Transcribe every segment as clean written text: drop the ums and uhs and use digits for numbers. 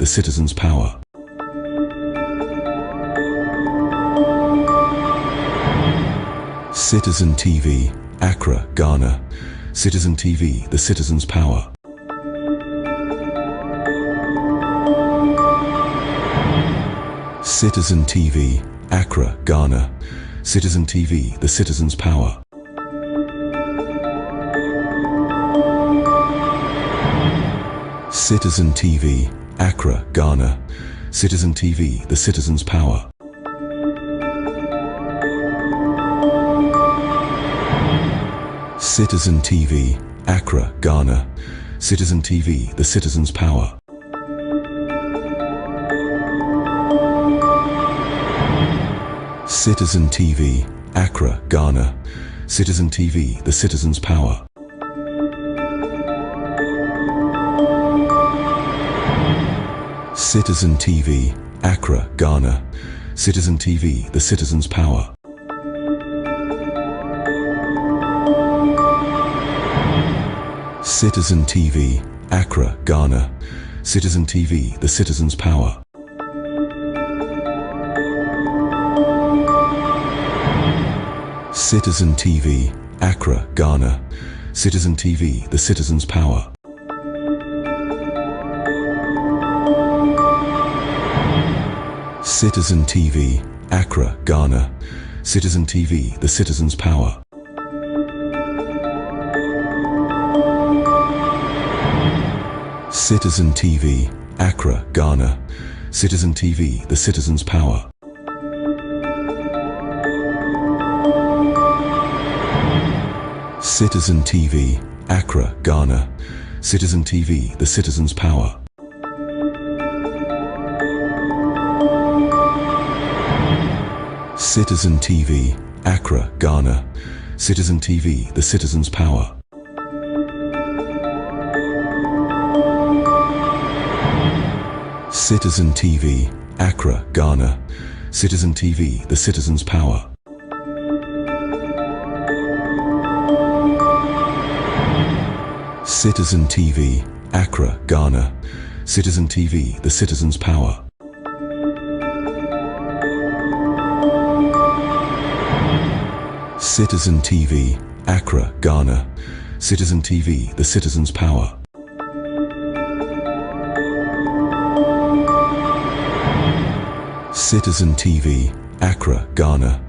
the citizens' power. Citizen TV, Accra, Ghana. Citizen TV, the citizens' power. Citizen TV, Accra, Ghana. Citizen TV, the citizens' power. Citizen TV, Accra, Ghana. Citizen TV, the citizens' power. Citizen TV, Accra, Ghana. Citizen TV, the citizens' power. Citizen TV, Accra, Ghana. Citizen TV, the citizens' power. Citizen TV, Accra, Ghana. Citizen TV, the citizens' power. Citizen TV, Accra, Ghana. Citizen TV, the citizens' power. Citizen TV, Accra, Ghana. Citizen TV, the citizens' power. Citizen TV, Accra, Ghana. Citizen TV, the citizens' power. Citizen TV, Accra, Ghana. Citizen TV, the citizens' power. Citizen TV, Accra, Ghana. Citizen TV, the citizens' power. Citizen TV, Accra, Ghana. Citizen TV, the citizens' power. Citizen TV, Accra, Ghana. Citizen TV, the citizens' power. Citizen TV, Accra, Ghana. Citizen TV, the citizens' power. Citizen TV, Accra, Ghana. Citizen TV, the citizens' power. Citizen TV, Accra, Ghana.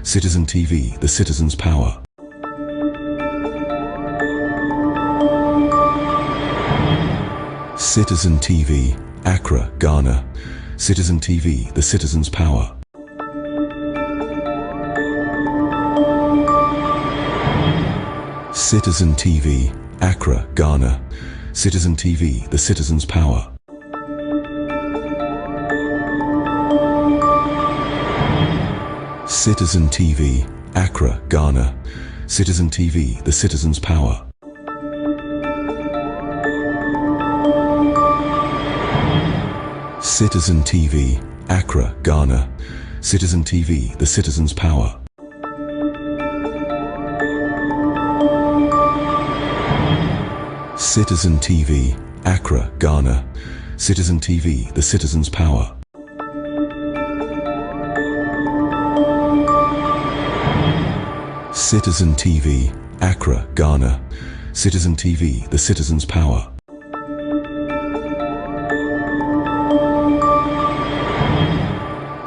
Citizen TV, the citizens' power. Citizen TV, Accra, Ghana. Citizen TV, the citizens' power. Citizen TV, Accra, Ghana. Citizen TV, the citizens' power. Citizen TV, Accra, Ghana. Citizen TV, the citizens' power. Citizen TV, Accra, Ghana. Citizen TV, the citizens' power. Citizen TV, Accra, Ghana. Citizen TV, the citizens' power. Citizen TV, Accra, Ghana. Citizen TV, the citizens' power.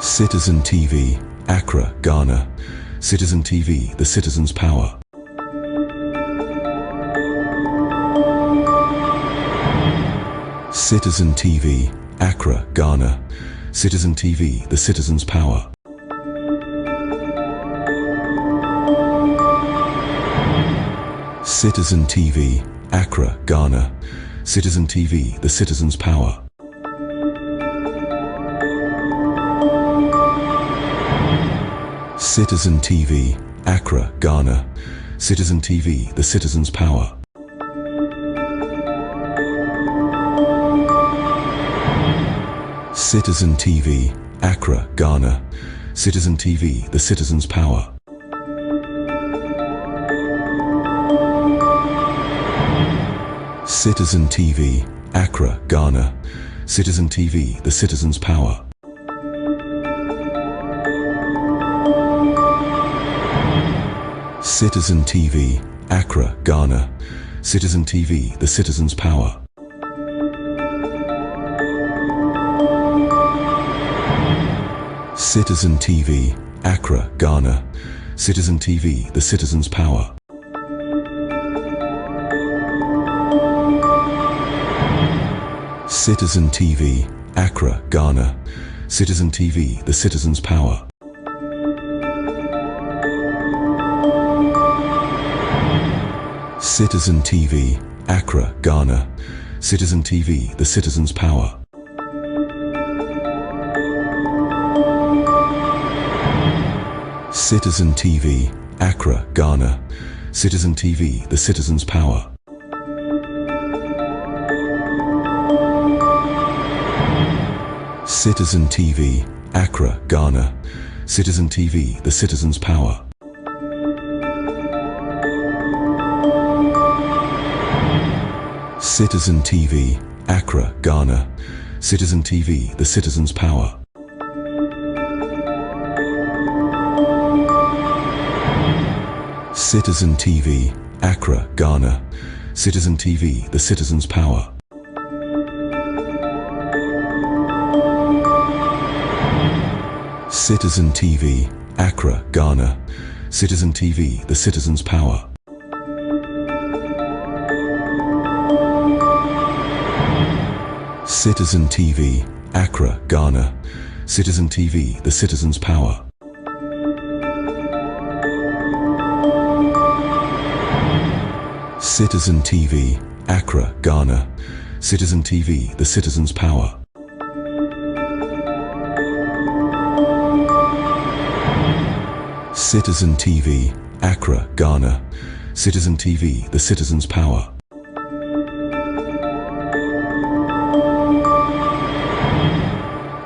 Citizen TV, Accra, Ghana. Citizen TV, the citizens' power. Citizen TV, Accra, Ghana. Citizen TV, the citizens' power. Citizen TV, Accra, Ghana. Citizen TV, the citizens' power. Citizen TV, Accra, Ghana. Citizen TV, the citizens' power. Citizen TV, Accra, Ghana. Citizen TV, the citizens' power. Citizen TV, Accra, Ghana. Citizen TV, the citizen's power. Citizen TV, Accra, Ghana. Citizen TV, the citizen's power. Citizen TV, Accra, Ghana. Citizen TV, the citizen's power. Citizen TV, Accra, Ghana. Citizen TV, the citizen's power. Citizen TV, Accra, Ghana. Citizen TV, the citizen's power. Citizen TV, Accra, Ghana. Citizen TV, the citizen's power. Citizen TV, Accra, Ghana. Citizen TV, the citizen's power. Citizen TV, Accra, Ghana. Citizen TV, the citizen's power. Citizen TV, Accra, Ghana. Citizen TV, the citizen's power. Citizen TV, Accra, Ghana. Citizen TV, the citizen's power. Citizen TV, Accra, Ghana. Citizen TV, the citizen's power. Citizen TV, Accra, Ghana. Citizen TV, the citizen's power. Citizen TV, Accra, Ghana. Citizen TV, the citizen's power.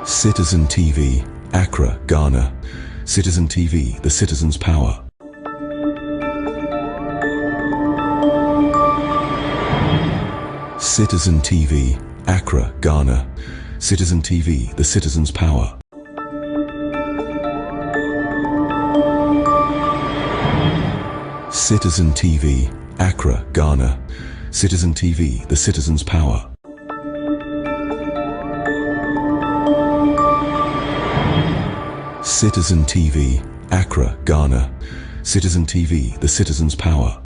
Citizen TV, Accra, Ghana. Citizen TV, the citizen's power. Citizen TV, Accra, Ghana. Citizen TV, the citizen's power. Citizen TV, Accra, Ghana. Citizen TV, the citizen's power. Citizen TV, Accra, Ghana. Citizen TV, the citizen's power.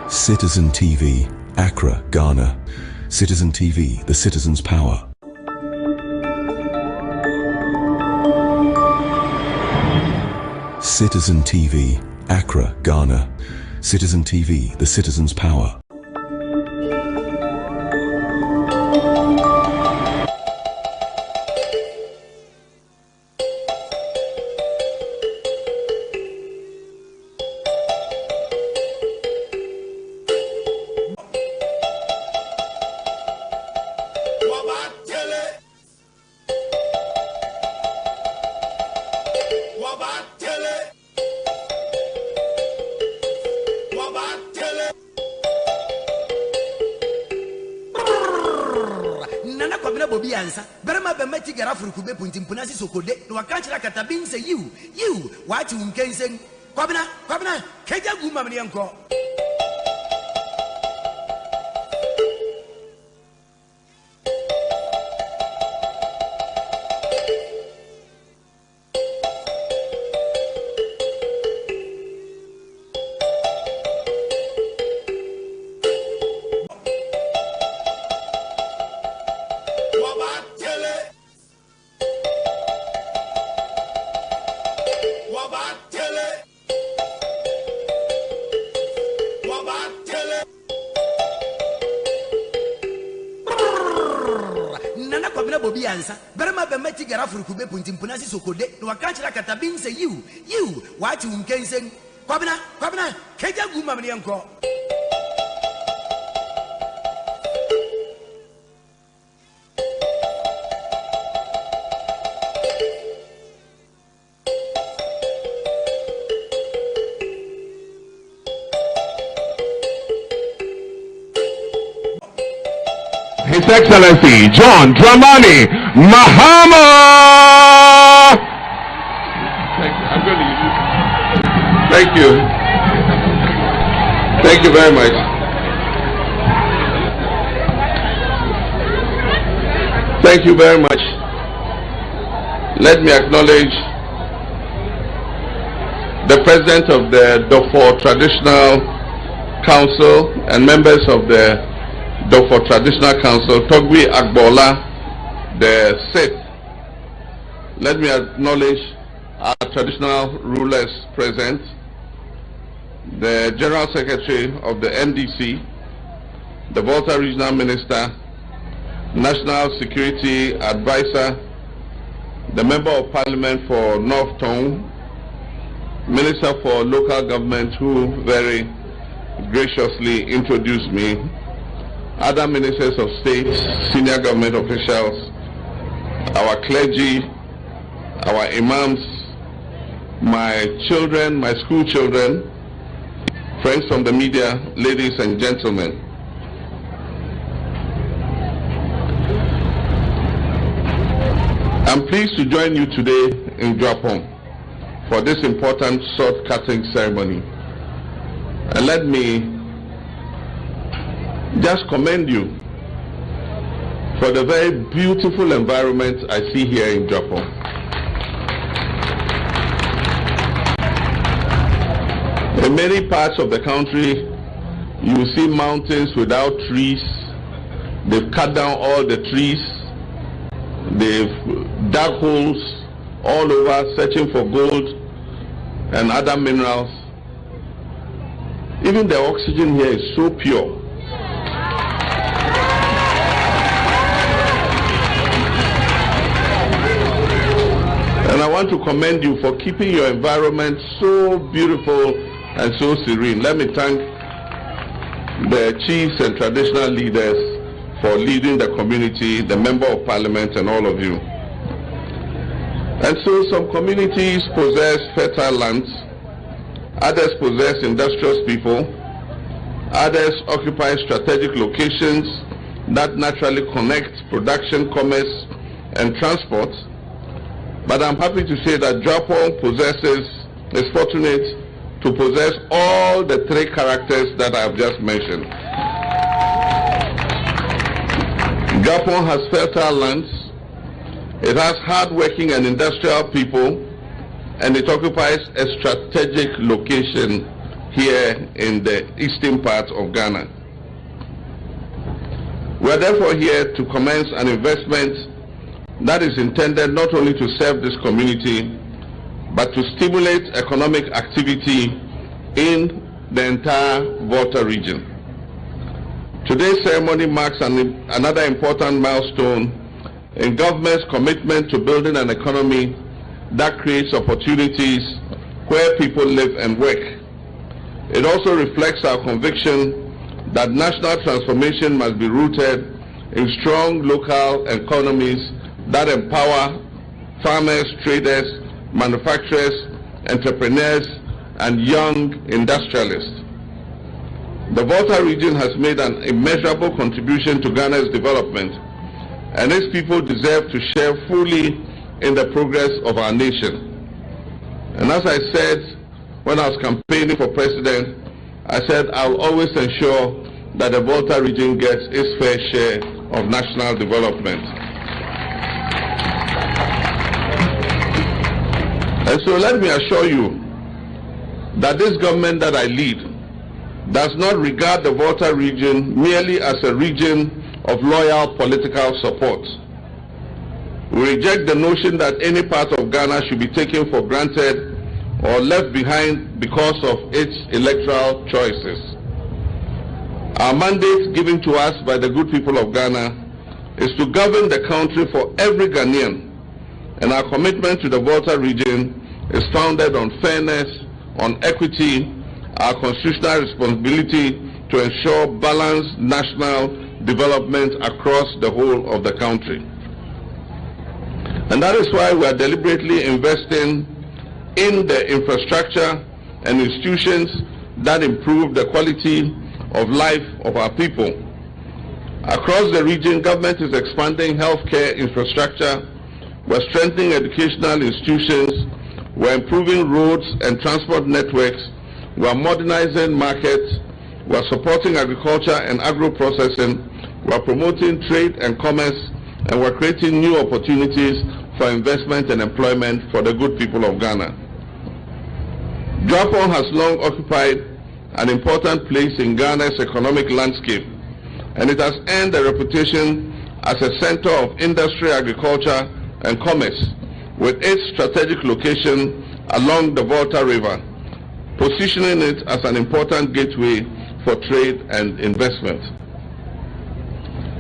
Citizen TV, Accra, Ghana. Citizen TV, the citizen's power. Citizen TV, Accra, Ghana. Citizen TV, the citizen's power. Kwabena Bobie Ansah. Berema bemeti gara furukube punti mpunasi sokode. No wakanchira katabin se you. Wati unkensen. Kwabena, keja guma mni yanko. Kwabena Bobie Ansah. Berema bemeti gara furukube punti mpunasi sokode. No wakanchira katabin se you. Wati unkensen. Kwabena, keja guma mni yanko. His Excellency John Dramani Mahama. Thank you. Thank you very much. Thank you very much. Let me acknowledge the President of the Dofo Traditional Council and members of the Dofo Traditional Council, Togbi Agbola, the 6th. Let me acknowledge our traditional rulers present, the General Secretary of the NDC, the Volta Regional Minister, National Security Advisor, the Member of Parliament for North Tongue, Minister for Local Government, who very graciously introduced me, other ministers of state, senior government officials, our clergy, our imams, my children, my school children, friends from the media, ladies and gentlemen. I'm pleased to join you today in Japan for this important sword cutting ceremony. And let me just commend you for the very beautiful environment I see here in Japan. In many parts of the country, you will see mountains without trees. They've cut down all the trees. They've dug holes all over searching for gold and other minerals. Even the oxygen here is so pure. And I want to commend you for keeping your environment so beautiful and so serene. Let me thank the chiefs and traditional leaders for leading the community, the Member of Parliament and all of you. And so some communities possess fertile lands, others possess industrious people, others occupy strategic locations that naturally connect production, commerce and transport. But I'm happy to say that Japan is fortunate to possess all the three characters that I have just mentioned. Japan has fertile lands, it has hard-working and industrial people, and it occupies a strategic location here in the eastern part of Ghana. We are therefore here to commence an investment that is intended not only to serve this community, but to stimulate economic activity in the entire Volta region. Today's ceremony marks another important milestone in government's commitment to building an economy that creates opportunities where people live and work. It also reflects our conviction that national transformation must be rooted in strong local economies that empower farmers, traders, manufacturers, entrepreneurs, and young industrialists. The Volta region has made an immeasurable contribution to Ghana's development, and its people deserve to share fully in the progress of our nation. And as I said when I was campaigning for president, I said I'll always ensure that the Volta region gets its fair share of national development. And so let me assure you that this government that I lead does not regard the Volta region merely as a region of loyal political support. We reject the notion that any part of Ghana should be taken for granted or left behind because of its electoral choices. Our mandate given to us by the good people of Ghana is to govern the country for every Ghanaian, and our commitment to the Volta region is founded on fairness, on equity, our constitutional responsibility to ensure balanced national development across the whole of the country. And that is why we are deliberately investing in the infrastructure and institutions that improve the quality of life of our people. Across the region, government is expanding healthcare infrastructure, we're strengthening educational institutions, we're improving roads and transport networks, we're modernizing markets, we're supporting agriculture and agro-processing, we're promoting trade and commerce, and we're creating new opportunities for investment and employment for the good people of Ghana. Dwapong has long occupied an important place in Ghana's economic landscape, and it has earned a reputation as a center of industry, agriculture, and commerce, with its strategic location along the Volta River, positioning it as an important gateway for trade and investment.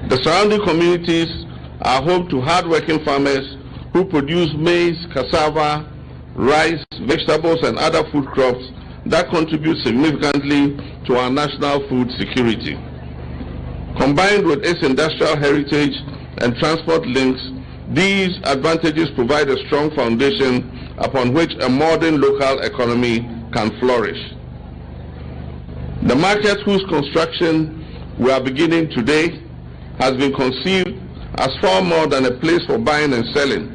The surrounding communities are home to hard-working farmers who produce maize, cassava, rice, vegetables, and other food crops that contribute significantly to our national food security. Combined with its industrial heritage and transport links, these advantages provide a strong foundation upon which a modern local economy can flourish. The market whose construction we are beginning today has been conceived as far more than a place for buying and selling.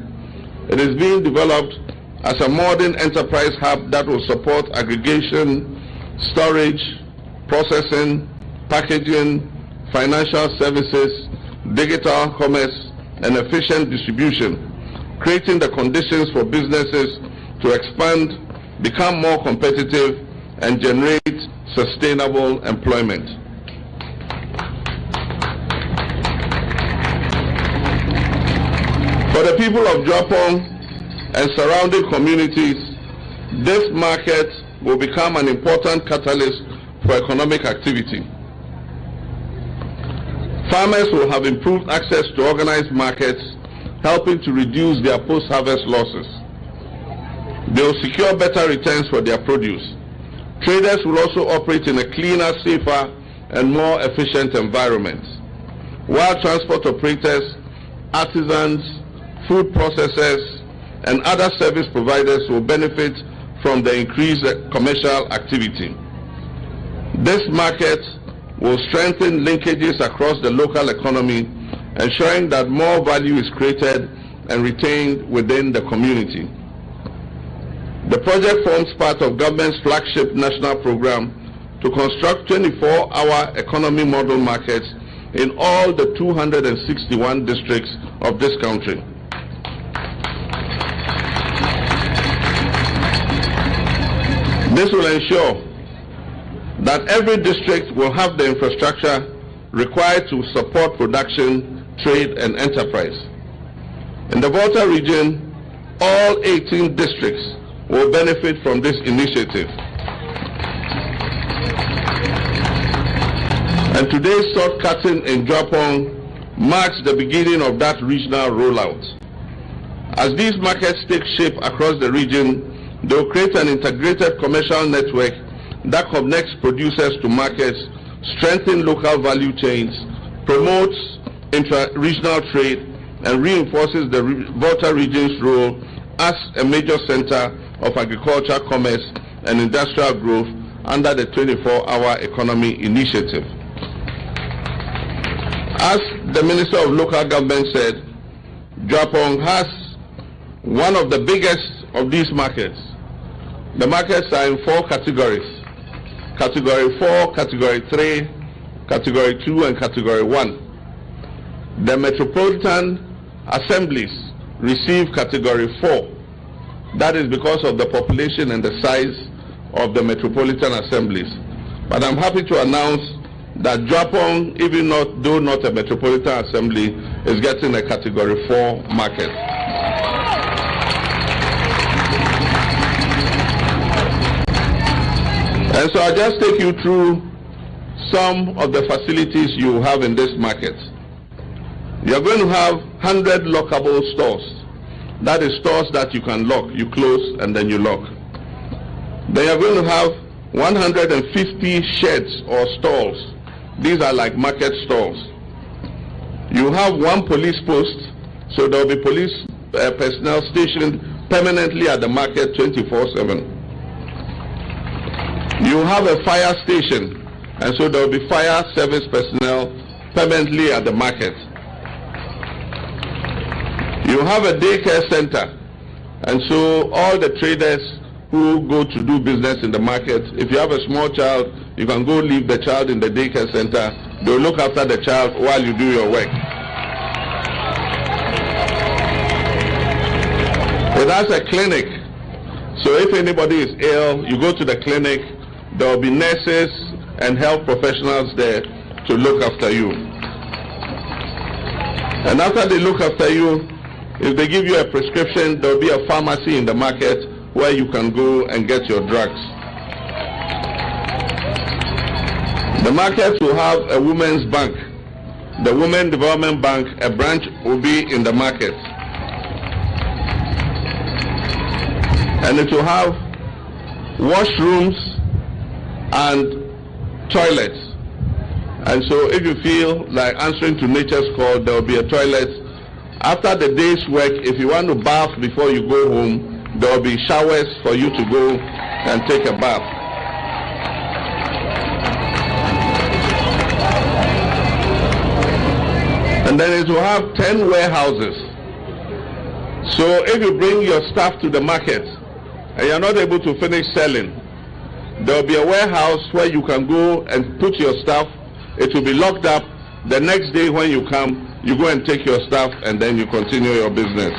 It is being developed as a modern enterprise hub that will support aggregation, storage, processing, packaging, financial services, digital commerce, and efficient distribution, creating the conditions for businesses to expand, become more competitive, and generate sustainable employment. For the people of Dwapong and surrounding communities, this market will become an important catalyst for economic activity. Farmers will have improved access to organized markets, helping to reduce their post-harvest losses. They will secure better returns for their produce. Traders will also operate in a cleaner, safer, and more efficient environment, while transport operators, artisans, food processors, and other service providers will benefit from the increased commercial activity. This market will strengthen linkages across the local economy, ensuring that more value is created and retained within the community. The project forms part of government's flagship national program to construct 24-hour economy model markets in all the 261 districts of this country. This will ensure that every district will have the infrastructure required to support production, trade, and enterprise. In the Volta region, all 18 districts will benefit from this initiative. And today's shortcutting in Dwapong marks the beginning of that regional rollout. As these markets take shape across the region, they will create an integrated commercial network that connects producers to markets, strengthens local value chains, promotes intra-regional trade, and reinforces the Volta region's role as a major center of agriculture, commerce, and industrial growth under the 24-hour economy initiative. As the Minister of Local Government said, Dwapong has one of the biggest of these markets. The markets are in 4 categories: Category 4, Category 3, Category 2, and Category 1. The metropolitan assemblies receive Category 4. That is because of the population and the size of the metropolitan assemblies. But I'm happy to announce that Dwapong, even though not a metropolitan assembly, is getting a Category 4 market. And so I'll just take you through some of the facilities you have in this market. You're going to have 100 lockable stores. That is stores that you can lock. You close and then you lock. Then you're going to have 150 sheds or stalls. These are like market stalls. You have 1 police post, so there will be police personnel stationed permanently at the market 24/7. You have a fire station, and so there will be fire service personnel permanently at the market. You have a daycare center, and so all the traders who go to do business in the market, if you have a small child, you can go leave the child in the daycare center. They'll look after the child while you do your work. It has a clinic, so if anybody is ill, you go to the clinic. There will be nurses and health professionals there to look after you. And after they look after you, if they give you a prescription, there will be a pharmacy in the market where you can go and get your drugs. The market will have a women's bank. The Women Development Bank, a branch will be in the market. And it will have washrooms and toilets. And so if you feel like answering to nature's call, there will be a toilet. After the day's work, if you want to bath before you go home, there will be showers for you to go and take a bath. And then it will have 10 warehouses. So if you bring your stuff to the market and you're not able to finish selling, there will be a warehouse where you can go and put your stuff. It will be locked up. The next day when you come, you go and take your stuff and then you continue your business.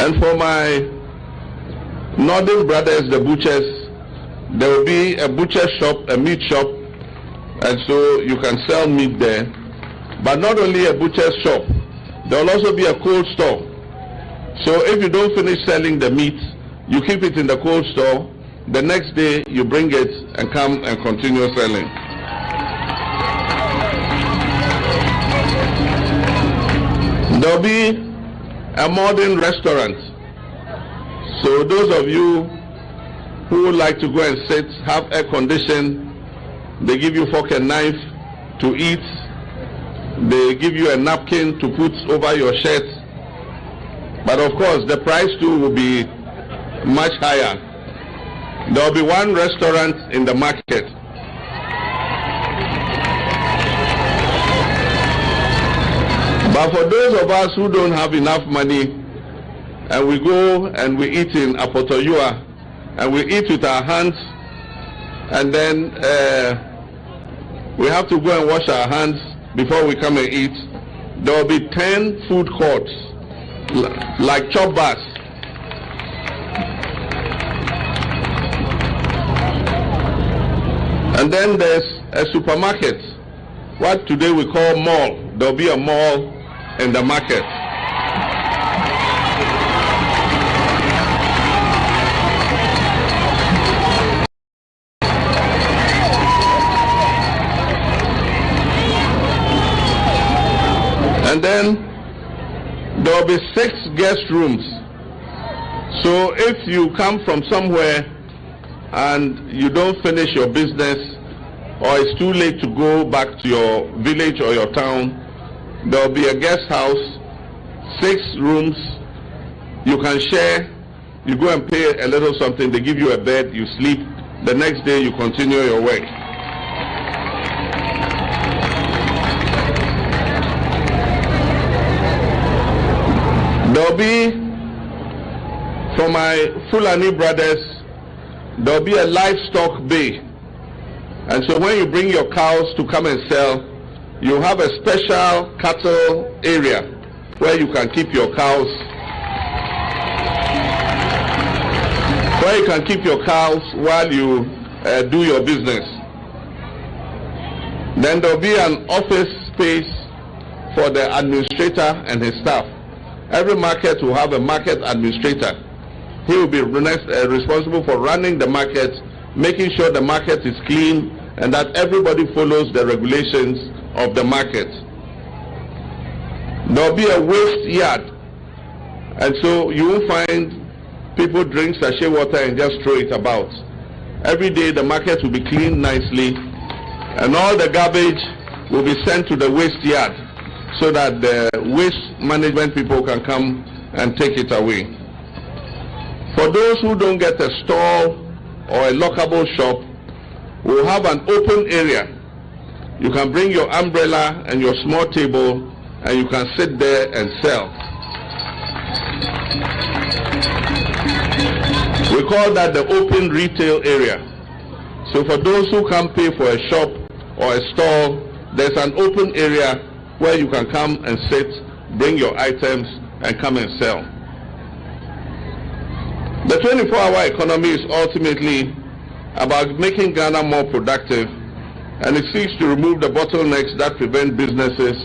And for my northern brothers, the butchers, there will be a butcher shop, a meat shop, and so you can sell meat there. But not only a butcher shop, there will also be a cold store. So if you don't finish selling the meat, you keep it in the cold store. The next day you bring it and come and continue selling. There will be a modern restaurant. So those of you who would like to go and sit, have air condition, they give you fork and knife to eat, they give you a napkin to put over your shirt. But of course the price too will be much higher. There will be one restaurant in the market. But for those of us who don't have enough money, and we go and we eat in Apotoyua, and we eat with our hands, and then we have to go and wash our hands before we come and eat, there will be 10 food courts, like chop bars. And then there's a supermarket, what today we call mall. There will be a mall in the market. And then there will be 6 guest rooms. So if you come from somewhere and you don't finish your business, or it's too late to go back to your village or your town, there will be a guest house, 6 rooms, you can share. You go and pay a little something, they give you a bed, you sleep, the next day you continue your work. There will be, for my Fulani brothers, there will be a livestock bay. And so when you bring your cows to come and sell, you have a special cattle area where you can keep your cows. Where you can keep your cows while you do your business. Then there will be an office space for the administrator and his staff. Every market will have a market administrator. He will be responsible for running the market, making sure the market is clean and that everybody follows the regulations of the market. There will be a waste yard, and so you will find people drink sachet water and just throw it about. Every day the market will be cleaned nicely, and all the garbage will be sent to the waste yard so that the waste management people can come and take it away. For those who don't get a stall or a lockable shop, We'll have an open area. You can bring your umbrella and your small table, and you can sit there and sell. We call that the open retail area. So for those who can't pay for a shop or a stall, there's an open area where you can come and sit, bring your items, and come and sell. The 24-hour economy is ultimately about making Ghana more productive, and it seeks to remove the bottlenecks that prevent businesses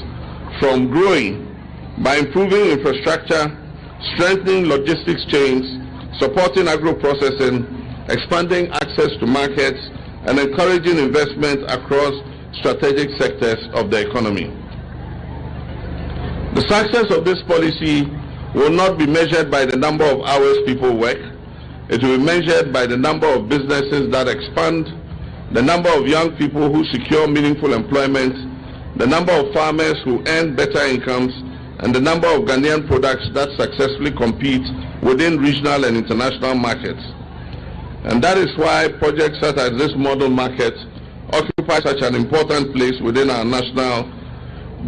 from growing by improving infrastructure, strengthening logistics chains, supporting agro-processing, expanding access to markets, and encouraging investment across strategic sectors of the economy. The success of this policy will not be measured by the number of hours people work. It will be measured by the number of businesses that expand, the number of young people who secure meaningful employment, the number of farmers who earn better incomes, and the number of Ghanaian products that successfully compete within regional and international markets. And that is why projects such as this model market occupy such an important place within our national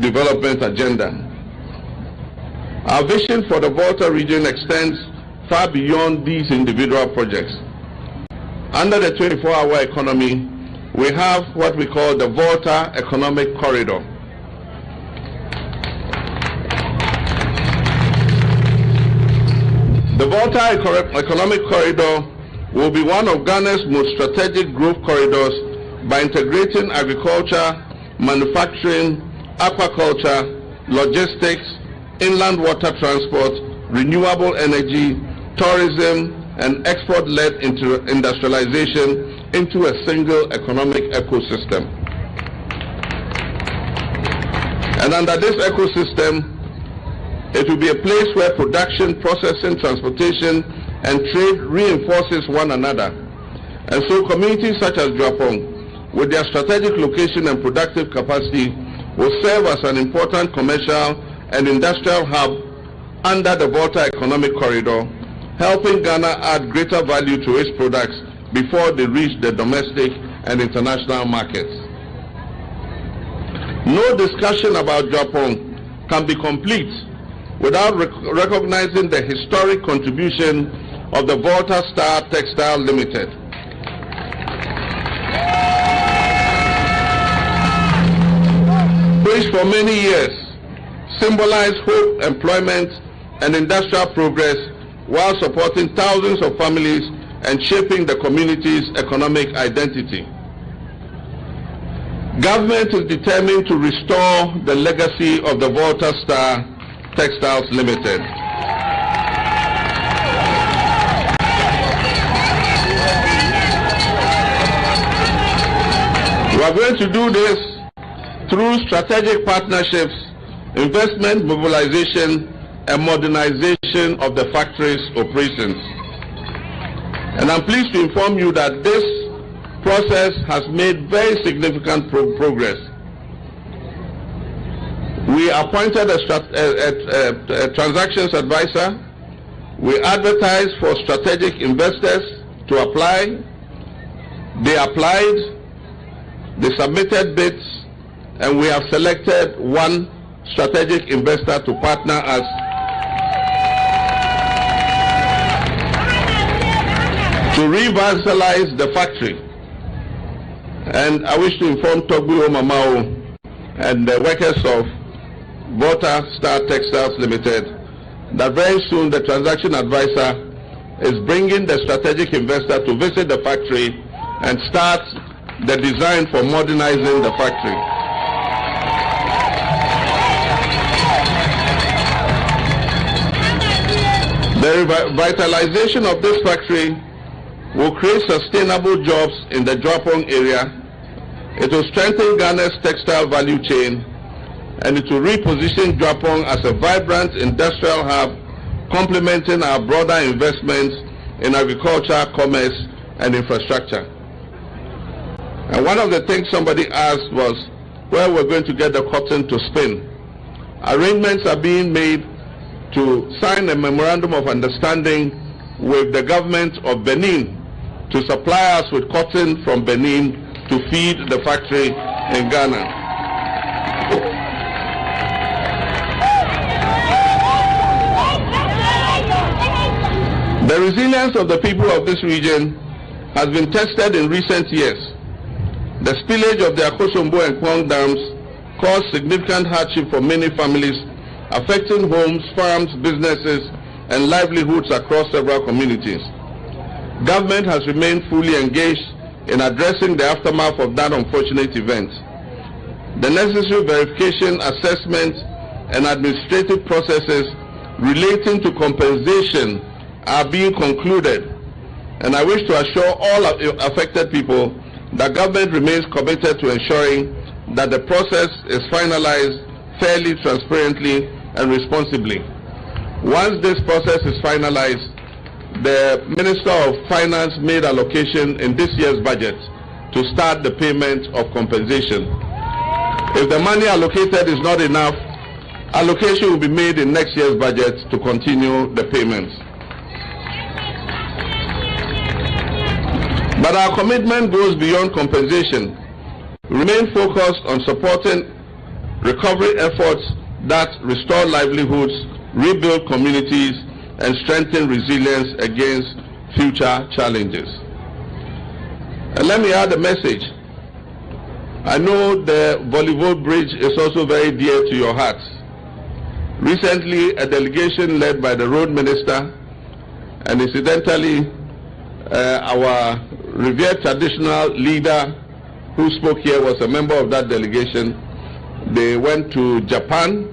development agenda. Our vision for the Volta region extends far beyond these individual projects. Under the 24-hour economy, we have what we call the Volta Economic Corridor. The Volta Economic Corridor will be one of Ghana's most strategic growth corridors by integrating agriculture, manufacturing, aquaculture, logistics, inland water transport, renewable energy, tourism, and export-led industrialization into a single economic ecosystem. And under this ecosystem, it will be a place where production, processing, transportation, and trade reinforces one another. And so communities such as Dwapong, with their strategic location and productive capacity, will serve as an important commercial and industrial hub under the Volta Economic Corridor, helping Ghana add greater value to its products before they reach the domestic and international markets. No discussion about Dwapong can be complete without recognizing the historic contribution of the Volta Star Textile Limited. Which for many years symbolized hope, employment, and industrial progress while supporting thousands of families and shaping the community's economic identity. Government is determined to restore the legacy of the Volta Star Textiles Limited. We are going to do this through strategic partnerships, investment mobilization, and modernization of the factory's operations. And I'm pleased to inform you that this process has made very significant progress. We appointed a transactions advisor. We advertised for strategic investors to apply. They applied, they submitted bids, and we have selected one strategic investor to partner us to revitalize the factory. And I wish to inform Togbu Mamao and the workers of Volta Star Textiles Limited that very soon the transaction advisor is bringing the strategic investor to visit the factory and start the design for modernizing the factory. The revitalization of this factory will create sustainable jobs in the Dwapong area. It will strengthen Ghana's textile value chain, and it will reposition Dwapong as a vibrant industrial hub, complementing our broader investments in agriculture, commerce, and infrastructure. And one of the things somebody asked was where we're going to get the cotton to spin. Arrangements are being made to sign a memorandum of understanding with the government of Benin to supply us with cotton from Benin to feed the factory in Ghana. The resilience of the people of this region has been tested in recent years. The spillage of the Akosombo and Kwang dams caused significant hardship for many families, affecting homes, farms, businesses, and livelihoods across several communities. Government has remained fully engaged in addressing the aftermath of that unfortunate event. The necessary verification, assessment, and administrative processes relating to compensation are being concluded, and I wish to assure all affected people that government remains committed to ensuring that the process is finalized fairly, transparently, and responsibly. Once this process is finalized, the Minister of Finance made allocation in this year's budget to start the payment of compensation. If the money allocated is not enough, allocation will be made in next year's budget to continue the payments. But our commitment goes beyond compensation. We remain focused on supporting recovery efforts that restore livelihoods, rebuild communities, and strengthen resilience against future challenges. And let me add a message. I know the Volleyball Bridge is also very dear to your hearts. Recently, a delegation led by the road minister, and incidentally, our revered traditional leader who spoke here was a member of that delegation. They went to Japan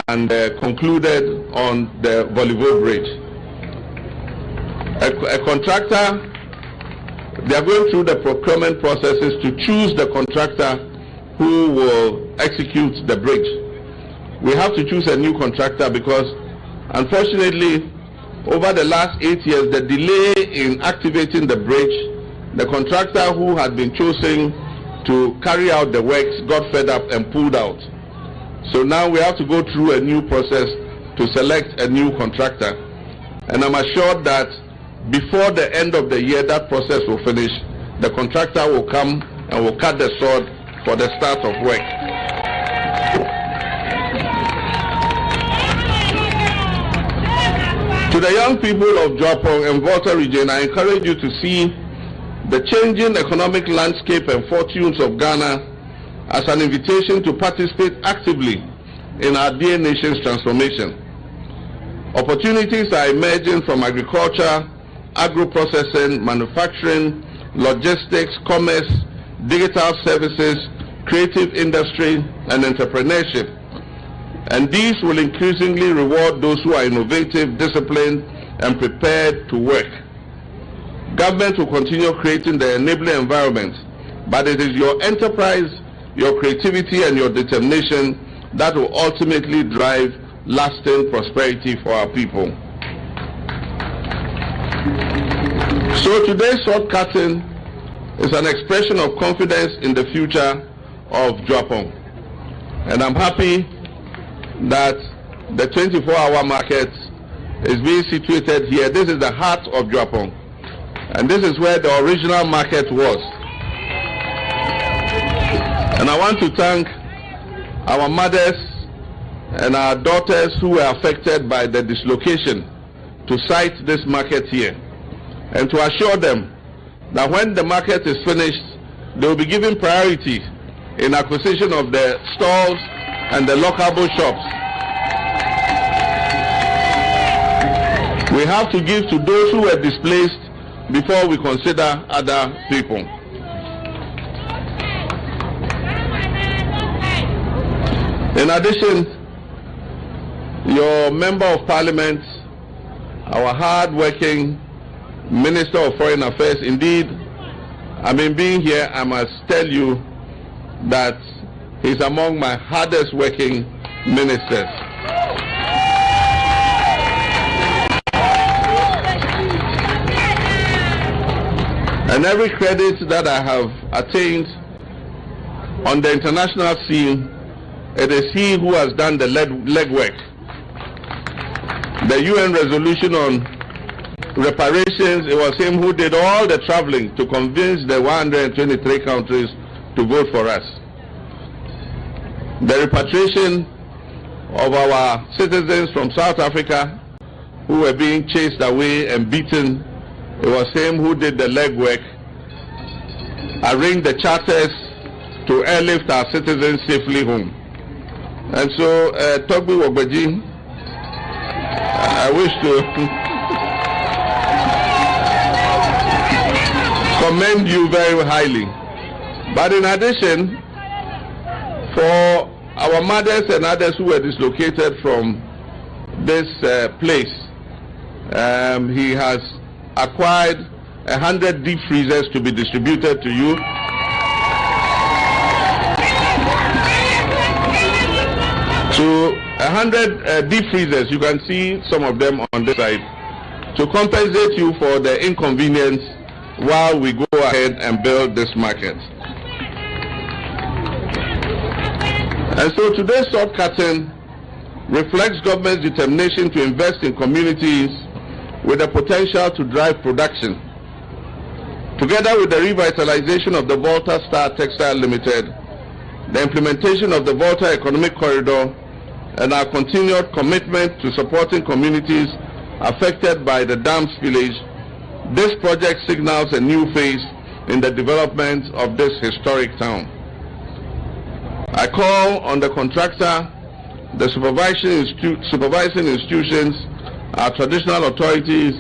and concluded on the Volleyball Bridge. A contractor, they are going through the procurement processes to choose the contractor who will execute the bridge. We have to choose a new contractor because, unfortunately, over the last 8 years, the delay in activating the bridge, the contractor who had been chosen to carry out the works got fed up and pulled out. So now we have to go through a new process to select a new contractor. And I'm assured that before the end of the year, that process will finish. The contractor will come and will cut the sword for the start of work. To the young people of Joapong and Volta region, I encourage you to see the changing economic landscape and fortunes of Ghana as an invitation to participate actively in our dear nation's transformation. Opportunities are emerging from agriculture, agro-processing, manufacturing, logistics, commerce, digital services, creative industry, and entrepreneurship. And these will increasingly reward those who are innovative, disciplined, and prepared to work. Government will continue creating the enabling environment, but it is your enterprise, your creativity, and your determination that will ultimately drive lasting prosperity for our people. So today's shortcutting is an expression of confidence in the future of Joapong. And I'm happy that the 24-hour market is being situated here. This is the heart of Joapong, and this is where the original market was. And I want to thank our mothers and our daughters who were affected by the dislocation to site this market here, and to assure them that when the market is finished, they will be given priority in acquisition of the stalls and the lockable shops. We have to give to those who were displaced before we consider other people. In addition, your Member of Parliament, our hard-working Minister of Foreign Affairs, indeed, I mean, being here, I must tell you that he's among my hardest working ministers. And every credit that I have attained on the international scene, it is he who has done the legwork. The UN resolution on reparations, it was him who did all the traveling to convince the 123 countries to vote for us. The repatriation of our citizens from South Africa who were being chased away and beaten, it was him who did the legwork, arranged the charters to airlift our citizens safely home. And so, Togbi Wogbaji, I wish to commend you very highly. But in addition, for our mothers and others who were dislocated from this place, he has acquired 100 deep freezers to be distributed to you. So 100 deep freezers, you can see some of them on this side, to compensate you for the inconvenience while we go ahead and build this market. And so today's shortcutting reflects government's determination to invest in communities with the potential to drive production. Together with the revitalization of the Volta Star Textile Limited, the implementation of the Volta Economic Corridor, and our continued commitment to supporting communities affected by the dam spillage, this project signals a new phase in the development of this historic town. I call on the contractor, the supervising institutions, our traditional authorities,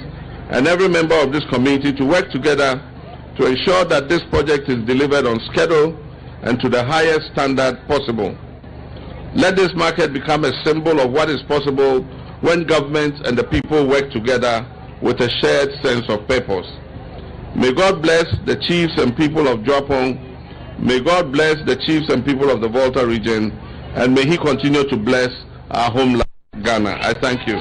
and every member of this community to work together to ensure that this project is delivered on schedule and to the highest standard possible. Let this market become a symbol of what is possible when government and the people work together with a shared sense of purpose. May God bless the chiefs and people of Joapong. May God bless the chiefs and people of the Volta region, and may He continue to bless our homeland, Ghana. I thank you.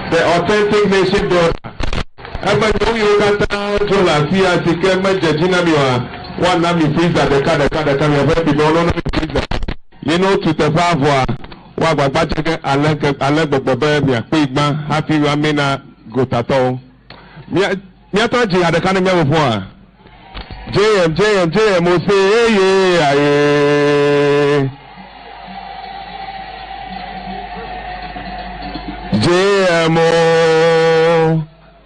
The authentic nation daughter. You know, to the Favua, Wagbacha, Alec, Happy Ramina, Gotato. Miataji had a kind of before. JM, will say, JMO,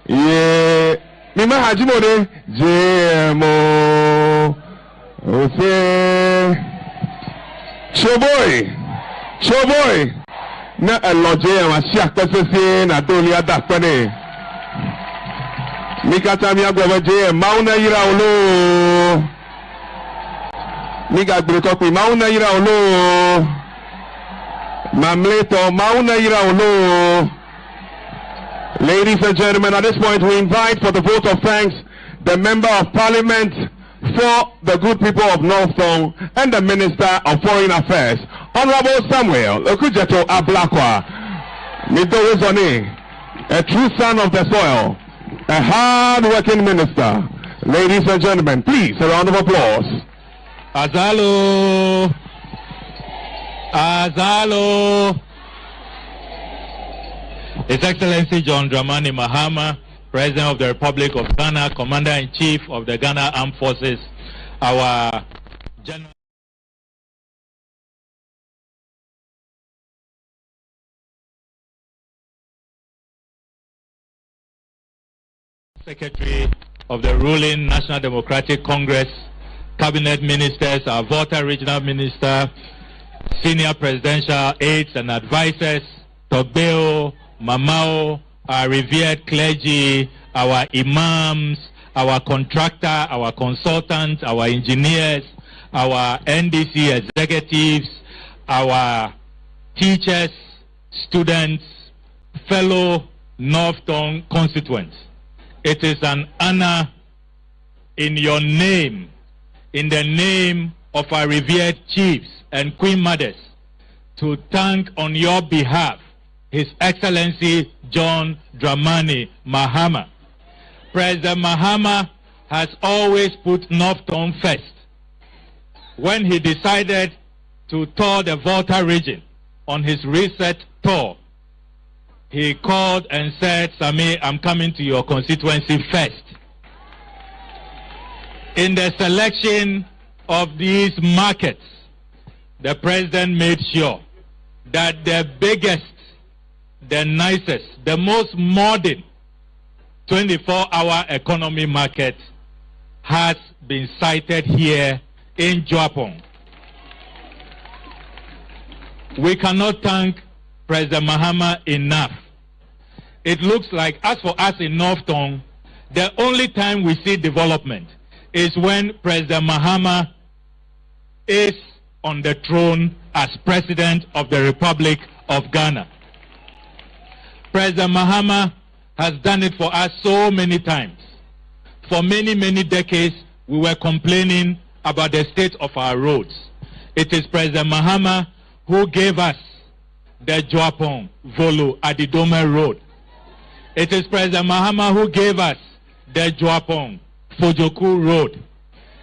yeah, Mima Hajimode, JMO, okay, Showboy, na a lodge, and Shak Pessin, Adolia Dapane. Mikatamia Govaje, Mauna Iraulo, Mika Brutopi, Mauna Iraulo. Mamleto Mauna Iraulo. Ladies and gentlemen, at this point we invite for the vote of thanks the Member of Parliament for the good people of North Tong and the Minister of Foreign Affairs, Honorable Samuel Okujeto Ablakwa Midowezoni, a true son of the soil, a hard-working minister. Ladies and gentlemen, please, a round of applause. Azalo. His Excellency John Dramani Mahama, President of the Republic of Ghana, Commander-in-Chief of the Ghana Armed Forces, our General Secretary of the ruling National Democratic Congress, Cabinet Ministers, our Volta Regional Minister, Senior Presidential Aides and Advisors, Togbeo, Mamao, our revered clergy, our imams, our contractor, our consultants, our engineers, our NDC executives, our teachers, students, fellow North Tong constituents. It is an honor in your name, in the name of our revered chiefs and queen mothers, to thank on your behalf His Excellency John Dramani Mahama. President Mahama has always put Northton first. When he decided to tour the Volta region on his reset tour, he called and said, Sami, I'm coming to your constituency first. In the selection of these markets, the president made sure that the biggest, the nicest, the most modern 24-hour economy market has been sited here in Japan. We cannot thank President Mahama enough. It looks like, as for us in Northton, the only time we see development is when President Mahama is on the throne as President of the Republic of Ghana. President Mahama has done it for us so many times. For many, many decades, we were complaining about the state of our roads. It is President Mahama who gave us the Joapon Volo Adidome Road. It is President Mahama who gave us the Joapon Fojoku Road.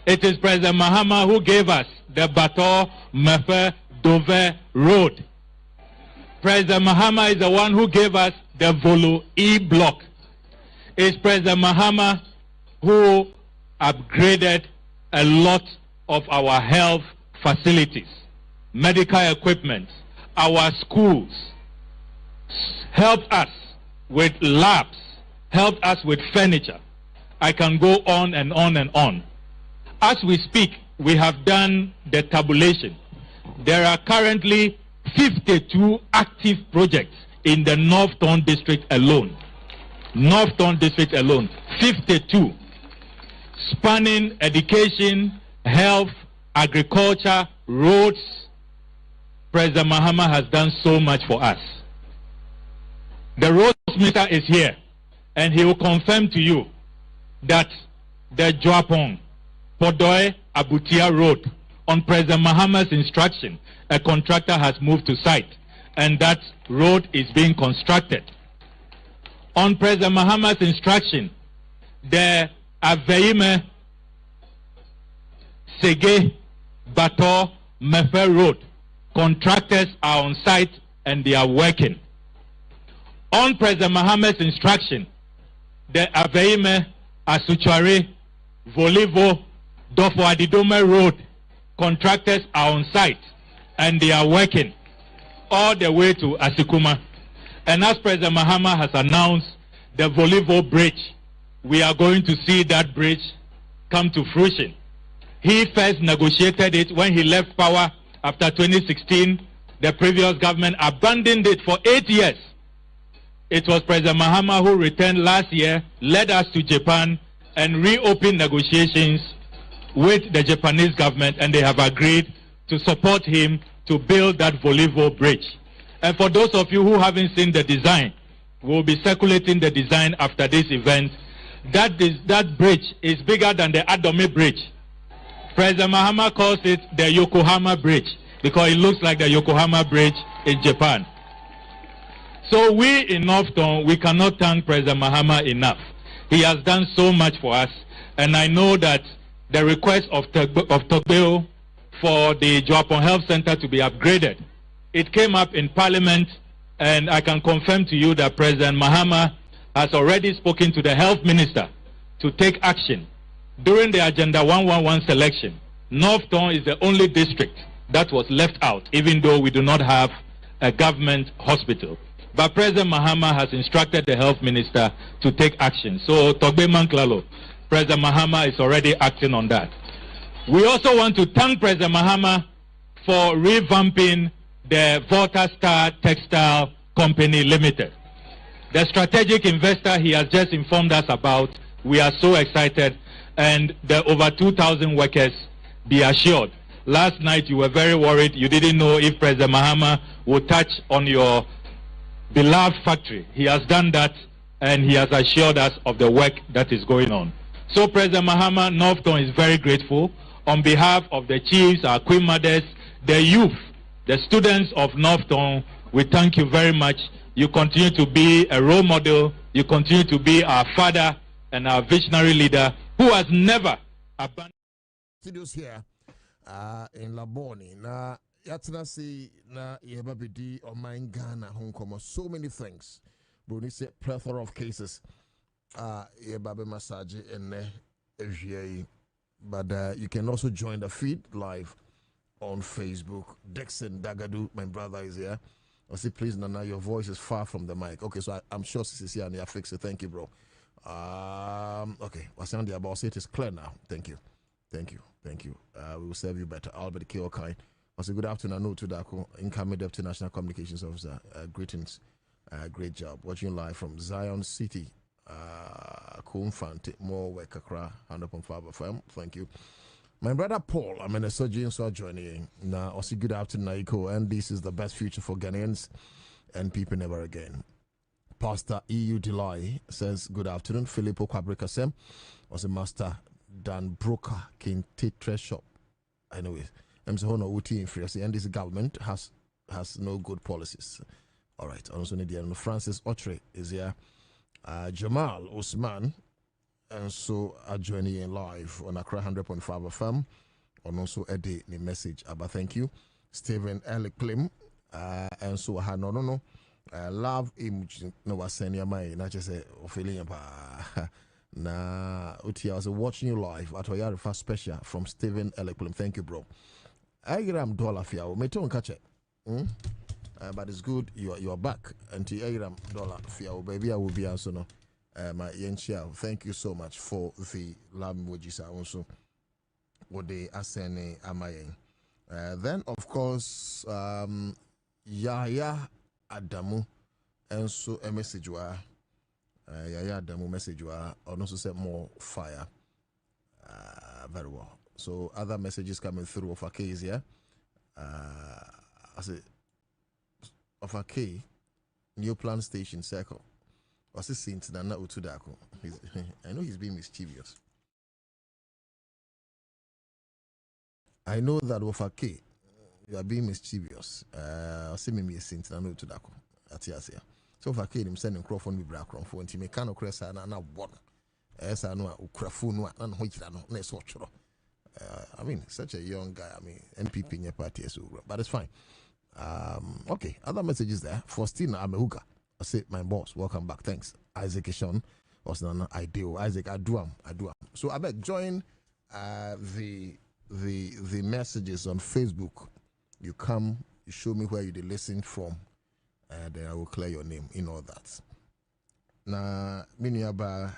It is President Mahama who gave us the Bato Mefe Dove Road. President Mahama is the one who gave us the Volo E Block. It's President Mahama who upgraded a lot of our health facilities, medical equipment, our schools, helped us with labs, helped us with furniture. I can go on and on and on. As we speak, we have done the tabulation. There are currently 52 active projects in the Northton district alone. Northton district alone, 52. Spanning education, health, agriculture, roads. President Mahama has done so much for us. The roads minister is here, and he will confirm to you that the Joapon Podoe Abutia Road, on President Mahama's instruction, a contractor has moved to site, and that road is being constructed. On President Mahama's instruction, the Aveime Sege Bato Mefe Road, contractors are on site and they are working. On President Mahama's instruction, the Aveime Asuchare Volivo Dofo Adidome Road, contractors are on site and they are working all the way to Asikuma. And as President Mahama has announced, the Volivo Bridge, we are going to see that bridge come to fruition. He first negotiated it when he left power after 2016. The previous government abandoned it for 8 years. It was President Mahama who returned last year, led us to Japan, and reopened negotiations with the Japanese government, and they have agreed to support him to build that Volivo Bridge. And for those of you who haven't seen the design, we'll be circulating the design after this event. That bridge is bigger than the Adome Bridge. President Mahama calls it the Yokohama Bridge because it looks like the Yokohama Bridge in Japan. So we in Northton, we cannot thank President Mahama enough. He has done so much for us, and I know that the request of Togbeo for the Joapon Health Center to be upgraded, it came up in Parliament, and I can confirm to you that President Mahama has already spoken to the Health Minister to take action. During the Agenda 111 selection, Northton is the only district that was left out, even though we do not have a government hospital. But President Mahama has instructed the Health Minister to take action. So, Togbe Manklalo, President Mahama is already acting on that. We also want to thank President Mahama for revamping the Volta Star Textile Company Limited. The strategic investor he has just informed us about, we are so excited, and the over 2,000 workers, be assured. Last night you were very worried. You didn't know if President Mahama would touch on your beloved factory. He has done that, and he has assured us of the work that is going on. So President Mahama, Northton is very grateful. On behalf of the chiefs, our queen mothers, the youth, the students of Northton, we thank you very much. You continue to be a role model. You continue to be our father, and our visionary leader who has never abandoned. Studios here in Laboni. Na yatina si na yebabidi or mine Ghana Hong Kong. So many things. Bruni said plethora of cases. Yebabe massage and FGA. But you can also join the feed live on Facebook. Dixon Dagadu, my brother, is here. I say, please, Nana, your voice is far from the mic. Okay, so I'm sure Sisi here and you fix it. Thank you, bro. Okay, what's on the about it is clear now. Thank you. Thank you. Thank you. We will serve you better. Albert Keokai. I say, good afternoon. No to Dako, incoming Deputy National Communications Officer. Greetings. Great job. Watching live from Zion City. Kumfante, more work Accra, 100.5 FM. Thank you. My brother Paul, I'm in a surgeon, so joining. Now, also good afternoon, Naiko, and this is the best future for Ghanaians and people never again. Pastor EU Delay says, good afternoon. Filippo Kwabena was a master Dan Broker King Tate Shop. I know it. I'm so no UT in free, and this government has no good policies. All right, also need the Francis Otre is here. Jamal Osman. And so I join you in live on Accra 100.5 FM. And also edit the message. But thank you. Stephen Eliklim. And so I no. Love image no was sending my not just a feeling na uti I was watching you live at Oyarifa special from Stephen Eliklim. Thank you, bro. I gram dollar fia. Me don't catch it. But it's good you are back. And I gram dollar fia. Baby, I will be answer no. My Yenchia, thank you so much for the languages also what they are saying amayen. Then of course Yaya Adamu and so a message wa Yaya Adamu message wa and also said more fire. Very well. So other messages coming through of a case here. I say of a K New Plan Station Circle. Was this since Nana Utudako? I know he's being mischievous. I know that with a K, you are being mischievous. See me a since Nana Utudako. Atiasia. So for K, him sending Crawford with Brackron for him to make no crest and now what? As I know, Ukrafun, and which I don't know. I mean, such a young guy. I mean, NPP in your party, but it's fine. Okay, other messages there. Faustina Amehuga. I say, my boss, welcome back. Thanks. Isaac Ishon was not ideal. Isaac, I do. So I bet join the messages on Facebook. You come, you show me where you listen from, and then I will clear your name in all that. Na miniaba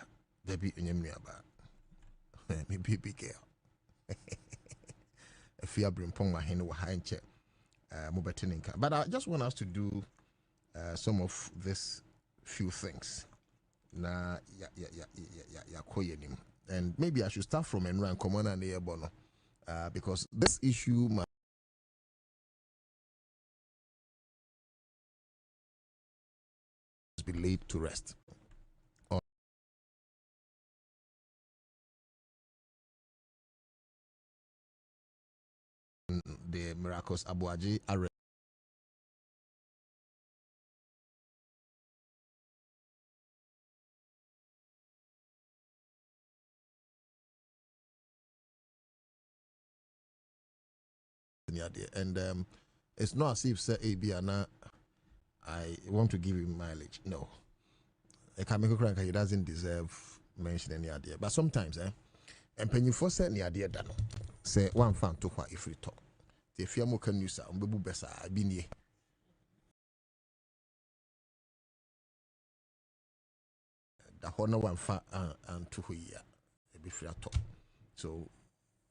debi enyemniaba. Me baby girl. If you bring pong my hand wa hanche mobeteninka. But I just want us to do some of this few things. Na and maybe I should start from Enran Komona and Bono, because this issue must be laid to rest. The Miracles Abuaji arrest. And it's not as if say Abiana I want to give him mileage. No. A Kamiko Cranker, he doesn't deserve mention any idea. But sometimes and when you first say any idea done say one fan to what if we talk. The Fiamo can use a Bubu Bessa, I been here. The honor one fan and 2 year be free talk. So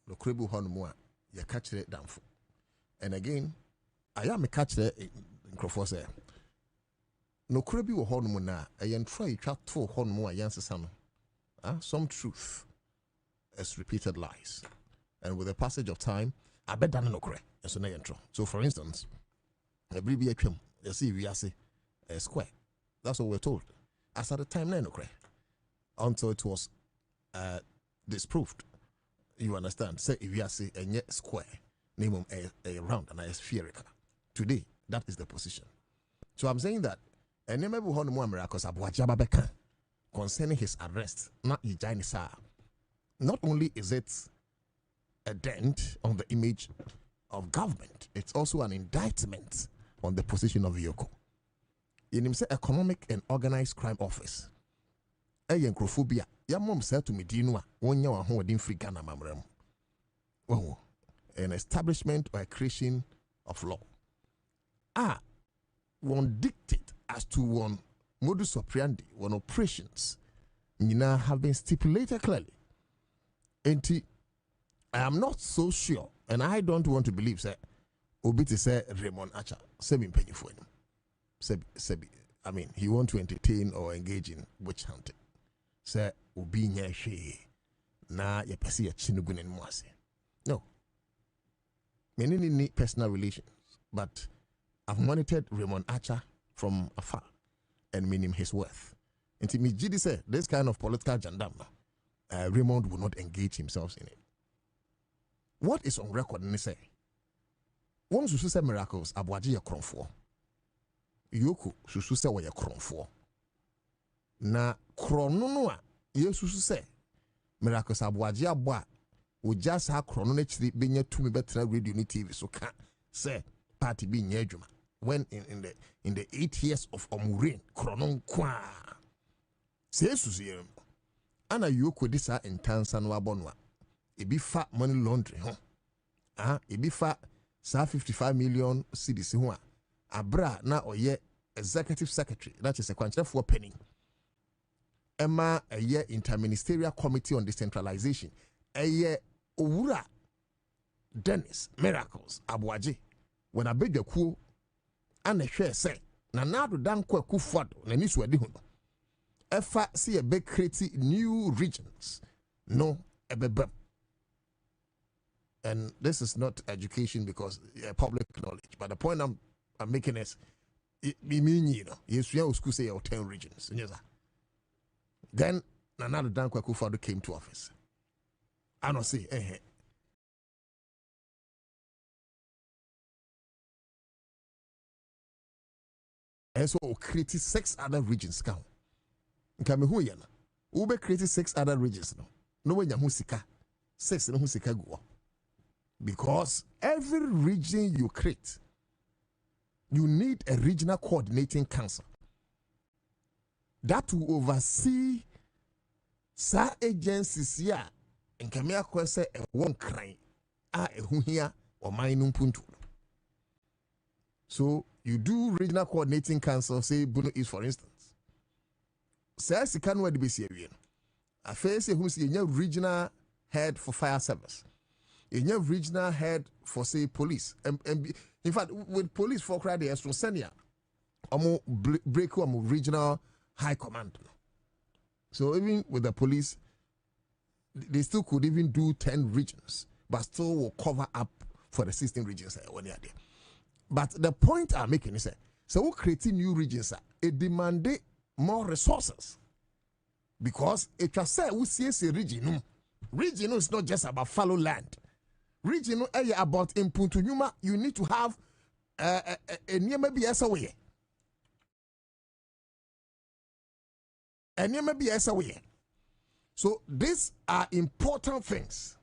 the Kribu Honmoa, you catch it down for. And again, I am a catcher in Crofose. No Kribu or Honmona, I am trying to chat to Honmoa Yansasano. Some truth as repeated lies. And with the passage of time, I bet that no correct. So, for instance, a BBHM, you see, we are say a square. That's what we're told. As at the time, no correct. Until it was disproved. You understand? Say, if you are say a square, name a round and a spherical. Today, that is the position. So, I'm saying that, and never will hold more miracles. Abuajaba Beka. concerning his arrest, not not only is it a dent on the image of government, it's also an indictment on the position of Yoko. In himself, Economic and Organized Crime Office. Eyenkrophobia. Ya mom said to me, Dinua, one year who didn't free Ghana mamrem. Oh, an establishment or a creation of law. One dictate as to one modus operandi, one operations, Nina have been stipulated clearly. And I am not so sure, and I don't want to believe, sir, Obiti say Raymond Acha, Sebi penny for him. Sebi, I mean, he want to entertain or engage in witch hunting. Sir, Obi nye she, na ye pesi ya chinugun en mwase. No. Many need personal relations, but I've monitored Raymond Acha from afar and meaning his worth. And to me, GD said, this kind of political gendarme, Raymond will not engage himself in it. What is on record in say? One susu say miracles, Abuaji ya kronfo. Yoku susu say wa ya kronfo. Na krononwa, ye susu say, miracles Abuaji abwa, we just have krono nechiri benye tumi betra radio ni TV so can say party be nyejuma. When in the 8 years of Omurin, kronon kwa. Say susu ye. Ana Yoku disa in Ansah no abonwa. Ebi fa money laundering, ebi fa sa 55 million cedis ho abra na oye executive secretary, that is a kwanchire for penny. Emma a year interministerial committee on decentralization. A year Owura Dennis Miracles Abuaji. When I beg the coup and a share say na nado dan kwa kufado na nisu edi huno. Efa see a big create new regions. No ebebem. And this is not education because public knowledge. But the point I'm making is, yes, school say 10 regions. Then Nana Dankwa Akufo-Addo came to office. I don't say, and so created 6 other regions. Come, who yana? Ube created 6 other regions. No way Yamusika 6 no Husika go. Because every region you create, you need a regional coordinating council that will oversee sa agencies here in Kamia Kwese and one crying here or minum puntu. So you do regional coordinating council, say Bruno East, for instance. Says you can't wait to be serious. I face who's a regional head for fire service. A new regional head for say police. In fact, with police for cry they from senior, break regional high command. So even with the police, they still could even do 10 regions, but still will cover up for the 16 regions when they are there. But the point I'm making is that so we're creating new regions. It demanded more resources because it was said we see a region. Region is not just about fallow land. Regional area about Impuntu Nyuma, you need to have a near maybe SOE. A near maybe SOE. So these are important things.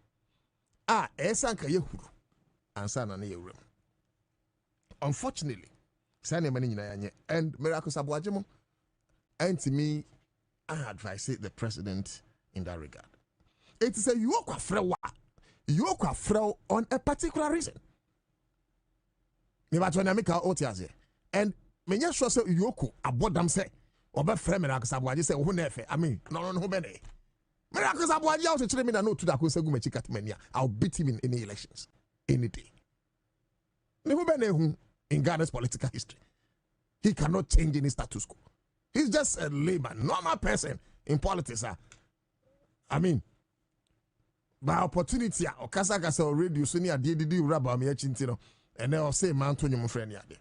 Esanka Yehuru. Ansah na ne room. Unfortunately, and Miracles Abuajimo, and to me, I advise the president in that regard. It is a Yoko Frewa. You are fraud on a particular reason. And many sure say Yoko about them say, or by friend Miracles Abuaji say, who never, I mean, no, many. Miracles Abuaji also tell me that no to that Kusagu Mechikatmania. I'll beat him in any elections, any day. In Ghana's political history, he cannot change any status quo. He's just a layman, normal person in politics. I mean, by opportunity, or Kasaka or radio, so near did rubber me chintino, and they'll say Mantonium friend yade.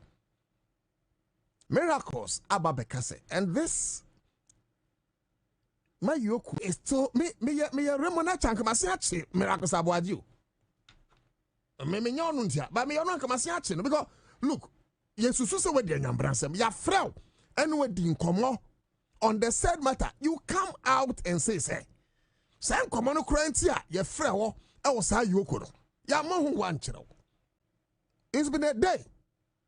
Miracles Ababekase, and this my yoku is to me Remona Chankamasachi, Miracles Abuaju. Me nyonuntia, but me yon Kamasiachi, because look, Yesusu with the Yambransem, ya frail, and with the incomo, on the said matter, you come out and say, Sam Common Crantia, your friend, I was how you could. Yamu one channel. It's been a day,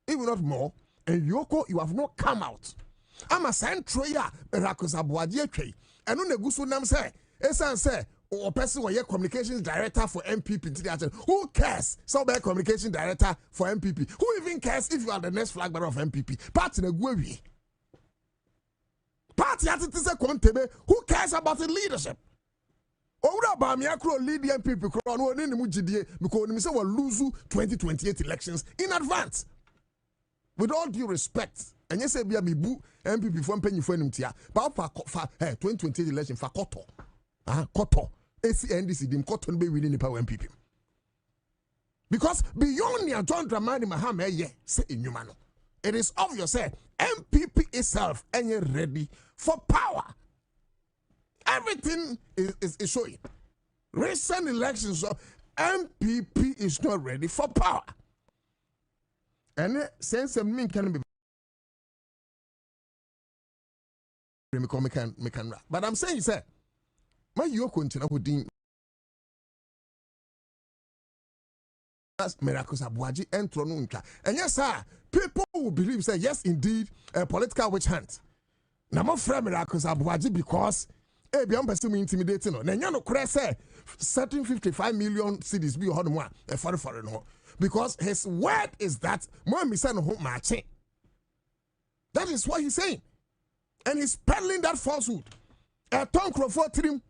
even not more, and Yoko, you have not come out. I'm a Santroya, Berakos Abuadia, and on the Gusunam say, Esan say, or person or your communications director for MPP into the who cares? So bad communication director for MPP. Who even cares if you are the next flag bearer of MPP? Party na gwewi. Party at it is a contebe. Who cares about the leadership? Owura ba me akro lead the MPP kro no ni mu gidie because we say we lose 2028 elections in advance. With all due respect, and you say be bu MPP for mpanyi for enim tia. Ba fa 2028 election fa koto. Koto. ACNDC dim koto no be winning the power MPP. Because beyond your John Dramani Mahama ye say inhumano. It is obvious say MPP itself ain't ready for power. Everything is showing. Recent elections, so MPP is not ready for power. And since some mean can be but I'm saying, sir, my you continue with the that's miracles abuaji and tronunka. And yes, sir, people will believe, say, yes, indeed, a political witch hunt. Now, my friend miracles abuaji because beyond person intimidating no. Then you know, say certain 55 million cities be on one for no. Because his word is that more misan home matching. That is what he's saying. And he's peddling that falsehood. A tongue for trim.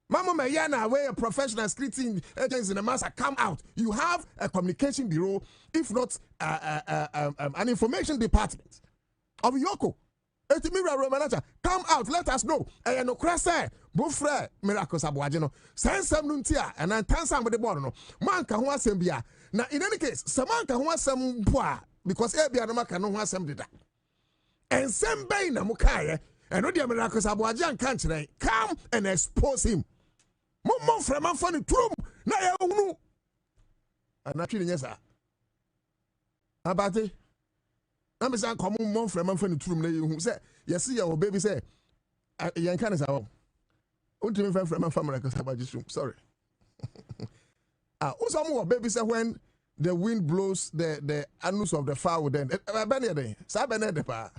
Mama Mayana, where a professional security agents in the mass come out. You have a communication bureau, if not an information department of Yoko. Come out, let us know. And no crasa, Bufre, miracles abuajino. Send some nuntia, and I turn some with the border. Manka who was sembia. Now, in any case, Samanka who was some poor, because Ebia no Maka no was some did that. And some Baina Mukaya, and Odia miracles abuajan country, come and expose him. Mom from a funny troop, na no. And actually, yes, sir. About it. I'm saying, come on, from a funny troop, who said, yes, see your baby say, young can say, oh, ultimate friend from a family because about this room. Sorry. Also, more baby say when the wind blows the anus of the fowl, then, Benny, Sabane de Pa.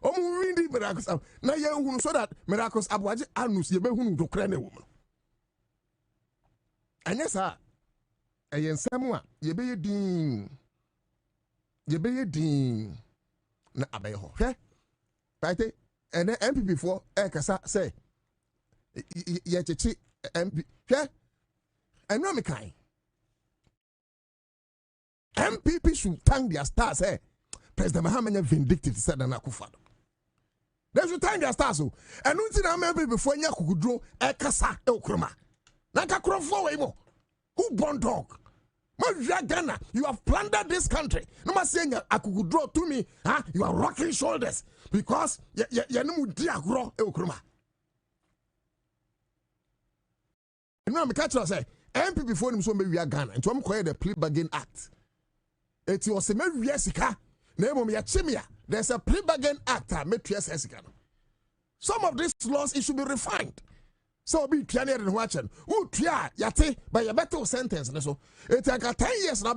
Oh, windy miracles. Now, you so that miracles abuaji anus, you be who to crane a woman. And yes, sir, a yen Samoa, ye be ding. You be a dean na abeho. Okay? Right? And then MPP for Ekasa say Yachi MP. Okay? And no me kind. MPP should thank their stars. Hey, President Mahama vindictive said than Akufado. They should thank their stars. And until I remember before Yaku draw Ekasa Elkroma. Naka Krofo who born dog. Ghana, you have plundered this country. No matter saying I could draw to me, you are rocking shoulders because you know diagro eukroma. And now me catch us say MP before him so maybe we are Ghana and to am the Plea Bargain Act. It was a maybe yesika. Name me a chimia. There's a Plea Bargain Act. Make yesika. Some of these laws it should be refined. So be tired and watching. Who try yate by a better sentence. So it take 10 years now.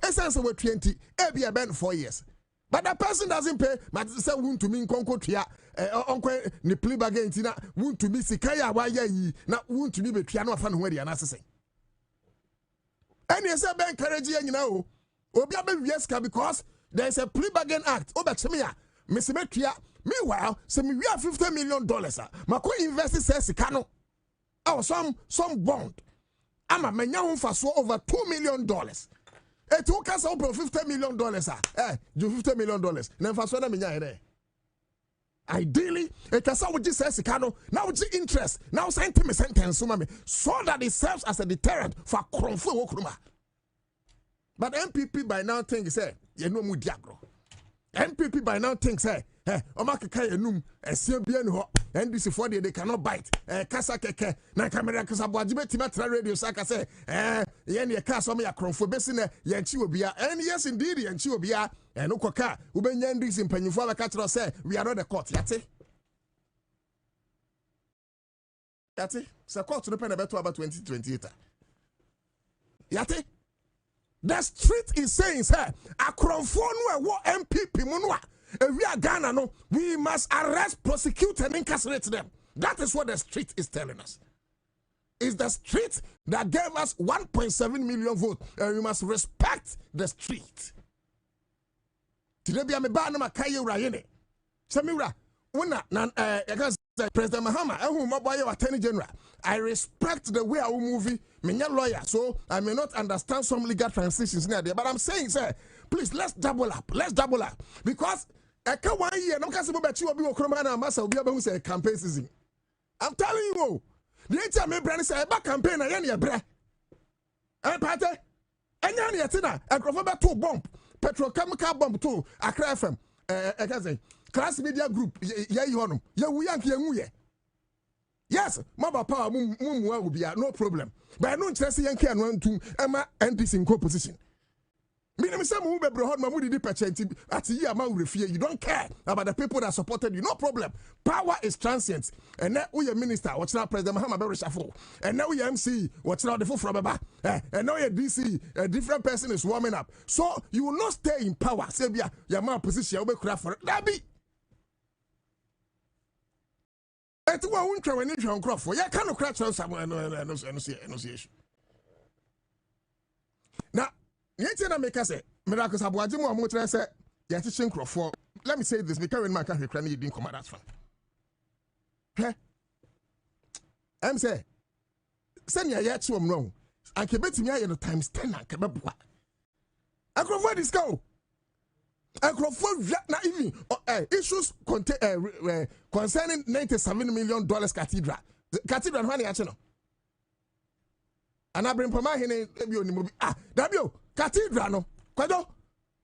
Essence with 20, be a ben 4 years. But that person doesn't pay. But say won't to mean conco tria. Uncle ni plea bargain tina won't to be sikaya why ye not won't to be piano fan where the answer. And yes, I encourage you know. Obi abewiaska because there is a Plea Bargain Act. Obachemia, Miss Metria. Meanwhile, some we have $50 million. Mako invest says Kano. Oh, some bond. I'm a menya for so over $2 million. It took us over $50 million. Do $50 million. Never saw them in there. Ideally, it has what says Kano. Now it's interest. Now sentiment sentence so that it serves as a deterrent for Kronfu Okruma. But MPP by now think say you know mu diagro. MPP by now think say Omakaka enum esiabia ne ho NDC for they cannot bite kasa keke na camera kasa boajibe timetra radio saka say ye ne ka so me yakronfo besi na ye nchi obia and yes indeed ye nchi obia no koka ubenya NDC mpanyifo abaka kiro say we are not the court yate se court no pen beto about 2028 yate. The street is saying, sir, akronfo no wo MPP mu no a we are Ghana no, we must arrest, prosecute, and incarcerate them. That is what the street is telling us. It's the street that gave us 1.7 million votes, and we must respect the street. Today, be a me ba na makaye urayene. Samira, una President Mahama, who my Attorney General. I respect the way our movie. I'm a lawyer, so I may not understand some legal transitions near there. But I'm saying, sir, please let's double up. Let's double up because I can't 1 year. No can't about you. Be Okromana Massa. Be able to say campaign season. I'm telling you, the entire me brand say about campaign. I any bre. Eh, pate. Any tina. I prefer two bomb. Petrochemical bomb too. Accra FM. I can say class media group. Yeah, you know. Yeah, we yank ye. Yes, mama power will be no problem. But I don't trust Yankee and one to Emma NDC in co-position. Meaning some who be brought my moody percent at year amount refuse. You don't care about the people that supported you, no problem. Power is transient. And now we are minister, watch now President Mahama Berry Shuffle. And now we are MC, watch now the full from Baba. And now you're DC, a different person is warming up. So you will not stay in power. Say, your man position, you'll be craft for it. That be. Eti wa untwa wani twa nkrofo ya kan okra kyerɛ somewhere enunciation na yeti na make say miracle saboaje mu amu kyerɛ sɛ ya kyekye nkrofo. Let me say this because when man can hwekra na yedin come that fan I'm say senya ya kyewom no anke betimi aye no times 10 anke beboa akrofo this go. Na even issues concerning $97 million cathedral. Cathedral no ya no. And I bring pama hene ebi onimo bi. Dabio cathedral no. Kwado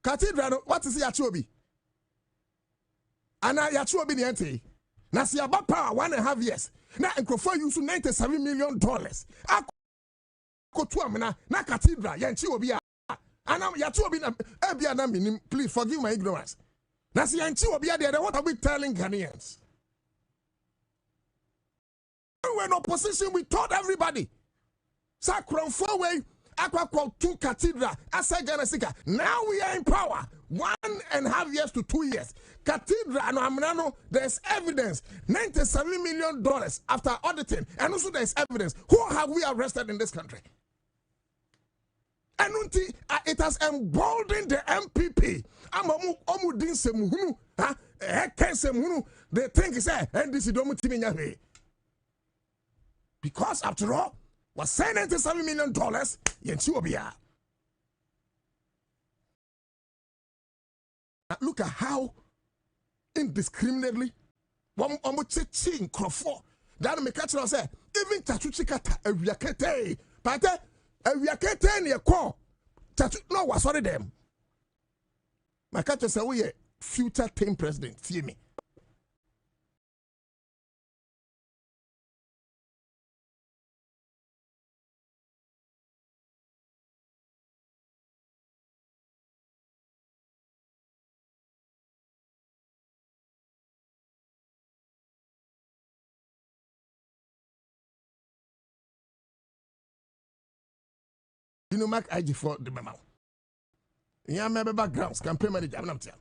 cathedral no what is ya chobi? Ana ya chobi ni ente. Na si aba power 1.5 years. Na enkrofo use $97 million. Akotu amena na cathedral ya nchi obi. And I'm Yatu please forgive my ignorance. Now see what are we telling Ghanaians? When we were in opposition, we told everybody. Sacrum 4-way, Aqua 2 Cathedral, Asa Ghana Sika. Now we are in power. 1.5 years to 2 years. Cathedral and Amnano, there's evidence. $97 million after auditing. And also there's evidence. Who have we arrested in this country? And it has emboldened the MPP. They think it's NDC don't. Because after all, was saying $97 million, look at how indiscriminately one that make say even Tachuchikata Eviakete Pate Eviakete near call no was sorry them. My catcher say we future team president, see me. You know, Mark IG for the memo. Yeah, my backgrounds, campaign manager, I'm not telling.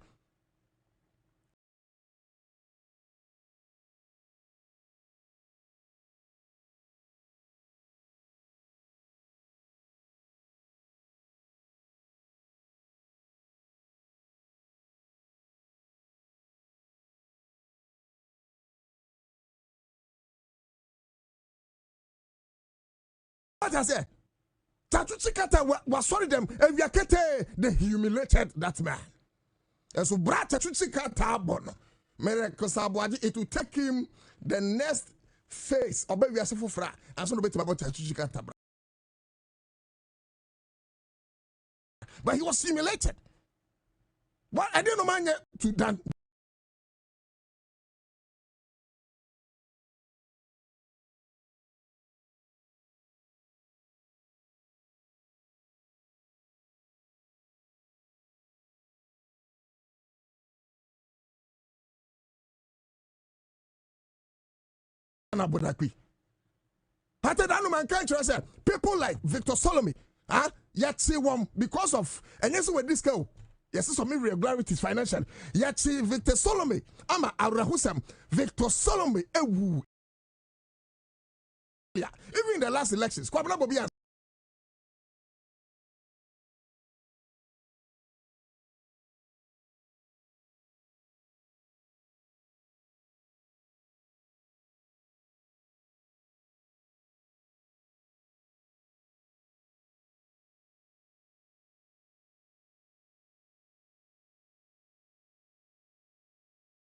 What I say? Tatuchikata was sorry them, and they humiliated that man. And so, Brat Tatuchikata Bono, Merekosabwaji, it will take him the next phase of Baby Asafufra, and so bit about Tatuchikata. But he was humiliated. What I didn't know man to done. Abodakwi. Pate danu man can't say people like Victor Solomon, yet see one because of and yes with this girl. Yes, some irregularities financial. Yet see Victor Solomon, ama Arahusam, Victor Solomon, ewu. Yeah, even in the last elections, Kwabena Bobie.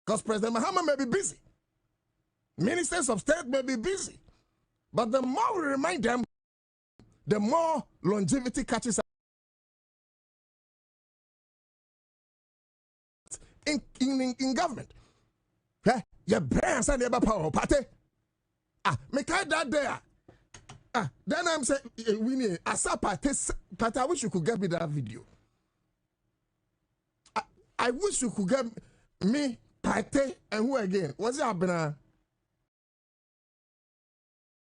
Because President Mahama may be busy. Ministers of State may be busy. But the more we remind them, the more longevity catches up in government. Your brains and your power party. Make that there. Then I'm saying, Winnie, Ansah party, I wish you could get me that video. I wish you could get me party and who again? Was it Abena?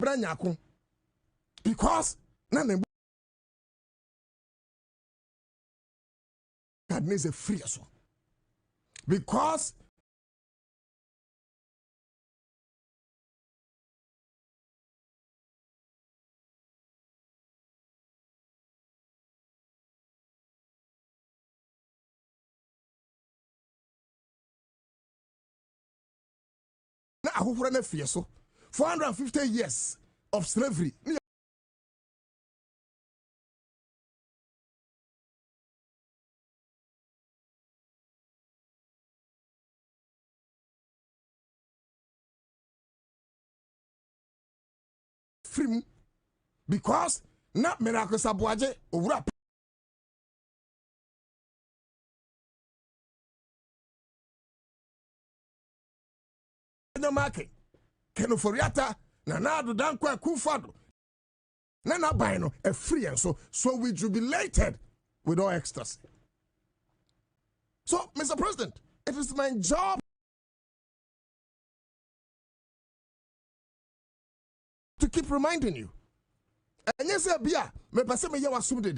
Branyako. Because none God needs a free soul. Because now who run a free soul 450 years of slavery. Free because not miracle sabuaje or no market kenoforiata na nado dankwa kufado na na bino a free and so we jubilated with all ecstasy. So Mr. President, it is my job to keep reminding you. And yes, Bia, me passe me yawa sumde.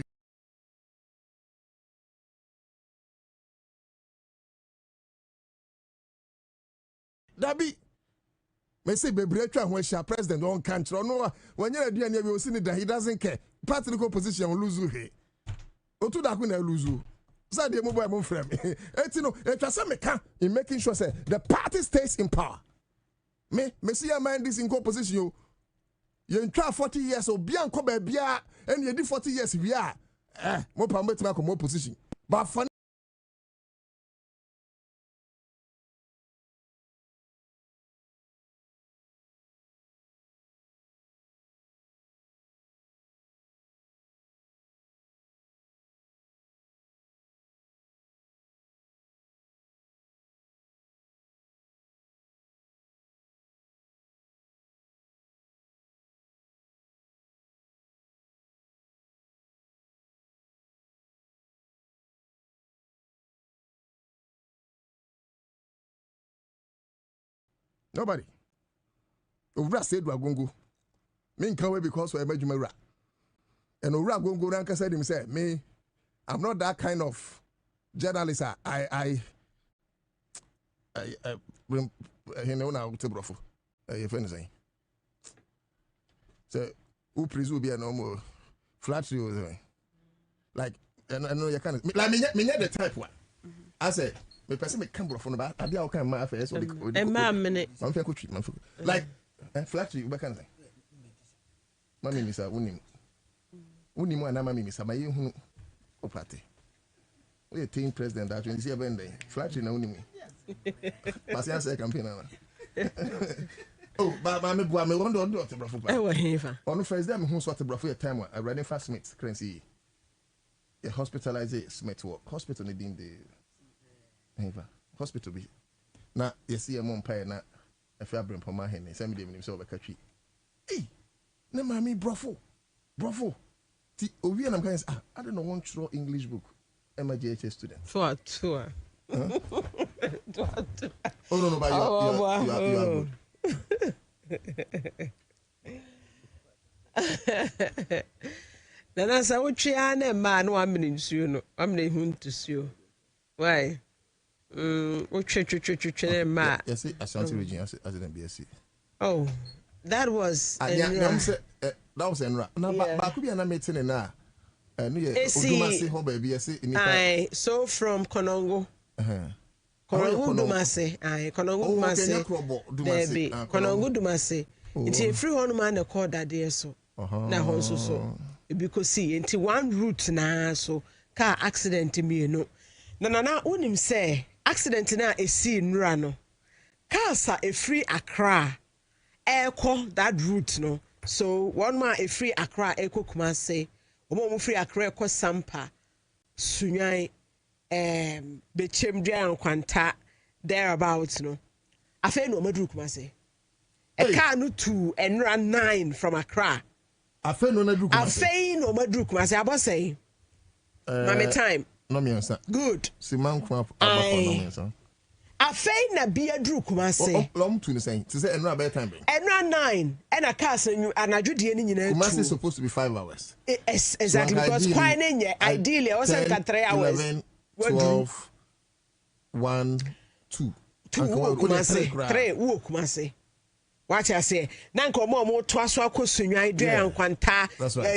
Dabi, me say bebre twa when she president on country no when you do any we see that he doesn't care. Political position will lose he. Otu da ku na lose. Say the mobile mon frame. Eti no, it was me can in making sure say the party stays in power. Me see your mind this in position you. You try 40 years or bien ko be bia and you did 40 years we are more permit na come position but for nobody. Ura said Wagongo. Me can't wait because we made you and Ura Gongo Ranka said himself, me, I'm not that kind of journalist. I know now to brofo. Your friend saying. So who presume be a normal flattery like I know you can't like me the type one. I said me person me come from about I be all kind of my affairs so a man minute man feel good treat man like flattery you can say mami misa unim na mami misa my hu o party we team president that 27 day flattery na unim mas ya say campaign na oh ba me bua me rondo do to brofo pa e wa hefa on first day me hu so to brofo your time a running fast smith currency a hospitalized smith work hospital need in the hospital be na yesi em on na afi abrem poma hen say me dem so be katwi na mami brofo ti owi na mkan I don't know one true English book MGH student for oh no but you are good Nana sa wotwea na ma no amene nsuo no amene hu ntusuo why wotwe na ma yes Ashanti region as an BSc. Oh, that was that was enra na ba ku bia na meeting na no ye Odumase ho ba bi ese nipa so from Konongo Konongo Dumase Konongo Dumase Konongo Dumase it's a free one man called that there so na ho so because see into one route na so car accident me no na unim say accident na e see nra no car sa e free Accra echo that route no so one man a free Accra echo Kumase omo free Accra echo Sampa Sunyan Bechem Dran Kwanta thereabouts no afa no madru Kumase a car no to and run 9 from Accra afa no madru Kumase afa no madru Kumase abo say mama time no me answer good simankwa abako no me answer afei na bia dru Kumase lom to ni say to say enra by time enra 9 and a car say anadwodie ni nyina Kumase is supposed to be 5 hours exactly so because quite ideally I was like 3 hours 11 12 1 2 Kumase 3 wo Kumase watch I say na nko mo to aso akosonwan dwan kwanta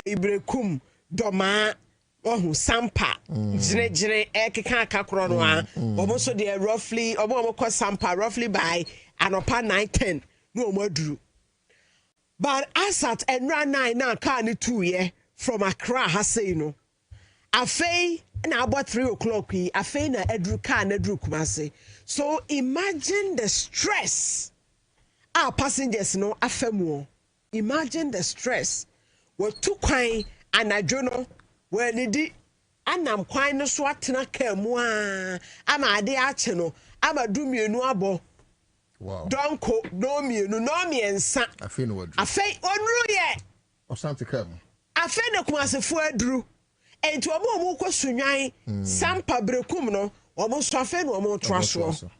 ibrekum doma ohu Sampa jire ekeka akakro no a omo so dey roughly omo ko Sampa roughly by anopa 9:10 no omo aduru but as at enra 9 na car ni 2 ye from Accra ha say no afei na about 3 o'clock yi afei na aduru car na aduru Kumase so imagine the stress our passengers no afemu imagine the stress we took kwan anadwo no we nidi anam kwan no so atena ka mu ama ade ache no ama du mienu abo wow donko no mienu no miensa afei no wadru afei onru ye Asante kam afei na Kumasefo aduru enti omo ko sunwan Sampa brekum no omo so afei no omo to aso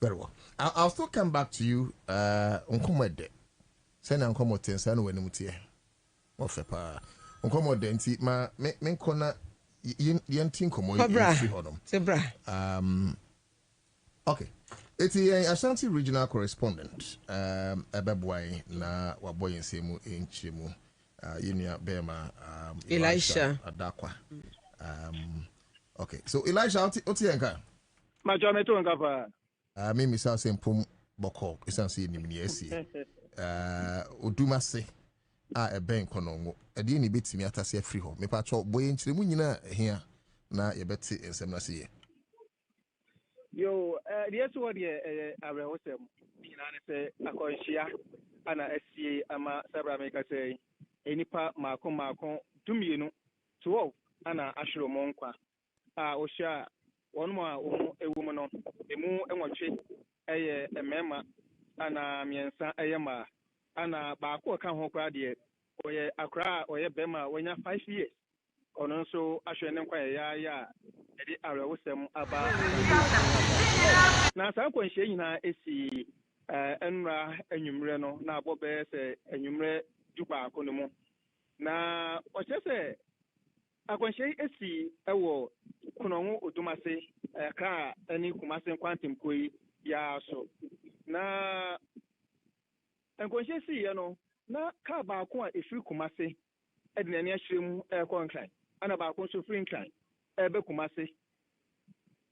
very well I'll still come back to you unkomode send unkomoten say no wanimu tie ofepa unkomode nti ma me kona yentin komo yi hodom sebra okay eti Ashanti regional correspondent ebeboy na waboy nsemu enchemu yenia bema Elisha Adakwa okay so Elisha oti enka ma jo meto enka pa mimi sa sempum boko isansi ni mni esi Odumase a eben Konongo ede ni betimi atase afri ho mepa cho boye nchiremu nyina hia na yebeti ensem na siye yo the so de awe wosem nyina ne se akonhia ana asie ama sabra meka sei enipa maako dumienu 12 ana ahwero mo nkwa a ohia wonu a omu ewum no emu enwotwe eye emema ana miensa eye ma ana baako ka ho kwa de oye Accra oye bema wanya 5 years ono nso ahwe ne nkwa ya edi awewosem aba na sa kwanhye nyina esi enra anwumre no na abobe se anwumre dubaako no mu na ochese akwanhye esi ewo Konongo Odumase ka ani Kumase kwantem koi ya so na akwanhye si ye no na ka baako a efiri Kumase edina ne ahyiremu konkran ana baako nso free nkran ebe Kumase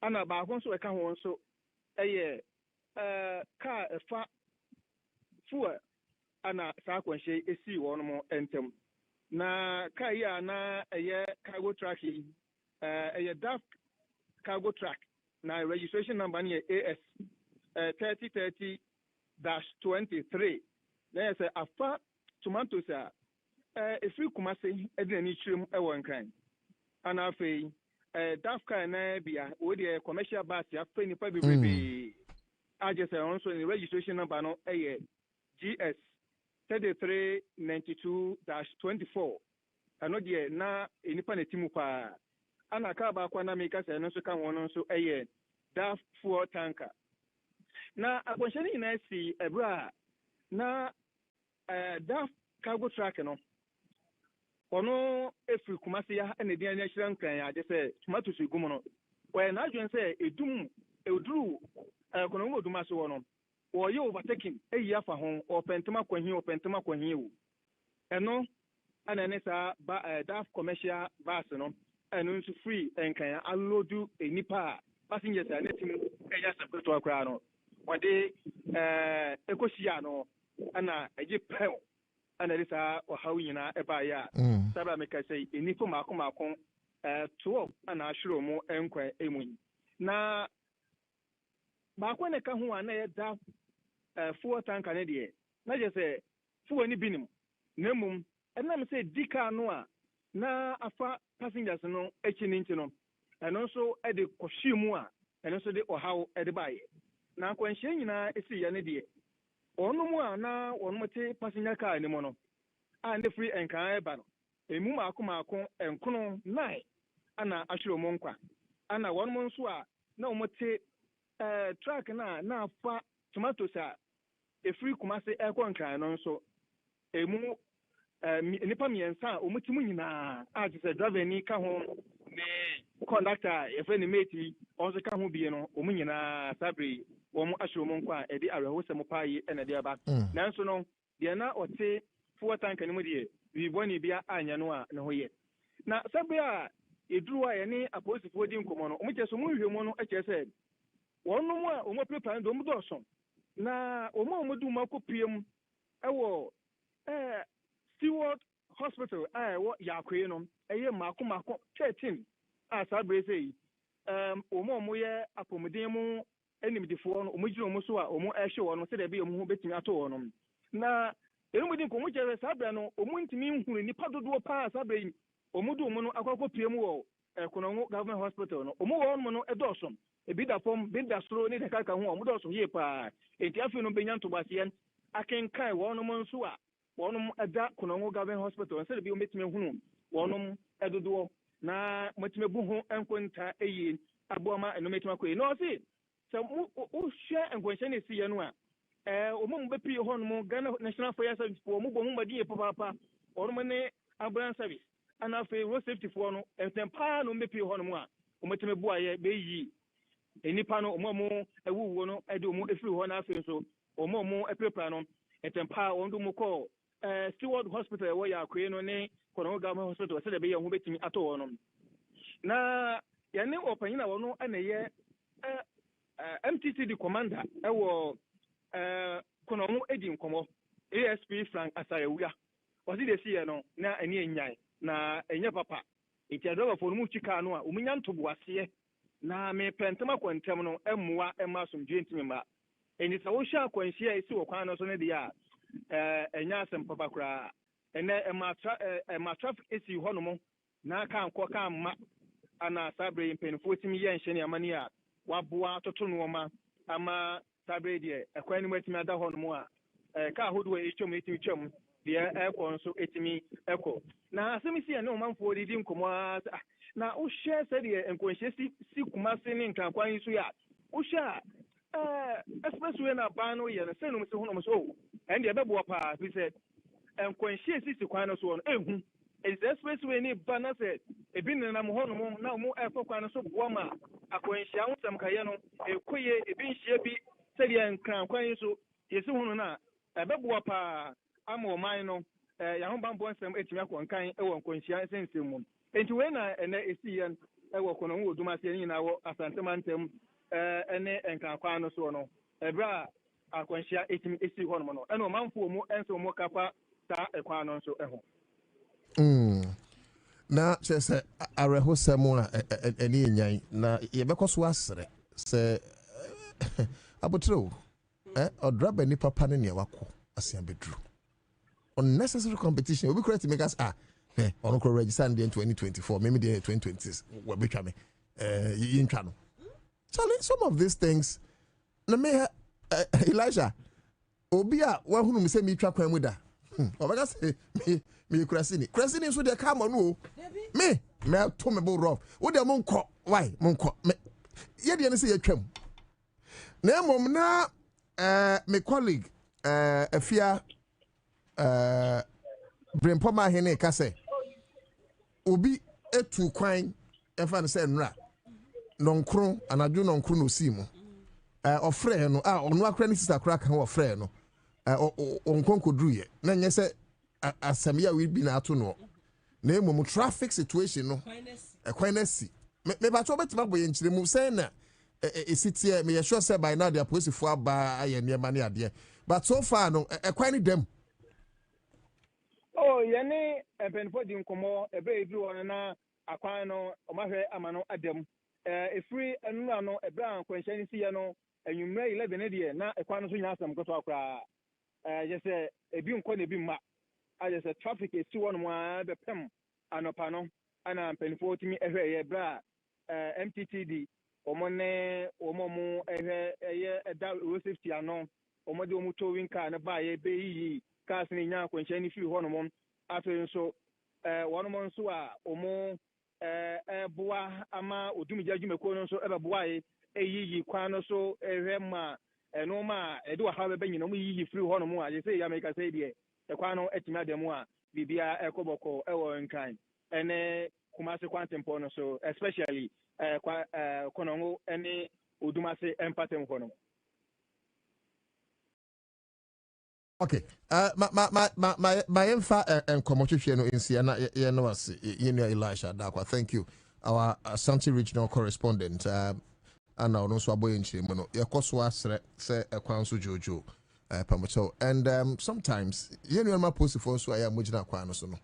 ana baako nso eka ho nso eye ka efa fuwa ana sa akwanhye esi wo no mo entem na ka ya na eye cargo truck eye DAF cargo truck na registration number ni AS 3030-23 na say afa tomatoes a efiri Kumase edina ni chirem ewo nkran ana afei DAF car na bia wo de commercial bus ya fe nipa bebrebe ajese onso ni registration number no eye GS 3392-24 ano de na enipa na timu pa ana ka ba kwa na meka se no so ka won nso eye DAF fuel tanker na akwanhye ni na si ebra na that cargo truck no ono efiri kumase ya na dia nya hyiran kan ya de say tomato su gumo no we na adwen say edum eduru kono mo duma so no wo ye overtaking eyi afa ho opentema kwahi wo eno ana ne sa that commercial bus no eno nso free enkan ya unloadu enipa passengers na team eya separate akra no wade ekosia no ana eje pel ana lisa ohawu nyina eba ya saba meka say enipo mako 12 ana ashiro mu enkwa emun na ba kwa ne ka ho ana ye da fuel tank na de na je say fuel ni binim na mum ena me say dika no a na afa passengers no echi ni ntino eno so e de kohyimu a eno so de ohawu e de baye na kwanhye nyina esi ya ne de onumu a na onumte passenger car ni mo no and the free enkan eba no emu mako enkono 9 ana ashiro mo nkwa ana wonmo nso a na omote truck na afa tomatoes a e free kumase ekon kan no nso emu nipa miensa omotimu nyina a je driver ni ka ho ne conductor e fe ni mate onso ka ho bie no omu nyina sabre wo mo ashiro mo nkwa e di areho se mo paayi ena de aba nanso no de na ote fuwa tanka ni mu de wi boni bia anya no a ne ho ye na sabe a eduru a ye ne aposifo di nkomo no omuche so mu hwemu no eche se wonno mu a omo prepare ndo mu do so na omo du makopiem ewo Steward Hospital wo yakwe no eye mako 13 a sabe sei omo ye apomuden mu enimdifo no omo giro mu so a omo ehwe wo no se de bia omo ho betimi ato wo no na erumudi ko mu chere sabra no omu ntimi nhuru nipa dodo pa sabra yi omudu mu no akwakọ pie mu wo Konongo government hospital no omu wo no edosom ebida pom bida soro ni de kaka ho omu dosom ye pa enti afi no benya ntobase akenkan wo no nso a wo no ada Konongo government hospital se de bi o metime hunu wo no edodo na metime bu ho enkonta eyi aboama eno metime akoyi no se so o hwe enkonhye ne si ye no a omo be pie ho no Ghana National Fire Service for omo bomu madi papa omo ne ambulance service ana fe road safety for no entempa no be pie ho no a ometeme buaye be yi enipa no omo ewuwo no ede omo efiri ho na afi so omo eprepa no entempa ondo mo call Steward Hospital wo ya akwe no ne Konongo Government Hospital se de be ye ho betimi ato wo no na ya ne opanyina wo no ana ye MTC commander ewo Konongo edi nkomo ASP Frank Asayewuya wasi de sie no na eni enyan na enye papa enti adọba fo no mu chika no a omunya ntobo ase na me pentema kwantem no emmoa emasum dwentimi ma eni sa wo hwa akwanhia esi wo kwan no so ne de a enya asem papa kura ene ema traffic esi ho no mo na ka anko ka ma ana sabre mpenfo timi ye nhye ne amani a waboa toto no ma ama sabre de ekwan ni matimi ada ho no mo a ka hodo e twom etimi twom de ekọ nso etimi ekọ na asemisi ya no manfo didi nkomo na o share se de enkonhye si kumase ne nkankwan yi so ya o share expressway na ban no ye na se no se ho no so and de bebo pa fi se enkonhye si kwan no so no ehu expressway ni ban na se ebi na mo ho no mo na mo ekọ kwan no so bo ma akonhye ahosam kaye no ekoye ebi nhye bi se de nkankwan yi so yesi ho no na bebo pa amo man no ya ho bambo nsem etimi akonkan ewo nkonhia sensem mu enti we na ene esiyen ewo Konongo odumase yin na wo asantemantem ene enkankwan no so no ebra akonhia etimi esi ho no no ene o manfo mu enso mu kafa ta ekwan no so eho na se arehosem a ene enyan na ye bekoso asere se abotro odraba ni papa ne wako asian bedru unnecessary competition we create make us on ko register in 2024 maybe the 2020s we betwa me yintwa no Charlie, some of these things na me Elijah obi a wa hunu me say me twa kwan mu da obaka say me krasini so de come no me to me bo rough wo de monko why monko ye de ne say ye twam na mom na me colleague afia brempoma hene ka se obi etu kwan efa ne se nra nonkro anadwo nonkro no si mu ofre no ono akra ni sister kra kan ofre no onkonko druye na nye se asem ya we bi na ato no na emu traffic situation no ekwanesi me ba to betima boye nchire mu say na esitie me sure say by now the police for aba aye niema ne ade but so far no ekwani dem yene ebenfo di nkomo ebe ebi won na akwan no omahwe amano adem efiri enu no ebe an kwanhyani si ye no enwumre 11 de na ekwan no so nyina asam koto akra je se ebi nko na ebi ma aje se traffic esi won mo bepem anopa no ana mpenfo timi ehwe ye bra MTTD omone omomu ehwe eye eda road safety ano omode omu towing car na ba ye be yi cars ni nya kwanhyani fi ho no mom ato nso won mo nso a omu boa ama odumija adwumako no nso ebe boa ye eyiyi kwan no so ehwe ma eno ma edo ha be nyina mu yiyi free ho no mu a je say ya make say de kwan no etimi ademu a bibia ekoboko ewo nkan ene kumase kwantempo no so especially konongo ene odumase empatem ho no. Okay. My infa and commotion in Siena, Elisha Dakwa. Thank you. Our Asante regional correspondent, and our no swabo in Chimono, Yakoswa say a council Jojo, Pamacho. And sometimes, you know, my post for so I am Mujina Quanosono.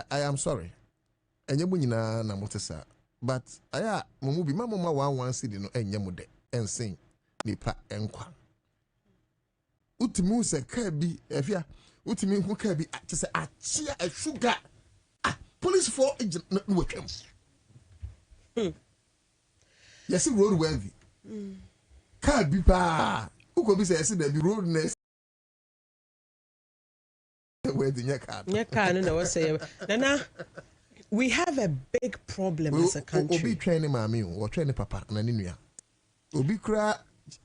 I am sorry. And Yamuna Namotesa. But I am Mama 1 city no and Yamude and sing Nipa and Kwa. Utimu se kabi efia utimi hu kabi to say achia a sugar police for agent no wetwam yes road worthy kabi pa uko bi say yes the road next worthy nya car no was say nana we have a big problem as a country. Obi training mami or training papa na ni nua obi kra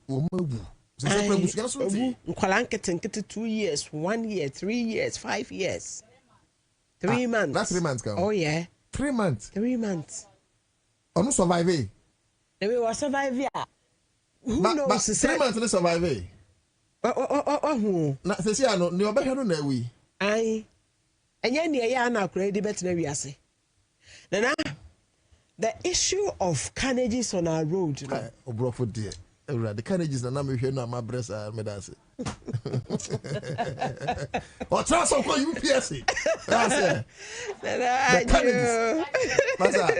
wo mawu 2 years, 1 year, 3 years, 5 years, 3 months. That's 3 months, oh yeah, 3 months. 3 months. No survive. We will survive. Yeah. Who knows? But 3 months no survive. Who? Na say no, ni obehwe na wi. Ai. Enya ne ya na akura di bet na wi ase. Nana, the issue of carnages on our road. Obrofo dear. The carriages are not me no my breast medase. Or transfer call UPS. That's it. The carriages. Masa,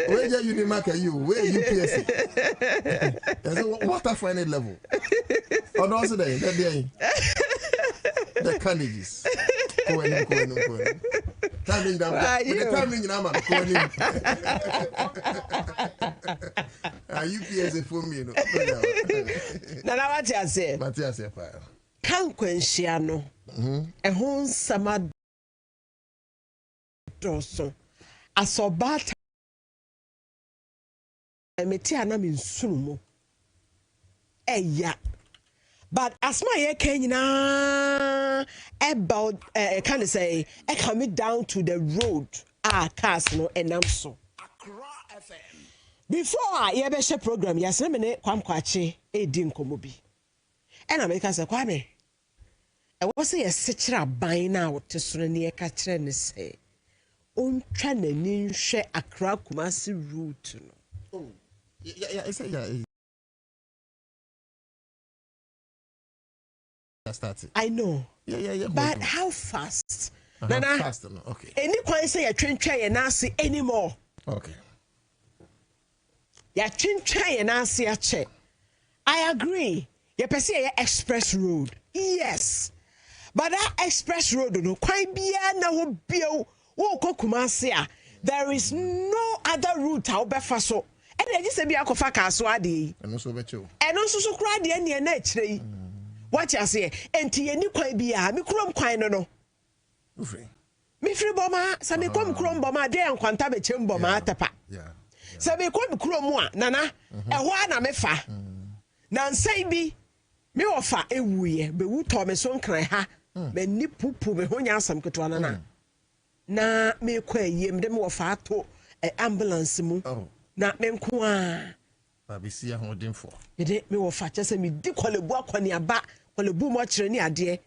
where you need mark you? Where UPS? What for any level? On also there, the carriages. Go in. Coming down. The coming down. UPS for me. Nana what you say? Matthias fire. Kan kwenhyia no. Ehun sama doso. Asobata emeti anam nsunumo. Eya. But as my year can about can say coming down to the road cars no enamso. Before you be share program, yes, na me kwam kwache edi nkomo bi. E na me ka se kwame. E wo se ye sekira ban na wote soro ne ye ka kire ne se. Ontwa nani nhwe Accra Kumasi route no. Oh. Yeah, yeah. Started. I know. Yeah. But how fast? Nana. Fast no. Okay. Any kwan say you twentwa ye na ase anymore. Okay. Ya twentwa ye na ase a che. I agree. You pese ye express road. Yes. But that express road no kwan bia na wo bio wo Kumasi a there is no other route how befa so. And they just say bia kofa ka so ade. Eno so becho. Eno so kura de ne na akire. What you say? Enti ye ni kwan bia me krom kwan no. Ufre. Me free boma sa me kom krom boma de enkwanta be chem boma tepa. Yeah. Sa me kom krom a nana ehwa na me fa. Na nsai bi me ofa ewuye be wu to me so nkran ha me ni pupu me honya asam keto na me kwa yiem de me ofa ato ambulance mu na me nko a babisi ahodinfo me de me ofa chese me di kolebu akwani aba kolebu mo kire ni ade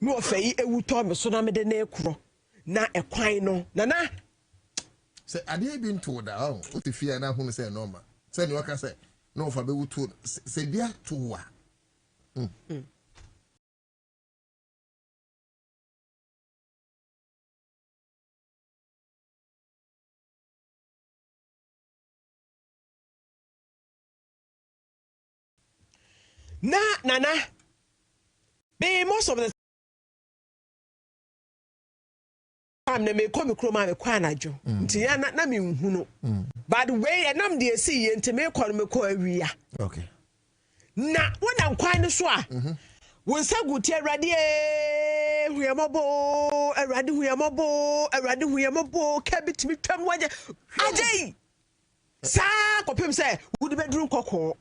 me ofa yi ewu to me so na me de na ekuro na ekwan no nana say ade bi nto da o ti fia na hu say normal say ni waka say no ofa be wuto say dia to wa nana be most of the time na me come kroma me kwa anajo nti ya na me nhunu but way enam de esi ye nti me kwa me kwa awia okay na wona nkwan ne so a wonsa guti awrade huyamabo awrade huyamabo kabitimi twam waje ajei sa kopem se wudi bedru nkokọ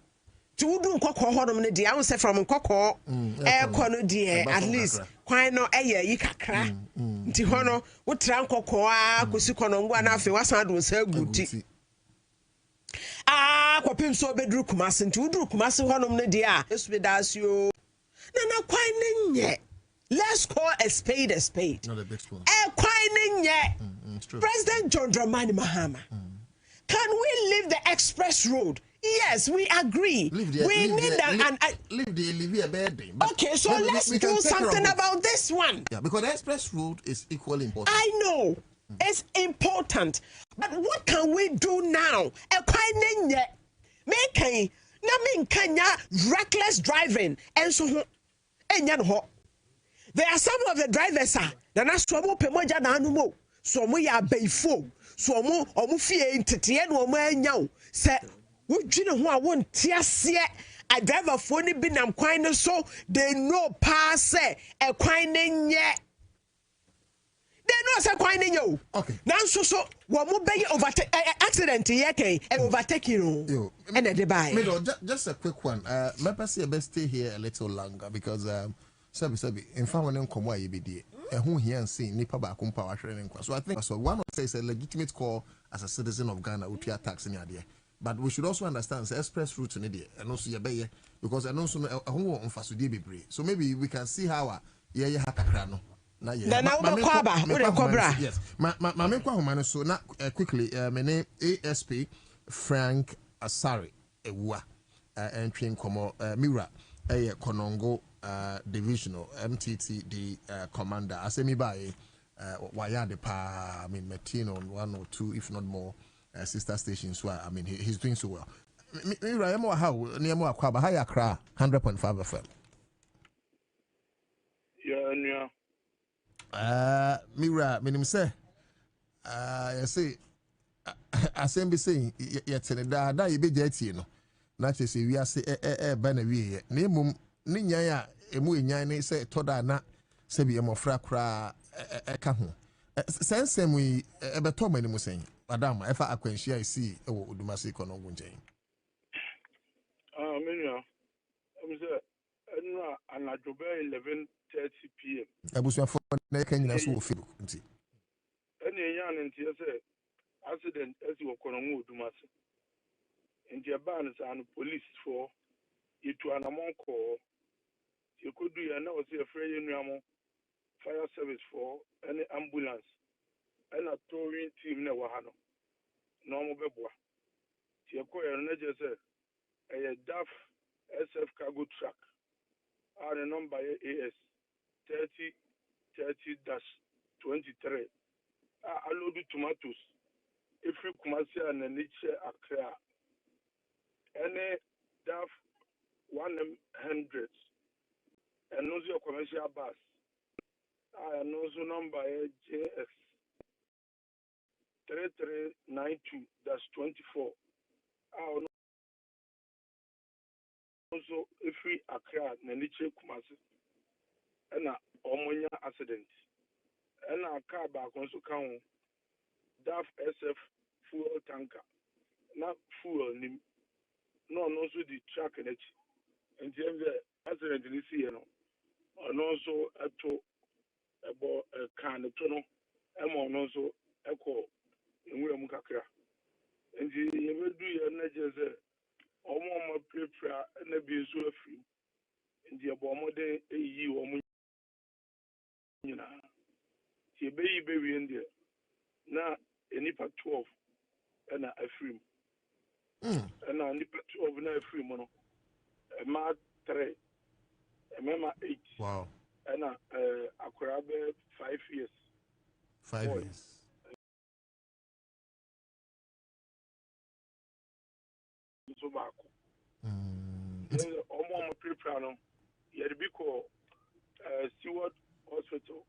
ti wudu nkokọ honom ne dia won se from nkokọ ko no die at least kwan no eye yi kakra nti hono wotra nkokọ a kosi kono ngwa na afi wasan ado sa guti kopem so bedru kumase nti wudu kumase honom ne dia esu be dasio na kwan ne nye. Let's call a spade a spade. Not a big spoon. President John Dramani Mahama. Can we leave the express road? Yes, we agree. Leave the bed. Okay, so let's do something about this one. Yeah, because the express road is equally important. I know. It's important. But what can we do now? Reckless driving. And so there are some of the drivers that are so pemoja na anumo so mo ya beifo so mo fie ntete na mo anya se wodwine ho a won tiase a driver fo ni bi nam kwan no so they know pass e kwan ne nye they know say kwan ne nye okay na so wo mo be overtake accident ye kan overtaking no and the buy just a quick one my person best stay here a little longer because Sabi, in fact, when come why you be there, who he and seen nipa ba kumpa wa hwere nkwa. So I think so one of says a legitimate call as a citizen of Ghana would pay tax in idea. But we should also understand the express route in India and also your because I know so who on fasudi be. So maybe we can see how hakakra no. Na ye. Yes. Ma me kwa humano so na quickly my name ASP Frank Asari Ewa entry komo Mira Konongo divisional MTT the commander asemi by wayade pa I mean Metino on 1 or 2 if not more sister stations where I mean he's doing so well. Mira mo how near mo akwa ba high Accra 100.5 FM. Yeah. Mira minim say you say asemi saying yet da you be jetie no na chese wi ase ba na wi na emum ni nyan emu enyan ne se toda na se bi emofra kra eka ho sensem wi ebeto mani mu sen madam efa akwanhia isi ewo odumase konongo nchen menua say enra anajobe 11:30 pm abusu fo na ka nyina so wo Facebook nti ene enyan nti say accident esi wo konongo odumase nti ban san police for itu anamonko you could do and now see a free fire service for any ambulance and a towing team na wahano normal beboa ti ko na je say a DAF SF cargo truck and the number AS 30-23 I load tomatoes if you Kumasi and nature Accra any DAF 100 and knows your commercial bus. I know the number JS 3392-24. I also if we Accra Naniche Kumasi and a Omonia accident and a car back also count DAF SF fuel tanker not fuel no also the truck and it nti em sɛ accident ni si no ɔno nso ɛto ɛbɔ kan ne to no ɛma ɔno nso ɛkɔ nwura mu kakra nti yɛbɛdu yɛ na gye sɛ ɔmo pirapira na bi nso afiri nti ɛbɔ ɔmɔden ɛyiyi wɔn nyinaa nti yɛbɛyi bɛwie ndeɛ na nipa 12 ɛna afiri mu ɛna nipa 12 na afiri mu no ɛma 3 ɛmɛma 8 wow ɛna akwaraa bɛ 5 years 5 years nso baako ɔmo pirapira no yɛde bi kɔ Stewart Hospital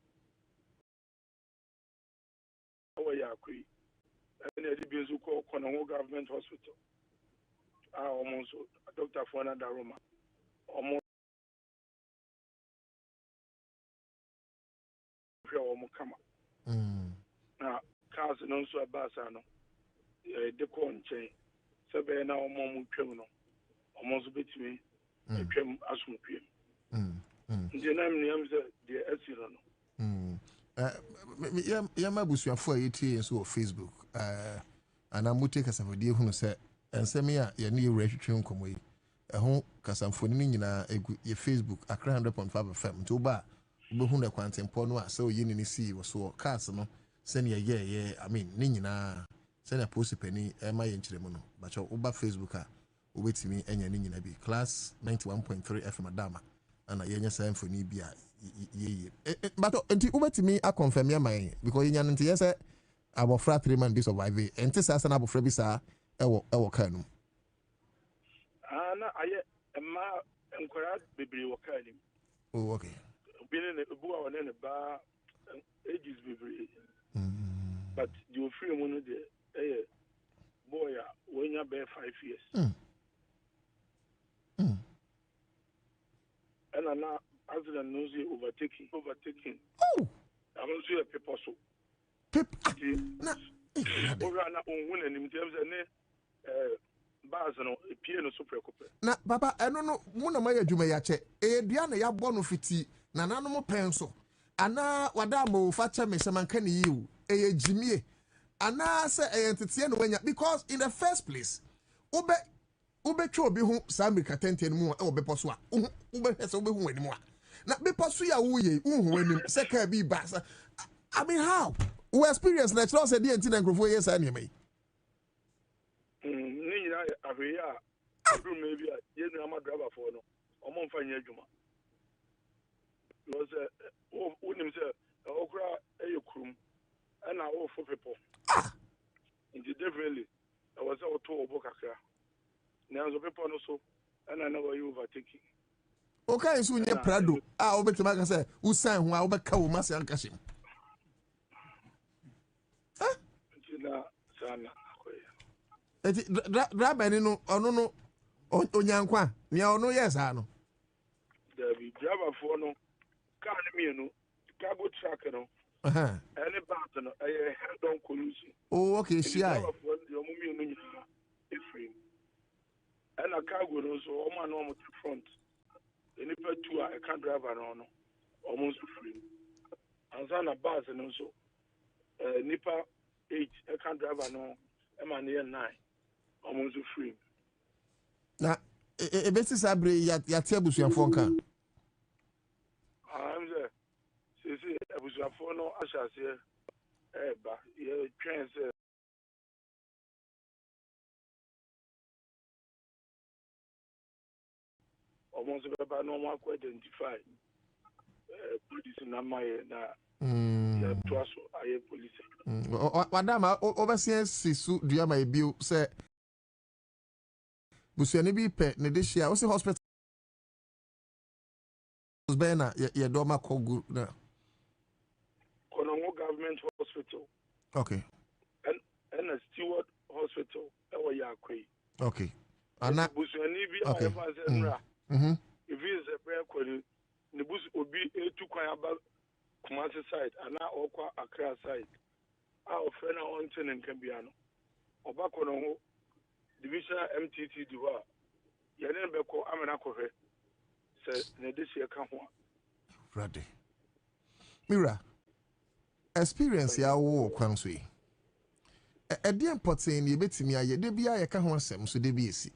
ɛwɔ Yaakwe yi ɛna yɛde bi nso kɔ Kɔnɔngo Government Hospital a ɔmo nso Dr. Fuana Daroma ɔmo hwɛ ɔmo kama na cars no nso ɛbaasa no yɛde kɔ nkyɛn sɛ bɛyɛ na ɔmo twam no ɔmo nso bɛtumi atwam asomtwam nti na mneam sɛ deɛ asi no no yɛma abusuafo a yɛtie nso wɔ Facebook anaa mote kasafodie hunu sɛ ɛnsɛm a yɛne yɛwura hwetwe nkɔmmɔ yi ɛho kasamfoni no nyinaa ɛgu yɛ Facebook Accra 100.5 FM nti woba a wobɛhu no kwantempɔ no a sɛ ɔyɛ ne sii wɔ so wɔ cars no sɛnea yɛyɛ I mean ne nyinaa sɛnea posi pani ɛma yɛ nkyerɛmu no bakyɛ woba Facebook a wobɛtumi anya ne nyina bi Class 91.3 FM Adama ana yɛnyɛ saa mfoni bi a yɛyɛ bato nti wobɛtumi akɔnfirm yɛ man because yɛnya no nti yɛ sɛ abɔfra 3 man bi survive ɛnte saa sɛ no abɔfra bi saa ɛwɔ kaa no na ayɛ ɛma nkwaraa bebree wɔ kaa nim oh okay obi ne ebu a ɔne ne ba ages bebree but the ofiri mu no de ɛyɛ boy a wɔnya bɛyɛ 5 years ɛna na accident no nso yɛ overtaking ɛno nso yɛ pepɔ so owura na ɔnhu n'anim nti ɛm sɛ ne bus no epie no so prɛkopɛ na papa ɛno no mu na mayɛ adwuma yɛ akyɛ ɛyɛ dua na yɛabɔ no fiti na nanom pɛn so anaa wada ama ofa kyɛ me sɛ manka ne yiw ɛyɛ gyimie anaa sɛ ɛyɛ nteteɛ na wanya because in the first place wobɛtwa obi ho saa America tenten mu a ɛwɔ bepɔ so a wobɛhwɛ sɛ wobɛhu w'anim a na bepɔ so yɛ woyɛ wohu w'anim sɛ kaa bi ba sa I mean how we experience na kyerɛ sɛ deɛ nti na nkurɔfoɔ yɛ saa nneɛma yi ne nyinaa ahwɛyɛ a aduruma bi a yɛnu ama driverfoɔ no ɔmo mfa nyɛ adwuma because wonim sɛ ɔkora ɛyɛ kurom ɛna wofo pepɔ nti definitely ɛwɔ sɛ wotɔ ɔbɔ kakra nanso pepɔ no so ɛna na wɔyɛ overtaking okay so nyɛ prado a wobɛtumi aka sɛ wosan ho a wobɛka wo mase anka hyɛ nti na saa na eti driver ni no ɔno no onyankwa nea ɔno yɛ saa no dabi driver for no car no mienu cargo truck no ɛne bus no ɛyɛ head on collision oh okay shia driver for the ɔmo mienu nyinaa efiri ɛna cargo no so ɔmo ana ɔmo to front nipa 2 a ɛka driver no no ɔmo nso firi ansa na bus no so nipa 8 ɛka driver no ɛma ne yɛ 9 ɔmo nso free na ebesi sabre yate abusuafo nka I'm there sisi abusuafo no ahyase ɛba yɛ twɛn sɛ ɔmo nso bɛba na ɔmo akɔ identify police number yɛ na yɛ to aso ayɛ police wadama obɛsia sisu dua ma ebio sɛ busuani bi pɛ ne de hyia wo se hospital bɛn na yɛ dɔma kɔgu na Kɔnɔngo Government Hospital okay and a Stewart Hospital ɛwɔ Yaakwe okay ana busuani bi a yɛfa sɛ nra if he is a prayer kwani ne bus obi etu kwan aba Kumasi side ana okwa Accra side a ofre na onte ne nka bia no oba Kɔnɔngo divisional MTT di hɔ a yɛne bɛkɔ amena kɔhwɛ say na this year ka ho. Ready. Mira, experience ya wo kwan so yi. Edi important ye betimi aye de bia ye ka ho asem so de bi esi.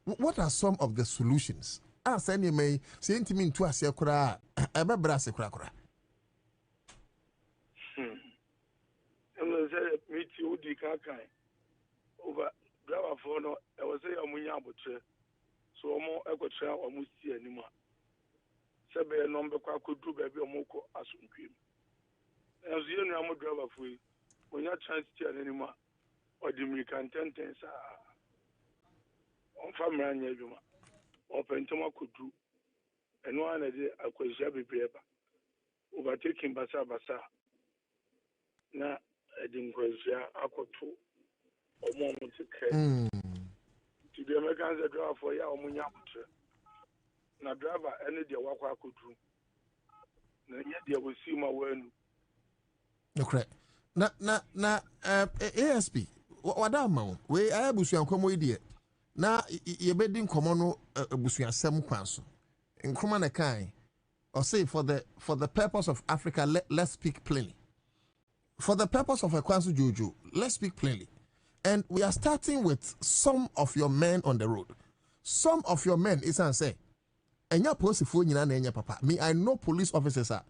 What are some of the solutions? Answer ni may say intimi ntu ase kura ebe bra ase kura. I'm say meet you di kan over driver for no I was say amunya abotre so omo ekotra omo si anima sebe no mbe kwa kodu ba bi omo ko asuntwem enzo ye nu am driver for yi onya chance ti anima odimri kan tenten sa on famra anya adwuma opentoma kodu eno ana de akwahia bebreba overtaking basa na edinkwahia akoto omo mutike ti de Americans driver for ya omo nya abotre na driver ene de wakwa akodu na nye de wosi ma wanu Okay. Na ASP wadama we abusuan komo idie na yebedi nkomo no abusuasem kwan so nkoma na kan or say for the purpose of Africa let's speak plainly. For the purpose of Ekwansu Jojo, let's speak plainly. And we are starting with some of your men on the road. Some of your men is say enya police for nyina na enya papa. Me I know police officers are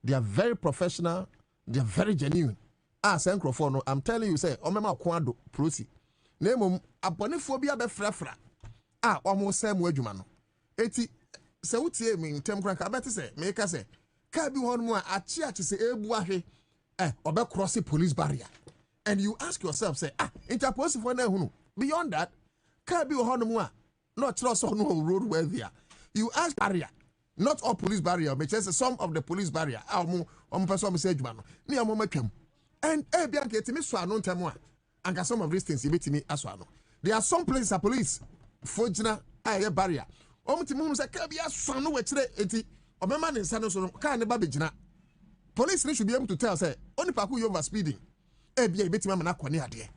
they are very professional, they are very genuine. Senkrofo no I'm telling you say omema kwado prosi. Na emom abonefo bia be frafra. Omo sem adwuma no. Eti se wutie me ntem kran ka beti se me ka se ka bi hon mu a achi se ebu ahwe obe cross police barrier. And you ask yourself say interpose for na hunu. Beyond that, ka bi hon mu a not trust on road worthy. You ask barrier. Not all police barrier, but just some of the police barrier. Person say adwuma no. Ni amo matwam. And bianca etimi so anu ntem a anka some of these things ebetimi aso ano. There are some places a police fojina barrier. Omutimu say ka bia so no we kire enti obema ne nsa no so no ka ne ba begina. Police should be able to tell say only paku you over speeding. Bia ebetima ma na kwani ade.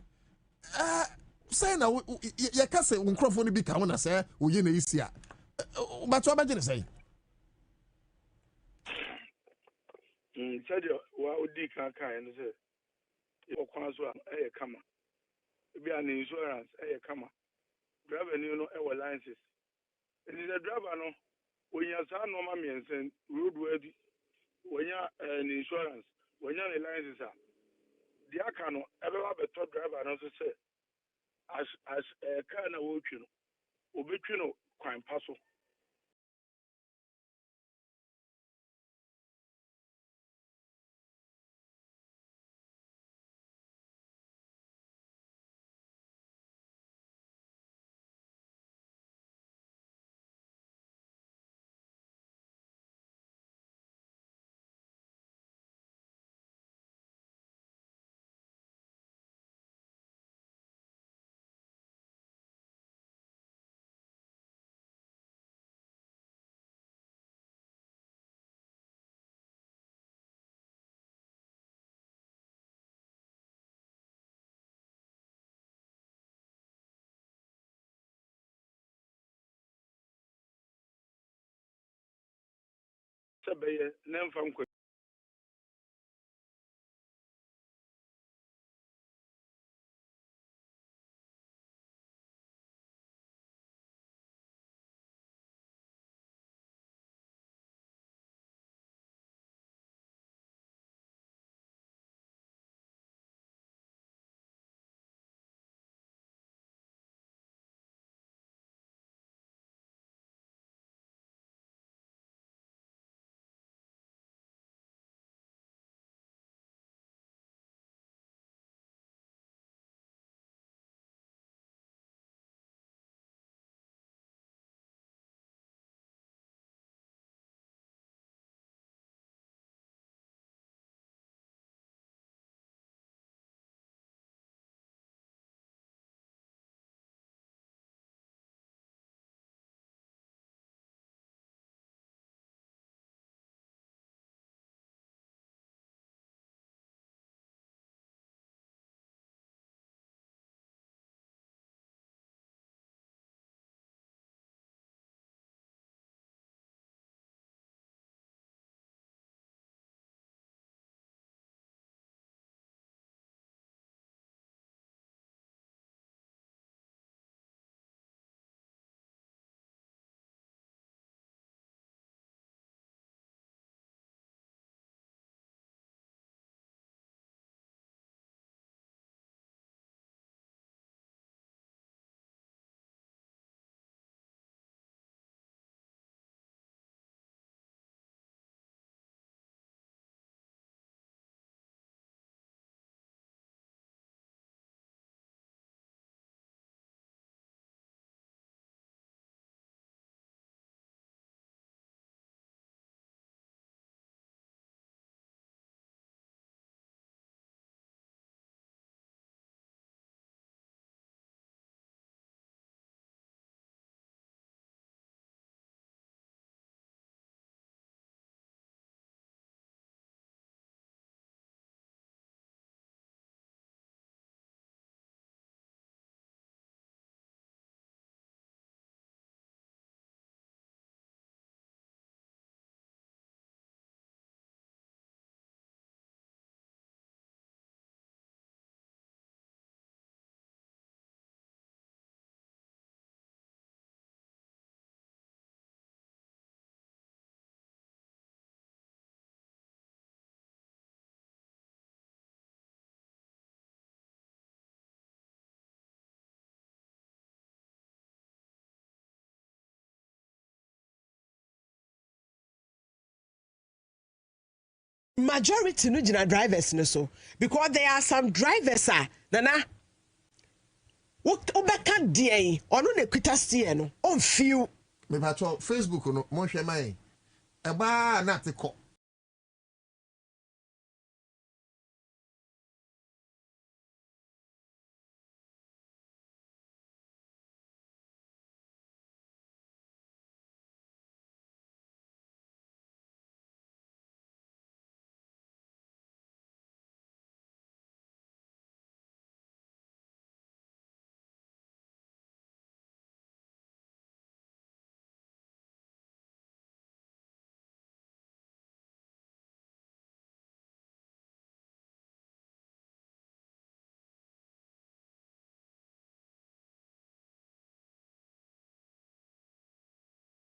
Say na ye ka say nkrofo no bi ka ho na say oye na isi a. But what about you say? Said wa odi kan no say e kwan so e kama. Bi an insurance e kama. Driver ni no e licenses. And the driver no when you say no ma miensen roadworthy when you an insurance when you an license the aka no ebeba beto driver no so say as car na wo twi no obetwi no kwan paso sebeye nemfam majority no gina drivers no so because there are some drivers nana obeka die ono na kwita steer no on feel me ba to Facebook no mo hwe mai eba na te ko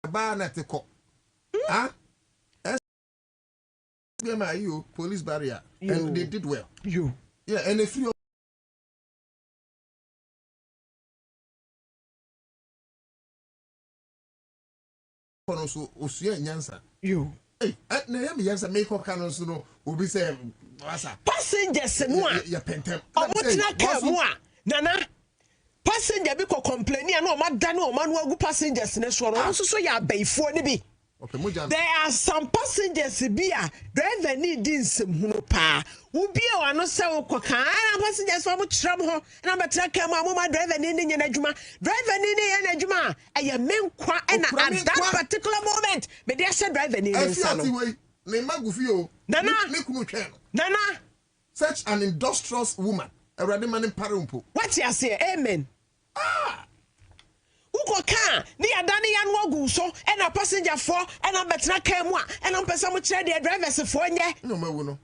eba na te ko you police barrier and they did well. Yeah, and if you so osuya nyansa. Hey, na yam yansa make up canon so no obi say wasa. Passengers no a ya pentem. Omotina ka mu a nana passenger bi ko complain na o ma da na o ma no agu passengers ne so no so ya abaifo ne bi. There are some passengers bia driver need nsem hunu pa wo bia wa no se wo koka na passengers wa mo tram ho na betra ka mo ma driver ni nye na adwuma driver ni ye na adwuma eye menkwa na at that particular moment me dey say driver ni nsa no ne magufi o nana me kunu twa no nana such an industrious woman awrade man parumpo what you say amen Uko ka ni adani ya no agu so e na passenger for e na betra ka mu a e na mpesa mo kire de drivers for nye no mawu no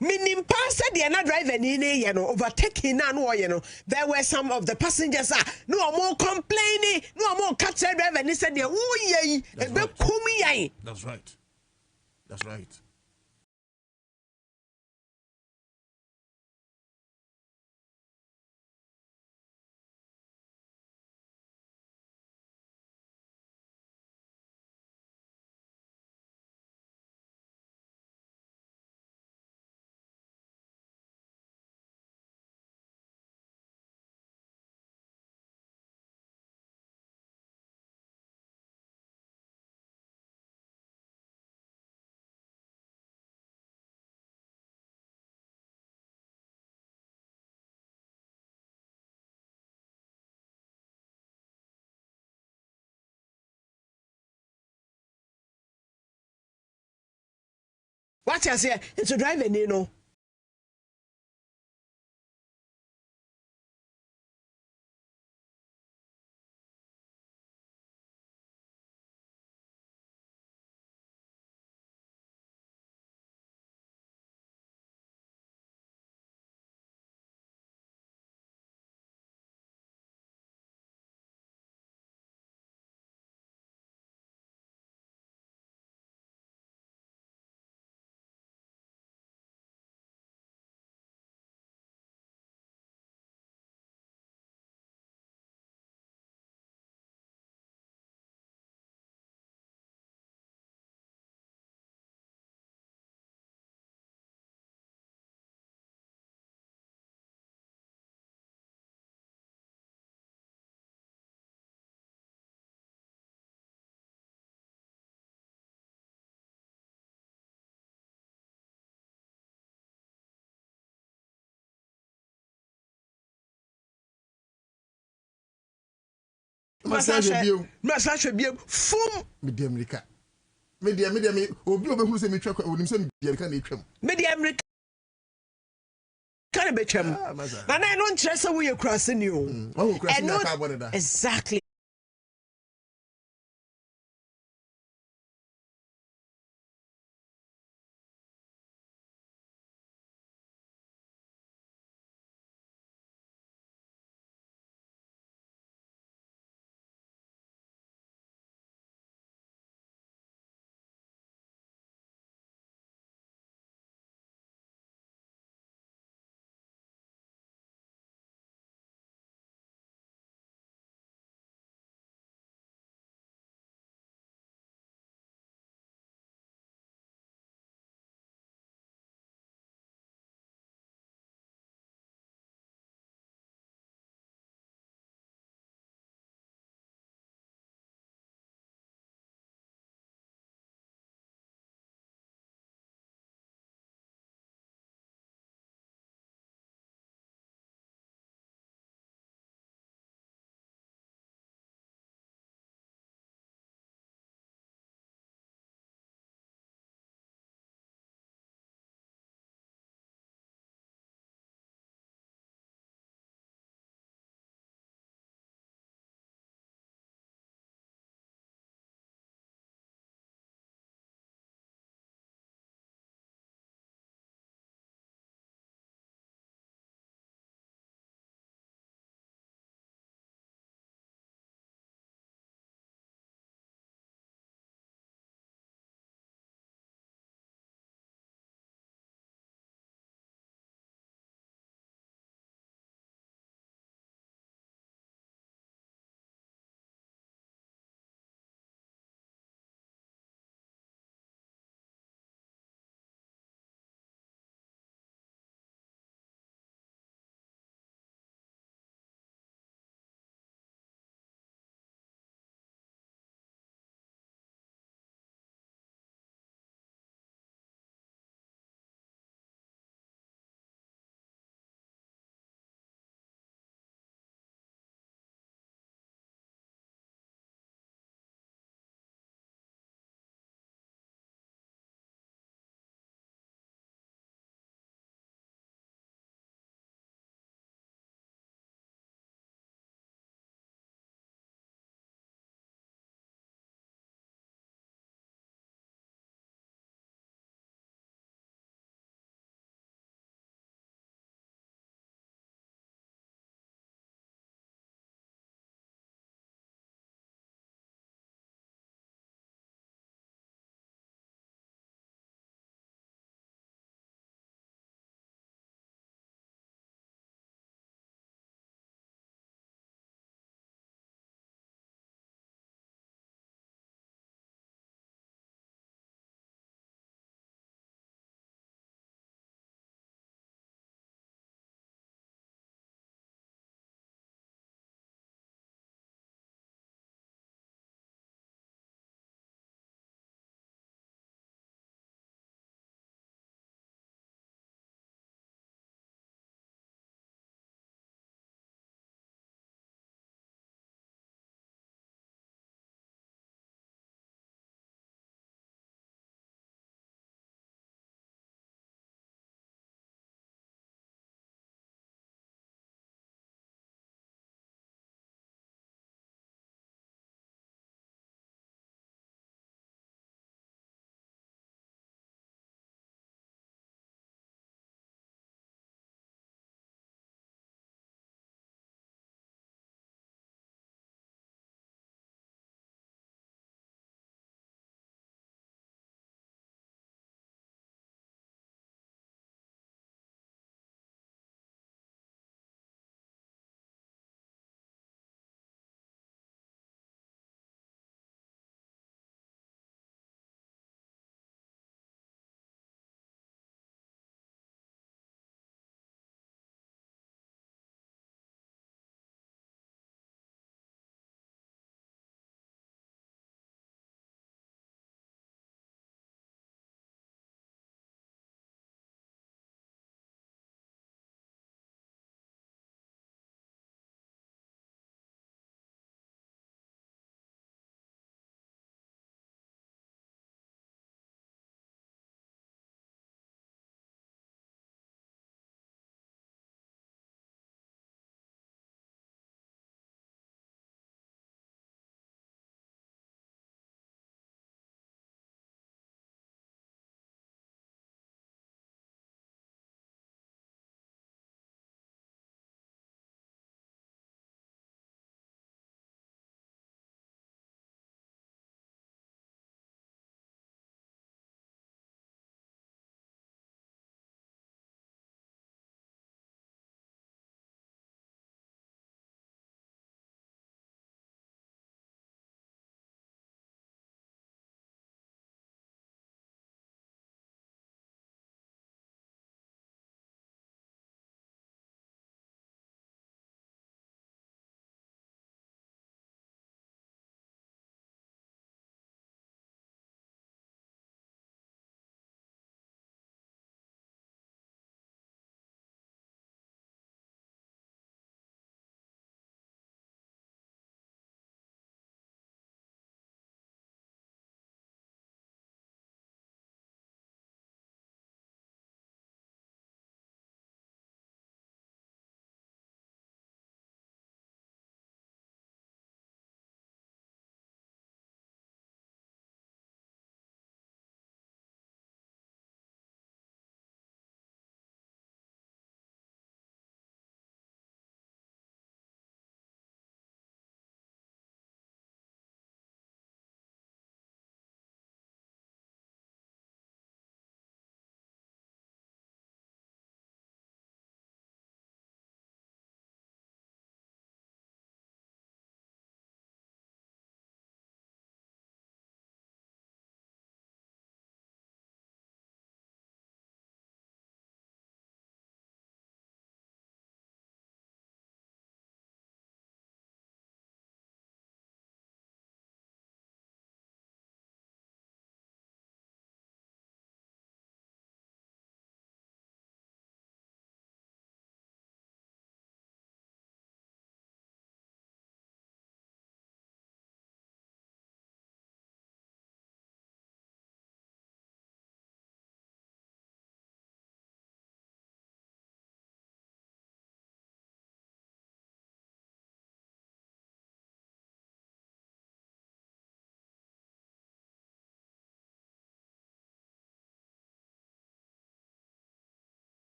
minim pa se de na driver ni ye no overtaking na no ye no there were some of the passengers no more complaining no more catch driver ni said de wo ye e be kum yan. That's right. What you say it's a driver ni no Massage bien fum media America media obi obehuru se metwa onim se media America na etwam media America kan be twam na na no nkyere se wo ye kurase ni o exactly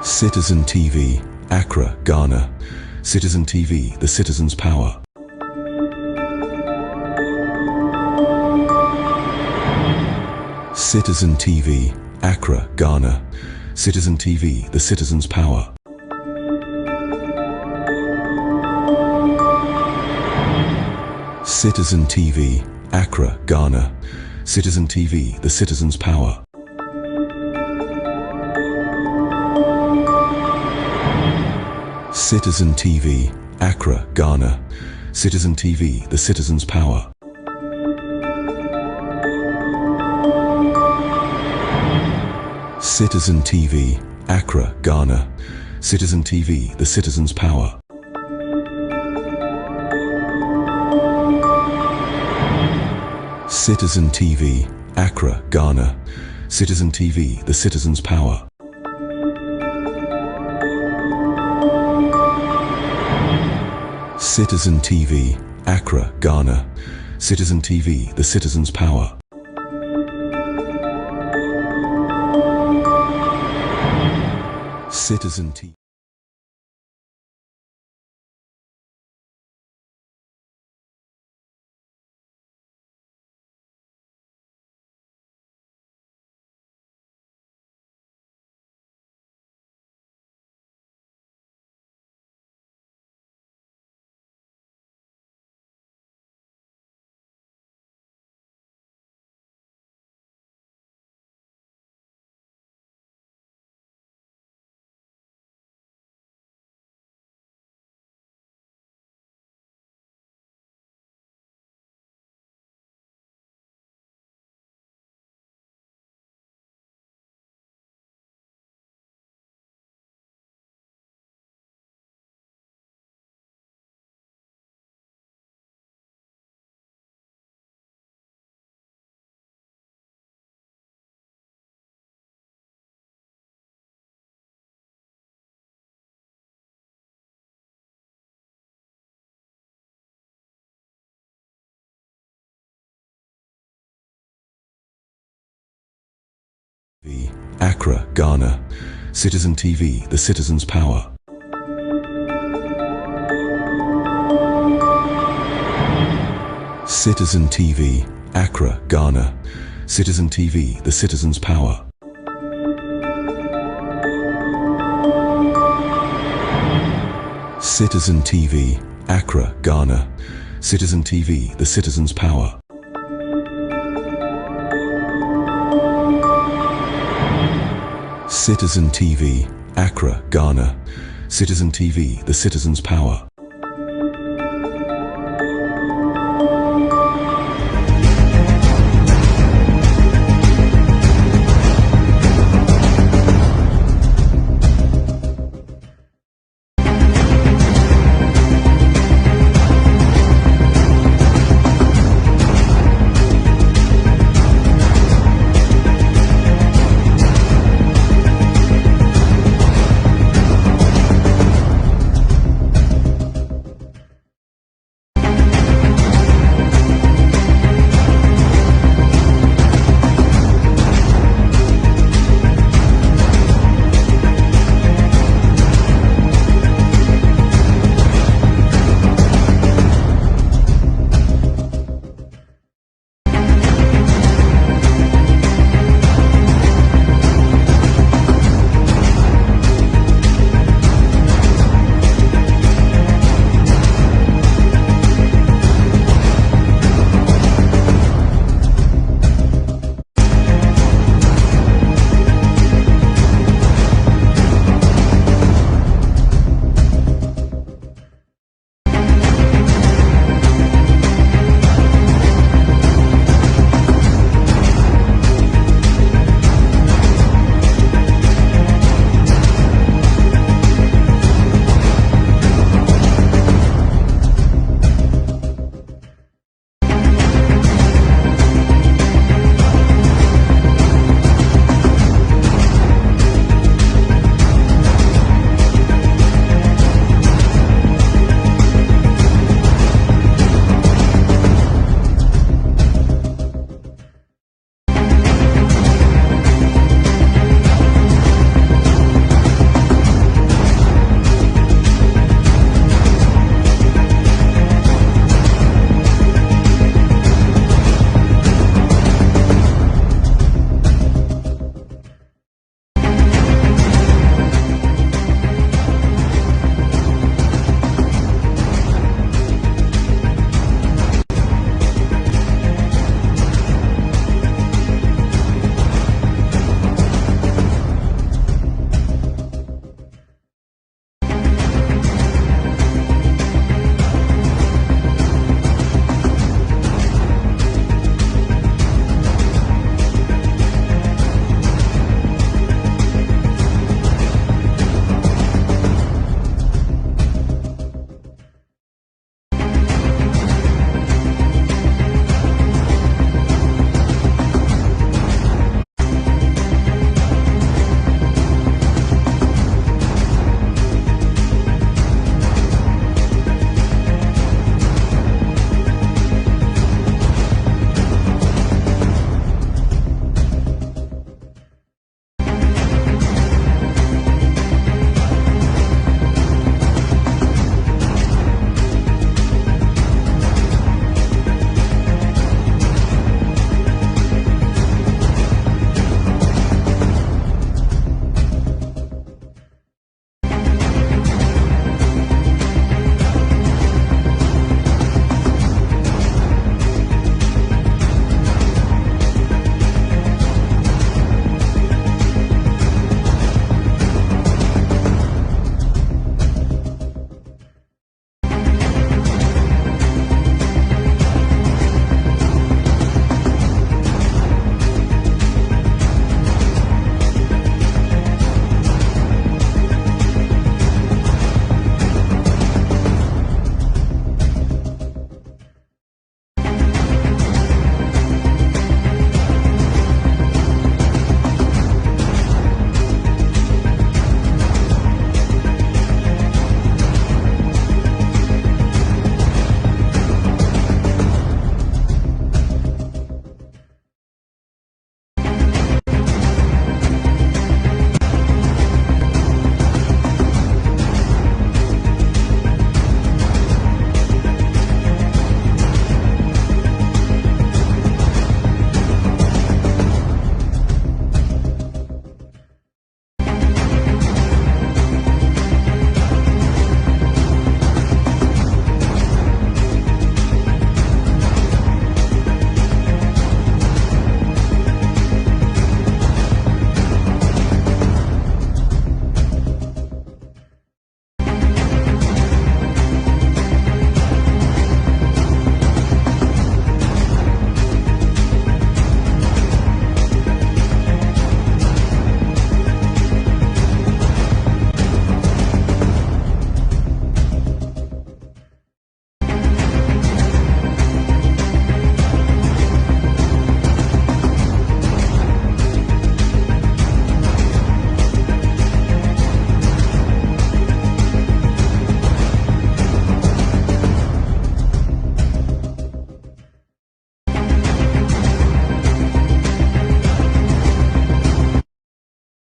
Citizen TV, Accra, Ghana. Citizen TV, the citizen's power. Citizen TV, Accra, Ghana. Citizen TV, the citizen's power. Citizen TV, Accra, Ghana. Citizen TV, the citizen's power. Citizen TV, Accra, Ghana. Citizen TV, the citizen's power. Citizen TV, Accra, Ghana. Citizen TV, the citizen's power. Citizen TV, Accra, Ghana. Citizen TV, the citizen's power. Citizen TV, Accra, Ghana. Citizen TV, the citizen's power. Citizen TV. Accra, Ghana. Citizen TV, the citizen's power. Citizen TV, Accra, Ghana. Citizen TV, the citizen's power. Citizen TV, Accra, Ghana. Citizen TV, the citizen's power. Citizen TV, Accra, Ghana. Citizen TV, the citizen's power.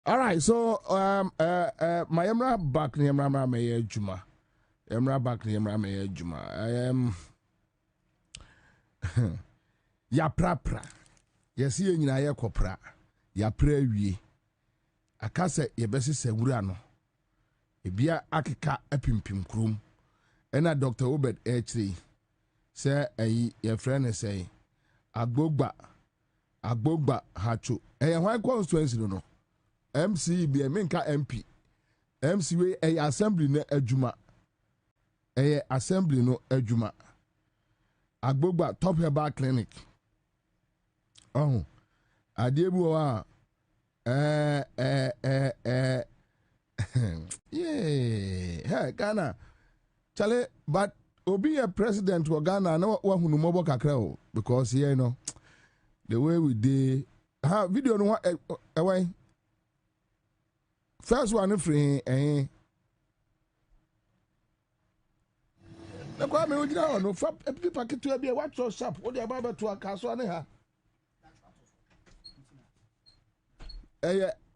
All right, so my emra back ni emra me juma. Emra back ni emra me juma. Ya prapra. Yesi ye nyina ye kopra. Ya pra wie. Akase ye besi se wura no. Ebia akeka apimpim krum. Ena Dr. Obed H3 say ye friend say agbogba hacho. Why constituency no? MC be menka MP. MC we assembly no adwuma. Assembly no adwuma. Agbogba top herbal clinic. Oh. Adiebu wa yeah. Hey, Ghana. Chale, but obi a president wa Ghana na wa hunu mobo kakra o because here you know the way we dey video no away. First one free na kwa me ojina no fa epi packet to be what so sharp what the about to akaso ane ha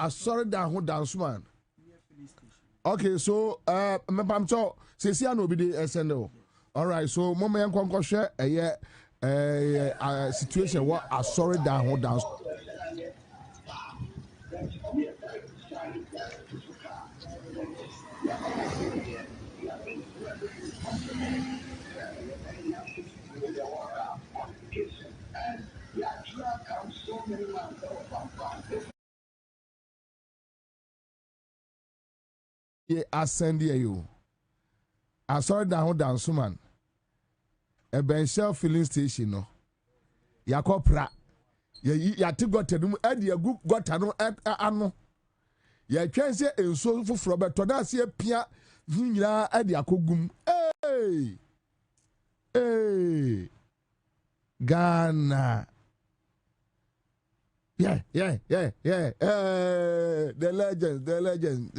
sorry down ho dance man. Okay, so me pam so se sia no be dey send o. All right, so mama yan kon share situation what sorry down ho dance. Yeah, I send you. I saw it down man. A bench filling station no. Ya kopra. Ya ti got a good got ano. Ya can say a soul for Robert Toda see a pia Vina at the akogum. Hey, Ghana. Yeah. The legends.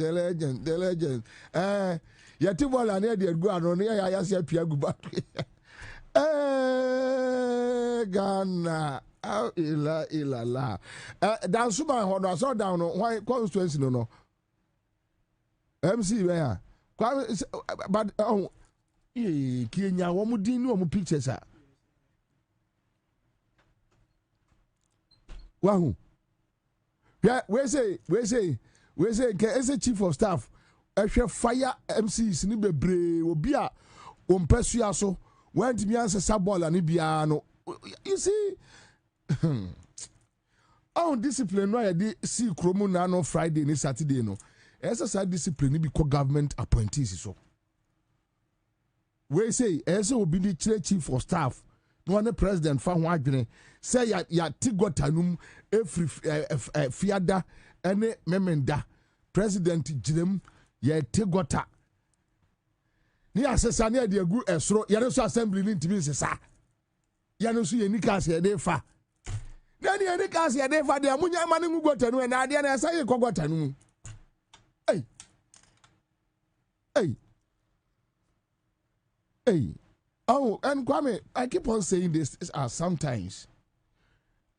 Yatibola near the Guano, near I see a Pia Guba. Ghana. La. Down Suman, hold on, so down, why constituency no. MC, where? But, oh, Kenya, one more dinner, one pictures. Wahoo. Yeah, we say, as a chief of staff, I shall fire MCs ni bebre, obia, umpesuaso, went me answer Sabola ni biano. You see, discipline, why I did see Cromona no Friday ni Saturday no. As a discipline, be called government appointees. So, we say, as will be the chief of staff. No president fa ho adwene say ya tigotanum every fiada ene memenda president girem ya tigota ni asesa ne de agu esoro ya no so assembly ni ntimi nsesa ya no so ye nika se de fa na ni nika se de fa de amunya ma ne ngugotanu na ade na esa ye kogotanu hey. Oh, and Kwame, I keep on saying this sometimes.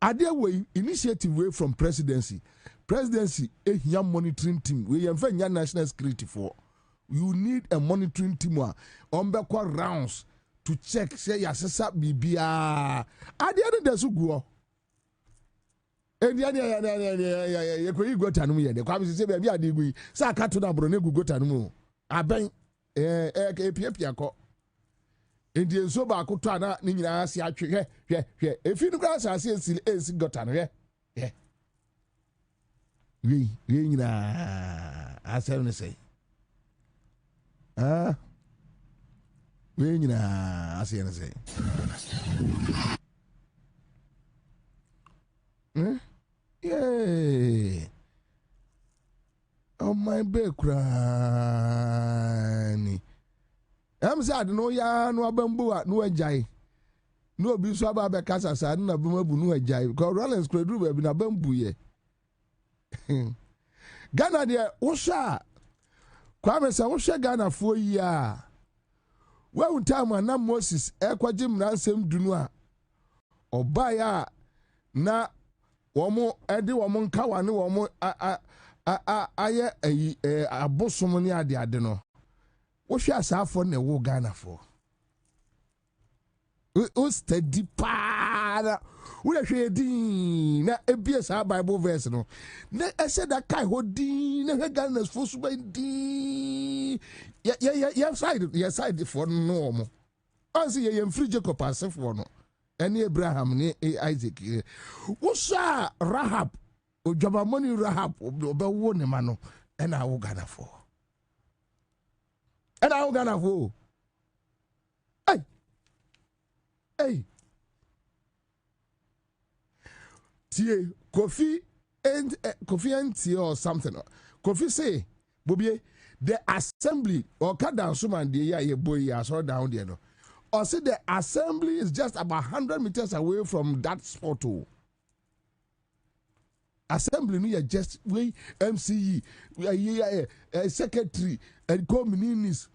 Are there way initiative way from presidency? Presidency, a young monitoring team. We have a national security for. You need a monitoring team on backward rounds to check. Say yes, BBA. Are there others who go? And you go to Tanum. The Kwame say, "Baby, I did we." Say, "I can't do that, bro. You go to Tanum." I bang. Indian so ba ko to ana ni nyina ase atwe hwe efi no kra ase esi gota no hwe we nyina ase no say we nyina ase no say yeah oh my background say no ya no abambu no ajai no obi so aba be kasa sa na bamabu no ajai because Rollins kredu be na bambu ye Ghana de wo sha Kwame sa wo sha Ghana fo yi a wa untam na Moses ekwagim na nsem dunu a oba ya na womo ede womo nka wane womo aye abosom ne ade no wo hwe asafo ne wo Ghana for o steady pa wo hwe din na ebie sa Bible verse no na ese da kai ho din na hwe Ghana for so ba din ya side for no mo ansi ye free Jacob asefo no ene Abraham ne Isaac wo sa Rahab Ojaba money Rahab obewo ne ma no ena wo Ghana for hey tie Kofi and or something Kofi say Bobie the assembly or cut down suman the ye boy ya so down there no or say the assembly is just about 100 meters away from that spot. Assembly no just way MCE secretary and communities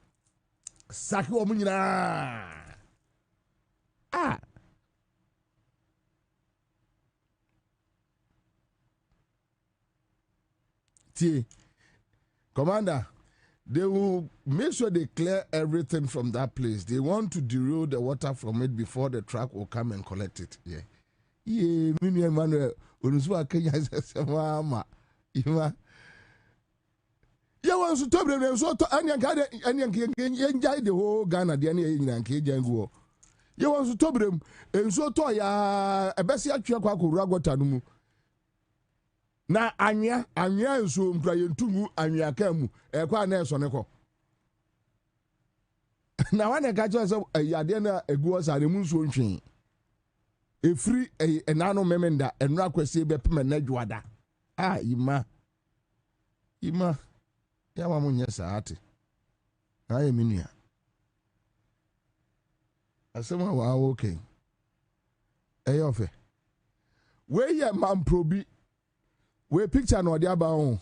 saki o munyina Commander, they will make sure they clear everything from that place. They want to derail the water from it before the truck will come and collect it. Yeah, Mini Emmanuel, Unuswa Kenya says, Mama, Ima. You want to talk to them so to enjoy the whole Ghana, the Anian Kajango. You want to talk to them and so to ya a Bessia Chakwaku Ragotanumu. Na anya nso mpraye ntumu anya kamu ekwa na esoneko na wane ka cho so yade na eguo sare mu nso ntwen efri enano memenda enra akwese be pema na dwada ima ya ma munye saate aye minia asema wa okay eyofe we ye mamprobi we picture no dia ba on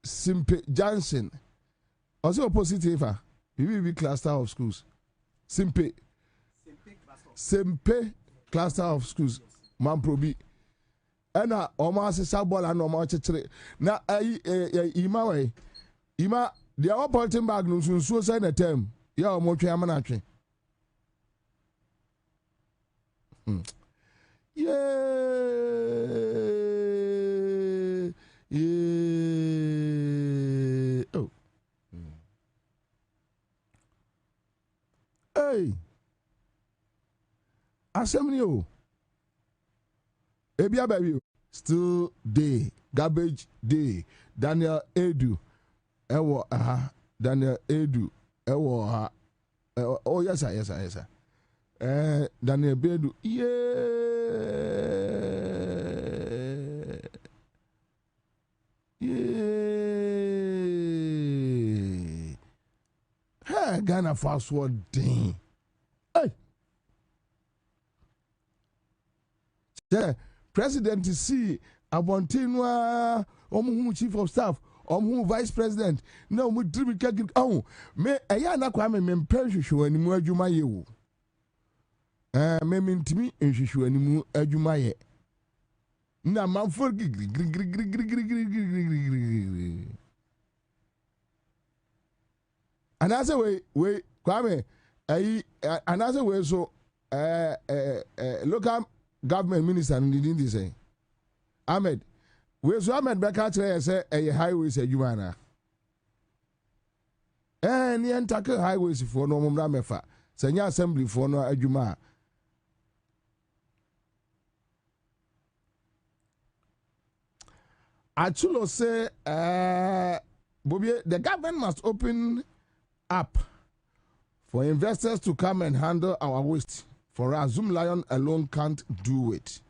Simpe Johnson also positive BBB cluster of schools Simpe cluster of schools man probi ena o ma asesa ball na o ma chechire na ima dia o politin bag no sunsuo say na term ya o mo twen amana twen Oh. Hey. Assembly o. Ebia baby. Still day. Garbage day. Daniel Edu. Ewo Daniel Edu. Ewo oh yes sir. Daniel Bedu. Hey, Ghana fast one thing. Hey. The president see Abontinwa chief of staff vice president no mu tribika me eya na kwa me mpehwehwe animu adwuma ye wo me mintimi nhwehwe animu adwuma ye na manfor anase we kwame anase we so local government minister didn't say Ahmed we so Ahmed Beka tell say highways adwuma na ni entake highways for no mumra mefa senya assembly for no adwuma Achulo say Bobie, the government must open up for investors to come and handle our waste. For us, Zoom Lion alone can't do it.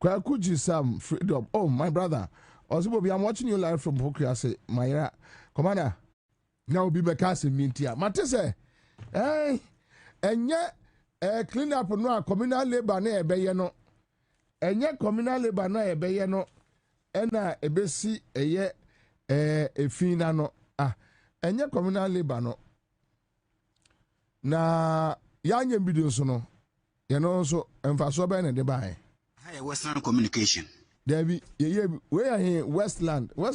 Kwakuji Sam, freedom. Oh, my brother. Also, Bobie, I'm watching you live from Pokria. I say, Myra, Commander, now be Bekasi Mintia. Matese, hey, and yet, clean up no communal labor na ebeye no. Enye communal labor na ebeye no. Ena ebesi eye efina no. Enye communal labor no. na yanya video so no ye no so emfaso be na de bae hi Westland Communication Debbie ye we are here Westland we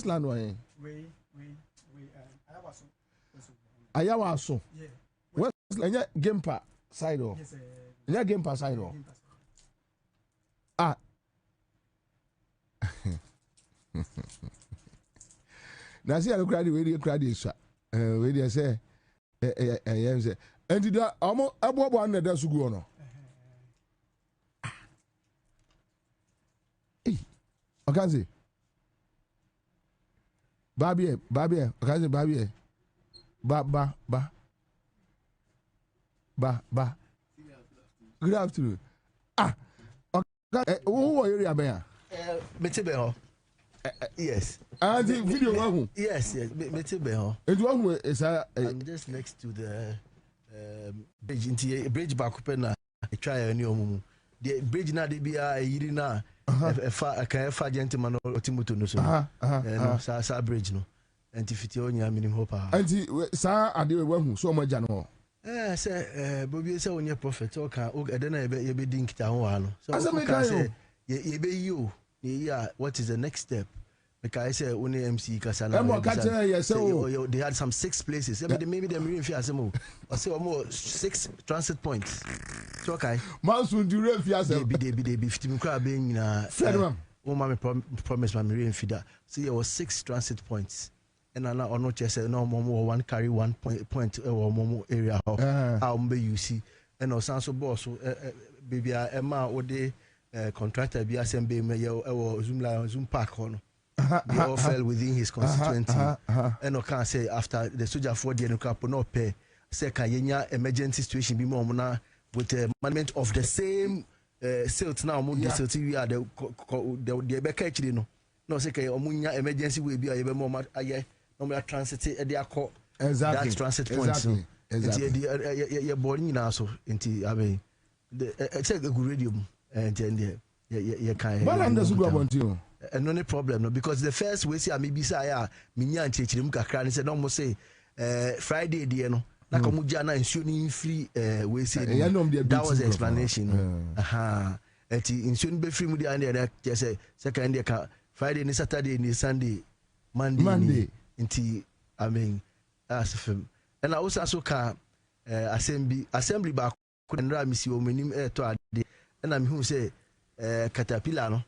Ayawaso yeah Westland Gampa side or yes Gampa side or na see I look at the way they say say and did amo abo na da sugu no okazi Bobie okazi Bobie ba good afternoon who area be ya Metebe ho yes and the video one yes Metebe ho and one is I'm just next to the bridge into bridge back na try any omumu the bridge na de bia yiri na efa gentleman otimuto no so no sa bridge no antifiti onya minim hope anti sa ade we hu so mo ja no say Bobie say onye prophet o ka o ede na ye be din kita ho no so ka say ye be you yeah what is the next step because I say only MC Kasana they had some 6 places maybe them really fear asemo I say almost 6 transit points so okay mansun di re fear asem they be 50 kra be nyina me promise my really feeder so there was 6 transit points and na ono che say no more one carry 1 point more area how mbe you see and also so boss baby Emma ode contractor bi assemble me Zoom park on they all fell within his constituency and no can say after the soldier for the crap no pay say can yenya emergency situation be more na with the management of the same silt now mo silt we are the be catch no say can omunya emergency we be a be more aye no transit e dey akọ exactly that transit point exactly ye boarding na so nti abe the check the radio and then you can but I'm just go about you and no problem no because the first way say maybe say ya minya nchechirem kakra ni say no mo say Friday dey no na komu ja na nsuo ni free we say that was the explanation eti nsuo ni be free mu dey and dey say second day ka Friday ni Saturday ni Sunday Monday nti I mean as film and I also ka assembly ba ko ndra misi o menim to ade and I'm who say caterpillar no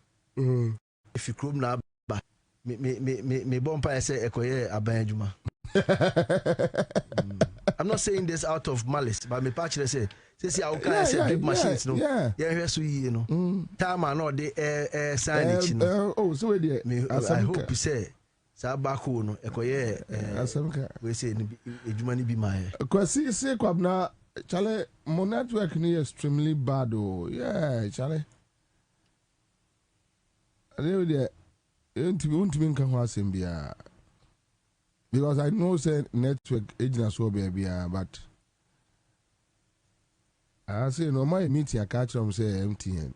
if you chrome na ba me bompa say ekoye aban I'm not saying this out of malice but me patch say I can say big machines no yeah so you know time no dey signage no oh so we I hope you say sabako no ekoye asamka we say ejuma ni bi ma kwasi say Kwabena chale mo network ni extremely bad oh yeah chale I there ntimi nka ho asem bia because I know say network agent so bia but I say no my meeting I catch them say MTN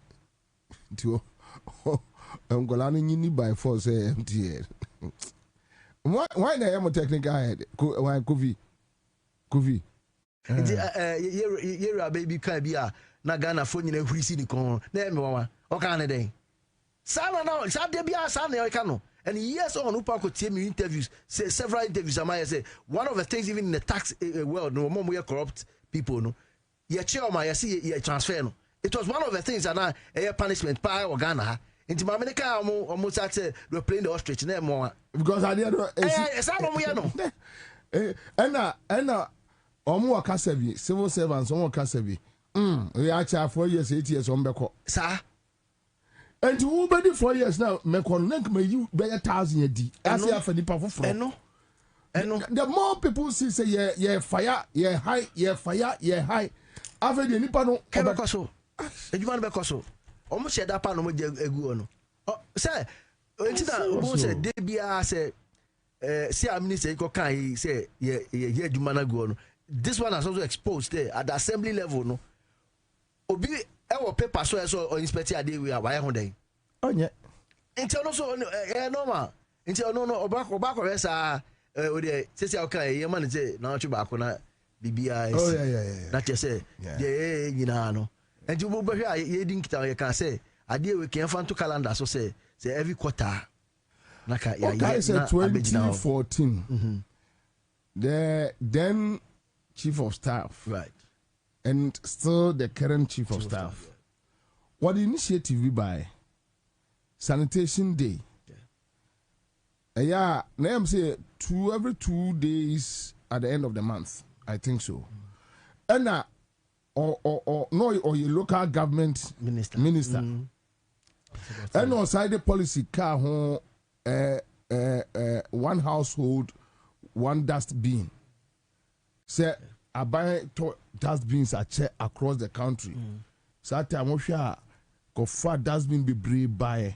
to Angola ni by force say MTN why na am technical head why Kofi ye baby kan bia na Ghana fo nyina hurisi ni kon na me wawa o kan ne den Sana now, Saturday bia sana I can. And yes, on Upa could tell me interviews, say several interviews. I say one of the things even in the tax world, no more we are corrupt people. No, your chairman, you see, you transfer. No, it was one of the things that a punishment by or Ghana. Into America, almost at we're playing the ostrich. No more because I didn't know. And Omo Kasabi, civil servants, Omo Kasabi. We actually 4 years, 8 years on Beko. Sir. And to over 4 years now, me connect me you be 1,000 a day. I say for the powerful from. The more people say yeah fire, yeah high, yeah fire, yeah high. After the nipa no Kebekoso. Ejuma bekoso. Omo she da pa no mo je egu ono. Oh say entina obo say de bia say see am ni say ko kan say yeah ejuma na gu ono. This one has also exposed there at the assembly level no. Obi ewo paper so or inspect ade we why ho den onye nti ono so normal nti ono no obako resa o de sesi o kan ye man say na ochu ba ko na BBI. Oh yeah. Not just say, yeah, you know. And you will be here, you didn't can say, I deal with can to calendar, so say every quarter. Okay, said 2014. The then chief of staff, right, and still the current chief of staff. What the initiative we buy? Sanitation Day. Yeah, name say every 2 days at the end of the month. I think so. And or your local government minister. And outside the policy car home one household, one dustbin. Say I buy dustbins across the country. So that time we shall go for dustbin be brave by.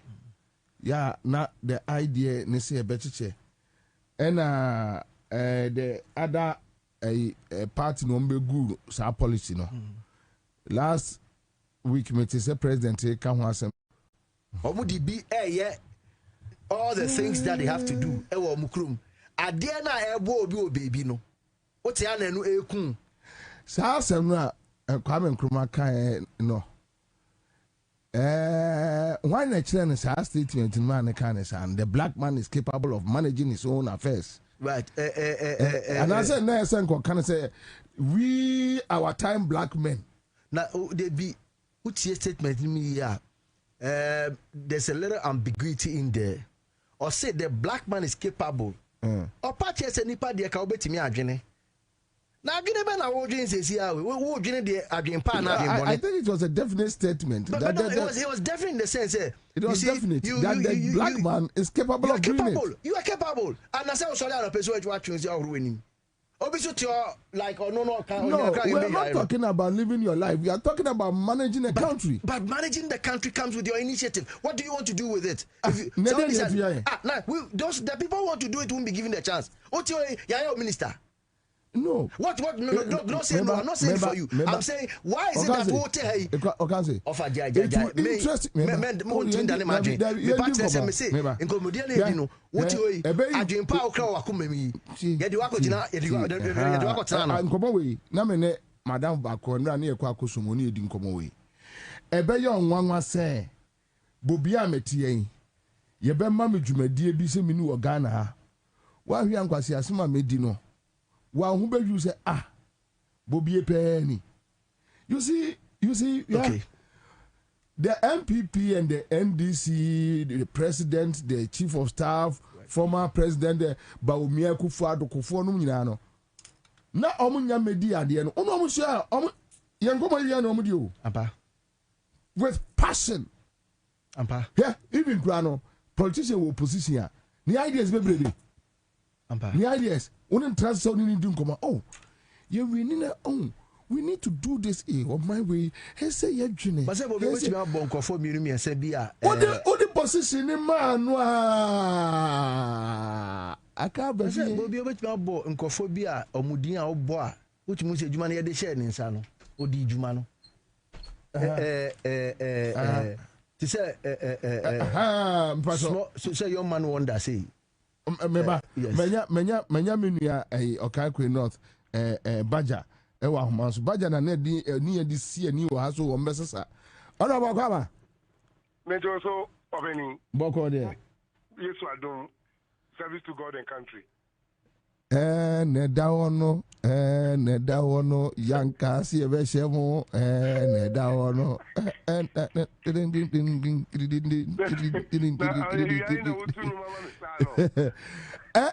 Yeah, not the idea. Ne say a better. And the other party no be good. So policy no. Last week, me say president come once. Omudi be yeah. All the things that they have to do. Ewo mukrum. Adie na ebo obi obebi no. Ote ana no ekun. Sa asem no Kwame Nkrumah kan no. Why na children sa statement man kan and the black man is capable of managing his own affairs. Right. And I said na can say we our time black men. Now they be utie statement me here. There's a little ambiguity in there. Or say the black man is capable. Or party as nipa de ka obetimi adwene. Na adwene be na wo dwen sesi a wo dwen de adwen pa na adwen bone. I think it was a definite statement. But it was definite in the sense it was definite that the black man is capable of doing it. You are capable. And I say o sorry na person wey twin say ohuru enim. Like or no, we're not talking about living your life. We are talking about managing a country. But managing the country comes with your initiative. What do you want to do with it? The people want to do it won't be given the chance. You're minister. No. What? No, don't say no. I'm not saying for you. I'm saying, why is it that what say? Offer interest me. Madam Bakondra na ekwa kosomo na edi nkomo we. Ebe yo nwanwa se Bobie ametie ye be ma me dwumadie bi se mini wo Ghana ha. Wa hwe ankwase asema medi no. Wa hu be you say Bobie pe ni. You see yeah. Okay. The MPP and the NDC, the president, the chief of staff, former president Bawumia Akufo-Addo Kufuor no nyina no. Na omunya medi ade no. Ono omusha yenkomo ye no omudi o. Ampa. With passion. Ampa. Yeah, even plano politician wo opposition a. Ni ideas be brede. Ampa. Ni ideas. Oni transfer ni ndi nkoma. Oh. Ye we ni na we need to do this of my way. He say ye dwene. But say Bobie we ti abon nkofo mienu mi say bia. Odi position ni man no aka ba say Bobie we ti abon nkofo bia omudin a obo a utimu se djuma na ye de share ni nsa no. Odi djuma no. Ti say so your man wonder say meba menya menua Okaikwe North Baja ewa homanso Baja na di ni di sie ni wa so wo mbesesa ona boko aba mejo so obeni boko de Yesu adon service to God and country ne da wono yanka si ebe shemu ne da wono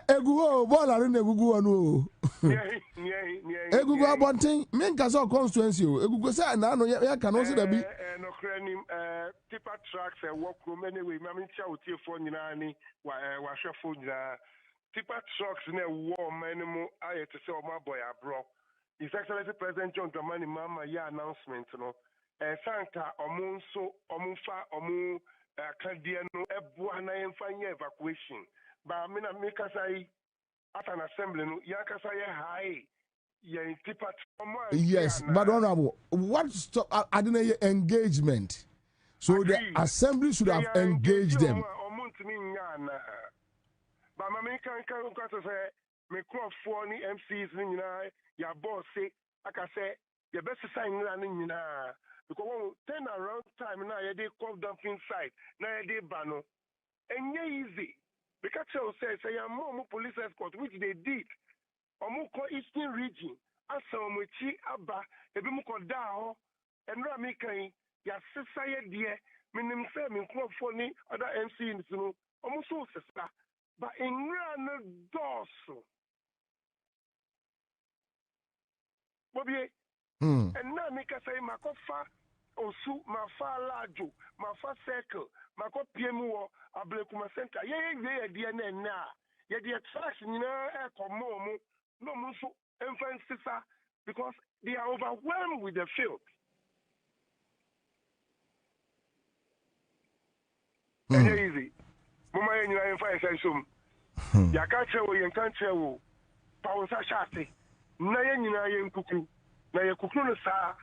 egugo bola ri negugo wonu egugo abontin menka so constituency o egugo say na no ya ka no so da bi no kranim tipa tracks e work room anyway mami tia otie fo nyina ni wa hwefo nyina tipa trucks na war manimu ayet say o ma boy abro His Excellency President John Dramani Mahama ya announcement no santa omunso omunfa omu kadie no ebua na yemfa nya evacuation ba me na me kasai at an assembly no ya kasai high ya tipa. Yes, but honorable, what stop engagement? So the assembly should have engaged them. But me can say me crop for any MCs ni nyina ya boss say aka say the best sign ni nyina because when turn around time now you dey come dumping site now you dey bano enye easy because you say ya more police escort which they did omo ko eastern region asa omo chi aba ebi mu ko da ho enra mi kan ya sesa ye de minim say me crop for ni other MCs no omo so sesa but enra no doso Bobie, and now make us say Makofa, Osu, Mafa Lajo, Mafa Circle, Mako PMO, Ablekuma Center. Yeah, DNA now. Yeah, the attraction, no muso, emphasis, because they are overwhelmed with the field. Easy. Mama, you are in fire, say some. Ya can't tell you, can't tell you. Power Shati. Na ye nyina ye nkuku na ye kuku no saa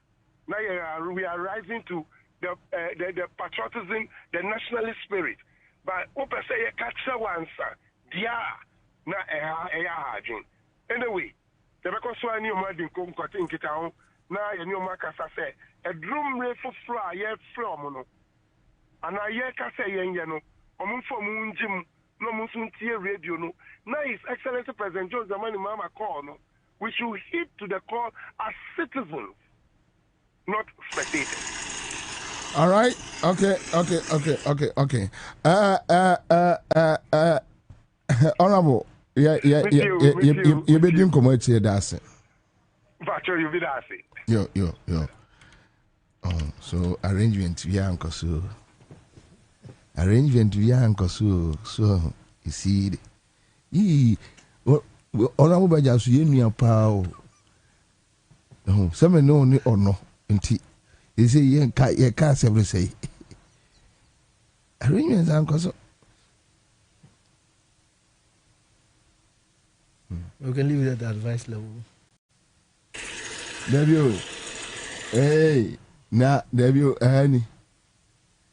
na ye we are rising to the patriotism, the nationalist spirit, but open say ye catch Ansah dia na hajin anyway the because so ani o ma din ko nkote nkita ho na ye ni o ma kasa say a drum re foforo a ye from no ana ye kasa ye no omo fo mu njim no mo sun tie radio no na his excellency president John Dramani Mahama call no. We should heed to the call as citizens, not spectators. All right. Okay. Honorable. Yeah. You be doing come here, that's it. Virtual, you be that it. Yo. So arrangement we are uncle so. So you see, Honorable Bajasu, you knew a pow. Some know ni or no, indeed. You say, you can't ever say. Arrangements, uncle. So we can leave it at the advice level. Debut. Hey, now, debut, Annie.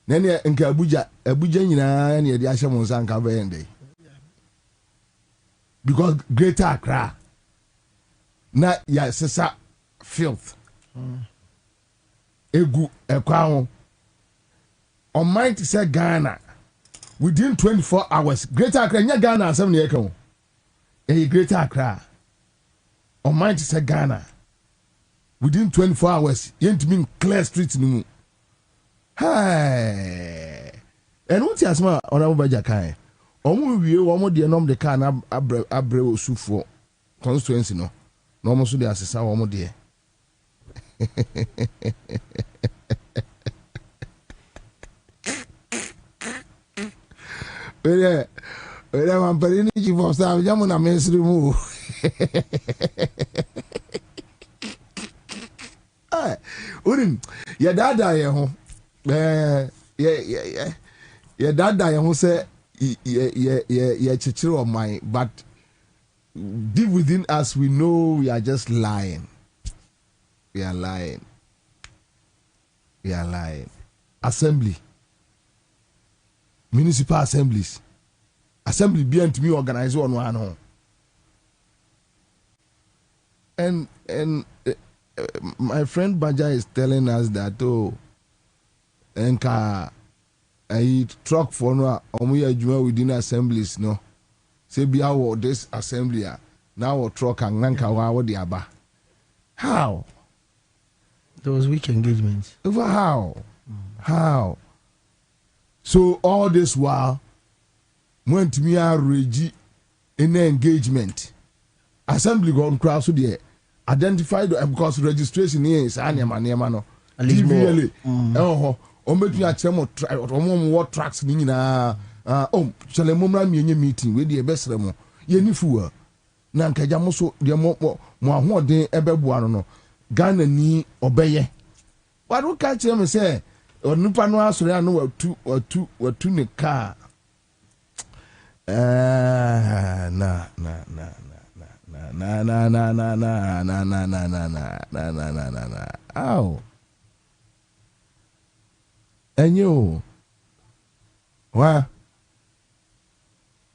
Then you in Abuja, and the Ashamons and Kabende. Because Greater Accra, na ya sesa filth, egu ekwaho. On mind to say Ghana within 24 hours. Greater Accra, nya Ghana asem na yeka ho. Greater Accra. On mind to say Ghana within 24 hours. Yentimi clear streets ni mu. Hey, and what you asma Honorable Bajakai? Omo wie omo de nom de car na abre osufo constituency no no omo so de asesa omo de Wele mampari ni chief of staff jamu na mesri mu urin ya dada ye ho ya dada ye ho se chichiro of mine, but deep within us we know we are just lying. We are lying. Assembly, municipal assemblies, assembly being to me organized on one. And my friend Baja is telling us that I truck for no omuya within assemblies no. Say be our this assembly now truck and nanka wa the aba. How? There was weak engagement. Over how? How? So all this while went me a regi in engagement. Assembly gone crowd so there identified because registration is anyama no. DVLA. Ombetumi achemo what tracks ni nyina chale momra mienye meeting we dey besre mo ye ni fuwa na nkaja mo so de mo ahoden ebeboa no Ghana ni obeye wadu ka kire me say onipa no asore anu watu ne car na ow enyo wa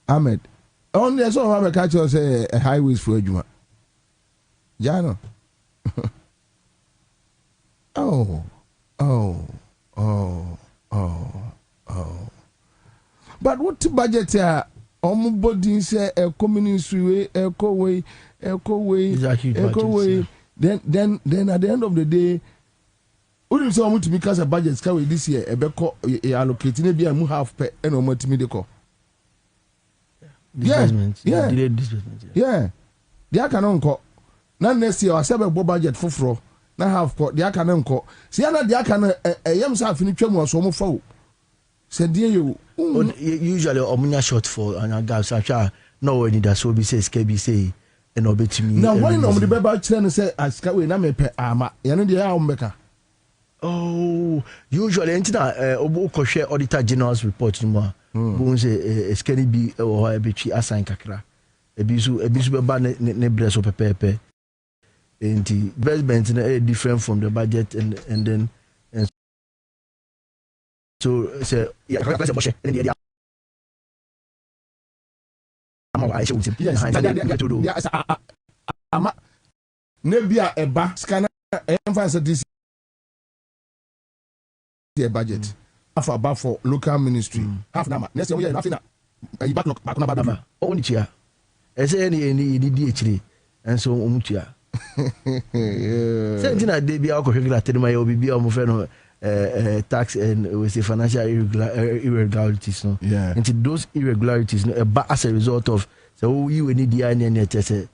Ahmed only I saw a catch us a highways for Juma. Jano. Oh. But what budget here? Body say a community way, echo way. Then at the end of the day, wouldn't say to because a budget sky this year, a beco allocating maybe a half pay and no more to me the call. Disbursement. Yeah. Delayed disbursement. Yeah. The canon call. Not next year, I said a budget for now half call the canon call. See, I know the canon a young self in the was so full. Said, dear you. Usually, Omnia short for and a gas. I no one that so be says KB say and obey to me. Now, why not the baby chain say, I scout in America, Ama, and the Almeka? Oh, usually, Obo share Auditor General's report. Bones a skinny be or a bitchy assign kakra. A bisu ban ne breast of pepe. And the best bent different from the budget and then. So say yeah, Nebia eba scanner emphasis this year budget half about for local ministry half number next year nothing back na only chia say any DHD and so umutia say ntina dey bia ko hwegla tedema ya obi bia o mo fe no tax and we say financial irregularities no and those irregularities no as a result of so you need the and say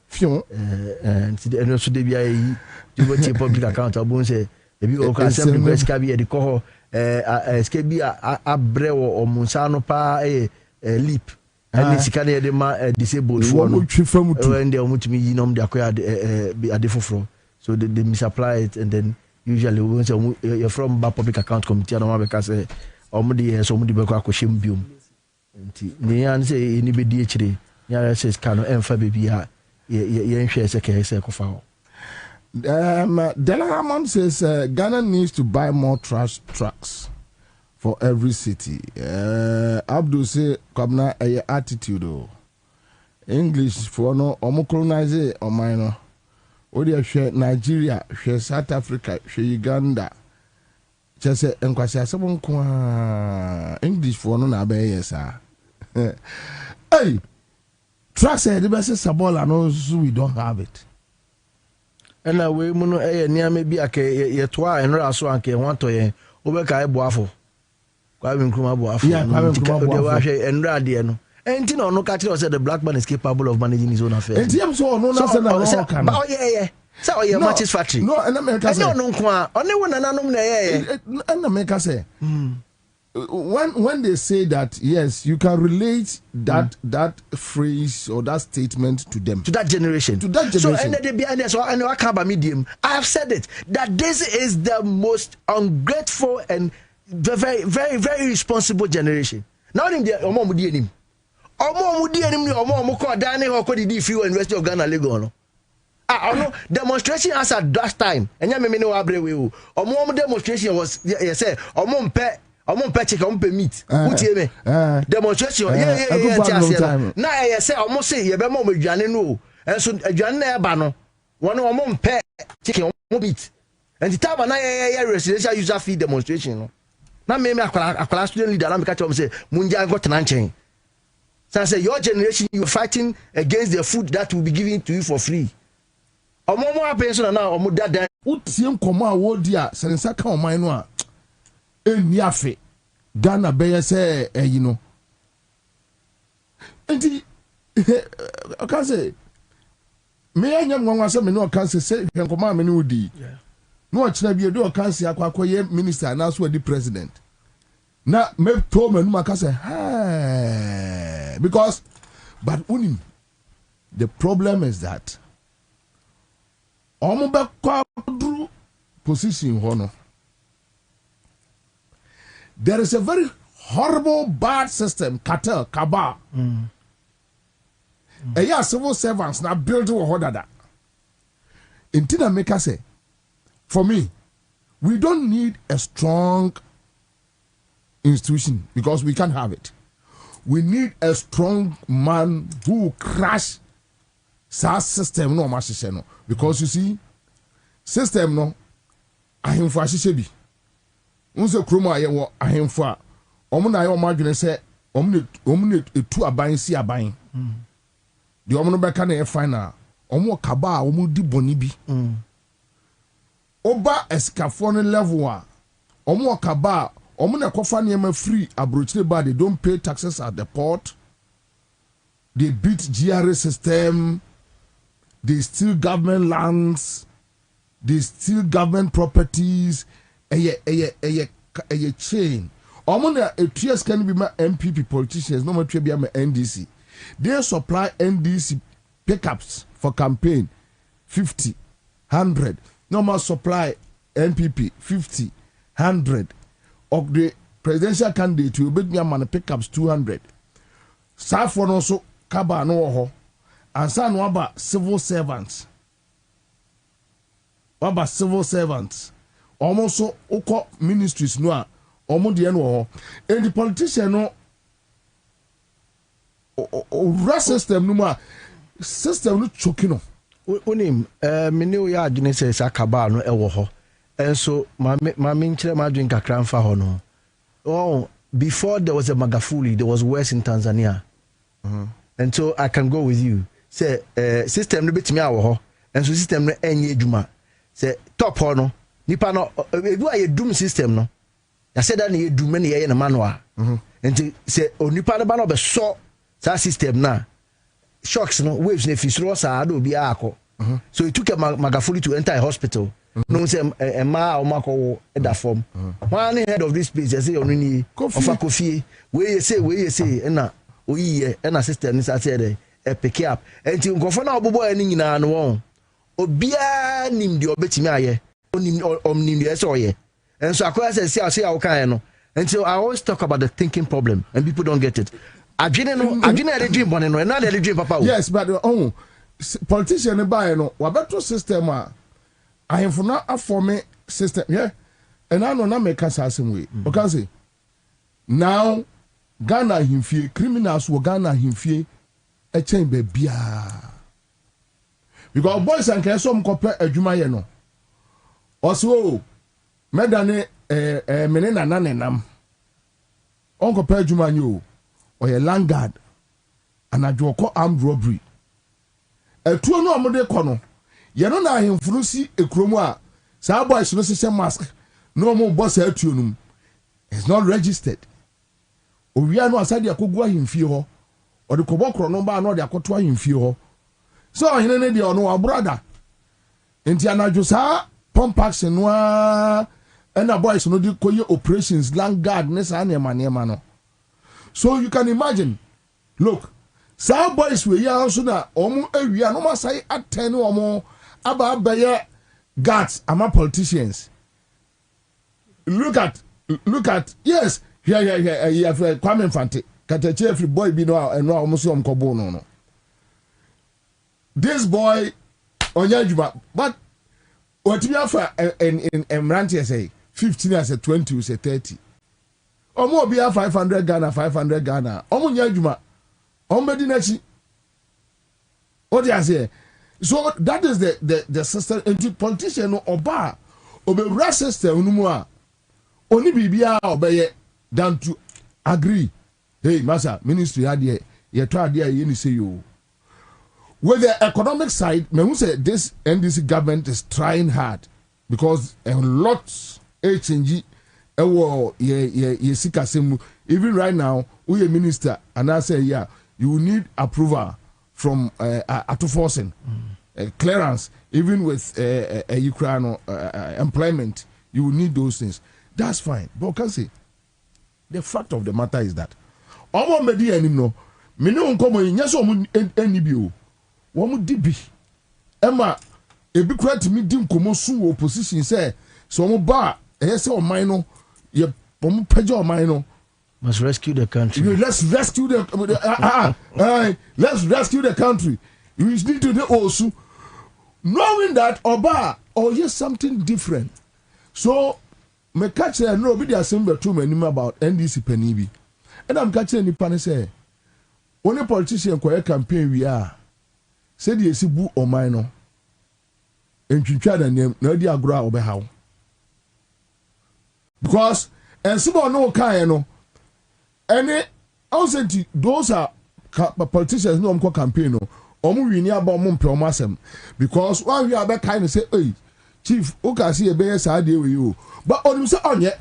and also dey bia you go to public account abon say e bi o ka assembly request ka bi e de ko SK bi abre o munsa no pa leap and sika na de ma disabled for no when they mutumi yi nom de akoya ade foforo so they misapply it and then usually we say you're from public account committee and because omudi so omudi be ko akohye biom nti ne an say ni be di akire ya says can emfa baby ha ye nhwe se ke se ko fa ho. Delahamon says Ghana needs to buy more trash trucks for every city. Abdul say Kwabena a attitude English for no omo colonize o minor. Odia share Nigeria, share South Africa, share Uganda. Just say enkwasi asebon kwa English for no na be yesa. Hey, trucks the best sabola no so we don't have it. And we muno near maybe a ye toa and raso anke want to ye obeka e boafo. Kwabena Nkrumah boafo. Yeah, Kwabena Nkrumah boafo. And radio no. And you know, no catcher said the black man is capable of managing his own affairs. And you so no but oh yeah. So your matches factory. No, and America say no kwa. Only one ananum na yeah. And America say when they say that yes, you can relate that phrase or that statement to them, to that generation. So and they be and so and I can't medium. I have said it that this is the most ungrateful and very very very irresponsible generation. Now in the omomudi enim. Omomudi enim ni omo ko dan ne ho ko di free University of Ghana Lagos no. No demonstration as at that time. And ya me no abre we o. Omo demonstration was yes say omo mpe chicken omo meat. Utie me. Demonstration yeah. Na yes say omo say ye be mo aduane no. Enso aduane na e ba no. Won omo mpe chicken omo meat. And the time na ye residential user fee demonstration no. Na me akwala student leader na me catch omo say munja go tena nchen. So I say your generation you are fighting against the food that will be given to you for free. Omo happen so na omo dada utie nkomo a wodi a sensa ka oman no a eni afe Ghana be say you know enti I can say me anya nwanwa say me no can say nkomo a me no di no kira bi do can say akwakoye minister na so di president na me to me no can say because but unim the problem is that omo be position hono. There is a very horrible bad system cartel cabal. Civil servants now build to hodada. Intina make say for me we don't need a strong institution because we can't have it. we need a strong man who will crash SARS system no no. Because you see, system no ahemfo ahyehyɛ bi. Unse kroma ayewo ahemfo a omo na ayo madwene sɛ omo ne etu aban si aban. De omo no bɛka na e final. Omo kaba a omo di boni bi. Oba escafo no level a omo kaba omo na kofa niema free abrochire ba, they don't pay taxes at the port. They beat GRA system. They steal government lands. They steal government properties. A chain. Omo na etuas can be my MPP politicians. No more be my NDC. They supply NDC pickups for campaign 50, 100. No more supply NPP 50, 100. Of the presidential candidate will make me a man pickups 200. Safon also kaba no ho. Ansah no about civil servants. About civil servants. Almost so oko ministries no almost the end ho. And the politician no system no ma system no choking no. Unim mene o ya adwene se sakaba no ewo ho. Enso ma nkyere ma adwene kakra mfa ho no. Oh, before there was a Magafuli, there was worse in Tanzania. And so I can go with you. Say system no betimi awo ho. Enso system no enye adwuma. Say top ho no. Nipa no ebu aye doom system no. Ya said that na doom na ye na manual. And say onipa no ba no be so that system na. Shocks no waves ne fisro sa do bi akọ. So it took a Magafuli to enter a hospital. No say a ma o makọ e da form. One head of this place say onu ni ofa Kofi we say na oyiye na system ni sa say e pick up. Enti nkofo na obobo ani nyina no won. Obia nim de obetimi aye. Onim de say oye. And so akoya say how kan no. And so I always talk about the thinking problem and people don't get it. Adwene dey dream bone no na dey dream papa. Yes, but politician buy no wabeto system a ahemfo na aform system, yeah. And I know na make us asem way. Because now Ghana himfie criminals wo Ghana himfie e chen be bia. Because boys and girls some compare adwuma ye no. Also medane mene na nanenam. On compare adwuma nyo or a land guard and a joko armed robbery. A two no amode kono. Ye no na ahemfo si ekromu a sa boys no se mask no mo boss atunum. It's not registered. Owia no asade akogu ahemfie ho. Or the kobokro no ba no de akoto ahemfie ho. So hene ne de ono abrada. Enti anajo sa pompax no a na boys no de koye operations land guard ne sa na ema no. So you can imagine, look, some boys we are also na omu area no masai attend omo aba baye guards ama politicians. Look at yes, here Kwame Fante katache every boy be no almost kobo no. This boy onyajuma but what we have in Mranti say 15 as a 20 as a 30. Omo be 500 Ghana. Omo nyajuma. Omo di nechi. What you say? So that is the system. And politician no oba obe system no more. Only bibia obeye than to agree. Hey, massa ministry had ye try there you say you. With the economic side, me say this NDC government is trying hard because a lot HNG even right now, we a minister, and I say, yeah, you need approval from Atoforcing, clearance, even with Ukraine employment, you will need those things. That's fine. But can say, the fact of the matter is that, Omo Medi anymore, Mino Nkomo, yes, NBO, Womu Dibi, Emma, a big credit to me, Dim Komosu opposition, say, so bar, yes, or minor. Must rescue the country. Let's rescue let's rescue the country. You need to do also knowing that Oba or yes something different. So me catch there no be the assembly too many about NDC Penibi. And I'm catching the pan say, only politician kwa campaign we are. Said the Sibu or minor. And Chinchada name, no dia gra over how. Because, and some no kind, and also those are politicians no campaign, no. Omu wini aba omu mpe omu asem. Because one we are back kind of say, hey, Chief, okay, see a bear side with you. But on him say, oh, yeah.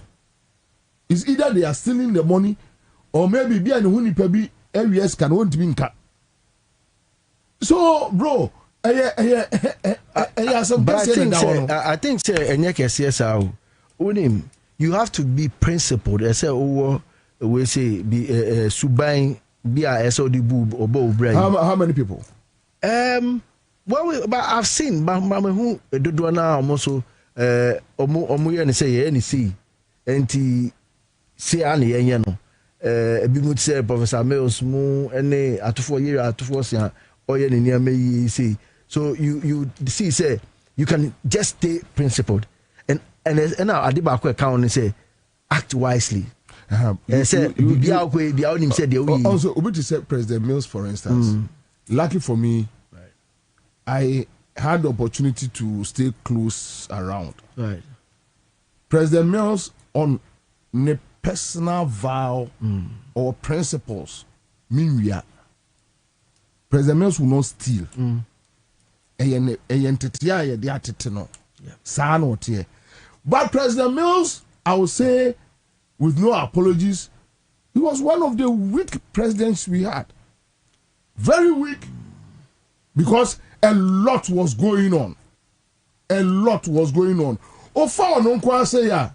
It's either they are stealing the money or maybe be an huni pebi areas can want to be in cut. So, bro, I think say you have to be principled. I say, we say be subain be a SOD boob or bow brain. How many people? Well, but I've seen Mama who do now almost omu and say any see and see any and be would say Professor Mills mu any at 4 years at 4 years or any near me see. So you see say you can just stay principled and now I did back account and say act wisely. Say also Obi said President Mills for instance. Lucky for me, I had the opportunity to stay close around. Right. President Mills on the personal vow or principles mean we are. President Mills will not steal. But President Mills, I would say, with no apologies, he was one of the weak presidents we had. Very weak. Because a lot was going on. A lot was going on. Ofa ononkwa say ya,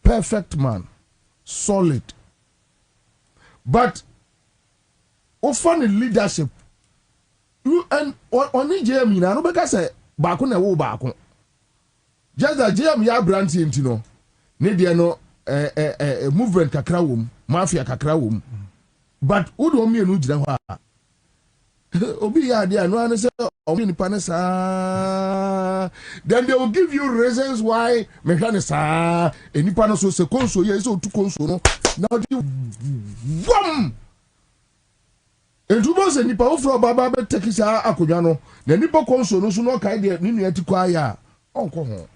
perfect man, solid. But ofa ni leadership. You and oni JM na no beka say baako na wo baako. Just that JM ya brand team no. Ne de no movement kakra wom, mafia kakra wom. But who do me no gina ho a Obi ya dia no an say obi nipa ne sa then they will give you reasons why me hwa ne sa enipa no so se konso ye so tu konso no now the wom entubo se nipa ofro baba be take sa akodwa no na nipa konso no so no kai de ni nua ti kwa ya onko ho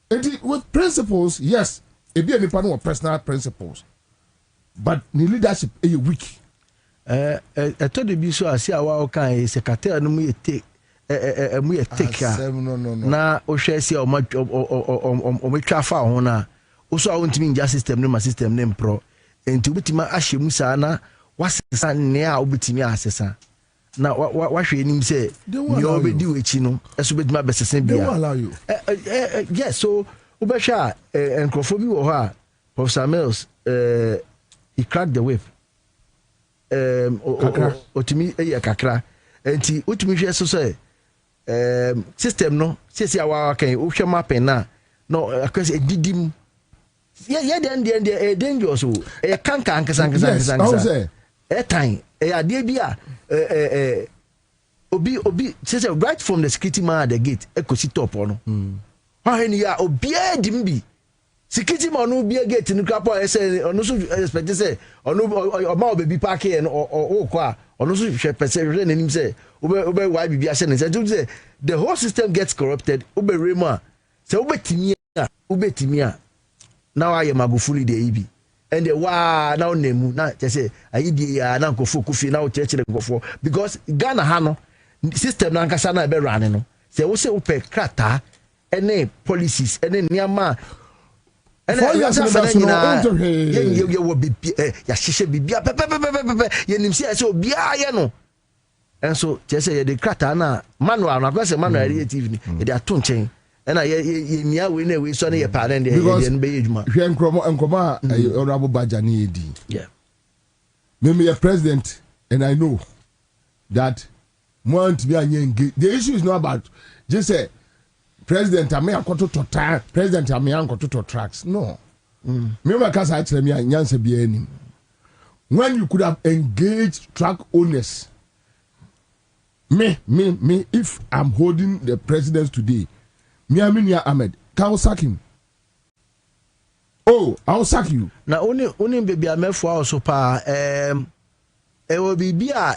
and with principles yes e be nipa no personal principles but the leadership is weak. I told the biso asi awa kan secretary no mu take no. Na o hwe si o metwa fa ho na o so awuntimi nja system no ma system no impro enti obitima ahyemu saa na wasesa ne a obitimi asesa na wahwe enim se ne obedi wechi no eso betima besese bia yes so obehwa enkrofo bi wo ha Professor Mills he cracked the whip otimi kakra enti otimi hwe so say system no sisi awa kan o hwe mapen na no akwese edidim yeah then dangerous o kanka time ade bia obi sisi right from the security man at the gate ekosi top no ha ni ya obi edimbi security man no be gate ni krapo say ono so expect say ono ma obebi park here o kwa ono so hwe pese hwe nanim say obe why bibi ase ne say the whole system gets corrupted obe rema say obetimi a now I am Magufuli de ibi and the wa now nemu na say ayidi ya na nkofo kufi na o chechire nkofo because Ghana ha no system na nkasa na be run no say wo say ope krata ene policies ene niama for you you will be ya hihye bibia pepe ye nimsi say obia ye no and so just say the krata na manual na kwese manual relative ni e dey ato nchen na ye mia we na we so na ye pa na dey be ejuma hwe nkromo honorable Baja ni edi yeah me a president and I know that want be engage. The issue is not about just say president ame akoto to time president ame akoto to tracks no me make say tell me nyanse bia anim when you could have engaged track owners me if I'm holding the president today me Aminia Ahmed can sack him Oh, I'll sack you. Now only baby I met for also pa e will be a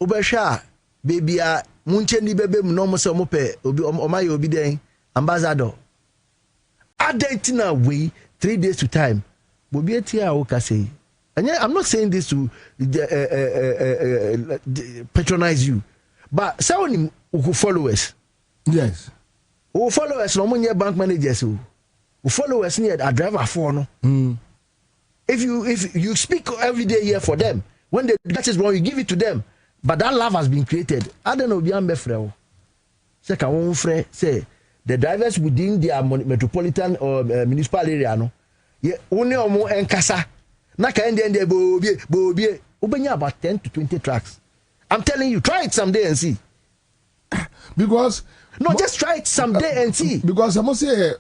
ubesha baby a munchendi bebe no mo se mo pe obi o ma ye obi den ambassador. Adentina we 3 days to time. Bobi etia o ka say. And I'm not saying this to patronize you, but someone who followers. Yes. Who followers no money bank managers who followers near a driver for no. If you speak every day here for them, when they that is wrong, you give it to them. But that love has been created. I don't know beyond Befreo. Say the drivers within their metropolitan or municipal area no. Yeah, only omo enkasa. Na ka end Bobie ubenya about 10 to 20 trucks. I'm telling you, try it someday and see. Because just try it someday and see. Because I must say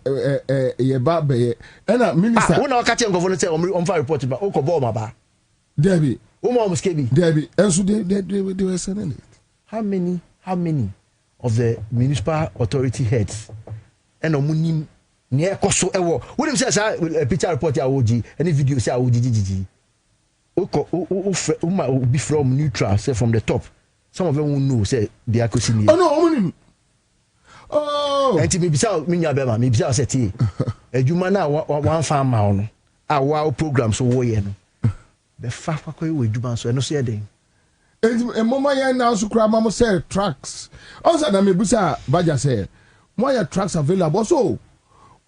ye ba be and a minister una ka chen governor say on fa report ba o ko bo ma ba. Debbie. O mo skebi. Debbie. And so they were sending it. How many of the municipal authority heads and omunim near Koso Ewo. What him says a picture report ya OG any video say OG. Oko be from neutral, say from the top. Some of them will know say they are cousin. Oh no, oh. And me bisa minya bema, me bisa say ti. Ejuma na one farm ma no. Our program so wo ye no. Be fa kwa we ejuma so no say den. And mama ya now so kra mama say tracks. Also na me bisa baja say, "Why are tracks available?" So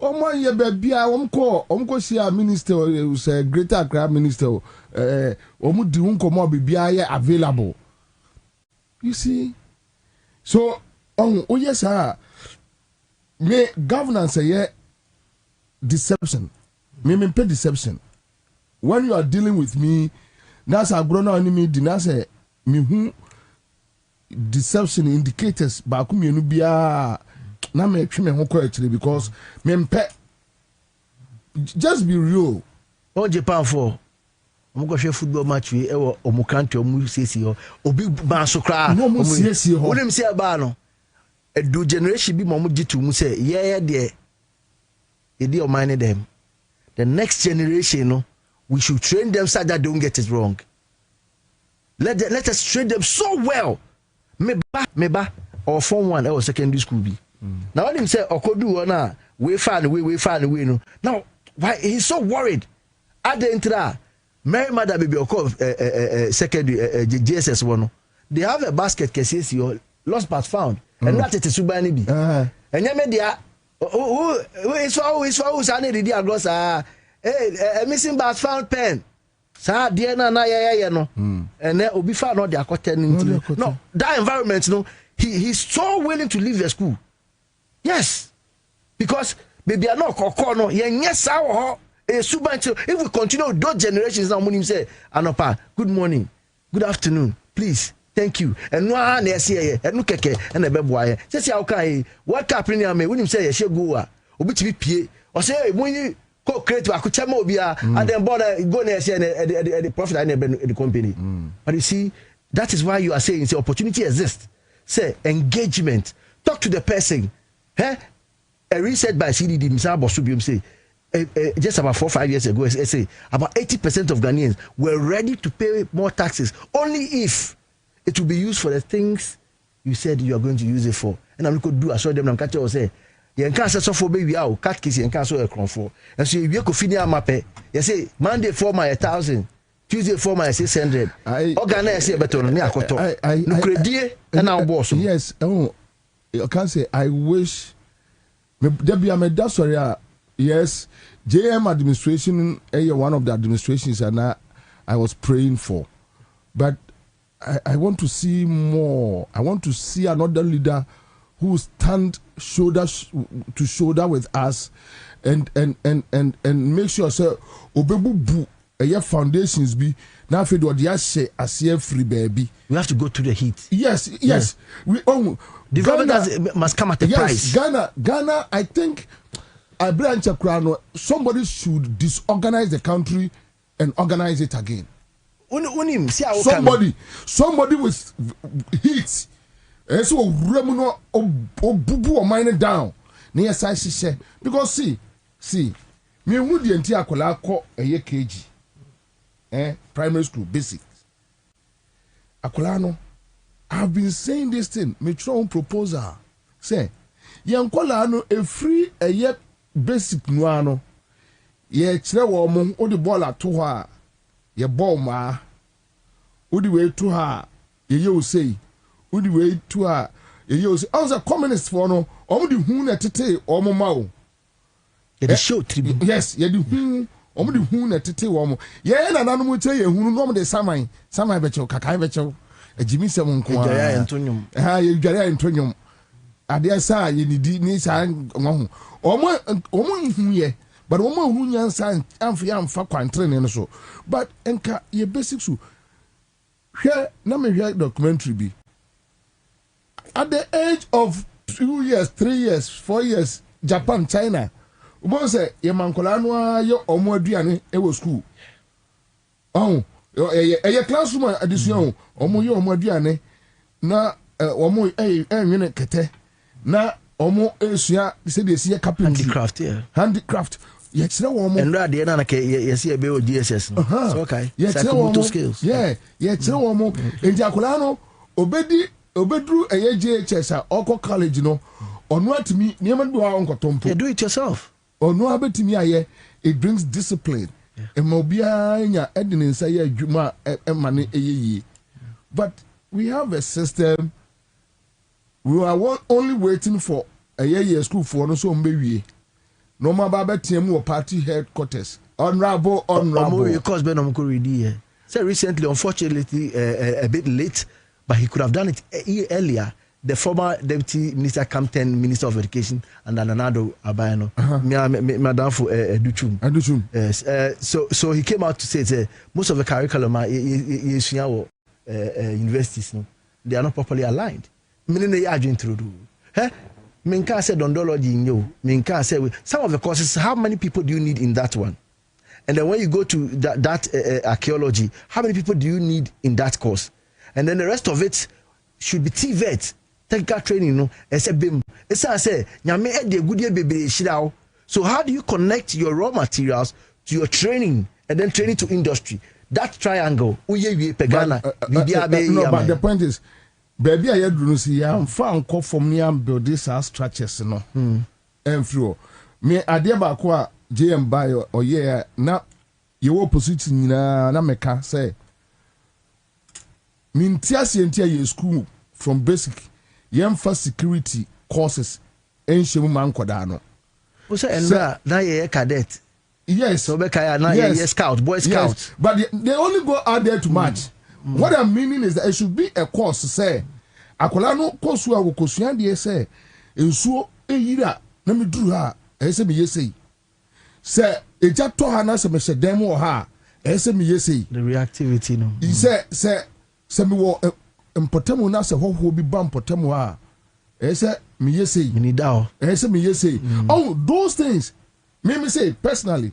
Omo ye bebia omko sia minister say Greater Accra minister omo di unkomo bebia ye available. You see? So yes me governance ye deception. Me pay deception. When you are dealing with me, that's a grown enemy dina say me who deception indicators ba ku mienu bia na me tweme ho ko actually because me mpe just be real. O Japan for omo go share football match we e wo omo country omo sesi ho obi ba so kra omo sesi ho onim se ba no edu generation bi mo gitu mu say ye de e dey mind them. The next generation no we should train them so that they don't get it wrong. Let us train them so well. Meba or form 1 or secondary school be. Now when him say okodu na we fan we no. Now why he's so worried? Adentra Mary mother baby oko secondary JSS one. They have a basket case your lost but found. And that it is subani bi. And ya media who is for need the gloss a missing but found pen. Sa dear na ya no. And then obi fa no they are cotton. No, that environment no he's so willing to leave the school. Yes, because maybe I know no. Yes, if we continue those generations now, when him say, Anopa, good morning, good afternoon, please, thank you. And no one is here, and look at and a baby. Just say, okay, what happened here? When him say, she go, obi to be pay, or say, when you co create a kuchamo bia, and then border go near the profit I never the company. But you see, that is why you are saying, say, opportunity exists. Say, engagement, talk to the person. A research by CDD, Mr. Bosubium say, just about 4 or 5 years ago, say about 80% of Ghanaians were ready to pay more taxes only if it will be used for the things you said you are going to use it for. And I'm going to do. I saw them. I'm catching. Say, you can't say so for baby. How cat kiss you can't so a crown for. And so you go finish mape. You say Monday for my 1,000, Tuesday for my 600. Organize say better than me. I no credit and now boss. Yes. Oh. I can't say I wish that's sorry. Yes, JM administration one of the administrations and I was praying for. But I want to see more. I want to see another leader who stand shoulder to shoulder with us and make sure say obebu foundations be now for the free baby. We have to go through the heat. Yes. Development must come at a price. Ghana, I think somebody should disorganize the country and organize it again. Somebody with heat. And so remuno bubu or mine down. Near size because see, me hu di enti akola akọ eye KG primary school basic akola no I've been saying this thing me try proposal say yen kola no a free eye basic no ano ye kire wo mo o de ball ato ho a ye ball ma o de we to ha ye you say o de we to ha ye you say as a communist for no o de hu na tete o mo ma o ye show tribute yes ye de hu o mo de hu na tete wo mo ye na nanu mo che ye hu no mo de saman be che kakan be che ejimi sem nko a ya entonyum ye dware entonyum ade sa ye nidi ni sa ngo ho o mo hu ye but o mo hu nyansa amfa kwantre ne so but enka ye basic so hwe na me hwe documentary bi at the age of 2 years 3 years 4 years Japan China ubo say ye mankola no aye omo aduane e wo school ye classroom addition omo ye omo aduane na omo nwene kete na omo esua se de sie carpentry handicraft ye kire wo omo and rad na ke ye se be o GSS no so okay psychomotor skills ye kire wo omo enti akola no obedru eye JHS a oko college no ono atimi niam do a onkotompo you do it yourself ono abetimi aye it brings discipline emobia nya edinensa ye adwuma emane eyeye but we have a system we are only waiting for a year school for no so mbewie no ma ba betem wo party headquarters honorable because Benom could read here so recently unfortunately a bit late but he could have done it earlier the former deputy minister Campton minister of education and Ananado Abayano madam for Aduchum yes so he came out to say most of the curriculum is universities no they are not properly aligned meaning they are doing through Minka said ondology in you. Minka said some of the courses, how many people do you need in that one? And then when you go to that archaeology, how many people do you need in that course? And then the rest of it should be TVET, technical training, no? BIM. I say, so how do you connect your raw materials to your training and then training to industry? That triangle. No, but the point is, baby, I had to see I'm found call for me and build this as structures, no. And through me, I dear Bakwa, JM Bio, or yeah, now you opposite na meka say, Mintiasi and Tia school from basic, yam for security courses, ancient man Kodano. What's that? Now you're a cadet. Yes, so yes, scout, boy scout. Yes. But they only go out there to match. What I'm meaning is that it should be a course. Say, akola no course wa wo kosua de say, ensuo eyira na me duru ha, ese me yesei. Say, eja to ha na se me hyedem wo ha, ese me yesei. The reactivity no. He say me wo impotemu na se hoho bi ba impotemu ha, ese me yesei. Me need o. Ese me yesei. Oh, those things. Me say personally.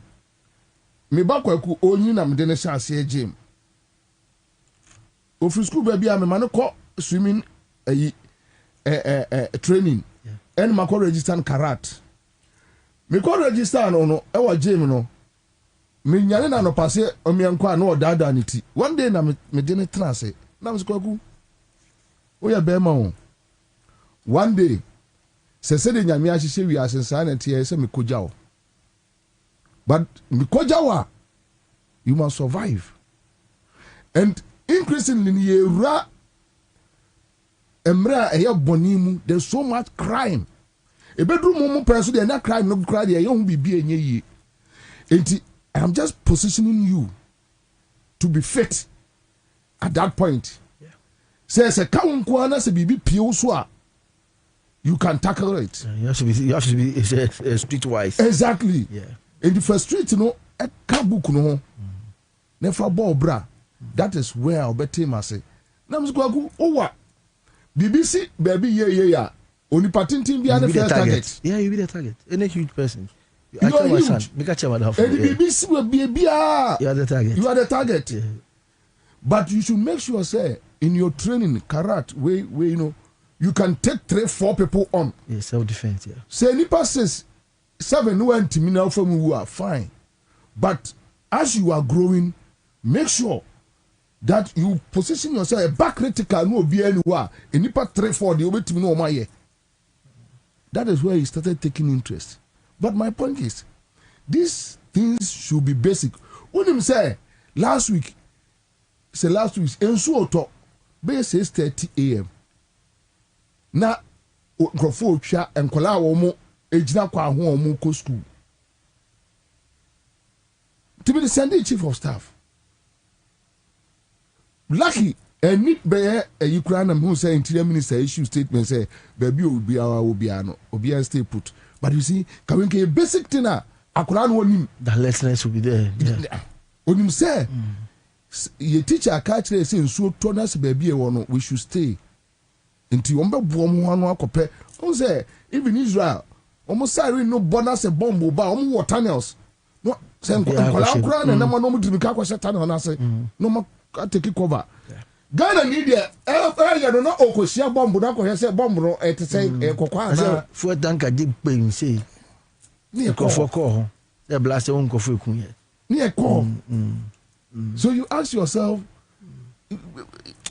Me ba kwaku onyi na me de ne chance e gym. Ofri school baby am man ko swimming training and ma ko register karat me ko register no e wa gym no me nyane na no passe o me anko na o dada ni ti one day na me de ne trance na me kwaku o ya be ma o one day se de nyame a hihye wi asensa na tie se me koja o but me koja wa you must survive and increasingly yera emra eya bonimu there's so much crime e bedru mumu person dey na crime no cry dey you bibi enye yi enti I'm just positioning you to be fit at that point say kaunko na se bibi pie so a you can tackle it. You have to be streetwise. Exactly. Yeah. In the first street, you know, a kabuku no, never ball bra. That is where I'll bet him. I say, Nams go oh what? BBC baby yeah. Only parting team be the first target. Yeah, you be the target. Any huge person. You are huge. And the BBC will be a beer. You are the target. You are the target. Yeah. But you should make sure, say, in your training, karat, where you know, you can take 3-4 people on. Yeah, self-defense, yeah. Say, Nipa says, 7 went to me now from you are fine. But as you are growing, make sure that you position yourself back critical no be anywhere. In the part 3-4, the over to me no my. That is where he started taking interest. But my point is, these things should be basic. When him say last week, Ansah talk by 6:30 a.m. Na grofo twa enkola wo ejina kwa ho mo ko school. To be the Sunday chief of staff. Lucky and meet by a Ukrainian who say interior minister issue statement say baby will be our obiano stay put. But you see, coming a basic thing akuran wonim the lessons will be there. Yeah. Onim say your teacher catch say so tonas baby we should stay until ombe buom ho anu akope. On say even Israel almost say no bonus a bomb ba omo tunnels. No say akuran na no mo dimi ka kwese tunnel na say no mo take cover. Ghana need the you know okosia bomb na ko say bomb no et say kokwa na for tanka deep pain say ni ko for ko the blast won ko for kun ye ni ko. So you ask yourself,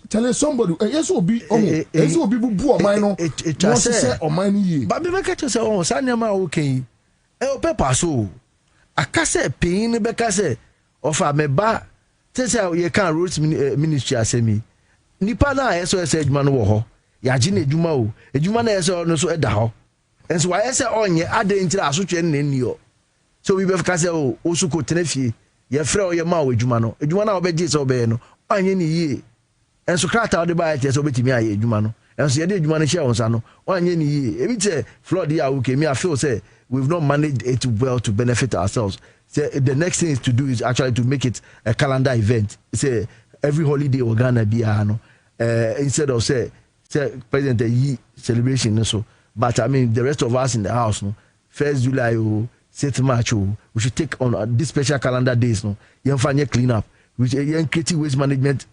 tell somebody yes obi bubu o man no no say o man ye but be make you say o san ma okay o paper so akase pain be ka say ofa me ba say you can root ministry asemi nipa na yeso say adwuma no wo ho ya gi na adwuma o adwuma na yeso no so eda ho enso wa yeso onye adentira asotwe na ni o so we be ka say o su ko tenafie ye frɛ o ye ma o adwuma no na obeje say obe no anye ni yie enso krata o de ba ye say obetimi aye adwuma no enso ye de adwuma no hye wonsa no anye ni yie ebi te flood ya wo kemi I feel say we've not managed it well to benefit ourselves. So the next thing is to do is actually to make it a calendar event. Say every holiday we're gonna be instead of say President Yi celebration so. But I mean the rest of us in the house, no, 1st July or 6th March, we should take on this special calendar days, no. You find clean up, which creative waste management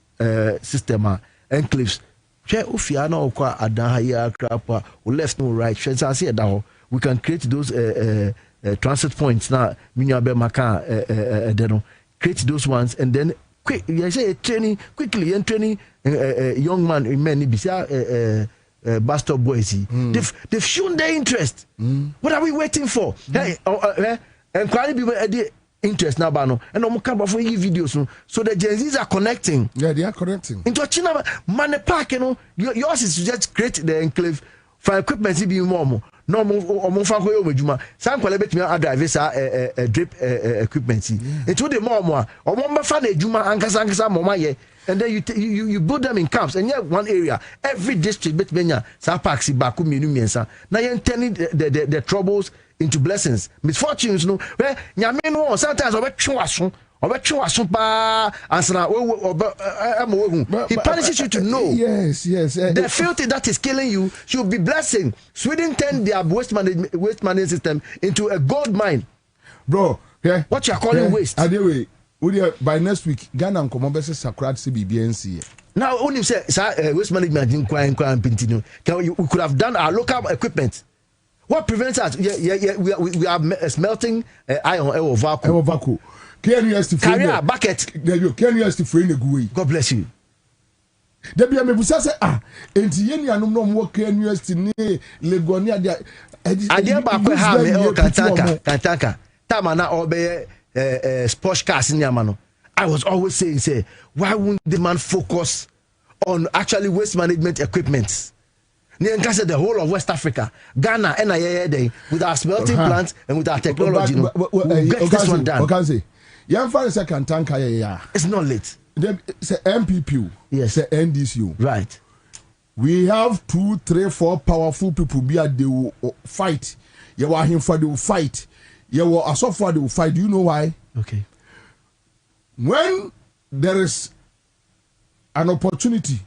system enclaves. Ufiana or kwa adahaya crapa or left no right. We can create those transit points now. Create those ones and then quick. You say training quickly and training young man in many bus stop boys. They've shown their interest. What are we waiting for? Hey, and quite people interest now, Bano, and I'm coming for you videos. So the Gen Zs are connecting. Yeah, they are connecting. Into China, man, park, you know, yours is to just create the enclave for equipment. Be more. No more fa ko medjuma san kwale betimi adrive sa drip equipment into the more o mo fa na edjuma ankasa mama ye and then you build them in camps and one area every district betmenya sa parks ba ku mienu miensa na ye turning the troubles into blessings misfortunes no where nyame no sometimes obetwe waso Ansah he punishes you to know. Yes. The filthy that is killing you should be blessing. Sweden turned their waste management system into a gold mine. Bro, yeah. What you are calling waste? Anyway, by next week, Ghana and Commonwealth Sacred CBBNC. Now, when you say waste management we could have done our local equipment. What prevents us? We are smelting iron or vacuum. Career bucket. There you can use to frame the GUI. God bless you. There be a mebusa say enti no mo can use to Legonia dia. Adia ba ko ha me o kantanka. Tama na obe sports cars in Yamano. I was always saying say why wouldn't the man focus on actually waste management equipment? Said the whole of West Africa, Ghana, and with our smelting plants and with our technology, we'll get this one done. It's not late. Say MPP, yes. Say NDCU, right. We have 2, 3, 4 powerful people. They will fight. You want him for they will fight. You want a software they will fight. Do you know why? Okay. When there is an opportunity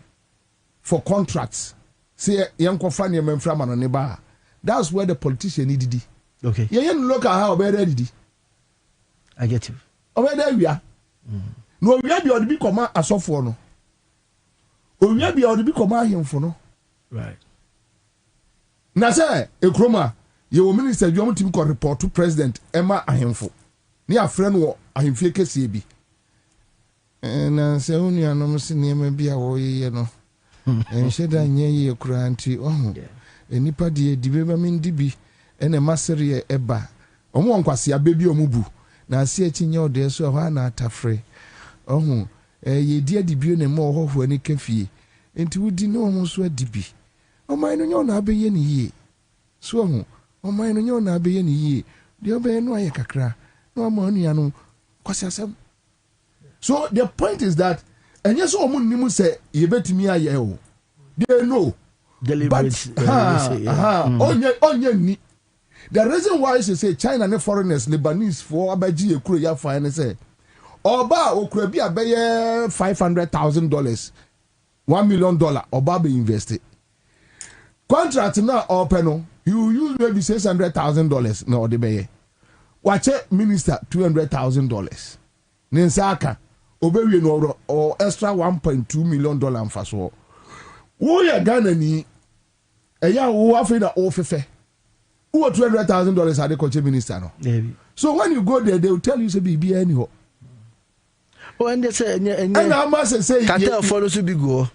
for contracts. Say young confront men from an neighbor. That's where the politician needed it. Okay. You look at how very ready. I get you. Over there we are. No, we are the big command as of for no. We are the big command him for no. Right. Now say a chroma Your minister, you want to report to President Emma Ahemfo. Near friend or Ahemfie Kesibi. And I say, only I know, near me be away, you know. And said I near you, cranty. Oh, and nipa dear, the mean dibi, and a mastery eba. Omo nkwasi a baby omubu. Na see a chinyo de so ha na atafre. Oh, ye dear dibi ne mo ho ani kafie. Enti wudi no mo so adibi. O man no na abeye ne yie. So ho, o man no na abeye ne yie. De obeye no aye kakra. No amanu anu kwasi asem. So the point is that and yes omo nimu say ye betimi aye o. They know. Deliberate. Onye ni. The reason why she say China and foreigners Lebanese for abaji ekuro ya fine say oba okura bi abeye $500,000 $1 million oba be invested. Contract now open no you use maybe $600,000 na odebeye. Watch minister $200,000. Nensaka obewie no or extra $1.2 million mfaso. Wo ya Ghana ni eya wo afida ofefe. Who $200,000 are the culture minister no? So when you go there, they will tell you say be anyhow. Oh, and they say and I must say cartel follows to be go.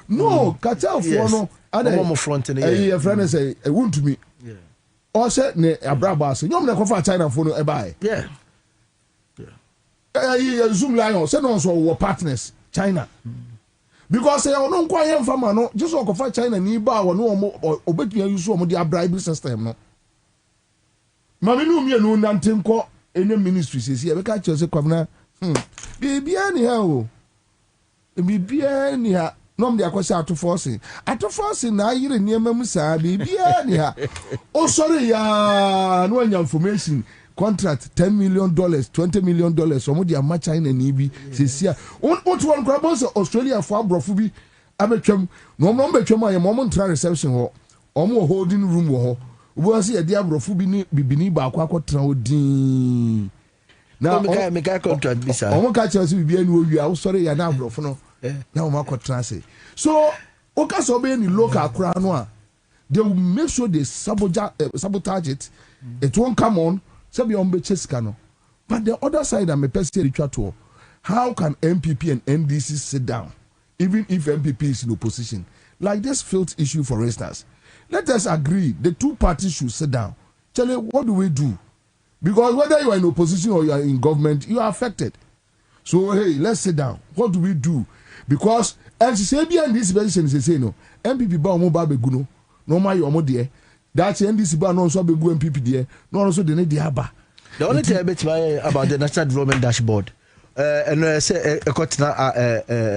No, cartel for no. Other more front in your friend say want to me. Yeah. Or say ne abraba say you na go for China for no e buy. Yeah. Zoom lion say no so partners China. Because say no kwanye mfama no just go for China ni ba wo no obetua use o mo dia bribe system no. Mami no me no nantenko any ministry says here because you say Kwabena baby any how baby any ha no me akwese atoforce na yire niema mu saa baby any ha oh sorry ya no anya information contract $10 million $20 million so mo dia ma China ni bi says here what one crabos Australia for abrofu bi abetwam no betwam aye mo ntra reception ho omo holding room ho wo see e dia abrofu bi ni bibini ba akwakotra odin na me ka contract bisa omo ka chese bibi ani owia wo sorry ya na abrofu no na omo akotra say so o ka so be ni local kra no a they will make sure they sabotage it. It won't come on so be on be cheska no. But the other side I'm a person to how can MPP and NDC sit down even if MPP is in opposition like this field issue for instance. Let us agree the two parties should sit down. Tell you what do we do? Because whether you are in opposition or you are in government, you are affected. So hey, let's sit down. What do we do? Because as NCCB and this position is saying no, MPP ba omo ba beguno, no ma yo omo de. That's NDC ba no so begu MPP de, no also de ne de aba. The only thing about the National Development Dashboard, and say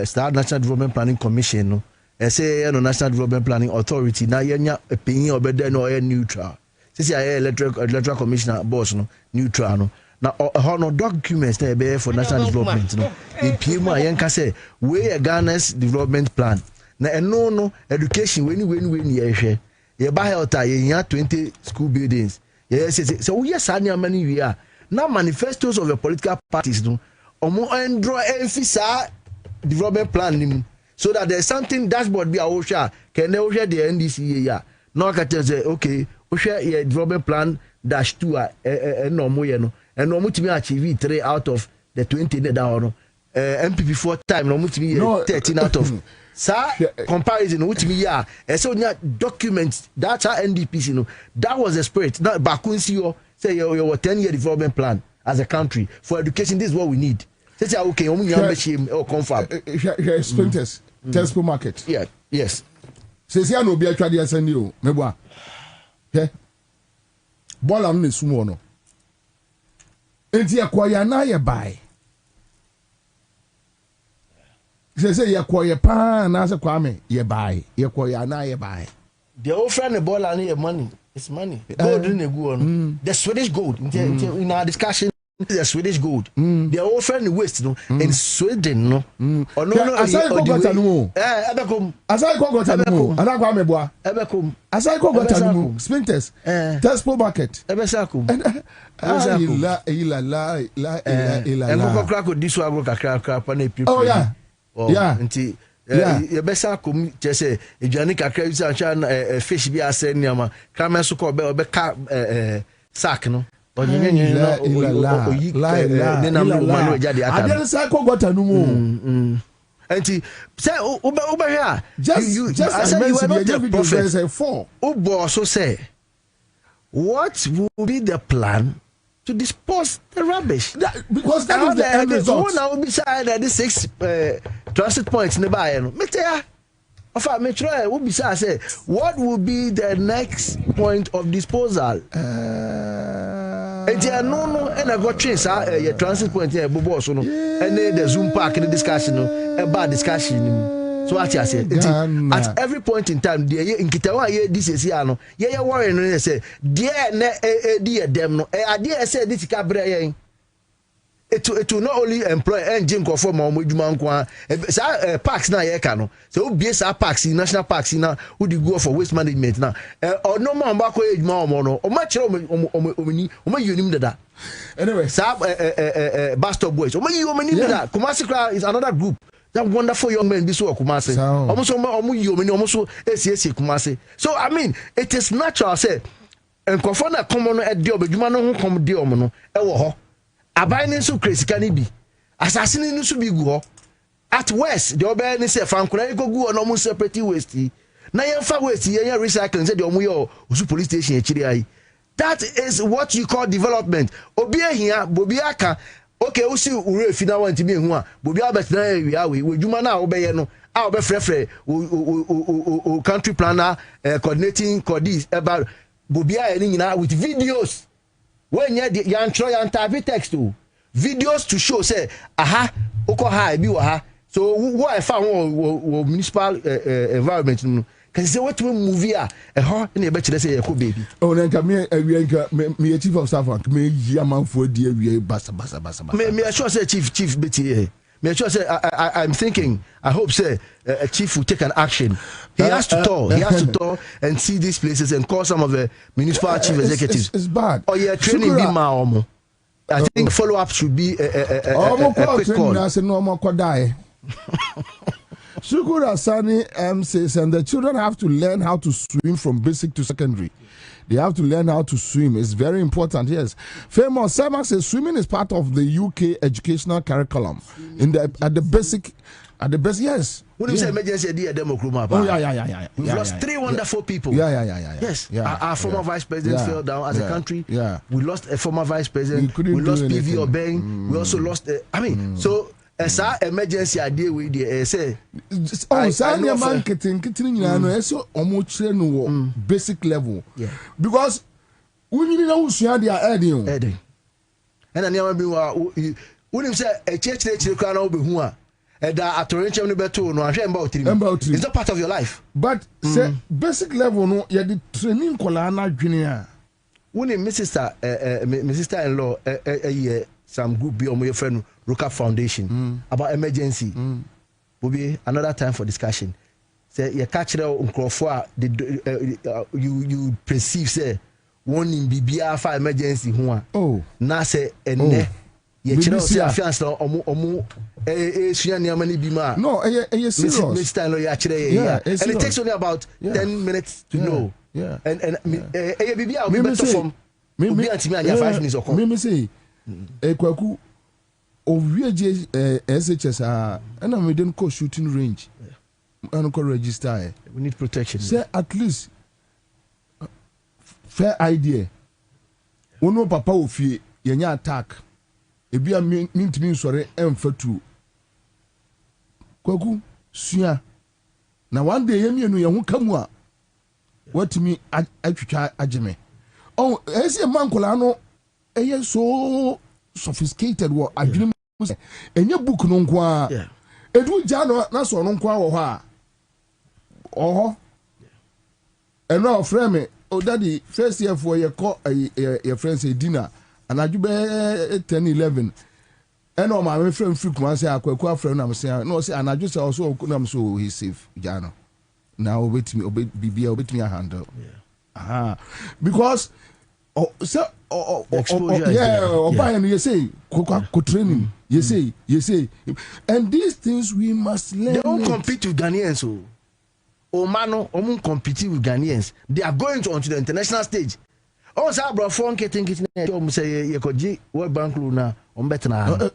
start National Development Planning Commission no. Say no National Development Planning Authority na yenya opinion obede no neutral. Say electoral commissioner boss no neutral no. Na no documents na be for national development no. The PM ayenka say we Ghana's development plan. Na eno no education we ni ehwe. Ye ba health ye 20 school buildings. Yes say we yes anya many we are. Now manifestos of the political parties no omo endro emphasize development plan nim. So that there's something dashboard be a osha can they share the NDC yeah no can say okay we share your development plan -2 no mo ye no and no mutimi achieve 3 out of the 20 down MPP 4 time no mutimi 13 out of sa comparison mutimi yeah and so documents that's how NDPC no that was the spirit now bakunsi yo say your 10-year development plan as a country for education. This is what we need. Say okay or confirm here sprinters Tesco market. Yeah, yes. Says here no be actually send you. Meboa. Yeah. Bola no sumo no. Enti akwaya na ye buy. Say akwaya pa na se kwame ye buy. Ye akwaya na ye buy. The old friend the bola na your money. It's money. Gold in the go on. The Swedish gold in our discussion. The Swedish gold. They are offering the waste no in Sweden no. Or no asai ko gota no. Ebekom. Asai ko gota no. Ana kwa meboa. Ebekom. Asai ko gota no. Sprinters. Tesco market. Ebesakum. La. And go crack with this one go kakra pa na pipi. Oh yeah. Yeah. Nti You better come just say Janica Crazy and fish be as saying Yama, Carmen Suko be sack no. I didn't say got a new and say over here. Just I said you were not the prophet. For Ubo so say, what will be the plan to dispose the rubbish? Because that is the end result. Now will be side at the 6 transit points nearby. Metea. Of our metro will be say, what will be the next point of disposal? And no, and I got trains your transit point here, Bobo, so no, and then the Zoom park in the discussion, a bad discussion. So what I say, at every point in time, dear in Kitawa, this is Yano, yeah, worrying, and say, dear them, no, I dare say this cabaret. It will not only employ engine for Momujuman, parks now, Yekano. So, BSR parks in national parks now, would you go for waste management now? Or no more Bako age mono, or much that. Anyway, Sab Bastard Boys, or you that. Kumasi is another group. That wonderful young men, this work, Kumasi. Almost Kumasi. So, I mean, it is natural, say, and Kofana common at Diobajumano, who come Diomono, Abainin so crazy can it be? Assassinating to be go at West, the Obey say, Fankura go on almost separate waste. Now, far waste, recycling said, Omuyo, Usu police station, Chiriai. That is what you call development. Obia here, Bobiaka, okay, Usi Ure Fina want to be one, Bobia Betna, we Jumana obey no, our befre, country planner, coordinating Cordis about Bobia with videos. When you try and type text to videos to show say aha oko high bi wa so what I found municipal environment can say what movie a ho na e be kire say e ko baby oh na nka me chief of staff me yamanfo di awie basa me sure say chief beti here me sure say I'm thinking I hope say a chief will take an action. He has to tour and see these places and call some of the municipal chief executives. It's bad. Oh yeah, training be ma I think follow up should be a quick call. Shukura Sani says, and the children have to learn how to swim from basic to secondary. They have to learn how to swim. It's very important. Yes. Famous Sama says swimming is part of the UK educational curriculum at the basic. Yes. When you say emergency, we've lost 3 wonderful people. Yes. Our former vice president fell down as a country. We lost a former vice president. We lost PV Obeng. We also lost. So. As our emergency idea with the say, basic level. Because we need to share their adding. And I never be when say a church can all be who are at Torrential Beto, no, I'm about it's not part of your life. But say basic level, no, you're the training Colana Junior. When my sister-in-law a year, some group be on your friend. Roka Foundation about emergency. Bobie, another time for discussion. Say you catch you perceive say one in BBR for emergency who na say ene you say affiance omu suya many bima. No, serious. And it takes only about 10 minutes to know. Yeah. And BBR will be better from Bobie and Timmy 5 minutes or come. Me say Kwaku OVJ SHS and we didn't call shooting range and call register. We need protection. Say at least fair idea. One papa of fear yenya attack. E be a mean to me sorry emfatu. Kwaku suya. Na one day yemi no yahu kamwa. What me ajime. Oh, ese man kola no eye so sophisticated what adwene enye book no nko a edu jano na so no nko a wo ho a eno frame me o daddy first year for your your friends say dinner and adube 10-11 eno ma me frame free kuma say akwaku aframe na me say no say anaju say also na me so he safe jano now obetimi bibia obetimi handle because exposure yeah, you say, training. You say, and these things we must learn. They don't compete with Ghanaians. So, Omano, Omun compete with Ghanaians. They are going onto the international stage. Oh, sir, bro, phone getting it. Say, Yakoji, World Bank Luna, on better now.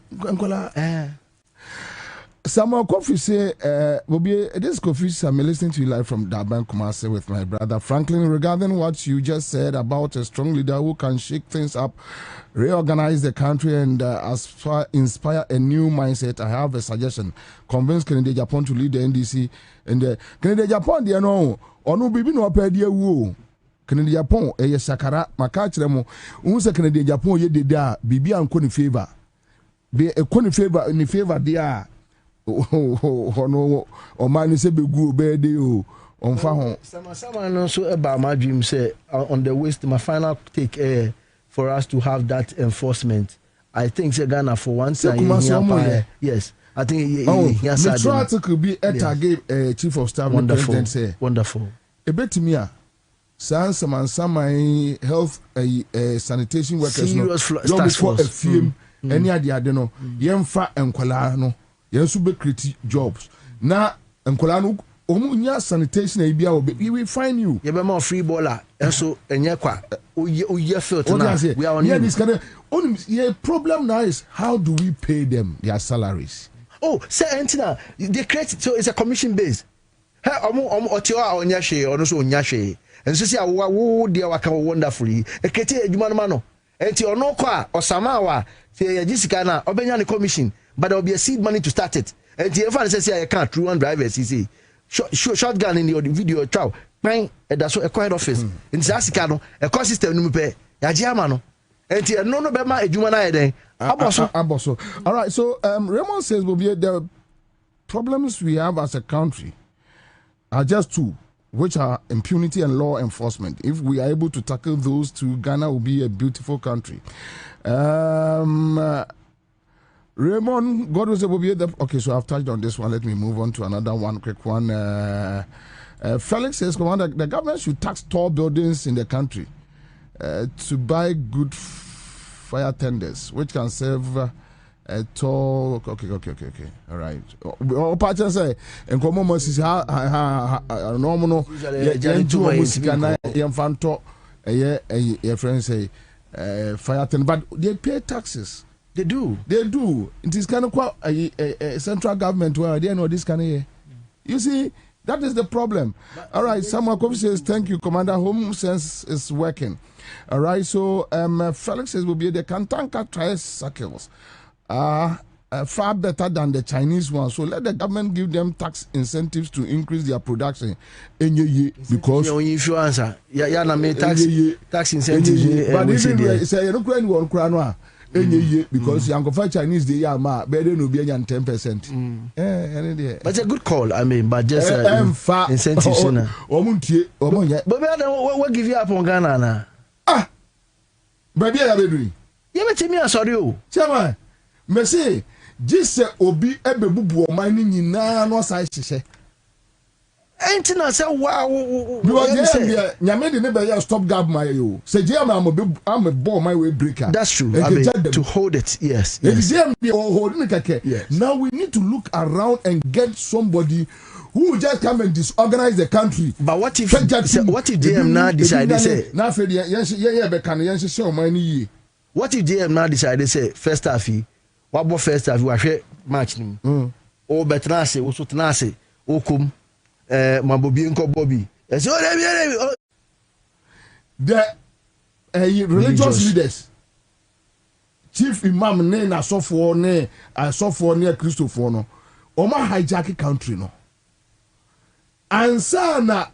Samuel Kofi say, Bobie, this Kofi, I'm listening to you live from Durban, Kumasi with my brother Franklin. Regarding what you just said about a strong leader who can shake things up, reorganize the country, and inspire a new mindset, I have a suggestion. Convince Kennedy Japan to lead the NDC. And Kennedy Japan, they know, or no baby no pedia woo. Kennedy Japan, Sakara, Makachemo, Unsa Kennedy Japan, ye did da, Bibi and Koni favor. Be a Koni favor in favor, dear. No, or man is a big good bed on Fahon. Someone also about my dream say on the waist, my final take for us to have that enforcement. I think Ghana for one side. Yes, I think the trial could be a target chief of staff. Wonderful, say wonderful. A bit to me, some health sanitation workers. Serious for a film. Any idea? I don't know. Yemfa and Kolano. Yes, we create jobs. Now, and Kolano, Omunya sanitation, we will find you. You be more free baller. And so, and yakwa, we are on this kind of problem now is how do we pay them their salaries? Oh, say, Antina, they create so it's a commission base. Hey, Otioa on Yashe, or also on Yashe. And so, see, who dear waka wonderfully. A Kete, Jumanmano, and to no qua or Samawa, say Jessica, Obenya commission. But there will be a seed money to start it. And the everyone says, I can't through one drivers. He say, shotgun in your video trial. Bang, and that's what a quiet office. In Sassicano, a cost system, no pay. Yajiamano. And the no Bema, a Jumana. All right, so Raymond says, will be the problems we have as a country are just two, which are impunity and law enforcement. If we are able to tackle those two, Ghana will be a beautiful country. Raymond, God was able to be okay, so I've touched on this one. Let me move on to another one, quick one. Felix says, Commander, the government should tax tall buildings in the country to buy good fire tenders, which can serve a tall. Okay. All right. All parties say, and common is normal. Your friends say fire tender, but they pay taxes. They do. It is kind of quite a central government where they know this kind of. You see, that is the problem. All right, Samuel Kofi says, thank you, Commander. Home sense is working. All right, so Felix says, will be the Kantanka tricycles far better than the Chinese ones. So let the government give them tax incentives to increase their production. Because if you answer, tax incentives. But even say you don't cry because Yankofa Chinese they are better no be 10%. But it's a good call. I mean, but just incentives. But what give you up on Ghana now? Ah, baby, I be you bet me sorry. Chama, me say, just say obi ebebubu o man ni na no sai hye. Ain't na say wow. Because nyame de ne be stop gap my yo. Say jam am a ball my way breaker. That's true. I mean, to hold it. Yes. Yes. Now we need to look around and get somebody who will just come and disorganize the country. But what if JM now decide to say now for the what if JM now decide to say first half what first half we share match nim o betrase o sotnase o kum Bobie nko Bobie. The religious leaders, chief imam ne na sofo ne Christopher no, oma hijack country no. Ansah na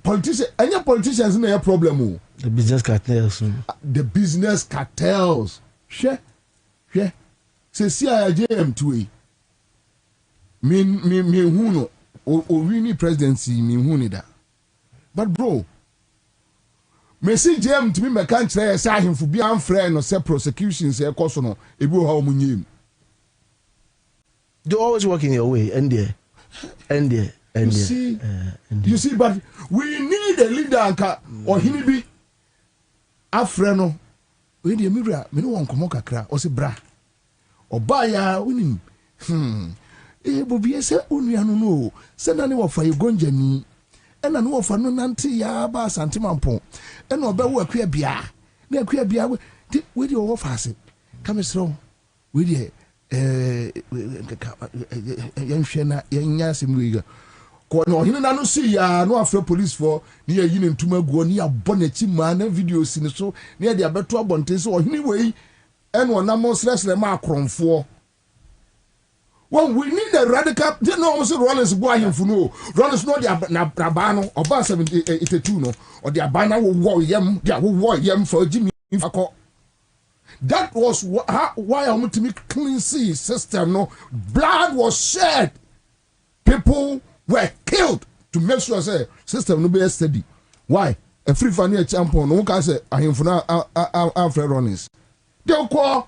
politicians no problem. The business cartels. The business cartels. She. Se si JM to me who no. O wini presidency mi huni da. But bro, me see JM to me me kan kire say ahemfo bi amfrɛ no say prosecution say ekoso no ebi o ha o munyim. They always work in your way and there. You see, but we need a leader anka or hini bi afrɛ no we dey mirror me no won komo kakra o say bra Obaya unim. Bobie se unuanu no. Se na ne wofa yegonja ni. Ena no wofa no nante ya ba santimampon. Ena obewo akua bia. Na akua bia we di wofa ase. Kamesro. We di yanhwe na yanya semwiga. Ko no hine na no si ya no afra police for ni ya yine ntuma guo ni abɔ na chi ma na video si ne so ni ya de abeto abonten so hine wei eno na mo sresre ma akromfo. Well, we need a radical. They know almost Rollins go ahemfo no. Rollins no na ba no oba 72 no or the abana wo war yam for Jimmy akọ. That was why I'm to make clean sea system no. Blood was shed. People were killed to make sure say system no be steady. Why? A free funny champion no can say ahemfo na Alfred Rollins. They call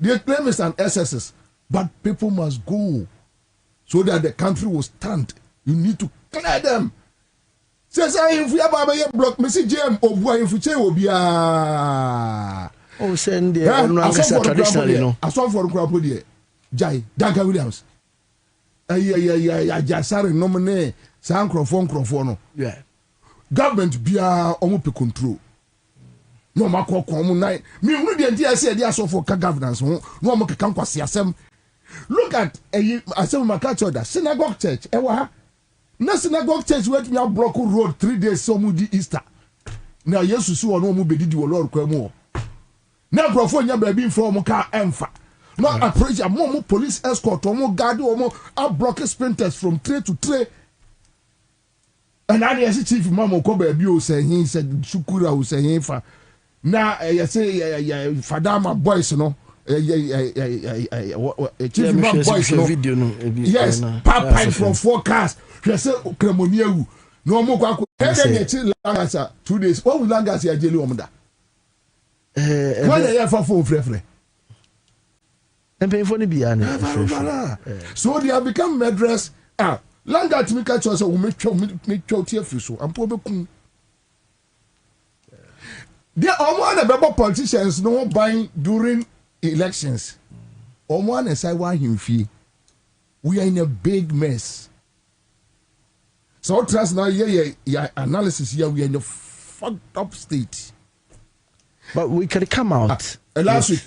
the claimants and SSS. But people must go so that the country will stand. You need to clear them. Says I if we have a block, Missy Jam or boy if we say will be oh send the traditional, you know. I saw for crop here. Jai, Duncan Williams. Jasari nominee, Sancrophone. Yeah. Government be almost control. No mako komu night. Me the idea said they are so for governance. No more can kwasiasem. Look at I say my catch order synagogue church. Ewa na synagogue church where me block road 3 days so mu di Easter. Na Yesu su ono mu bedidi wo Lord kwa mu. Na grofo nya ba bi mfo mu ka emfa. No approach mo police escort mo guard mo block sprinters from tray to tray. And I say chief mama ko ba bi o say he said shukura o say he fa. Na you say Fadama boys no chief man boys no video no yes pipe from forecast you say Cremonia no mo kwa langasa 2 days what will langasa ya jeli omda when they for phone frefre empay bia na so they have become murderers langa to me catch us we make tie so ampo bekun. There are more than politicians no buying during elections. Or one as I want him fee. We are in a big mess. So trust now yeah analysis here we are in a fucked up state. But we can come out. Last week,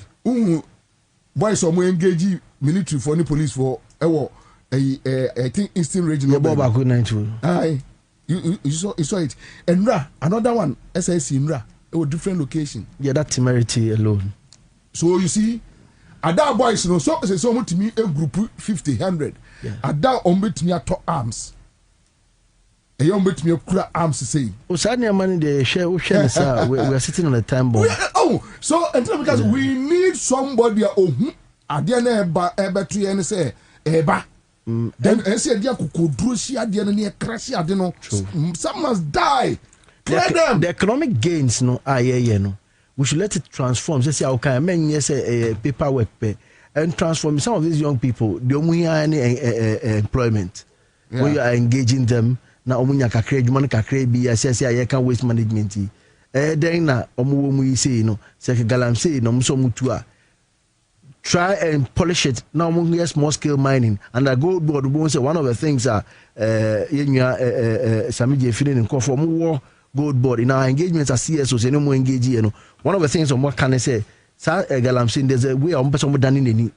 boys some engage military for the police for I think Eastern Regional. You saw it. And another one SIC in different location. Yeah, that temerity alone. So you see, at that boys, no, so much to me a group 50, 100. At that to me at arms. A young bit me a arms to say. Osania money they share we are sitting on a time bomb. So because we need somebody who at the end eba to and say eba. Then I said dia kukudrushi at the end near crash at no. Some must die. The economic gains no no. We should let it transform. Say okay, men yes paperwork pay and transform some of these young people. They only any employment. When you are engaging them, na omunya kakre adwuma kakre bi asese aye kan waste management. Then na omu mu say no, say galamsey no so mutu a try and polish it. Now omu yes small scale mining and I go board say one of the things are Samije feeling in conform war gold board in our engagements as CSOs no more engage one of the things on what can I say galamsey there's a way on person done in any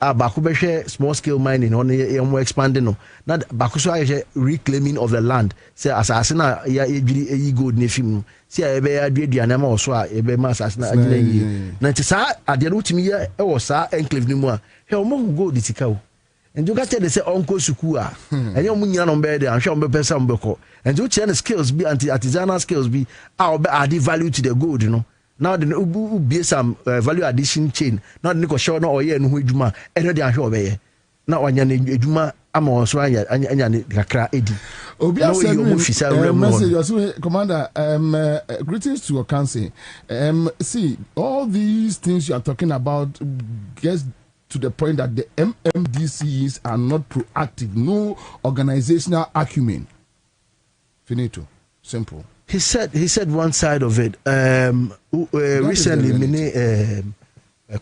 baku be small scale mining on more expanding no na baku so reclaiming of the land say asasina ya e gold ne film say e be aduadua na ma so a e be ma asasina agina yi na ti sa ade no timi ya e wo sa enclave ni mu a he o mo gold tika o and you got to say uncle suku a and you munya no be there and sure be person be ko and you change skills be artisanal skills be add value to the gold you know. Now the be some value addition chain. Now the show no oye no edwuma e no dey ahwe obeye. Na onya na edwuma ama so anya ne kakra edi. Obi message Commander greetings to your council. See all these things you are talking about gets to the point that the MMDCs are not proactive, no organizational acumen. Finito. Simple. He said one side of it. Recently,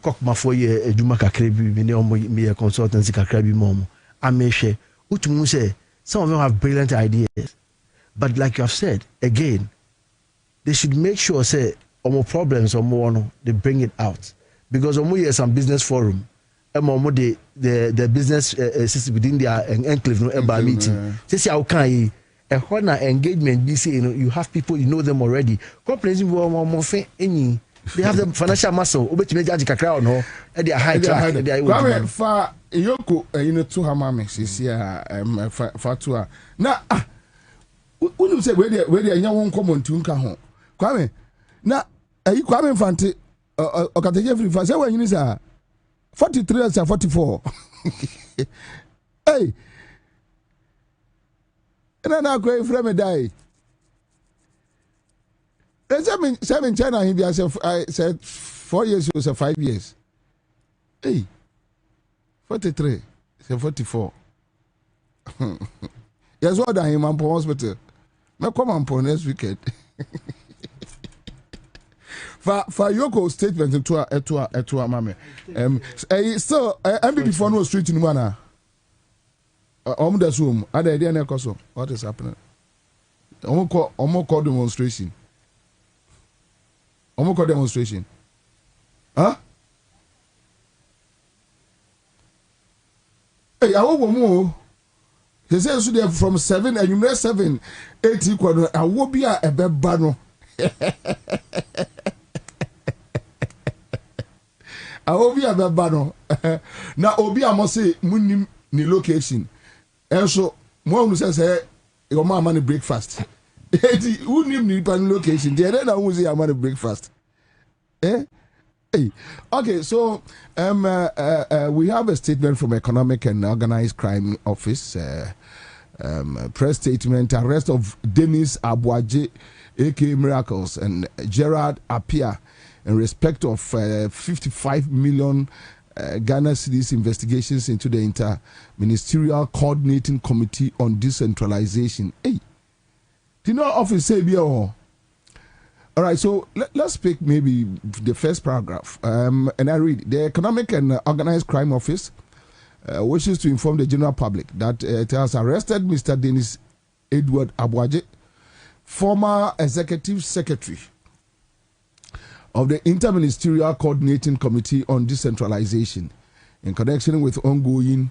cock my 4 year Juma Kakrebi, me a consultancy Kakrebi mom. I may share. Utumu say some of them have brilliant ideas. But like you have said, again, they should make sure say more problems or more no, they bring it out. Because omo some business forum, the business system within their enclave no eba meeting. Say how can a corner engagement be say you have people you know them already. Companies any they have the financial muscle. Obetime judge kakra no e dey high track e dey Kwame fa yoko to hamame sisi fatua na unum say we dey anya won common tun ka ho Kwame na Kwame Mfante okateje free fa say when you say 43 and 44 hey na go frame me die seven China he be I said 4 years or 5 years hey 43 say 44 yes what I him on hospital me come on next weekend for Yoko statement to mame so MB before no street in mana the zoom ada idea na koso what is happening omo demonstration huh hey awo mo they say so there from 7 and you know 7 8 equal awo bi a ebeba no awo bi a ebeba no na obi amose munim ni location enso mo unu say your mama ni breakfast who name the pan location there then who say I'm on breakfast hey okay so we have a statement from Economic and Organized Crime Office press statement arrest of Dennis Abuaje aka Miracles and Gerard Apia in respect of 55 million Ghana cedis investigations into the Inter-Ministerial Coordinating Committee on Decentralization. Hey, do you know office say be all right, so let's pick maybe the first paragraph. And I read the Economic and Organized Crime Office wishes to inform the general public that it has arrested Mr. Dennis Edward Abuaje, former Executive Secretary of the Inter-Ministerial Coordinating Committee on Decentralization in connection with ongoing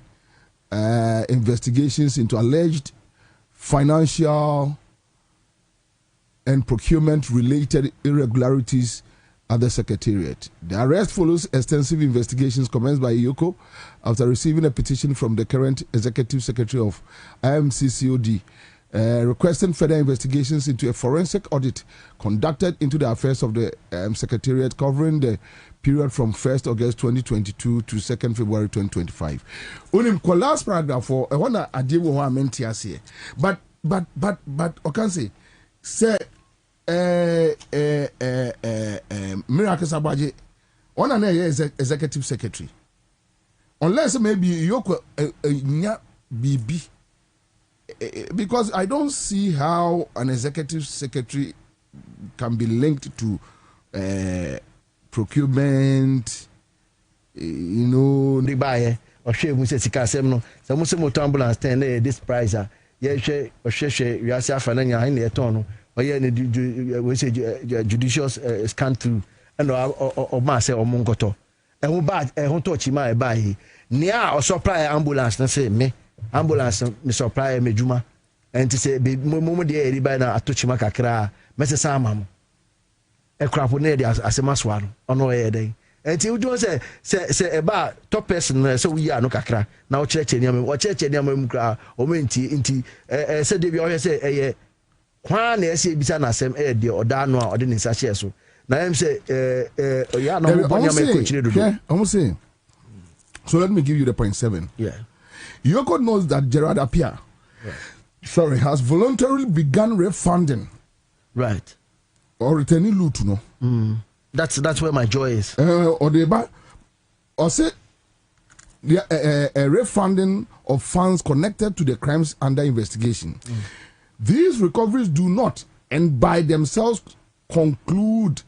investigations into alleged financial and procurement-related irregularities at the Secretariat. The arrest follows extensive investigations commenced by Yoko after receiving a petition from the current Executive Secretary of IMCCOD requesting further investigations into a forensic audit conducted into the affairs of the Secretariat covering the period from 1st August 2022 to 2nd February 2025. Unim ko last paragraph for I wanna adiwo ho amenti ase. But okay say Miracles Abuaje one and Executive Secretary. Unless maybe Yoko nya BB because I don't see how an Executive Secretary can be linked to procurement, you know. The buyer or share Musa Sikasem no, some Muslim ambulance stand this price. Share we are Fananya in the tono, or we say judicious scan through and or mass or mongoto. And who bad a hontochi my buy near or supply ambulance and say me. Ambulance me supply me juma and to say be moment the eri na atochima kakra mese samam e krapo na dey asemaswa no ono e dey enti we do say eba top person so we anu kakra na o cheche ni am mu kra o menti say dey bi o say eye kwa na ese bisa na asem e dey oda no a ode ni nsa share so na em say ya no bonya me ko chire dodo I'm saying so let me give you the point 7. Yeah. Yoko knows that Gerard Apia, has voluntarily begun refunding, right, or returning loot. No, that's where my joy is. Or say refunding of funds connected to the crimes under investigation. These recoveries do not, and by themselves, conclude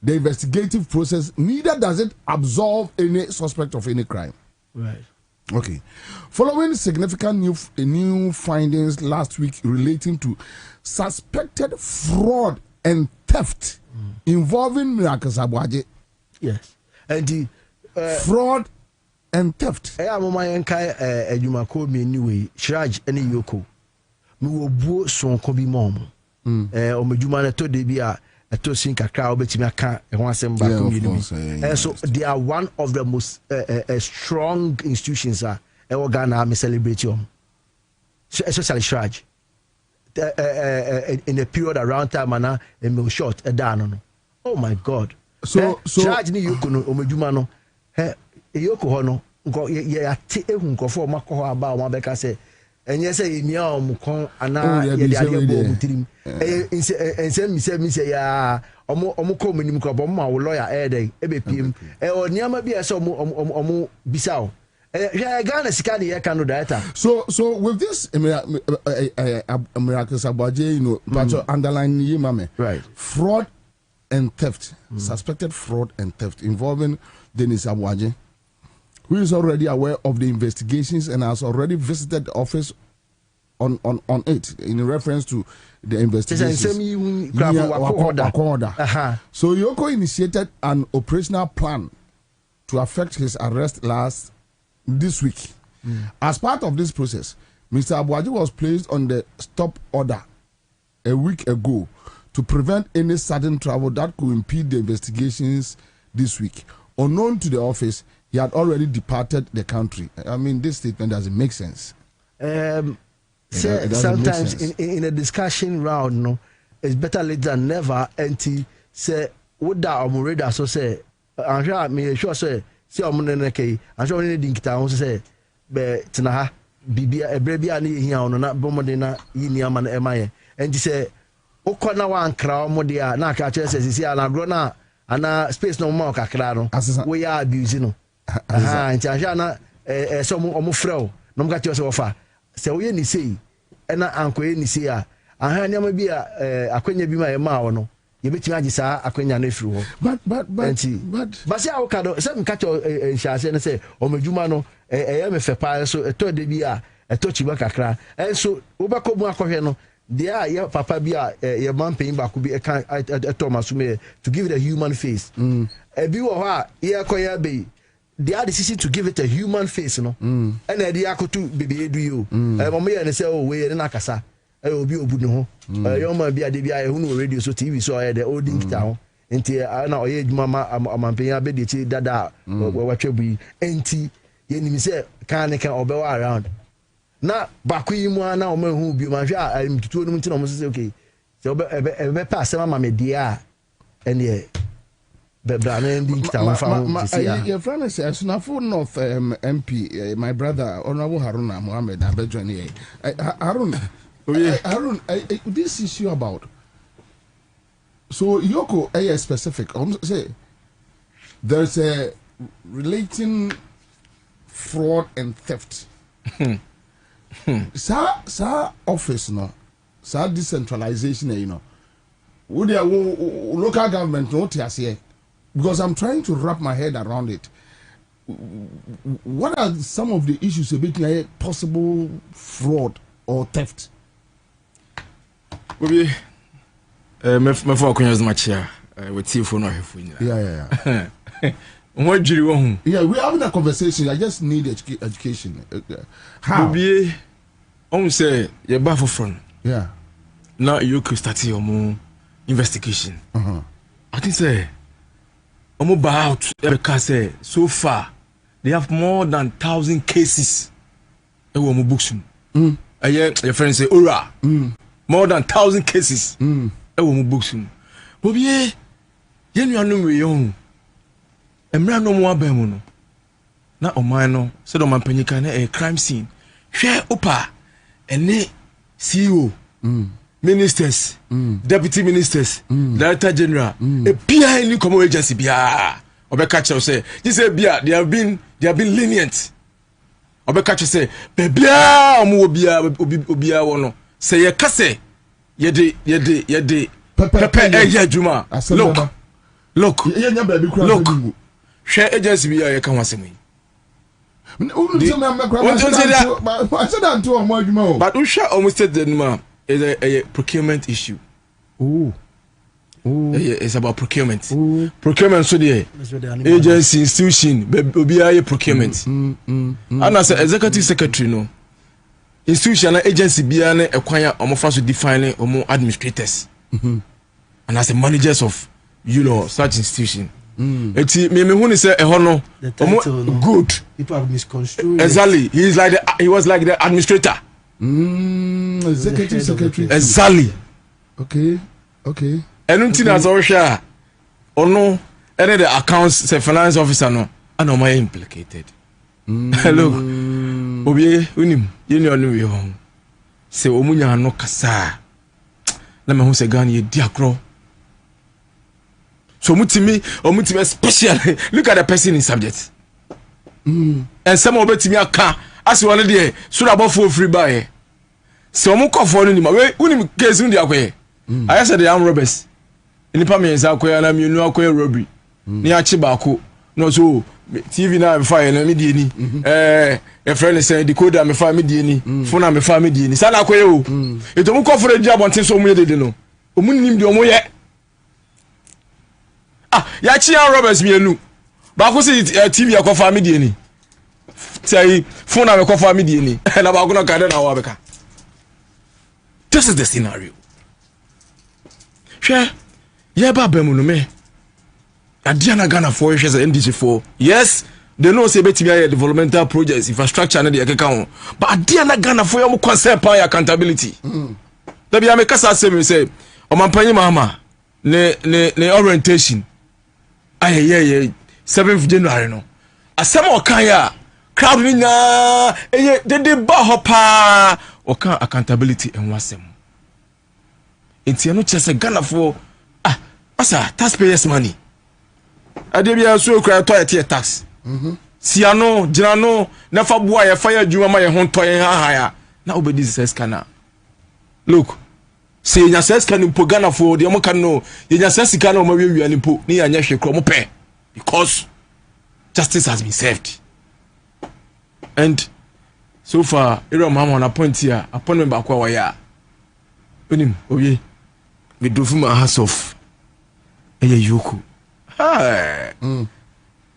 the investigative process, neither does it absolve any suspect of any crime. Right. Okay. Following significant new findings last week relating to suspected fraud and theft involving Ansah Boaje. Yes. And the fraud and theft. I am my enkai you call me anyway. Shraj any yoko. Me wo buo son ko bi mom. O medjuma na to de bi a to sin kakra obetimi aka e ho asem ba ko mi. And so they are one of the most strong institutions e wo Ghana me celebrate you. Especially Shraj. In a period around time and a short a down. Oh my God. So Shraj ni yoko no o medjuma no. Yoko hono go ye ate ehun ko for makọ aba o mabeka say enye say emia o mukon ana ye de ade bo mutirim ense mi say ya omo ko manim ko bo ma wo lawyer dey e be piem o niama bi say omo bisa o Ghana sika ne ye kan no data. So with this Ansah Boaje, but underline ye mame. Right. Fraud and theft, suspected fraud and theft involving Ansah Boaje, who is already aware of the investigations and has already visited the office on it in reference to the investigations. So Yoko initiated an operational plan to effect his arrest this week. As part of this process, Mr. Boaje was placed on the stop order a week ago to prevent any sudden travel that could impede the investigations this week. Unknown to the office, he had already departed the country. I mean, this statement doesn't make sense. Sometimes in a discussion round, no, it's better late than never. And say, what that I'm ready to say. I'm sure me sure say I'm gonna I'm sure we need to say, but tonight, Bibia, a baby, I need here on that Bomodina, Yiniaman, Emaye. And he say, Okona one crown, Modia, Naka says, see, and grown up, and space no more, Cacrano. We are abusing. And Jana, some omofro, no got yourself. So we any say, and uncle any say, and her name be a quenya be my mao. You bet me, sir, a quenya nephew. But say, I can some catch your shas and say, O Majumano, a MFA, so a third be a touchy back, and so Ubako Muacoheno. There, your papa be your man paying back could be a Thomas to give it a human face. A view of her, yeah, Koya be. They are decision to give it a human face, no. And the Ako to be do you. And say, oh, we are Nakasa. I will be Obuno. You might be a DBI who radio so TV so I had the old dink town. Until I know age mamma, I'm paying a bed, dada, what you be. Anti, you say, can't or go around. Na bakwi mu ana o mahu bi ma hwa am tutu no mti no say okay so be pass ma me dia ene be bra na ndi kita ho fa ho see ya your friend says na for north MP my brother Honorable Haruna Mohammed Abejo ne Harun this issue about so Yoko specific say there's a relating fraud and theft. Sa office no, sa decentralization would the local government not here? Because I'm trying to wrap my head around it. What are some of the issues about possible fraud or theft? Bobie, me for kunya much here with you for no Yeah. What do you want? Yeah, we're having a conversation. I just need education. How? Bobie, say you're back for front. Yeah. Now you could start your more investigation. I think say, about because so far they have more than 1,000 cases. Books. Your friend say, "Ora." More than 1,000 cases. Books. Bobie, you know we Emra no mo abemu no na oman no se do man panyika na a crime scene hwe opa ene CEO ministers deputy ministers director general a bia any common agency bia obeka che say this say bia they have been lenient obeka che say bia omo obia wo no say ye kase ye de pepe adwuma look Look. Share agency be a can was me. But Usha almost said that is a procurement issue. Oh. It's about procurement. Procurement so the agency institution be a procurement. And as executive secretary no institution and agency be an acquire almost to define administrators. And as a managers of such institution. Eti me who say e hono good people have misconstrued exactly he was like the administrator executive secretary exactly okay anything as osha ono any the accounts say finance officer no and o my implicated look Bobie unim yeni onu we ho say omunya no kasa na me hu say Ghana ye diakro. So mutimi especially look at the person in subject. And some of it me aka as one there so about for free buy. So mu kofo no ni ma we unim case ndi akwe. I said the armed robbers. Nipa me nsa akwa na me nu akwa robbery. Ni achi baako. No so TV na me fire na me die ni. A friend say decoder me fire me die ni. Phone na me fire me die ni. Sa na akwa o. Eto mu kofo de abonten so mu ye de no. Omu nim de omu ye. Ya chi an robbers mienu ba ko se TV ya ko fa me die ni say phone na me ko fa me die ni na ba ko na ka na wa beka. This is the scenario. Share ye ba ba mu no me Adiana Ghana for shares NDC for yes they know say betimi ya developmental projects infrastructure na de keka ho but Adiana Ghana for your concept and accountability da bia me kasa say say o mampanyi mama ne orientation 7th January no asem okan ya crowd ni na de ba hopa okan accountability en wasem enti no chese Ghana for asa taxpayers money adebia so kra to ya tax siano jinano na fa boa ya fire adwuma ma ye ho to ye ha ya na obedi ses kana look say nya ses kan mpo Ghana for de mo kan no nya ses kan o ma wiawia ni mpo ni anya hwe kro mo pe because justice has been served. And so far ero mama on appoint here appointment ba kwa ya onim oye we do from a house of yoku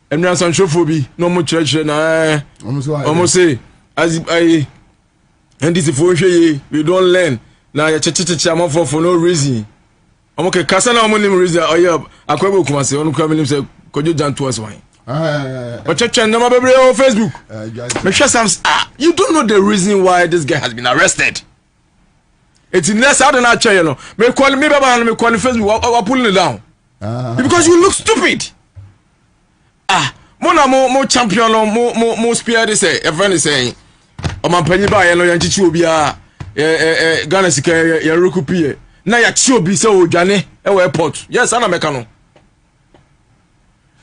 emra san shofobi no mo church na almost say as I and this for we don't learn na ya checheche am for no reason omoke kasa na omo nim reason oya akwabo kumase onu kwa nim say kojo janto us wine but cheche no ma bebre on Facebook make sure some you don't know the reason why this guy has been arrested. It's in less out na cheche no me call me baba me call Facebook we pulling it down because you look stupid. Mo champion no mo spear this say everyone is saying o man panyi ba ye no yan chichi obi a Ghana sika ya rekupie na ya chi obi se odwane e we airport yes ana meka no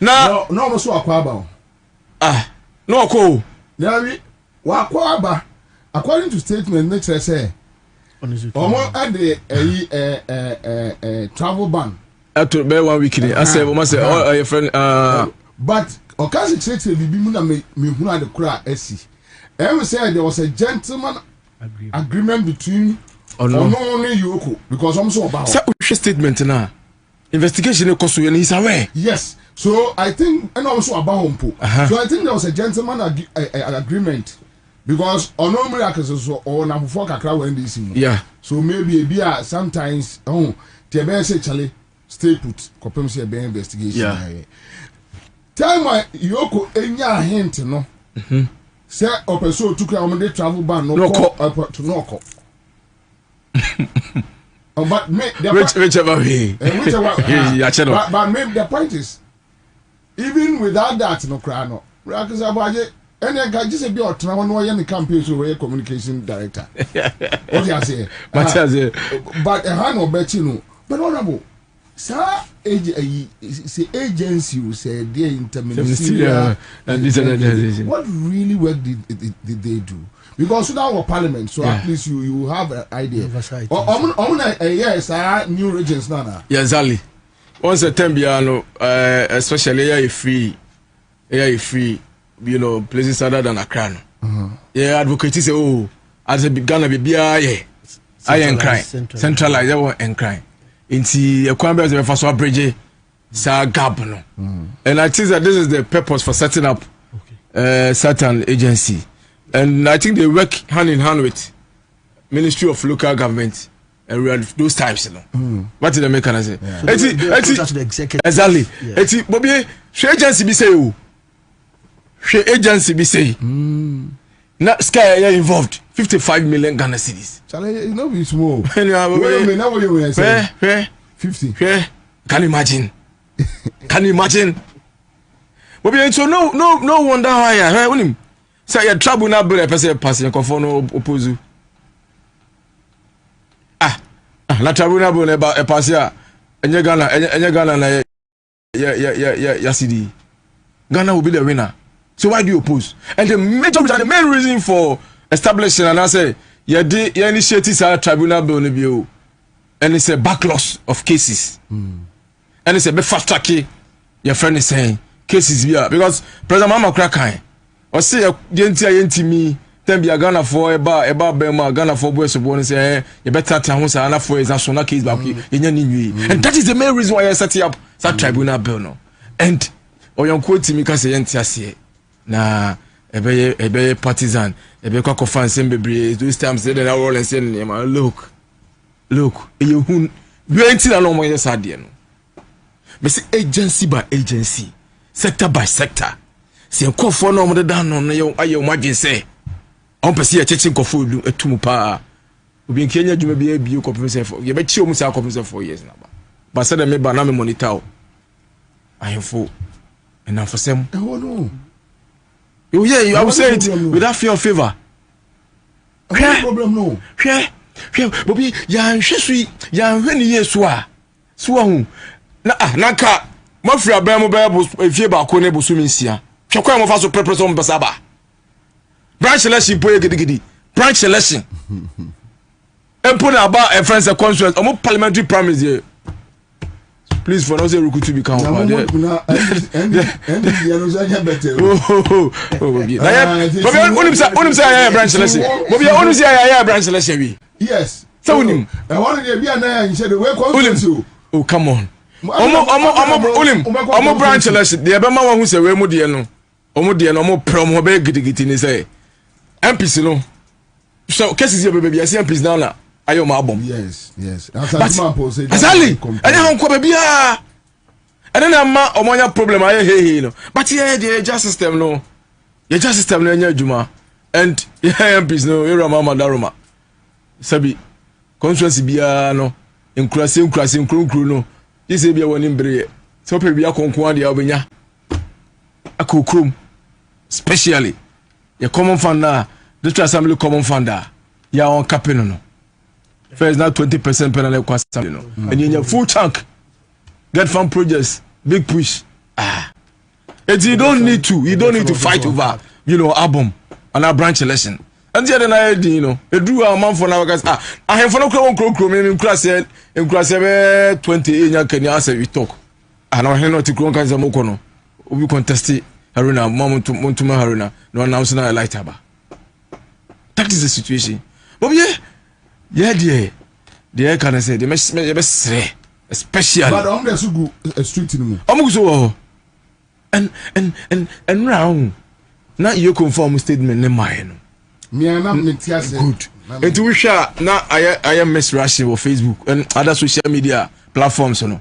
na no mo so akwa aba no ko yawi wa akwa aba according to statement nature say omo ade travel ban after be 1 week ni ase o ma say your friend but okasi treaty bibi mu na me hu na de kura asi em say there was a gentleman agreement between only Yoko because I'm so about statement na investigation e koso and he's aware. Yes, so I think and also about Hompo. So I think there was a gentleman agreement because onomri akaso or na for kakra when this. Yeah. So maybe sometimes the be say chale stay put kopem say be investigation. Yeah. Time Yoko enya hint no. Say opeso to come the travel ban no to no call. But whichever way. But maybe the point is even without that no cry no. Because abaje any guy just be out na no yen campaign so we communication director. What you say? But a hand no bet you know. But honorable sir agency will say they interministerial and this and what really work did they do? Because so that was parliament, so at least you have an idea. Yes, new regions now. Yeah, exactly. once a time piano, especially a free, you know, places other than Accra. Yeah, advocate say, oh, as a Ghana be I am crying, centralized, and crying. Into a Kwabena is the first one bridge, sa gap no. And I think that this is the purpose for setting up certain agency, and I think they work hand in hand with Ministry of Local Government. And we are those types, you know. What did the mechanism say? Exactly. Eti Bobie, she agency be say you. She agency be say. Na Sky are involved. 55 million Ghana cedis. Charlie, you know be small. Now what you say? 50. Can you imagine? Can you imagine? Bobie, so no wonder why I when him say you trouble na be person passing confor no oppose. La tribuna bo ne ba e passe a enye Ghana na ya CD. Ghana will be the winner. So why do you oppose? And the main reason for establishing and I say you initiate this tribunal bill ne and it's a backlog of cases. And it's a fast track. Your friend is saying cases here because President Mama Krakai or say you me then be a Ghana for eba Bema Ghana for boys of one say you better tell us an for is national case back and that is the main reason why I set up that tribunal bill no. And or you quote me because you na ebe partisan ebe kwa fan sembebre those times they na roll and say look you who you ain't na no more sad no. But say agency by agency, sector by sector. Say ko for no more down no you ayo imagine say on pese ya cheche ko for etumu pa obi nkenya dwuma bi abi ko pese for ye be chi omu say ko pese 4 years na ba say dem me ba na me monitor ayefo and na for sem no. Yeah, I would say it without fear of favor. No problem, no. Bobie, ya nhwesui, ya nhweni yesu a. So hu. Na ka, mo free abam mo efie ba ko ne bosumi nsia. Hwekwa mo fa so prepare so mbesa ba. Branch election boy gidigidi. Branch election. Empon about a friends a constituent, omo parliamentary primaries here. Please for us to become one. Bobie, onim say branch election. Bobie, onim say branch election. Yes. So onim. I want to be na you said the way constituency. Oh come on. Omo branch election. The ebema wan hu say we mu de no. Omo de no omo prom ho be gidigiti ni say. MPs no. So cases here baby, I see MPs now na. Ayo ma album. Yes. Exactly. And how ko bia. And then ma omonya problem aye hey no. But yeah, the justice system no. Your justice system no nya djuma. And yeah, MPs no, you rama madaroma. Sabi constituency bia no. Nkurase nkru no. This bia woni mbre. So pe bia konkon dia obenya. Akokrom. Especially your common fund na, the assembly common fund ya on capino no. First now 20% penalty cost, you know. And you have full chunk. Get farm projects, big push. And you don't need to fight over, you know, album and our branch election. And the other night, you know, it drew a month for now guys. I have for no in class 20 years can answer we talk. And I know to grow guys mokono. We contest it Haruna, mom to Haruna, no announcing a light haba. That is the situation. But yeah, dear, can I say the best especially. But I'm there so good street in so and round. Now you confirm statement ne mine. Me and I'm good. And to wish now I am Miss Rushing on Facebook and other social media platforms, you know.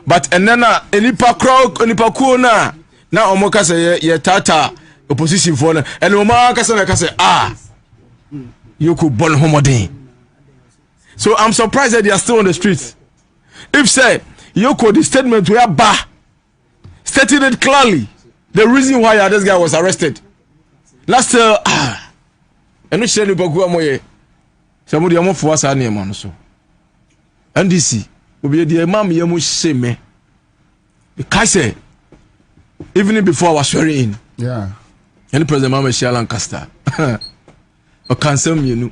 But and then any parkour now Omoka say ye tata opposition for and Omaka say you could burn homodin. So I'm surprised that they are still on the streets. If say Yoko the statement where stated it clearly the reason why this guy was arrested. Last and we said moye somebody am for us any man so. NDC obi the imam yemu sheme. Because even before I was swearing in. Yeah. And President Mama Shia Lancaster. Or cancel me no.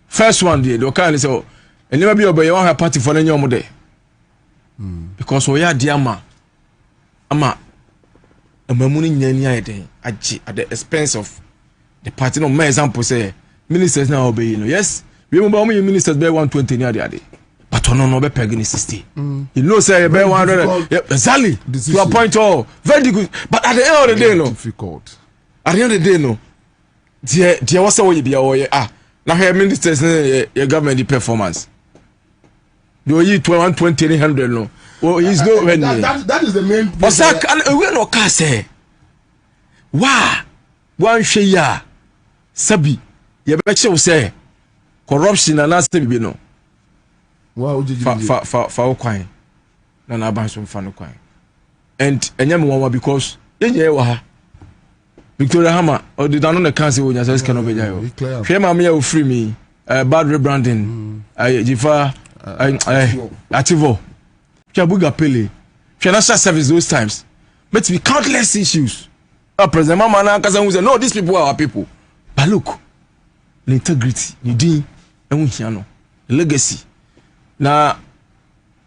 First one day, the kind say, and never be obey your party for any more day. because we are diama ama amamuni nyani ayede aji at the expense of the party. No, my example say ministers now obey, you know. Yes, we remember how ministers be 120 near the day. But no be pegging 60. You know, say be 100. Yeah, exactly. To a point, all very good. But at the end of the day, no. Difficult. At the end of the day, no. Dear, what's the way you be away? Now here ministers, your government the performance. Do you 120, 100, no? Well, he's no. That is the main. Osak, and we no can say. Wow, one share. Sabi, you better say corruption and last time, you know. Wow, for kwine na na abanso mfa no kwine and enyam won because yenye wa Victoria Hammer or the down on the council when you say can obey you hwe me ya free me bad rebranding jifa ativo chabuga pele financial service those times but be countless issues president mama na kasa who say no, these people are our people, but look the integrity ni din ehun hia no legacy na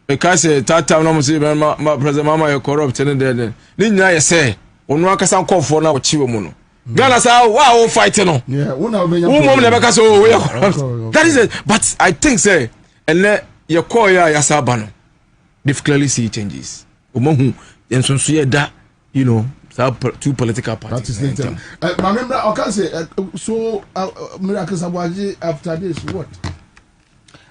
because that time no say my president mama you corrupt and then ni nyina ye say onu akasa nkofo na ochiwe mu no Ghana say wow fight no yeah una obenya mom na beka so we corrupt that is it. But I think say and your call ya saba no they clearly see changes omohu ensonso ye da, you know, two political parties. That is it. My member I can say so Miracle Sabwaji after this what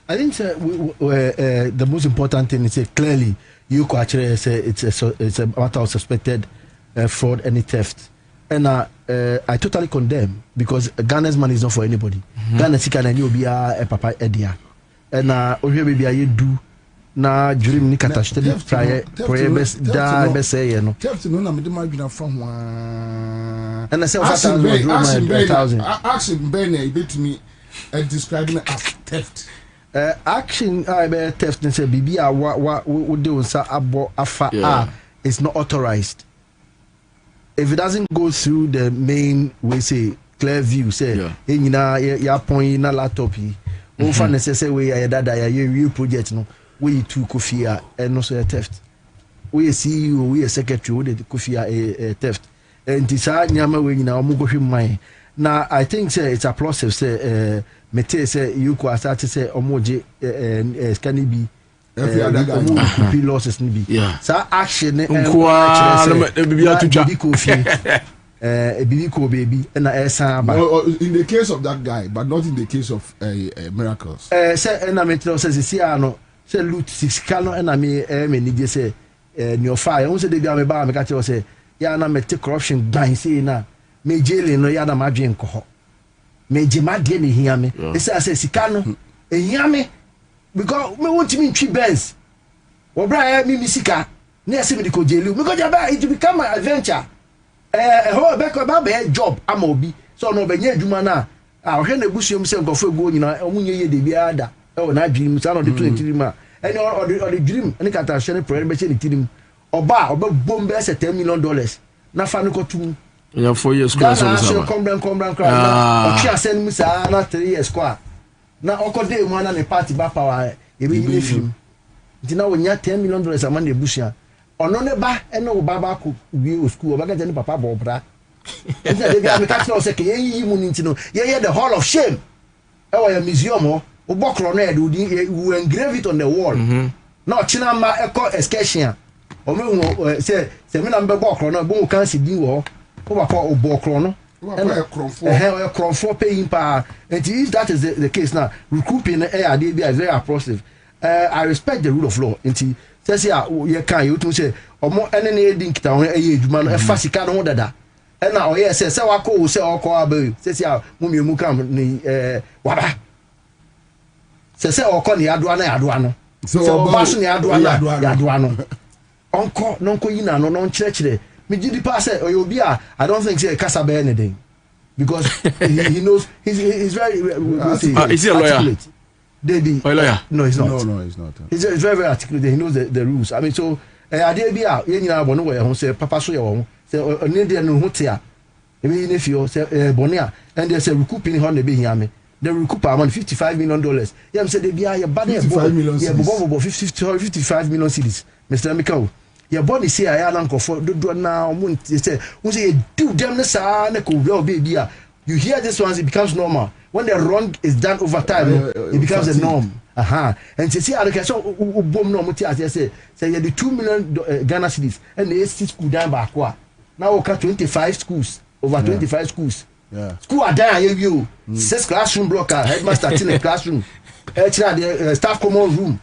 I think the most important thing is clearly you could actually say it's a matter of suspected fraud and theft, and I totally condemn because Ghana's money is not for anybody. Ghana sika na ni obi a papa edia, and ohwe baby aye do na dream ni catastrophe prayer best da best say no. Theft no na me dem adwina from one. And I say 1,000 action ben e betumi describing it as theft. Action theft and say bibi a what do unsa abo afa is not authorized. If it doesn't go through the main way, say clear view, say ya point na laptop yi o fa necessary way ya dada ya real project no we to kofia and no so theft. We CEO, we secretary, we the kofia theft. And tisa nyama we nyina omo go hwemman. Now I think say it's a process say mete say you ko start say omoje can be every losses ni bi sa action bibi atutwa bibi ko baby na esa ba in the case of that guy but not in the case of miracles say na mete say si ano say loot 6 kalo na me ni say new fire won say dey be ba me ka tell say ya na mete corruption ban say na me jele no ya na ma dwen ko me jema de ne hia me say sika no ehia me because me want me three bands wo bra me sika na ese me ko jele because it become an adventure ho be ko ba be job ama obi so no be nya adwuma na hwe na busuom se nkofo egu nyina omunye ye de bi ada na dream sa no de 23 ma any or the dream any kata share prayer be che ni tirim oba bombe se $10 million na fa no ko tum ya 4 years class so so kombran na o chia send musa na 3 years kwa na okode mu na ne party ba power e be ni film ntina wonya $10 million amana ebusia ono ne ba ene wo baba ko wi o school obaga je ni papa bo bra ntina de ga me catch no say ke yi mu ntino ye the hall of shame e wa ya museum o bokro na e do we engrave it on the wall na o china ma eco excursion o me wo say me na mbe bokro na bo kan si din wo o papa o bokro no e kronfo paying pa and if that is the case now recouping is very oppressive. I respect the rule of law nti say you can you to say omo ene na edin kita ho edwuma no e fa sika no dada e na o ye say wako say oko abayu say mu kam ni waba say oko ni adoa na adoa no so baso ni adoa na adoa no onko nonko yina no no nkyerechire me gidi pass obi a I don't think say kasa be anything because he knows he's very is he a lawyer? Debbie. Oh, lawyer? No, he's not. No, he's not. He's very, very articulate. He knows the rules. I mean, so idea be out. You know, bono we say papa so you say only there no hotia. Maybe if you say bonia and they say recouping on the be here me. They recoup amount $55 million. Yeah, say they be a bad $55 million. Yeah, 55 million cedis. Mr. Mikau. Your body say I am for do now. Say you do them the same. You hear this one, it becomes normal. When the wrong is done over time, it becomes a norm. And you see, I can so boom no muti as I say you the 2 million Ghana cedis and the 6 school down back. Now we 25 schools, over 25 schools. School are there, you 6 classroom block, headmaster in a classroom, staff common room.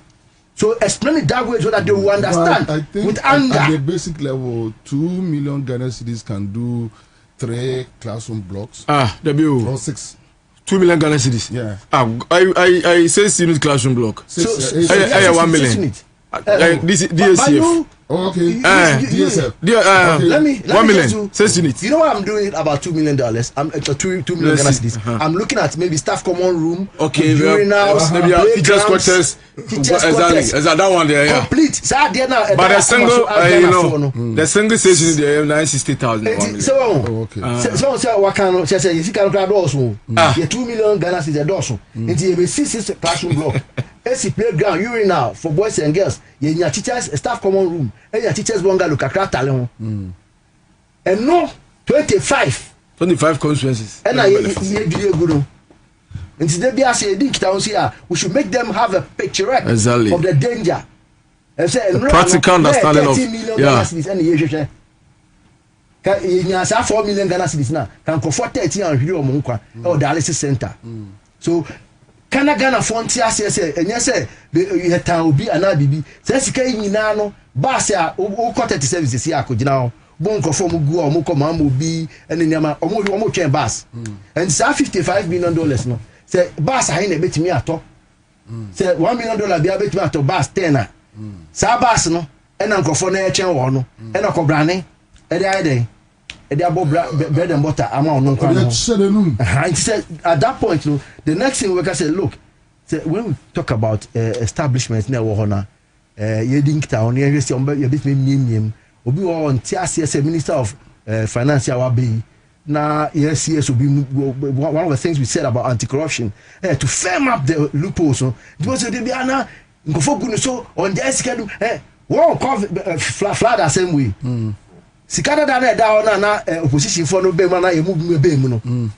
So explain it that way so that they will understand. I think with anger. At the basic level, 2 million Ghana cedis can do 3 classroom blocks. W. Or 6. 2 million Ghana cedis. Yeah. I say unit classroom block. I 1 million. This DSCF. Okay. DSF. Let me 1 million. 6 units. You know what I'm doing about $2 million? I'm 2 million Ghana cedis. I'm looking at maybe staff common room. Okay. Urinals, teachers quarters. Exactly. That one there. Yeah. Complete. But the single, the single station there 960,000. So what kind of say you can grab also. 2 million Ghana cedis also. Into a 6 classroom block. AC playground, urinal for boys and girls. Your teachers staff common room. And your teachers bungalow kakra tale. And no 25 constituencies. And I good. And today be as we should make them have a picture of the danger. And say practical understanding of yeah. 4 million Ghana cedis now can comfort 30 and hero munkwa or dialysis center. So Kana Ghana Fontia says, and yes, you had town be an IBB. Says he came in now, Basia, all quarter services here, could now, Bonko from Mugu, Moko Mamu be, and in Yama, almost chain bass. And say $55 million, no. Say, Bass, I ain't bet me at all. Say, $1 million, be a bit to Bass 10. Sabas, no, and Uncle Fone, Chen Wano, and Uncle Branny, and the idea. They are bread and butter amount no and said at that point the next thing we can say look when we talk about establishments now honor you think town you see you bit me obi on TCS minister of finance will be now yes will be one of the things we said about anti-corruption to firm up the loopholes because they be na go goodness so on the schedule one flood the same way Sikada na opposition for no be man na emu be mu no. And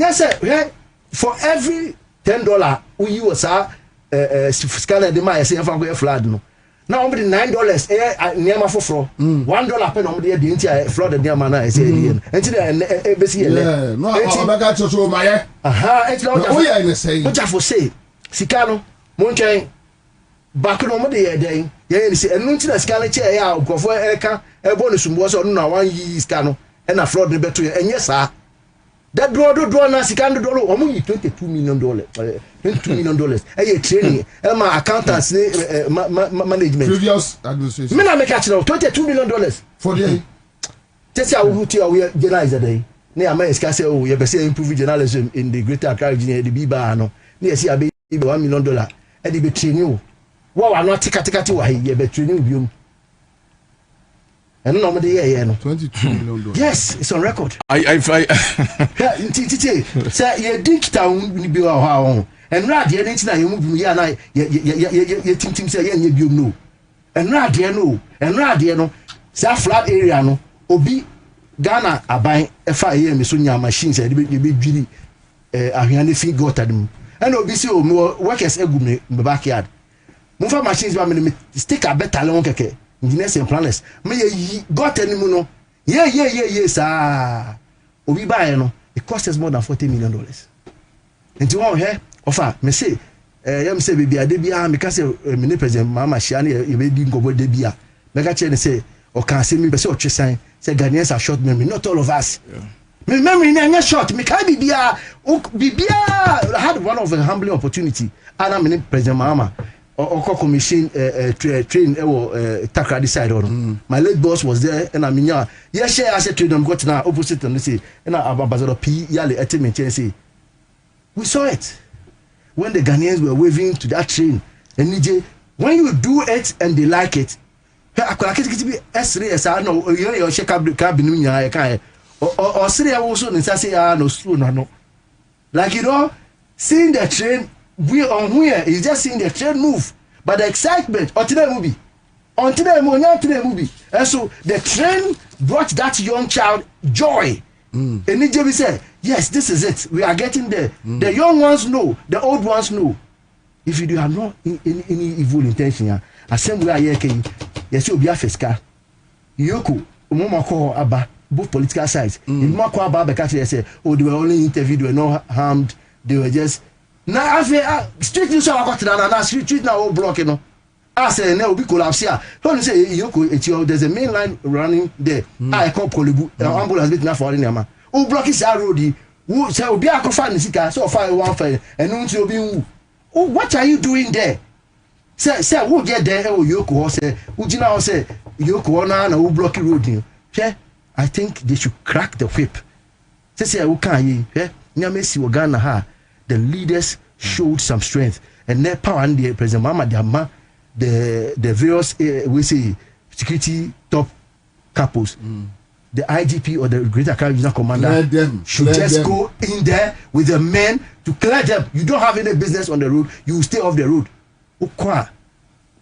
you say for every $10 we use scanner de ma say fa go flood no. Now we $9 near for $1 pen on the entire flood the near man na say dey. Enti dey be see ele. No abaka chocho maye. Enti na o ya ina say. What for say sikano mo ntwen back no mo dey dey. Ye say enu nti na scanner chair ya ogofo eka ebo sumbo so no na 1 year scan and a fraud beto enye sa that do na scan do omo yi $22 million $22 million training my accountants management previous administration me na make actually $22 million for the just how we journalize day na America say oh you be say improve journalism in the greater Accra region the biba no na see abi $1 million e dey be training wo wa no tikati wa ye be training biom. And no $22 million. Yes, it's on record. I say you think town will be our and rad the anything I move ya na ye tim say ye biom no. And rad no and rad no say flat area no obi Ghana aban efa ye me so nya machines e be dwiri ahwiane fi got dem. And obi say o workers egu me backyard. Mo fa machines ba me stick a better lon keke. Engineers and planners me got any no sir obi buy no it cost us more than $40 million and one here offer me say yam say baby ade bia me ka say me president mama shia na e be di ngobo de bia me ka che say o can say me be say o tresan say Ghanaians are short memory not all of us me memory na short me ka bibia had one of a humbling opportunity and me president mama or commission train Takra decide on. My late boss was there and I mean yes I said to them got now opposite and they say and Ambassador P Yale Etimente and say we saw it when the Ghanaians were waving to that train and DJ when you do it and they like it no like seeing the train we on here is just seeing the train move, but the excitement or today movie until the movie. And so the train brought that young child joy. And Nigeria said, yes, this is it. We are getting there. The young ones know, the old ones know. If you do have no any evil intention, as same way I hear, yes, you'll be a fiscal. Yoko, Momako Abba, both political sides. In Mako Abba, they say, oh, they were only interviewed, they were not harmed, they were just. Now, I street news I got to that, street now all blocking. You know. I say, no, we collapse here. Don't say, Yoko, there's a main line running there. I call Kolibu, ambulance bit now for Yama. Oh, block is our roadie. Who shall be a confined Sika, so far one fire, and no to be. Oh, what are you doing there? Say, who get there? Oh, Yoko, say, Ujina say, Yoko, na who block the road. I think they should crack the whip. Say, who can you? Nyamesi Wagana ha. The leaders showed some strength, and their power and the President Mama Dama, the various we say security top couples, the IGP or the Greater Caribbean Commander should just go in there with the men to clear them. You don't have any business on the road, you will stay off the road. Ukwa,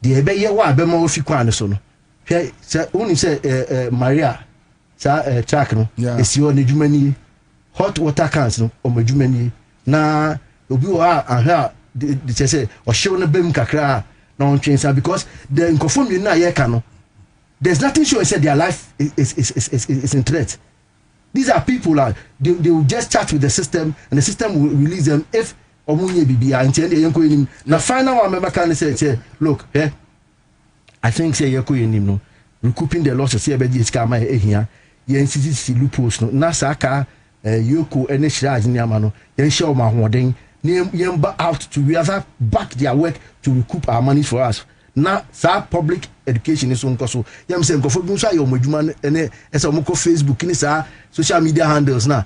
the ebe ye wa be mo fi kwa no so no. Say only say Maria, say track no. Esi o ne dwumani hot water cans no o ma dwumani na obi wa ahwa de say o hyew no bem kakra na on twensa because the nkofo mi na ye ka no. There's nothing sure said their life is in threat. These are people they will just chat with the system and the system will release them if omunye bibia until they yanko him. Now final one member can say look, I think say yanko him no recouping the loss of say be this kama ehia yen sisi loopholes no na saka yoko ene shiraj ni ama no yen show ma hoden yen out to we have back their work to recoup our money for us. Na sa public education is on so yam say nkofo bi so ayo modwuma ene ese omko Facebook ni sa social media handles na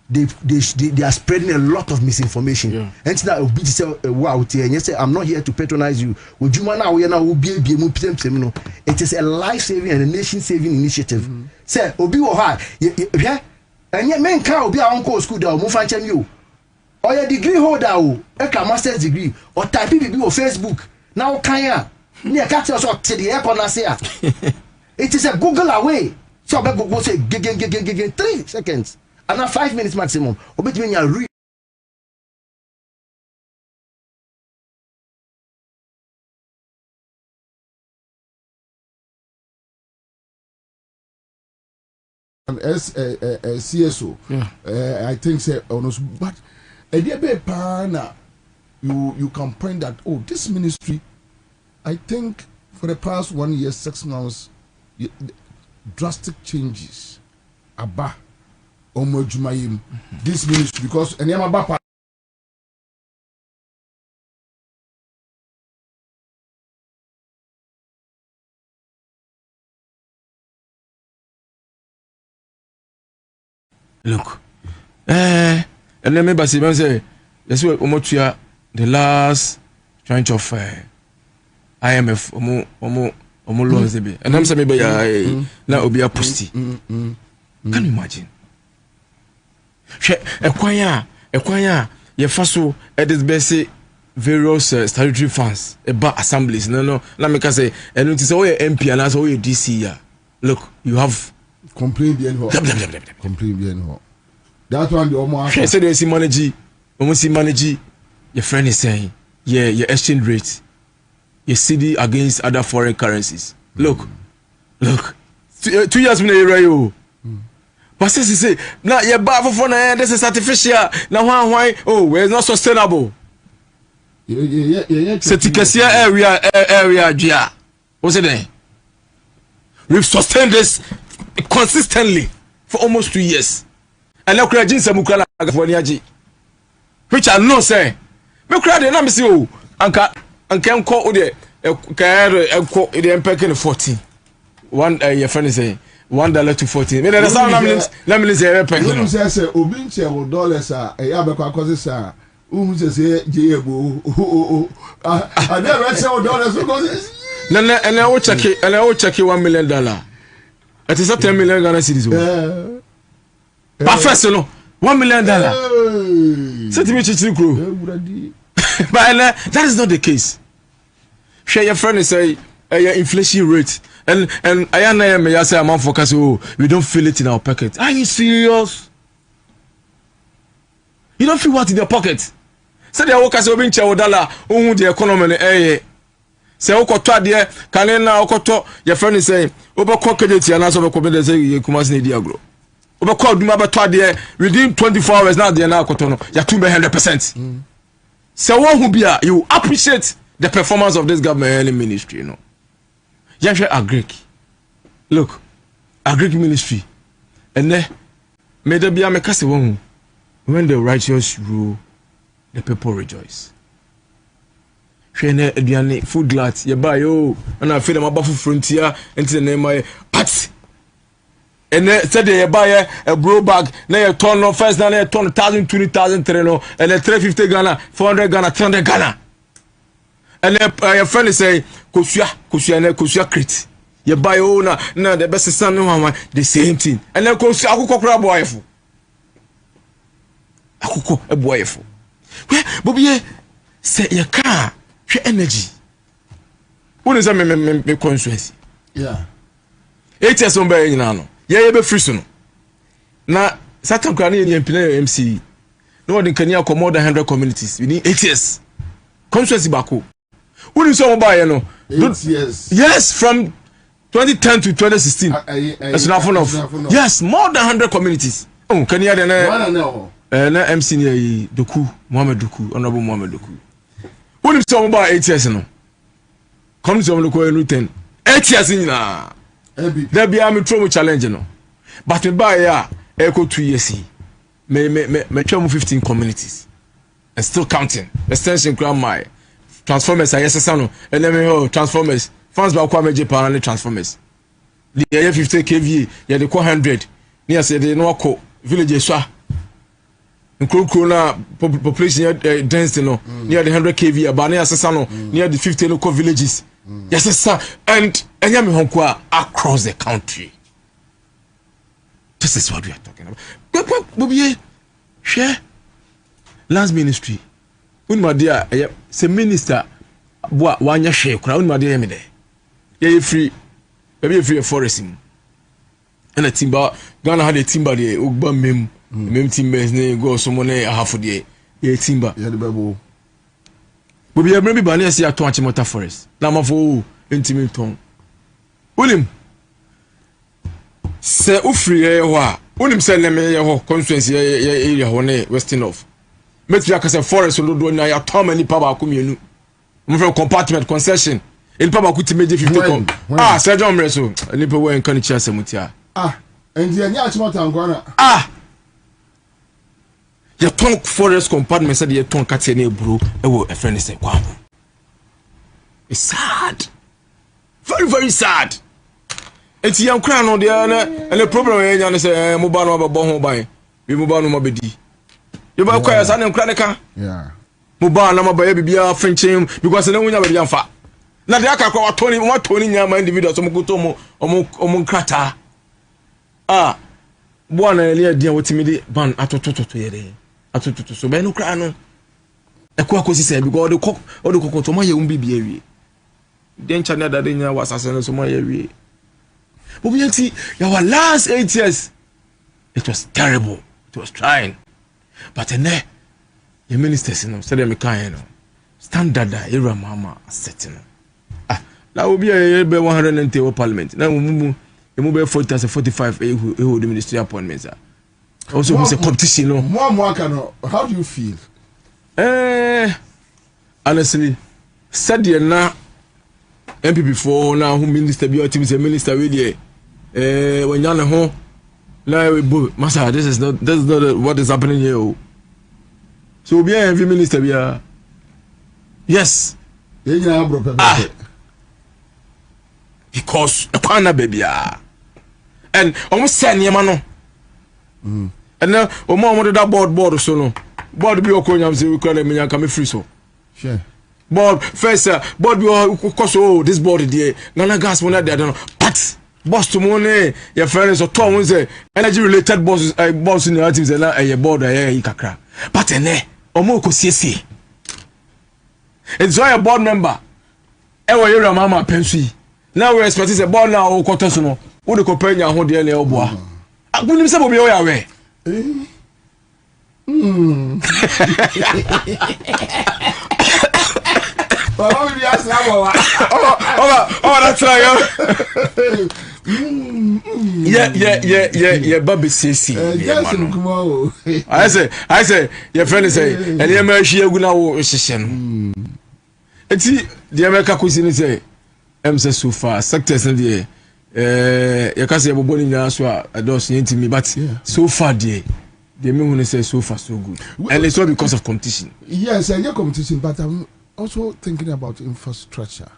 they are spreading a lot of misinformation and now obi say wow tie and say I'm not here to patronize you odwuma na we na obi mu pem no it is a life saving and a nation saving initiative say obi wo ha hwe enye men ka obi a onko school da mo fa nchem you or your degree holder o e ka master's degree or type bibi o Facebook now kan ya near catch us up to the airport na say it is a Google away so be Google say 3 seconds and now 5 minutes maximum obet me ya read as CSO I think say almost but a dear be pana you can point that this ministry I think for the past 1 year 6 months drastic changes aba omojumayim this ministry because anyama ba look and then maybe say yes we omotua the last tranche of IMF omo loans be and I'm say maybe na obi aposti can you imagine ekwanya ye faso this best various statutory funds about assemblies no na make say and it say we MP and as we DC ya look you have complain bien ho that one the omo after say they see manage your friend is saying your exchange rate your CD against other foreign currencies. Look. 2 years me you. But say now you buy for this is artificial. Now why it's not sustainable. Setikasia area dia. What's it there? We've sustained this consistently for almost 2 years. And now creating some ukala which I know say. Me crowd na me say and can call the empire 14. One your friend is saying $1 to 14. Let me say you say obinche $1 ya be kwa cause say say jebo I never say $1 because and I will check it $1 million. It is a 10 million Ghana cedis. But first no $1 million. Set me chichi crew. But that is not the case. Share your friend say inflation rate. And I am say I'm focus. Oh, we don't feel it in our pocket. Are you serious? You don't feel what in your pocket? Say the workers will be in dollar. Oh, the economy. Say okoto ade kanena okoto your friend is saying obekọ kejeti ana so bekọ be say you kuma se dey agro obekọ aduma beto ade within 24 hours now dey na okoto no ya 100%. Say one who be you appreciate the performance of this government ministry, you know. Yahwe agric. Look, agric ministry. And then may there be a mekase one when the righteous rule, the people rejoice. Food glut, you buy and I feel them above frontier into the name of pat. And then said you buy a bro bag, now you turn no first, now you turn 1,000, 20,000 treno, and then 350 Ghana, 400 Ghana, 300 Ghana. And then your friend is say, Kusia crit. You buy na the best son the same thing. And then Kusia Akuko crab wife. Akuko a wife. Where Bobie say your car. Energy. What is a conscience? Yeah. 8 years on by now. Yeah, be free soon. Now, Satan Crane and MC. No one can come more than 100 communities within 8 years. Conscience Baku. What is so by 8 years? Yes, from 2010 to 2016. That's enough of. Yes, more than 100 communities. Oh, can you add an MC Doku, Mohamed Doku, Honorable Mohamed Doku. What if someone about 8 years no? Come to someone who is 10. 8 years in na. There be a trauma challenge no. But me buy echo 2 years. Me trauma 15 communities. And still counting. Extension crown my transformers I yes no. And then me transformers. Fans ba kwa meje pa transformers. The 50 kVA, ya the 100. Near say they no ko village so. Nkukuna population density no near the 100 kV about near Sasano near the 50 local villages. Yes sir, and enyame honkwa across the country. This is what we are talking about. Bobie share lands ministry. Unma dia say minister boa wanya share kura unma dia me there. Yeah free. Maybe free forest. And a timber Ghana had a timber there ogba mem. Mem timbers ne go someone half of ye timber. Yeah, the Bible. But we have maybe banner see a to Achimota forest. Nama for intimate tongue. William say Ufri wa. William say me constituency area one western of. Met you as a forest will do na ya tom any papa kumenu. From compartment concession. El papa kuti meje 50 Ah, Sir John Mreso. Any people when can chase mutia. Ah, and the Achimota ngwana. Ah. Your tongue forest compartment said your tongue catch any bro. A friend is wow. It's sad. Very, very sad. It's young crown on the other and the problem is mobile about Bohom. We move on mobidi. You buy quite a son and cranica? Yeah. Mobile number baby are French because I know we never be fat. Now the Aka 20 young individuals some good omo crata. Ah, one earlier dear with me ban at to atututu so be no kra no ekwa kosi se because the cock or the cock to my umbi be then channel that nya was asase so my we Bobie your last 8 years it was terrible, it was trying, but the ministers said them kind standard era mama setting that will be a 190 parliament now we move 40 as 45 who the ministry appointments are. Also, it's a competition. How do you feel? Honestly, said you now MP before now who minister be your team is a minister really. When you're home, now Master, this is not what is happening here. So be every minister be yes. Because the corner baby and almost send your man. And now, mom that board so no. Board be okonya say we call them me come free so. Sure. Board first board be cause this board there. Nana gas one there don't but boss to money your friends or Tom say energy related bosses boss in the teams na board kakra. But omo ko siesie. It's why a board member. Ewa yera mama pensi. Now we expect say ball now o koto so no. Wo de kopanya ho de na oboa. Akunim se Bobie o ya we. Baba bi asa wa. Oh, that's right. Yeah, Bobie sisi. Jason kuma o. I say, your friend say, and you may share good now, session. And see, the America cuisine say, say so far, sectors in the you can't say about Bonnie Naswa, I don't see into me, but so far, dear, the men say so far, so good. And it's all because of competition. Yes, I hear competition, but I'm also thinking about infrastructure.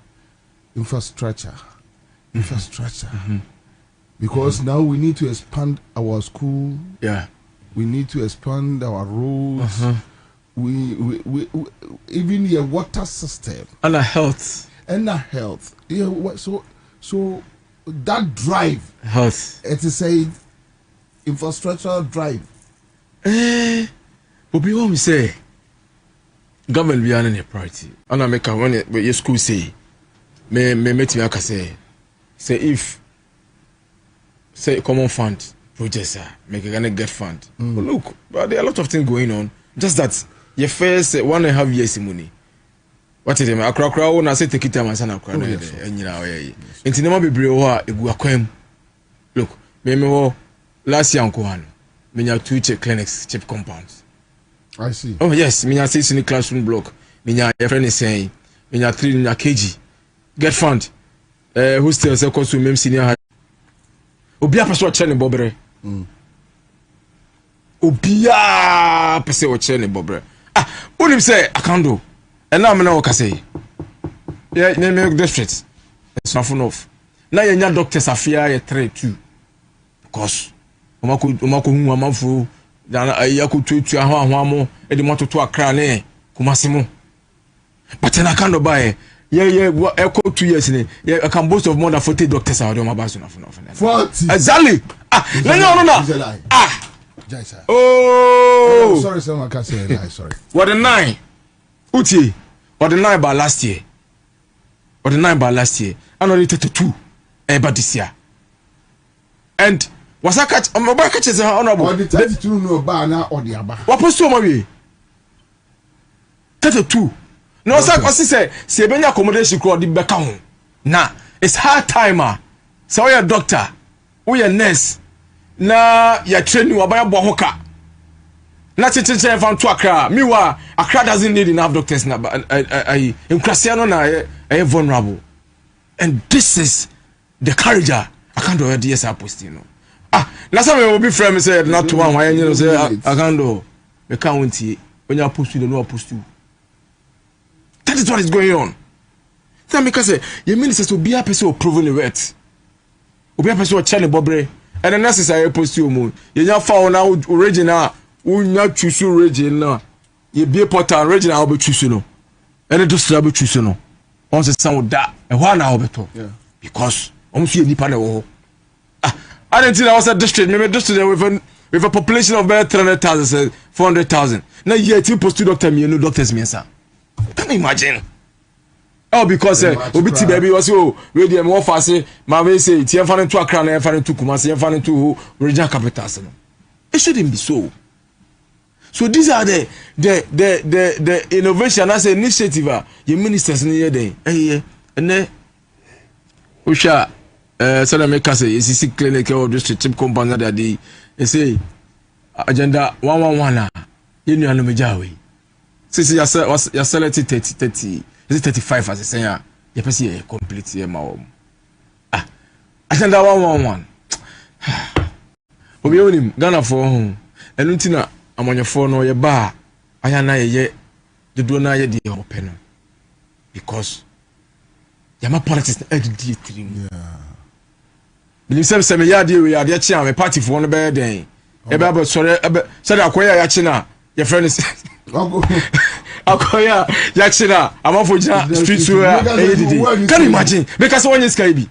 Because now we need to expand our school. Yeah. We need to expand our roads. We even your water system. And our health. Yeah, so that drive. Health. It is a infrastructural drive. But what we say, government be an priority. And I make when your school say, me meet me say if say common fund projects make gonna get fund. But look, but there are a lot of things going on. Just that your first 1.5 years money. What is it? Akra na say take it time and akra no nyina enti nema bebre ho a egu akwam. Look, me last year nko han. Me nya 2 check clinics, check compounds. I see. Oh yes, me nya 6 in the classroom block. Me nya your friend is saying, me nya 3 in kg. Get fund. Hostel say consume mem senior high. Obia person chene bobre. Obia person chene bobre. Ah, unim say akando. And now I'm not say. Yeah, name district. It's not enough. Now your doctors are fear 3 too. Because omako amafo dan ayakutu ahwamo e de moto to akra ne kumasimo. But na kind of buy yeah, echo 2 years in I can boast of more than 40 doctors out of my basu na 40. Exactly. Jaisa. Oh, sorry, someone can say lie, sorry. What the 9? Uti. What the 9 by last year? What the 9 by last year? And only 32 but this year. And was I catch on my back catches honorable? Or the 32 no bar now or the abba. What was so my 32. No, sir, what she say? Sebenya accommodation crowd the back home. Nah, it's hard timer. So you're a doctor, we a nurse. Na ya train you about bohoka. Na chichen from to Accra. Meanwhile, Accra doesn't need enough doctors now. In Cristiano na vulnerable. And this is the courage. I can't do a DSR post, you know. Last time we be friend said not to one. Why you know say I can't do. We can't when you post you don't know post you. That is what is going on. So because your ministers will be a person proven the right. Will be a person challenge Bobre. And the necessary post you moon. You not found out original. We not choose original. You be a portal original. I'll be choosing no. And it just be choosing no. Once the sound that and one hour better. Yeah. Because I'm feeling the panel. I didn't think I was a district. Maybe district with a population of about 300,000, 400,000. Now yet you post 2 doctors. Me no doctors me sir. Can you imagine? Oh, because Obiti baby was you ready and more fast. My way say it's your fan to Accra and fan to Kumasi and fan to regional capitals. It shouldn't be so. So these are the innovation as an initiative. Your ministers in the day. And then Usha Southern America say it's a clinic or district chip compound that they say agenda 111 you know Majawi. Since you sell it 30 is it 35 as I say you person complete here ma agenda 111 obi onim Ghana for home enu ntina amanyefo no ye ba aya na ye dodo na ye de ope no because yama politics na edi trim bilim sem ya de we ade chi am party for no be den e be aba sore said akoya ya chi na your friend is akoya ya chi na amafo jina street where can you imagine because one is kai bi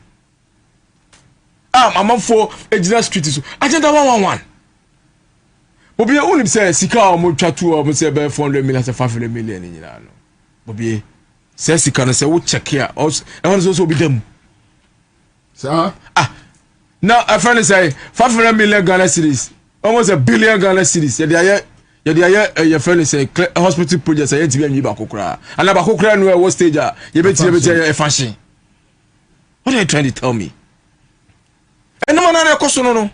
amafo ejina street so agenda 111 Bobie unim say sika o mo twatu o mo say be 400 million 500 million nyina no Bobie say sika no say wo check here e won so be dem Sir? Now a friend say 500 million Ghana cedis, almost $1 billion Ghana cedis. Your friend say hospital projects are yet to be bakokra. And bakokra no what stage you bet a fashion. What are you trying to tell me? And no man na question no.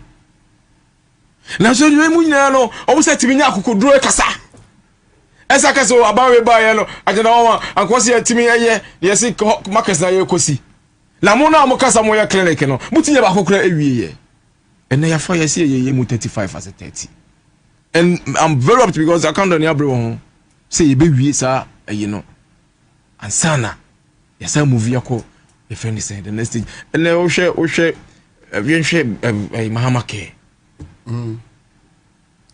Na so you mu nyina no, o say timi nya akokodro kasa. Esa kasa o abawe ba ye no, agena wo ankwose timi ye say market na ye kosi. La mo na mo kasa mo ya clinic no, mutinye bakokra ewie ye. And na for you say ye mu 35 as a 30. And I'm very happy because I can't do any say you be sir, you know. Ansah yes, I move your friend is saying the next thing. And then share Mahama care.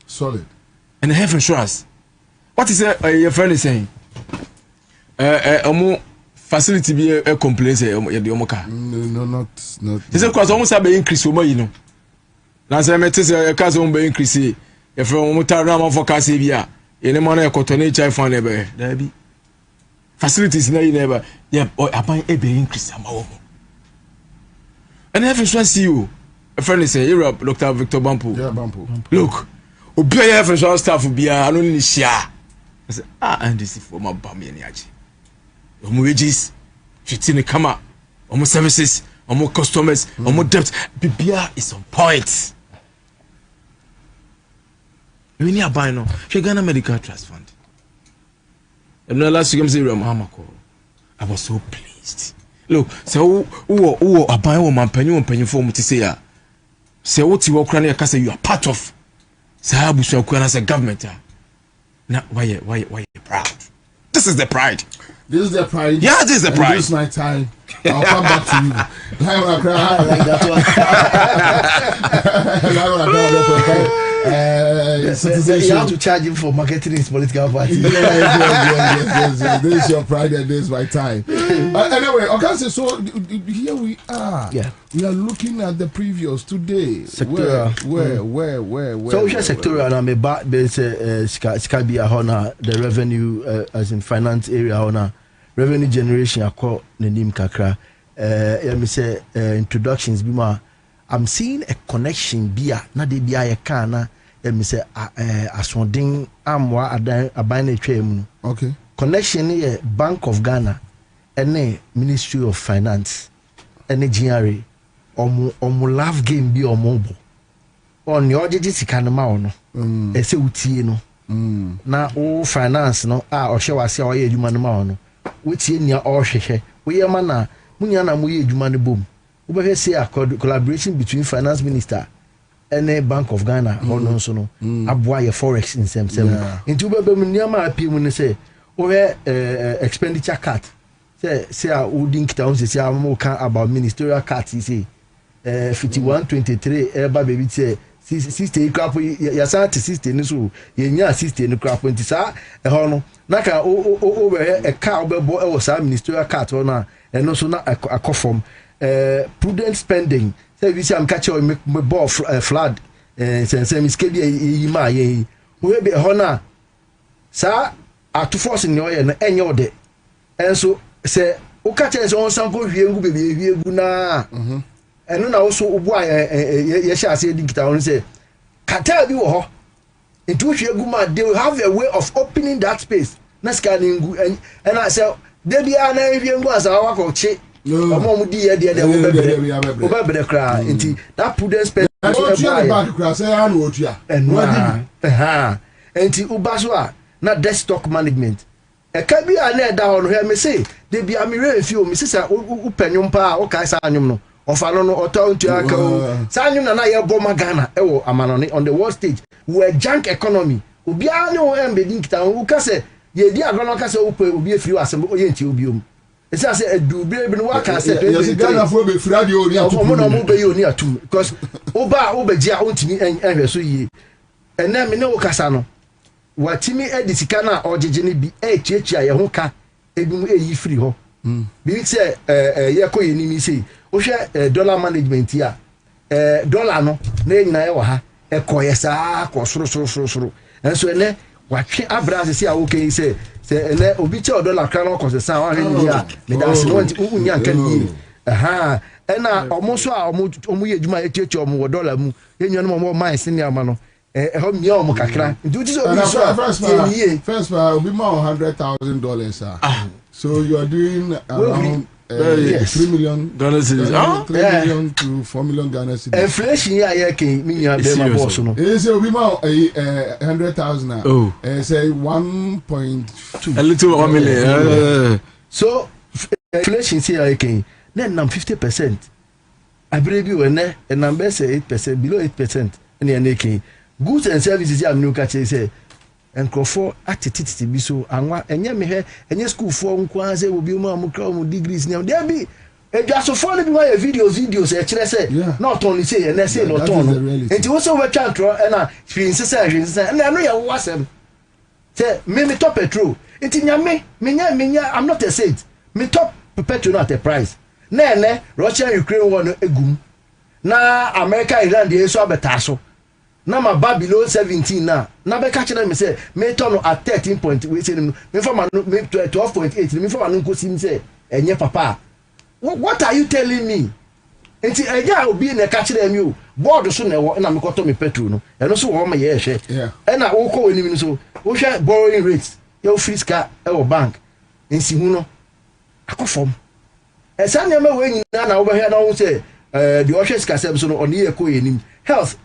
Solid. And health insurance. What is your friend is saying? Facility be a complaint say No, not. This is because almost have increase over, you know. Now say me say a case on be increase. If you want to run for Casivia, any money a cotton child for never. There be facilities never. Yeah, or I buy a be increase. And have insurance see you. A friend is saying, Europe, Dr. Victor Bampo. Yeah, Bampo. Look, obey have insurance staff will be a only share. I said, and this is for my Bambi and Yaji. Wages, fitting the camera, almost services, almost customers, almost debt. BBR is on point. We need a buy no. She Ghana Medical Trust Fund. And now last week I was so pleased. Look, so who a buy woman penny for me to say ya. Say what you are say you are part of. Say how bush as a government. Now why you proud? This is the pride. This is the pride. Yeah, this is the pride. This is my time. I'll come back to you. I want to cry. You have to charge him for marketing his political party. Yes. This is your pride and this is my time. Anyway, okay, so here we are. Yeah. We are looking at the previews today. Sectorial. Where? So we share sectorial and the revenue as in finance area revenue generation I call the name kakra. Let me say introductions bima. I'm seeing a connection bia na de bia ye kana me say asonding amwa aban na twa mu. Okay. Connection ye Bank of Ghana and Ministry of Finance and GRA omo love game bi omo bo. On your sika no ma ono. E se utie no. Na o finance no o hwe wase o ye adwuma no ma ono. Wetie nia o hwehwe. We ye ma na munya na mo ye adwuma no bom. We say a collaboration between finance minister and the Bank of Ghana or no so no aboa your forex in some into be niama apie mu ne say we expenditure cut say a holding town say am kan about ministerial cut say 5123 eba baby say 60 crap ya sa 60 ni so ye nya 60 ni crap nti sa e ho no na ka o we e ka obebo e wo sa ministerial cut ho na e no so na akofom prudent spending say we say am catch me ball flood say me skedi yi ma ye we be ho na sa atu force ni o ye na enye ode enso say o catch say on san ko hwie ngu be hwie gu na eno na wo so obu ye sha ase dikita on say kata bi wo ho into hwie gu ma they will have a way of opening that space na scanning ngu and I say they be na hwie ngu asa wa ko che omo di ye de wo bebre kra nti that prudent spend back kra say an otua nti ubaso a na debt stock management e ka bi a na da ho no he me say de bi a me refi o me say u panyum pa o kai sa anyum no ofa no oto ntu aka o sa anyum na ye bo magana e wo amanone on the world stage we a junk economy obi a ne o embedin kita o ka say ye di agono ka say o pe obi efiri wasem o ye nti obi om e say edu bi no wa ka say yes Ghana fo be fira de oni atum o mo no mo be oni atum because oba obegia ontimi enhwe so yi ena me ne wo kasa no watimi edisika na ojeje ne bi echiechia ye ho ka edum eyi free ho bi say ye ko yeni mi say o hwe dollar management ya dollar no na nyina ye wo ha e koye saa ko soro enso ene watwe abra say okay say ene obi che dollar kra no ko say saa wa hwe ni ya me da se no unya nka ni ɛna ɔmo so a ɔmo yɛ adwuma yɛtiatia ɔmo wɔ dollar mu yɛnyɛ no ɔmo mine senior ma no ɛhɔ mmea ɔmo kakra nti wotu sɛ obi so a first obi ma $100,000 so you are doing around yes. $3 million Ghana cedis. $3 million to $4 million Ghana cedis. Inflation here, I can mean you have my boss. No, it's a 100,000. Oh, say 1.2. A little 1 million. So inflation here, I can then 50%. I believe you and number say 8%, below 8%. And you're making goods and services. I'm new catch say. And Crawford attitude to be so and yet me here and your school for Kwanze will be more degrees now. There be just so follow me my videos, actually say not only say and I say not only. And you also work out and princess and I know you was them. Say me top petrol. It in me, I'm not a saint. Me top petrol not a price. Ne Russia Ukraine one a gum. Na America Iran the so betaso. Na ma ba below 17 na be catch them say me turn at 13 point we say me for man 12.8 me for man nko sim say enye papa what are you telling me enti eja obi na catch them you board so na wo na me koto me petrol no eno so wo ma ye hwe e na wo ko woni mi so wo hwe borrowing rates you free ska e wo bank ensi hu no akofom e sa na me we nyina na wo be hwe na wo say the ocean ska sem so no oni e ko yenim health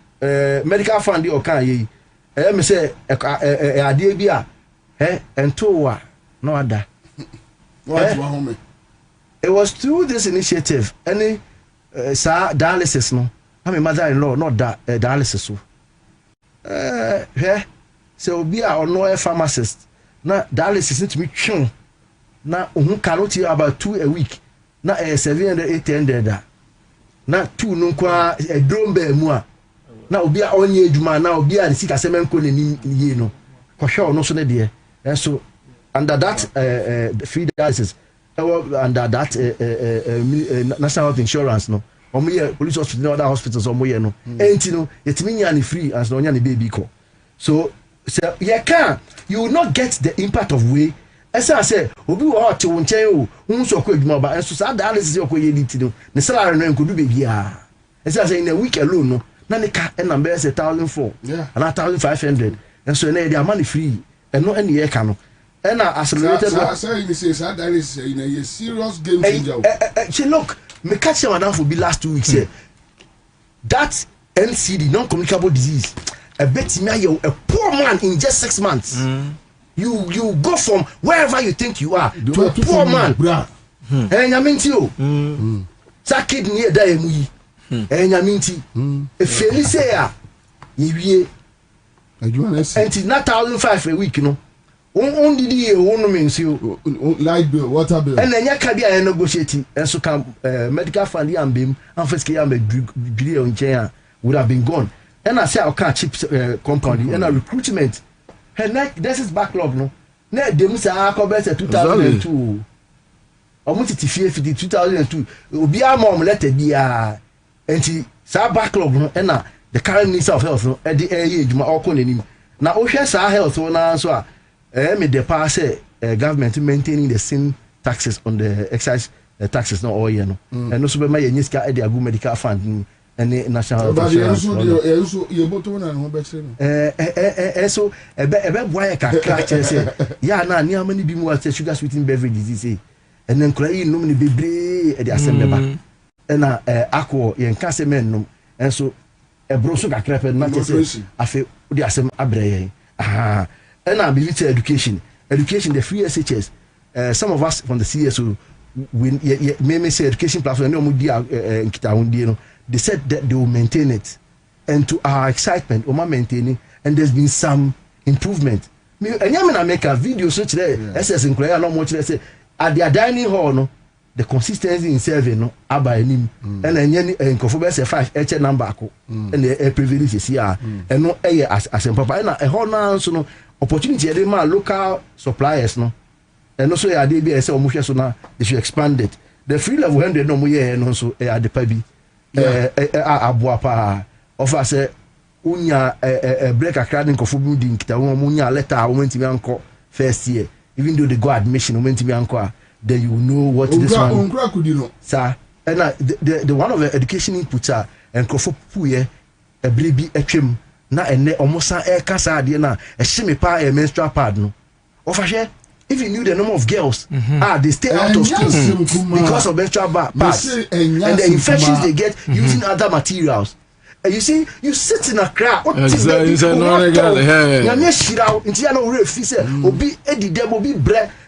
medical fund or can ye me say ade bia ento no ada what home it was through this initiative any dialysis no my mother-in-law not dialysis so so obi a ono a pharmacist na dialysis need to be twen na ohun cannot about 2 a week na 700-800 da na 2 no kwa drone be mu a na obi a onye adwuma na obi a sika semenko ne ye no kohwe no so ne de so under that free dialysis under that national health insurance no omo ye police hospital and other hospitals omo ye no enti no yetimi nya ne free as no nya ne baby ko so you will not get the impact of way esa say obi wo hot wo nchen o hu so ko adwuma ba enso sa dialysis yo ko ye dit no ne salary no enkodu baby a esa say in a week alone no na ne ka e number say 1,400 and 1,500 and so na dey money free and no any ka no and na accelerated say you say that is in a serious game changer. She look me catch him madam for be last 2 weeks here that NCD non-communicable disease a bit me a poor man in just 6 months. You go from wherever you think you are to a poor man and yaminti o sa kidney da emu yi enyaminti e feli say a yewie adwuma na say enti na 1,500 a week no on didi e wonu mensi o light bill water bill and enya ka bia e negotiate enso kan medical fund am bem am first ke am biri on chen would have been gone and I say I can't cheap compound and recruitment and this is backlog no na dem sa ko be say 2002 almost tifie 2002 obi am letter bia enti sa backlog no na the current minister of health no e dey ejuma okọ nanim na o hwe sa health na so a me the pass government maintaining the same taxes on the excise taxes no all year no and no so be ma ye nyiska e dey agu medical fund and national health insurance so ye boto na no be kire no so ebe boy ka crack say ya na ni amani bi mu wa sugar sweetened beverage disease and then kura yi no me bebre e dey assemble ba na akọ yen ka se men no enso ebro so kakra pe na tese afi odi asem abre yen na ability education the free SHS some of us from the CSO we may say education platform no mo di nkita wondie no they said that they will maintain it and to our excitement we maintaining and there's been some improvement me enyame na make a video so kire SS nkura no mo kire say at their dining hall no the consistency in serving no aba enim and enye nkofo be say 5 eche number ako and e privilege see and no eye asem papa na e ho na so no opportunity e dey ma local suppliers no and also ya dey be say omo so na they should expand it the free level 100 no mo ye no so e adepa bi aboa pa offer say unya break akra den nkofo bi di nkita wo mo nya letter a wo ntimi anko first year even though they go admission wo ntimi anko then you know what this one unkra kudi no sir and the one of the education inputs are and crofo puye a baby a trim na ene almost a casa na a shimmy pa a menstrual pad no. Of a share, if you knew the number of girls, they stay out of school because of menstrual pads and the infections they get using other materials. And you see, you sit in a crowd.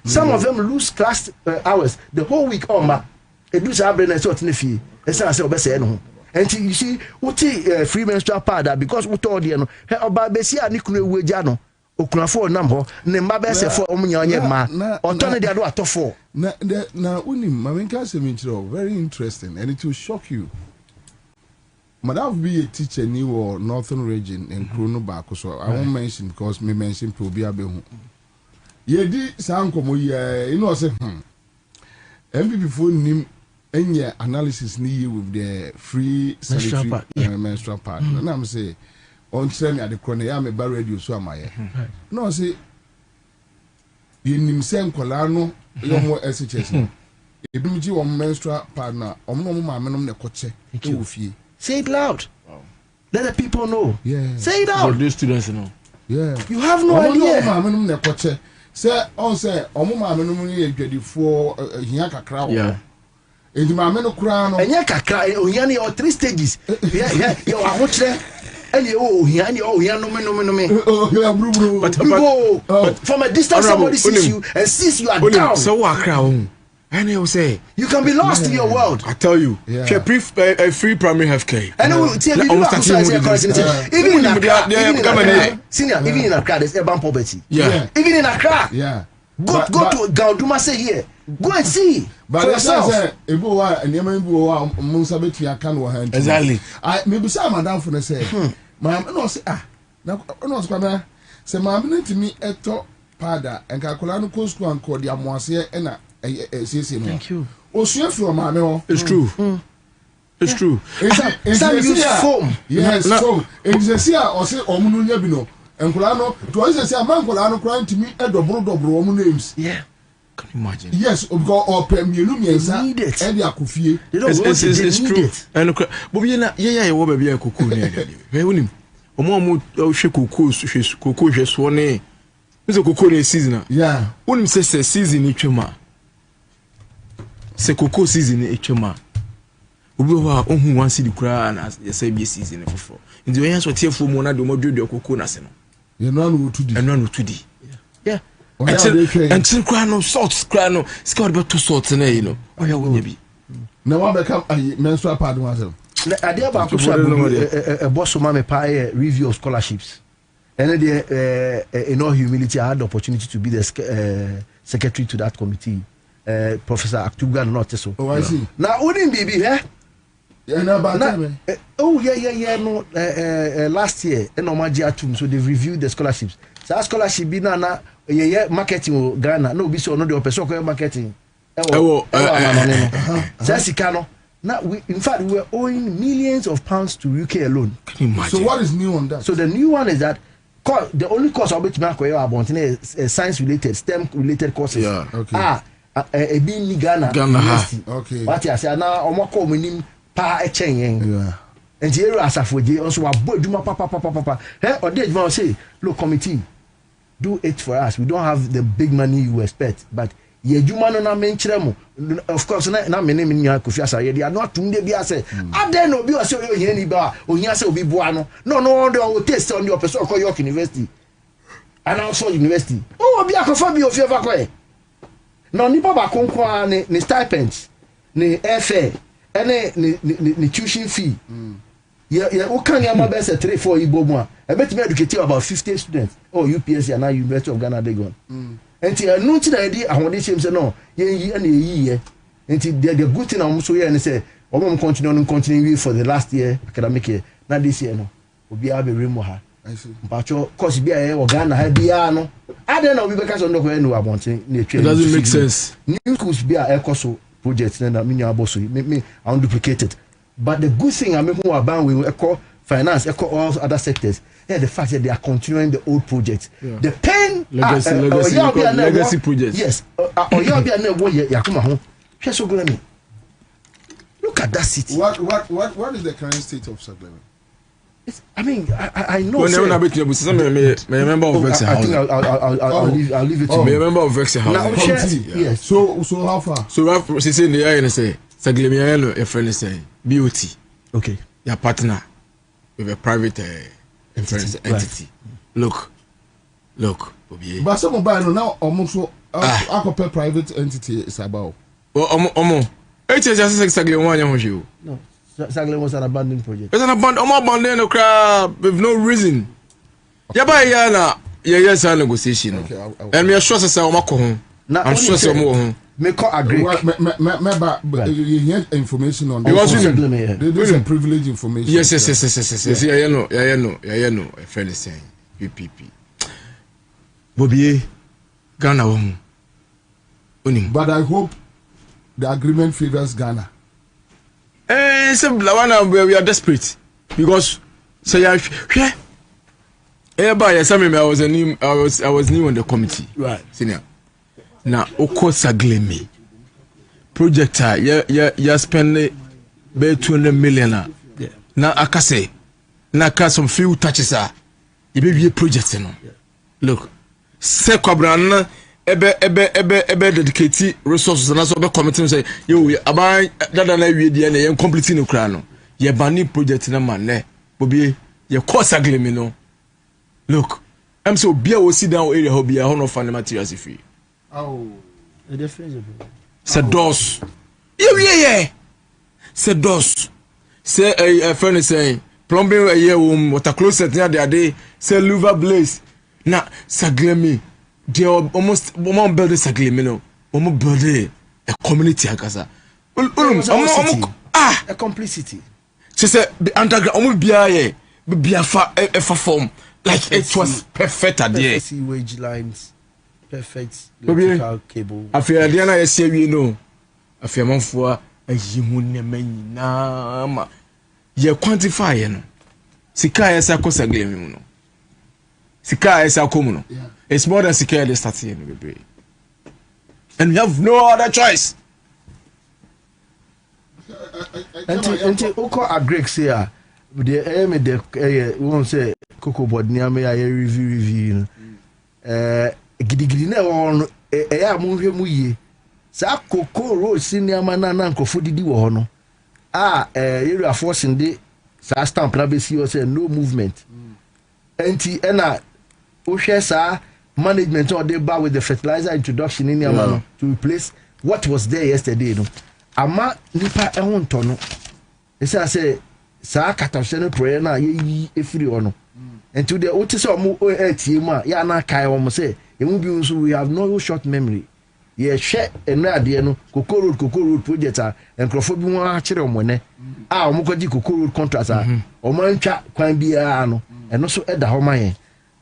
Some of them lose class hours the whole week. It lose our brain and sort of fee. And you see, what free menstrual pad because we told you, about Bessia Nicola Wejano, Okunafo number, Nemba for Omunya, or Tony the other for. Now, very interesting, and it will shock you. Madam be a teacher new or northern region in Krono Bako, so I won't mention because me mention Probia Behu. Ye di Sankomo, you know, say, every before nim any analysis near with the free sanitary menstrual part. And I'm say, on semi at the corner, I'm a bar radio, so am I. No, say, you nim Sam Colano, no more SHS. If you want menstrual partner, or no mamma, the coche, say it loud. Wow. Let the people know. Yeah. Say it out. For these students know. Yeah. You have no idea. Say on say omuma menum ye dwadifo hia kakra wo. Enti ma meno kra no. Enya kakra ohia ne 3 stages. Yeah, you are hotre. And you ohia ne ohia no me. But from a distance somebody sees you and sees you are down. So what crowd? And he will say, you can be lost in your world. I tell you, a free primary health care. And even in Accra, there's urban poverty. Yeah. Even in Accra. Yeah. Go to Gauduma say here. Go and see for yourself. Exactly. Maybe some madam for say, ma'am, no say no Kwabena. Say ma'am to me eto pada and Kakolano coast to and call the Amoise and thank you. It's true. It's true. Some use foam. Yes, foam. It's a sia or say Omunu Yabino. And Colano, to us, a man Colano crying to me a dobro names. Yeah. Can you imagine? Yes, or Premilumians need it. And the Akufie. It's true. And Bobie, yeah, you will be a cuckoo. Very Omo cuckoo, just one name. It's a cocoa season. Yeah. When say season each ma. Say cocoa season each ma. Obi wa ohun wan see the cry and as say be season before. In the answer tie for mo na do mo do cocoa na se no. You know no to di. And no to di. Yeah. And till cry no salt cry no. Sika be to salt na you know. Oya wo bi. Na wa become a menstrual pad one self. Ade ba ko a boss ma me pa review of scholarships. And then, in all humility, I had the opportunity to be the secretary to that committee, Professor Aktuga not so. Oh, I see. Now, wouldn't be here? Yeah, no, but no. Last year, so they reviewed the scholarships. So that scholarship be now, marketing Ghana. No, be so no the person marketing. Now, in fact, we were owing millions of pounds to UK alone. Can you imagine? So what is new on that? So the new one is that the only course I'll be to make is science related, STEM related courses. Yeah, okay. Being Ghana University. Okay. What I say now, I'm coming pa a chain. Yeah. And here as a for also a boy do my papa. Hey, or did you say, look, committee, do it for us. We don't have the big money you expect, but ye juma no na menchiremo. Of course, na me name nya Kofi Asare they are not tunde bi ase. Aden no bi o se o yen ni ba, o nya se obi boa no. No, they will test on your person call York University. And also university. Oh, obi akofa bi o fie fa ko e. No nipa ba konkwa ni stipends, ni airfare, ni tuition fee. Yeah, o kan ya ma be se 3-4 Igbo mu a. E bet me educate about 50 students. Oh, UPSC and now University of Ghana they gone. Enti no nti na edi ahode chem se no ye na ye enti the good thing am so ye na say omo continue for the last year academic year na this year no obi a be remo ha I see mpacho course bi a Ghana ha bia no ade na obi be ka so ndoko enu abonten na etwe it doesn't make sense new schools bi a ekoso project na me nya aboso me I don't duplicate it but the good thing am who aban we eco finance eco all other sectors. Yeah, the fact that they are continuing the old projects. Yeah. The pain legacy projects. Yes. Look at that city. What is the current state of Saglemi? I mean, I know. When I'm a member of Vexen I think I'll leave it to you. A member of Vexen Housing. Yes. So how far? So she said in the eye and say, Saglemi, a friend is saying, BOT. Okay. Your partner with a private entity. Right. Look, Bobie. But some mobile now almost a private entity is about. Omo. It's just Saglemi one you. No. Saglemi was an abandoned project. It's an abandoned no crap with no reason. Yaba yana yes negotiation. And me sure say omako ho. I'm sure say omo ho. Me call agree. You hear information on that. They do some privileged information. Yes. Yeah, you know. A friend is saying PPP. Bobie Ghana wo. But I hope the agreement favors Ghana. So we are desperate because say I was new on the committee. Right. Senior. Now Oko Saglemi project ya spend be 200 million. Yeah. Now akase na ka some few touches you be project no. Look. Se Kwabena ebe dedicate resources na so be committee say yo aban dada na wie die na ye complete no kra no ye bani project na man ne Bobie ye course Saglemi no. Look, I'm so bia wo sit down area ho bia ho no fan materials free. Oh, the difference. C'est dos. Yeah. C'est dos. C'est a friend is saying plumbing a year water closet near the day. Say Luva Blaze. Na Saglemi. They almost build Saglemi no. Almost build a community akasa. A complicity. She said the underground almost be a form like it was perfect at the sewage lines. Perfect electrical cable. Afia Diana yes we know. Afia manfo ayimu nema nyina ma ye quantify no. Sika yesa ko Saglemi no. Sika yesa ko mu no. It's more than sika they start here no baby. And we have no other choice. Until Oko agree say the aim the won't say cocoa board near me I review gidigidi na won ya mu hwe mu ye sa cocoa road senior man na nkofo didi wo ho no area forcing de sa stamp na be see say no movement enti na o hwe sa management or they bar with the fertilizer introduction in Yamano to replace what was there yesterday no ama nipa ehun to no e say sa katashene prayer na ye efiri ono enti de o ti say omo etie mu a ya na kai omo say emu bi nso we have no short memory ye hwe enade no Cocoa Road project a enkrofo bi won a kire omo ne a omo kwaji Cocoa Road contract a omo antwa kwan bi a no eno so eda ho man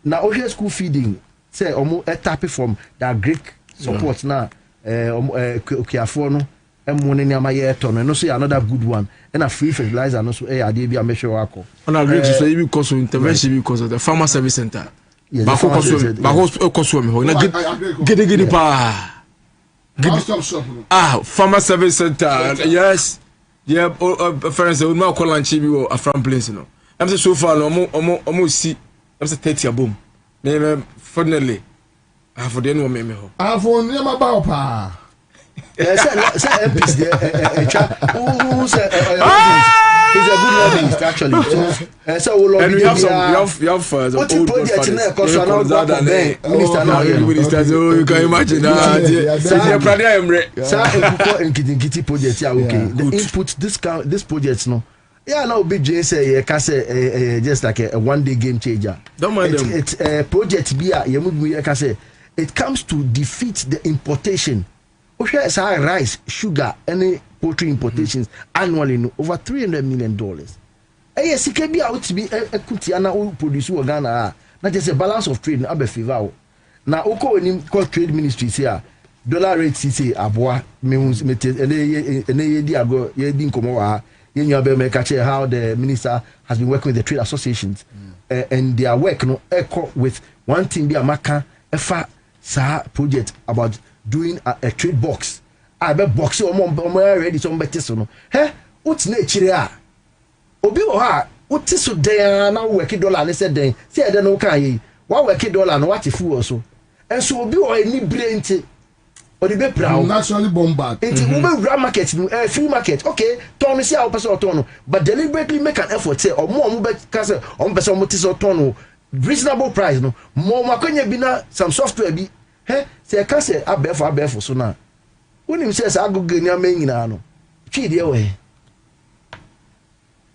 na o hwe school feeding say omo tap from that Greek support na okiafo no emu ne niama ye to no so another good one and a free fertilizer no so ade bi a measure akọ on agree to say because of intervention because of the farmer service center ba ko me ho na gede pa farmer service center yes yeah friends we ma call lunch bi o afram place no am say so far no omo si am say 30 abom na finally for the no me ho for near about pa say MPs there who say he's a good lobbyist actually so we lobby you have what project na cause now minister now so you can imagine say brother Emre say nkiti project ya okay the input this project no yeah now big J say can say just like a one day game changer don't mind them it's a project bia ye mu can say it comes to defeat the importation rice, sugar, any poultry importations annually no, over $300 million. Yes, it can be out to be a Kutiana who produce Ghana. Not just a balance of trade, no favor. Now, Oko in trade ministries here, dollar rate CC, Aboa, means and they go, ye didn't come over. You know, how the minister has been working with the trade associations and their work no echo with one thing be a maka efa sa project about doing a trade box. I bet box ready some better so no. Hey, What's nature? Obi oha, what is so there now working dollar and said then, say I don't know can what working dollar and what if you also. And so Obi or any brain or the be proud. Naturally bombard. It's Uber market, free market. Okay, turn see our person turn, but deliberately make an effort say or more castle on person motis or turn reasonable price no. More makonya bina some software be. Hey, say I can say above so now. When him says I go get your main no. Cheat the way.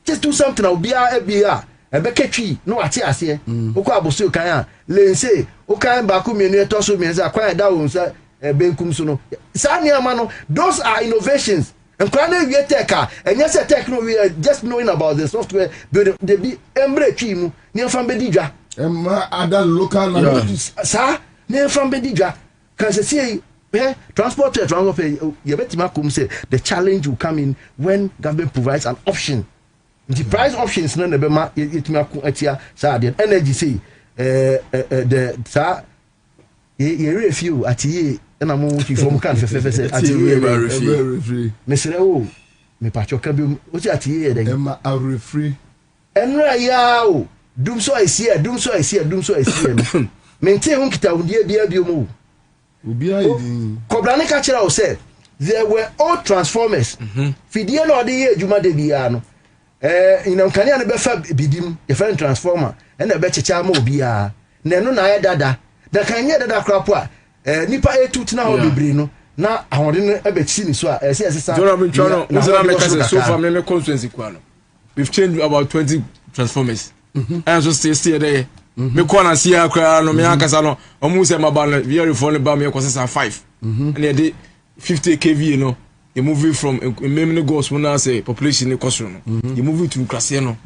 Just do something I'll be a beke tree no ati ase okwa aboso kan a le say o kan ba ku menu eto so mi say kwan da won say benkum so no sani ama no those are innovations and kwan na wie tech a enye say tech no we are just knowing about the software build they be embre twi mu ni fam be didwa other local languages sa ni fam be didwa kan say transport you betima come say the challenge will come in when government provides an option. The price options no be ma yetimi atia sa de energy say the ye refuel ati na mo chi from kan fe say ati ye mesre o me pacho ka bi o ti ati ye de ma refree enra ya o dum so isi no maintain hun kita hundie bia bi mo obi ayi Kwabena ka kira o say there were all transformers fidie no de ye adwuma de bia no ina nkania ne befa bidim ye fan transformer na be checha ma obi a na no na ya dada da kanya dada krapo a nipa etu tina ho bebre no na ahode no e be chi ni so a ese sa Dora bin Chano na make us so far me constituency kwa no we've changed about 20 transformers and so stay there me ko na see akra no me akasa no omu se maba no very phone ba me ko say 5 and dey 50 kV no. You moving from many goals when I say population in Kosro. You moving to Krasiano.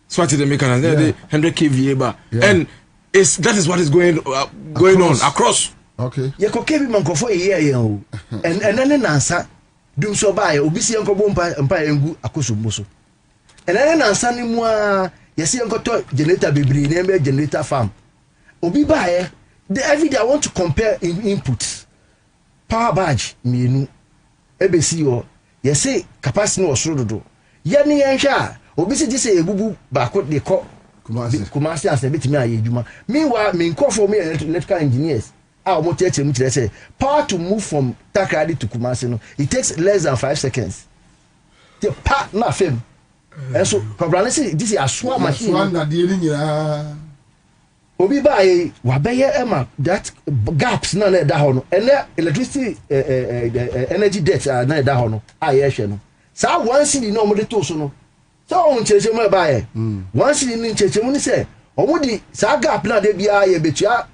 So what did they make an 100 kVA bar? And that is what is going on across. Okay. You could keep him for a year, and then Ansah do so by Obisi Uncle Bompa and Payangu Akosumoso. And then Ansah Nimwa, yes, Uncle generator Bibri, name generator farm. Obi by every day I want to compare inputs. Power badge, me. EBC yo say capacity no osoro do ye ne yen hwa obi se say ebubu ba ko de ko kumasi as betimi aye adwuma meanwhile me nkofo me electrical engineers a o teacher mu kire say power to move from Takrady to Kumasi no it takes less than 5 seconds the part na fam and so Kwabena say this is a swap machine na de ni nyira obi bae wabeye ema that gaps na da ho no ene electricity energy debt na da ho no aye hwe no sa one city no mo de to so no so on cheche mo bae one city ni cheche mo ni say omudi sa gap na de bia ye betua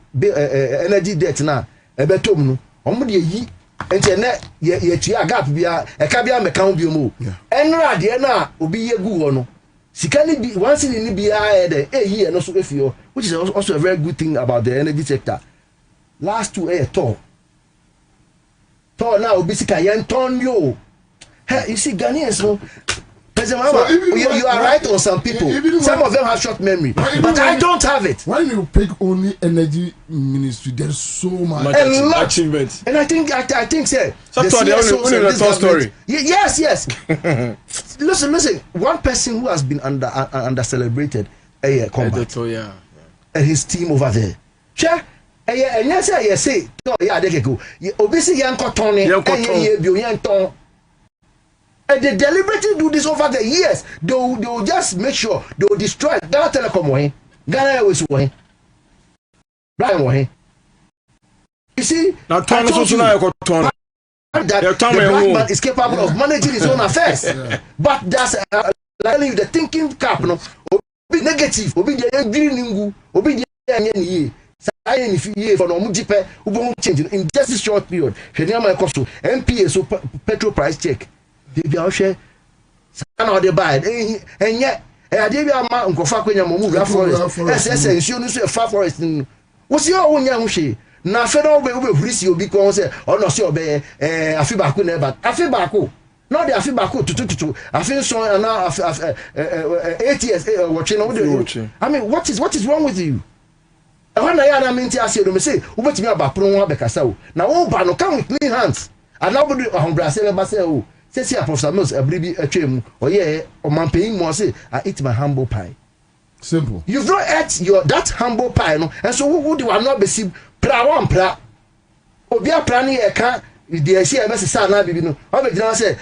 energy debt na ebetom no omudi yi enti ne ye tua gap bia e ka bia meka ho bi mo enra de na obi ye gu ho no sikani bi one city ni bia de eyi no so efio which is also a very good thing about the energy sector. Last 2 tall now basically yen ton yo. Hey, you see Ghanaians no President Mama, you are right on some people. Some of them have short memory, but I don't have it. When you pick only energy ministry, there's so much achievement. And I think sir, the only story. Yes. listen. One person who has been under celebrated combat. And his team over there. Sure. And yes, I say, no, yeah, they go. Obviously, and they deliberately do this over the years. They will just make sure they will destroy Ghana Telecom way, Ghana Airways way, Brian way. You see, now that the black man is capable of managing his own affairs. But that's like the thinking cap, no. Be negative, obi je green obi je anye say ni fie for no mujipe ubo change in just a short period. Hwe na my cost MPA so petrol price check. Dey bia hwe sana de buy enye ade bia ma nkofa kwanya mo mu forest. SS ensure no so fa forest. Wo si o wonya ho hwe. Na fe no be hurisi obi ko say ono se obe afi ba ko na ba afi ba ko. No, they are feedback to. I feel so now. ATS watching. I mean, what is wrong with you? And when I mean to ask you, me say, "Who bet me about pro one bekasa o." Now, oh, but no come with clean hands. And nobody on Brazil say, "Oh, say Professor Mills abribi atwem or man paying more say I eat my humble pie. Simple. You've not ate that humble pie, no, and so who do I not be see pra one pra obia prani eka the see MS sana bibi no o say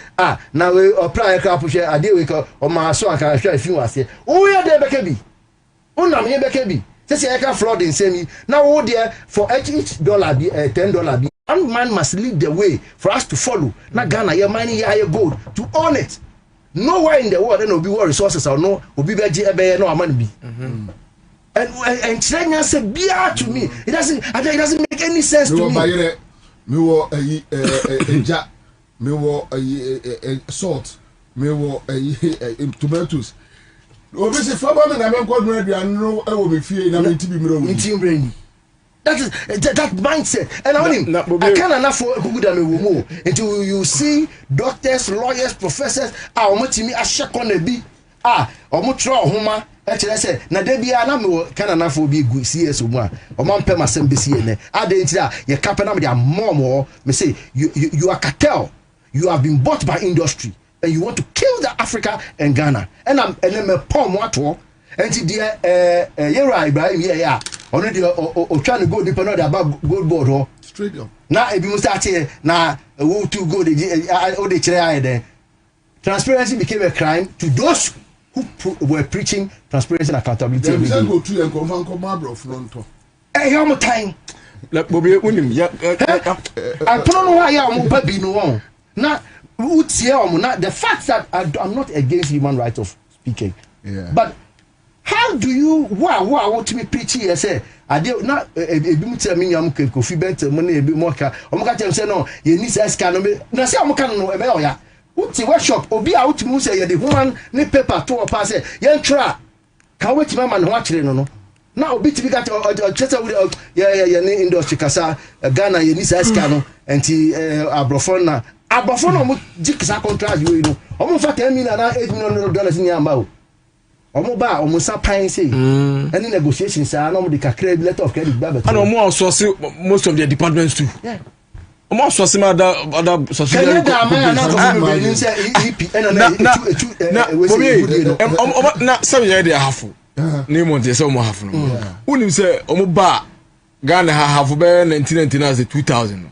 now we pra eka push ade we ko o ma so aka hwa afi wase wo ya de beka bi unam ye beka bi say eka flood in same now wo there for each dollar be $10 be one man must lead the way for us to follow. Na Ghana your mining your gold to own it. Nowhere in the world there will be more resources or no will be no amount be. And China said beer to me. It doesn't make any sense to me. Me wo eja, me wo salt, me wo tomatoes. Obi se faba me na me ko dun aduan no e wo me fie na me tibi miro wo. That is that mindset. And I can't enough for who would more until you see doctors, lawyers, professors, omotimi a check on the be omutro homa. Actually, I said, Nadebia, and can enough for be good CS one or man pay my same BCN. I didn't your captain, their more. Me say, you are cartel, you have been bought by industry, and you want to kill the Africa and Ghana. And I'm a palm water. And dear, you're right, Ibrahim, yeah. Already, or trying to go depend on about gold board or straight up. Now, if you start here, now, who to go, the chair there. Transparency became a crime to those who were preaching transparency and accountability. Go to and confirm hey, how much time? Let Bobie win him. I don't know why I'm baby no one. Now, the fact that I'm not against human rights of speaking, but how do you what to be preaching here say I did not be tell me am Kofi Bent money be more ka omo tell say no you need say scan no say omo kan no e be oya uti workshop obi a uti mu say you the human ni paper to pass say yen tra ka wait mama no akire no na obi ti bi got chesa with ni industry kasa Ghana you need say scan no enti abrofon na omo jikisa contract you know omo fa 10 million na $8 million ni amba o omo ba omo sa pan say any negotiations are no the kakra letter of credit babe and omo source most of their departments too omo source other subsidiary na some year they have name on the some have no unim say omo ba Ghana have be 1999 as 2000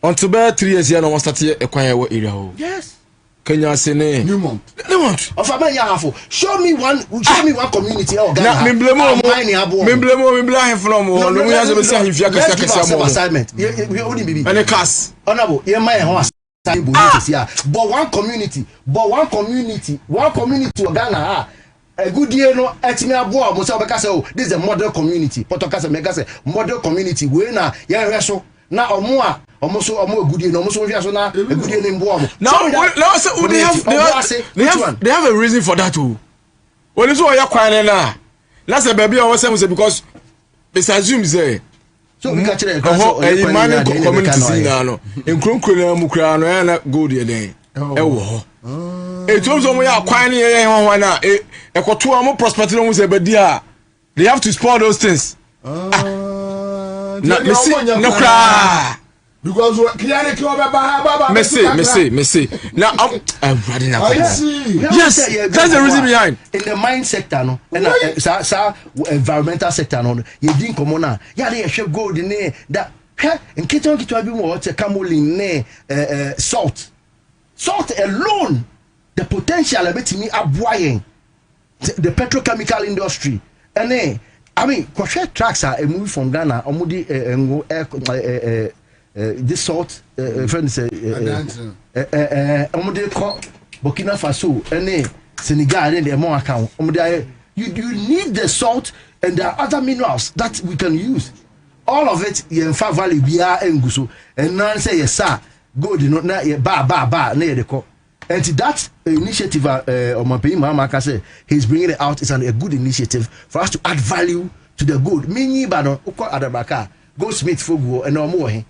until be 3 years here no start here ekwan area ho yes Kenya Sene New month. Of a show me one community or Ghana. Me blame from assignment. You only be. And a class. Honorable, you might have but one community or Ghana. A good year no etimi abo mo say obeka say this is a model community. Potoka say mega say model community we na ye hweso na omo so good year no omo so hweso na a good year nimbo omo. Now they have a reason for that too. When you so ya kwan na that's a baby o say because it's assume say so we catch it community na no enkronkron mu kra no na gold ye den e wo ho etum so mo ya kwan ye ho na ekoto am prospect no say bedi a they have to spoil those things na no kra because Messi now I'm running up. Yes, that's the reason behind in the mine sector no and environmental sector no you din komo na ya dey hwe gold ne that in kitchen bi mo what camolin ne salt alone the potential betimi aboyen the petrochemical industry and I mean crochet tracks are a movie from Ghana omudi this salt friends omudi ko Burkina Faso and Senegal and the more account you need the salt and there are other minerals that we can use all of it in Fa Valley bia enguso and now say yes sir gold no na ba na ye ko and that initiative Omapeyi Mama say he's bringing it out is a good initiative for us to add value to the gold mini ba no uko adabaka goldsmith fogu and no more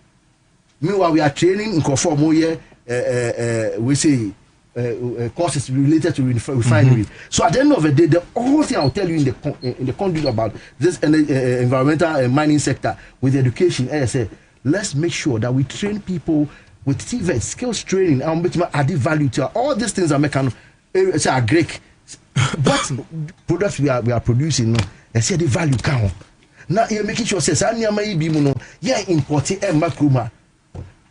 meanwhile we are training in conform we say courses related to refinery. So at the end of the day, the whole thing I'll tell you in the conduct about this environmental and mining sector with education, I say, let's make sure that we train people with TVET, skills training, and which added value to all these things are making are great. What products we are producing, and see the value count. Now you're making sure says I may be mono, yeah, importing a macroma.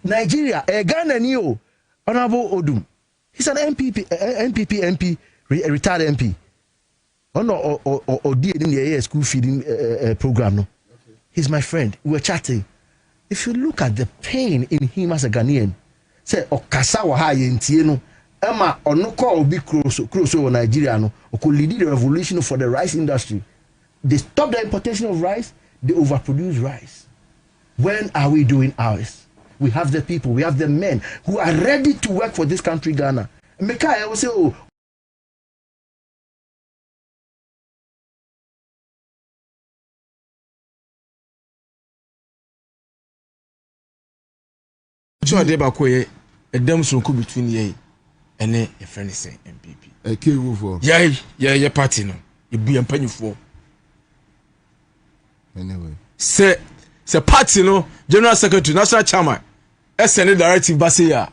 Nigeria, a Ghana new Honorable Odum. He's an MP, retired MP. Or did in the school feeding program. No, he's my friend. We were chatting. If you look at the pain in him as a Ghanaian, say Okasawa high in Tieno, Emma or no call be close over Nigeria, no, or could lead the revolution for the rice industry. They stop the importation of rice, they overproduce rice. When are we doing ours? We have the people, we have the men who are ready to work for this country, Ghana. Mekai will say, oh, sure they back way a damn so could between ye and a friend say MPP. A cable for yeah, party no. You be a penny for. Anyway. Say party no, General Secretary, National Chairman, SNA Directive Basia.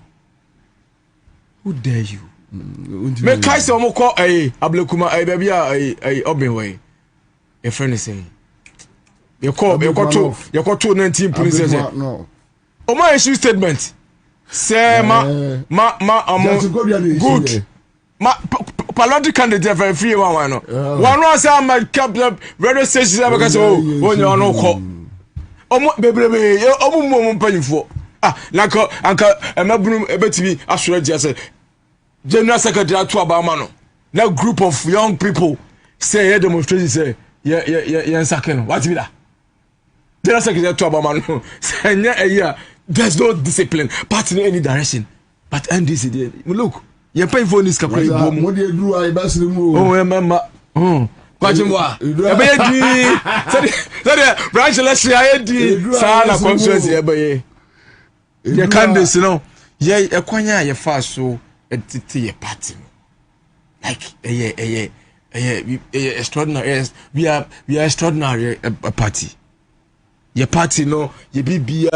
Who dare you? Me Kaisa Moko a Ablekuma a baby a Obenway. A friend saying. You call 219 police. No. O my issue statement. Say ma good. Parliamentary candidate for free one no. One was my capital radio station because you no call. Omo bebrebe omo mpanyifo. Like anka emabunu ebetimi asuraji say General Secretary to Obama no. Now group of young people say demonstration say yeah Ansah. What be that? General Secretary to Obama no. Say there's no discipline, part in any direction. But NDC, look, you're paying for this capacity. Oh, remember. Kwajimwa. Branch election, I did. Sana constituency, ebe. You can't you know. Yeah, a kwanya ye fast so a party. Like extraordinary. We are extraordinary a party. Your party no, your BBA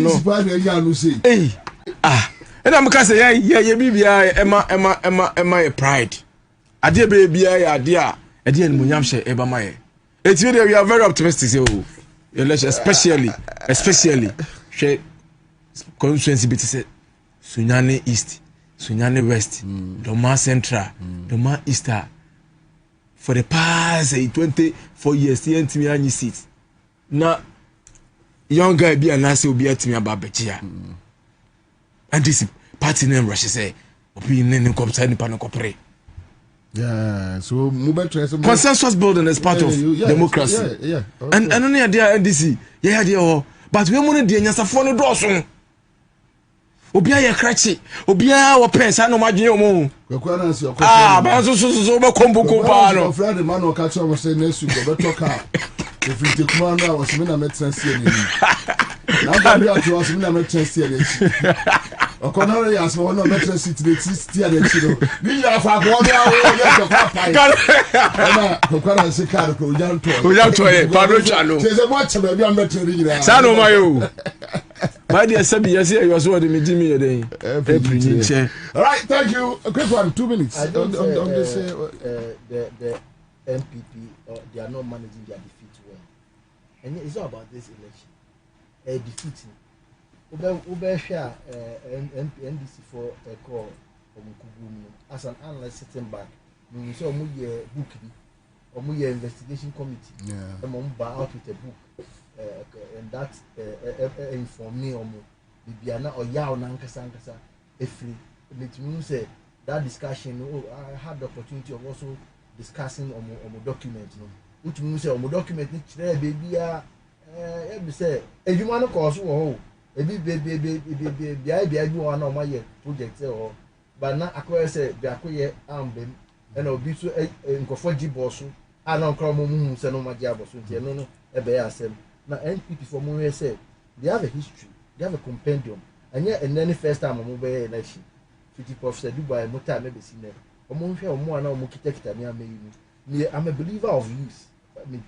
no. Hey, and I'm gonna say yeah, BBA Emma pride. Adia baby idea, Adia Munyamshe Ebamaye. It's really we are very optimistic. Oh, especially she constituency bit say Sunyane East, Sunyane West, Doma Central, Doma Easter. For the past 24 years, the NTM seats. Now. Young guy be an answer will be at me about Bechia. And this party name Russia say, opinion in Company Panocopre. Yeah, so consensus building is part of democracy. Yeah. And only idea NDC, yeah, dear, but we want to do phone Dawson. Obia ya cratchy, Obia or pens, I know my geomo. But so combo compano. Friend, the man will catch up and say next week, but talk out. If we take one hour, was mean I met Transition. Now, we are to us, I met Transition. O Connery as one of Metro City, the steer the Chido. We are for 1 hour. Kokara se car ko jan to. O jan to e paro chano. Say the watch be am Metro Region. Sano mayo. My dear Sabi, yes, you was what me Jimmy day. All right, thank you. A quick one, 2 minutes. I don't on this the MPP they are not managing their defeat well. And it's not about this election. Defeating. Ube share NDC for a call as an analyst sitting back. We saw a book or investigation committee. I'm out with a book and that inform me or Bibiana or Yao Nankasa if you say that discussion. I had the opportunity of also discussing on my document. Which means say on my document baby say you want to cause ebi be one on my project or but now acquire say be acquire ambem and obi so nkofo giboso ana nkro mo say no magia boso ntia no ebe ya asem na NPP for mo say they have a history, they have a compendium and yet and then the first time mo be election 50 Professor Dubai mo time be seen there omo hwe omo ana omo kita me ameyi me I'm a believer of youth me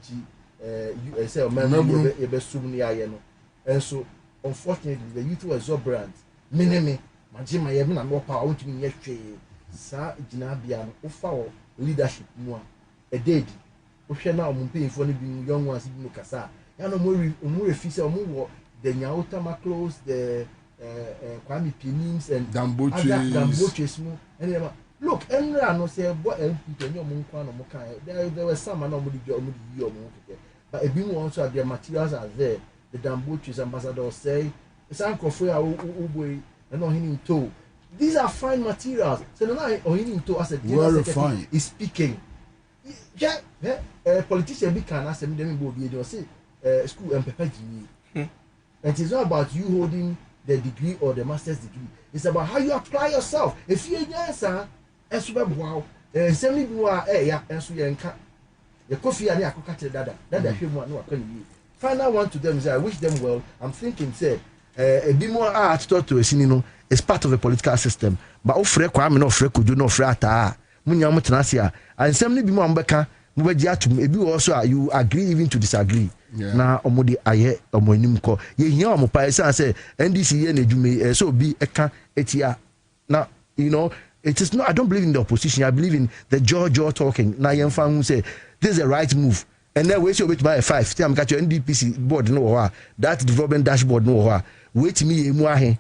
you say o man be sum ni aye no and so unfortunately the youth was exuberant me majima ye me na no power want me hwe sa gina bia no ofa wo leadership mu a ededi wo hwe na omumpinfo no bi young ones bi no kasa ya no mo refi se omo wo the Nyauta Maclos, the Kwame Pienins and Damboches mu and look enra no say boy people no mo kwa no mo kan there were some na mo di yo mo keke but e bi mo also their materials are there the Damboches ambassador say it's uncle for boy and no him to these are fine materials so now him to as a very fine is speaking yeah politician be can ask them go be dey say school and pepper and it's not about you holding the degree or the master's degree. It's about how you apply yourself. If you're Ansah, and super wow, semi bua, yeah, and so you can't. Your coffee and I could catch dada. Dada, you want no, I can't you. Final one to them is I wish them well. I'm thinking, say, a bit more art to a sinino is part of the political system. But offer Kwame no free could do no frata. Munyamutrasia, and semi be more beka. Maybe also you agree even to disagree. Na omodi aye omonim ko ye hia omopa say NDC ye na edume so bi eka etia na you know it is not I don't believe in the opposition I believe in the jaw talking na yemfa hu say this is the right move and then we say wait by 5 tell am catch your NDPC board no ho that development dashboard no ho wait me emu ahe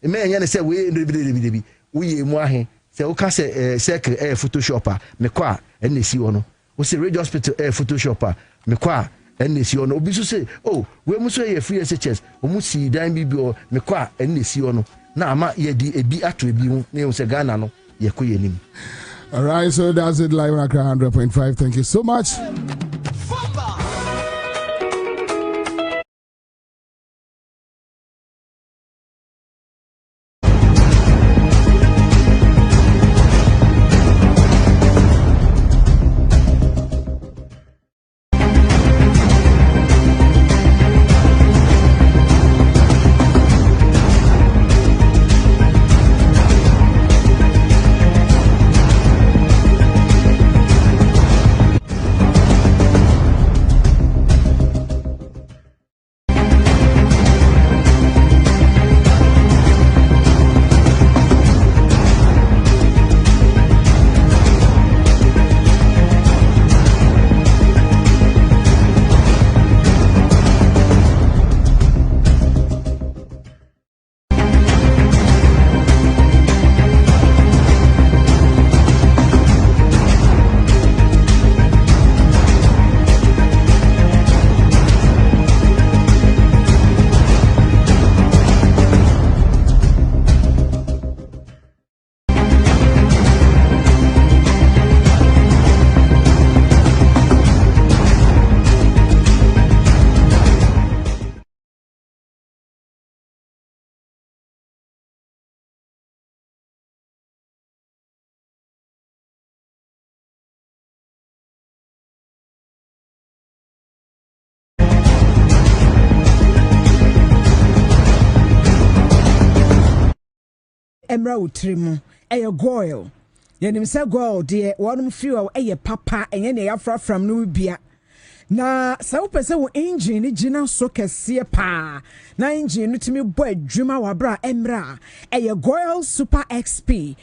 e me nya say we debi we emu ahe say o ka say circle photoshop me kwa en si wo no we say radio hospital photoshop me kwa NC ono obi so say oh we mu so ye free SHS o mu si dan bibi o me kwa NC ono na ama ye di ebi ato ebi hu na say Ghana no ye ko ye nim. All right, so that's it live on Accra 100.5. Thank you so much. Emra utrimu eye goil yenim se goil de wonum feel eye papa enye ne yafra from no bia na sa wo pese wo engine ni gina so kese pa na engine no timi bo adwuma wa bra emra eye goil super xp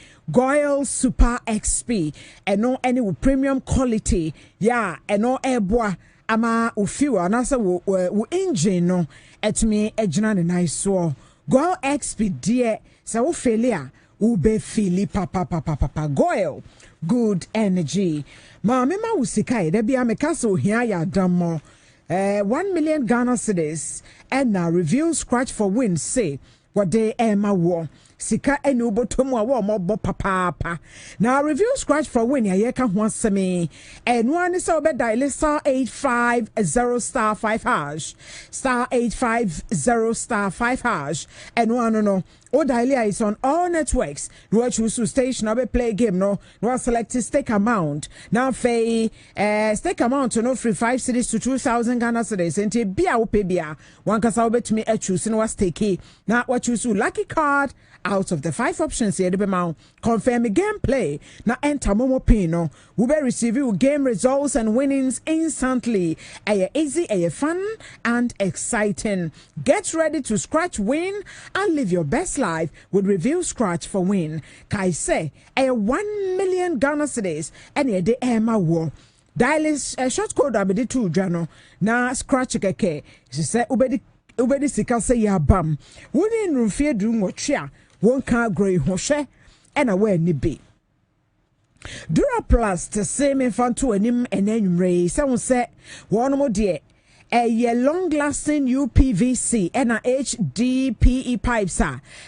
eno any wo premium quality ya eno eboa ama wo feel anasa wo engine no etimi agina ne nice so goil xp de so wo failure wo be fili papa goil good energy ma me ma usika e da bia me ka so hia ya damo 1 million Ghana cedis and now review scratch for win say what they ma wo sika eni obotomu a wo mo papa now review scratch for win ya ye ka ho asemi enu ani se obe dial star 850*5# star 850*5# enu anu no o dial is on all networks no choose station obe play game no select stake amount now fay stake amount no free 5 cedis to 2,000 Ghana cedis enti bia wo pe bia wan kasa obetumi choose no stake na what choose lucky card out of the 5 options here, confirm gameplay. Now enter Momo Pino. We will receive you game results and winnings instantly. Easy, fun, and exciting. Get ready to scratch win and live your best life with Review Scratch for Win. Kai say 1 million Ghana cedis and de Emma war. Dial is a short code abedi 2 Jano. Na scratch keke. She said ubedi sika say ya bam. Wuni nrumfie du ngochia. Wonka grey hoshe. And aware ni be. Duraplast to say me fan to enim enenumre. Someone say one more dear. A long-lasting UPVC and a HDPE pipes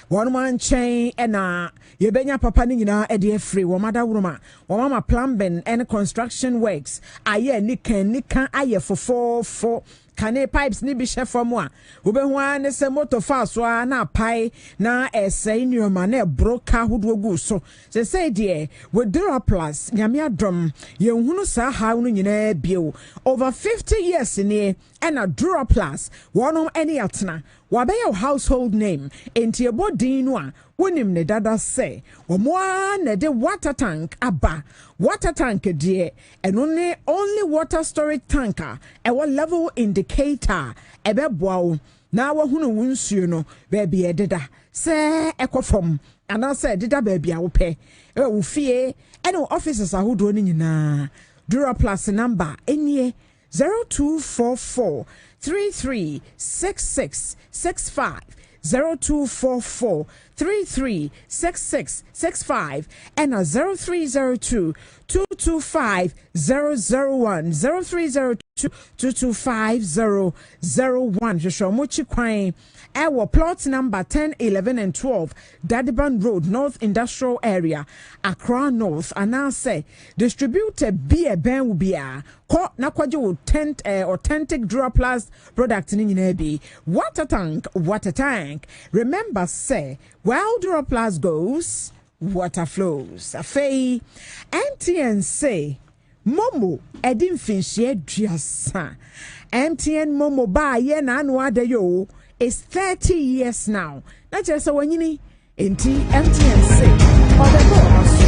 one chain and a yebenya papa ni na e free wo mada wuruma wo mama plumbing and construction works aye nika aye for kane pipes ni bi hye fam a wo be ho an se motor fa so na pai na esai nyoma na broka hodo gu so say de with Duraplast nyame adom ye hunu sa ha no nyina bio over 50 years ni and a Duraplast one any atena wabe your household name enti ebodin no a wonim ne dada say omoa na de water tank aba water tank de and only water storage tanker e level indicator ebeboa na wahunu wunsuo no baby ededa say ekofom ana say deda baby a wo pe e wo fie and offices ahodo ni nyina Duraplast number enie 0244 336665 0244 336665 and a 0302 225 001 0302 225 001 Joshomuchi Kwai our plot number 10, 11 and 12 Dadiban Road North Industrial Area Accra North and now say distributed beer ben will be a ko na kwaje authentic Duraplast product ni nyina water tank remember say while Duraplast goes water flows afei MTN say Momo edin finchie duasa MTN Momo ba ye na anu adayo is 30 years now na just wanyini enti MTN say obebo aso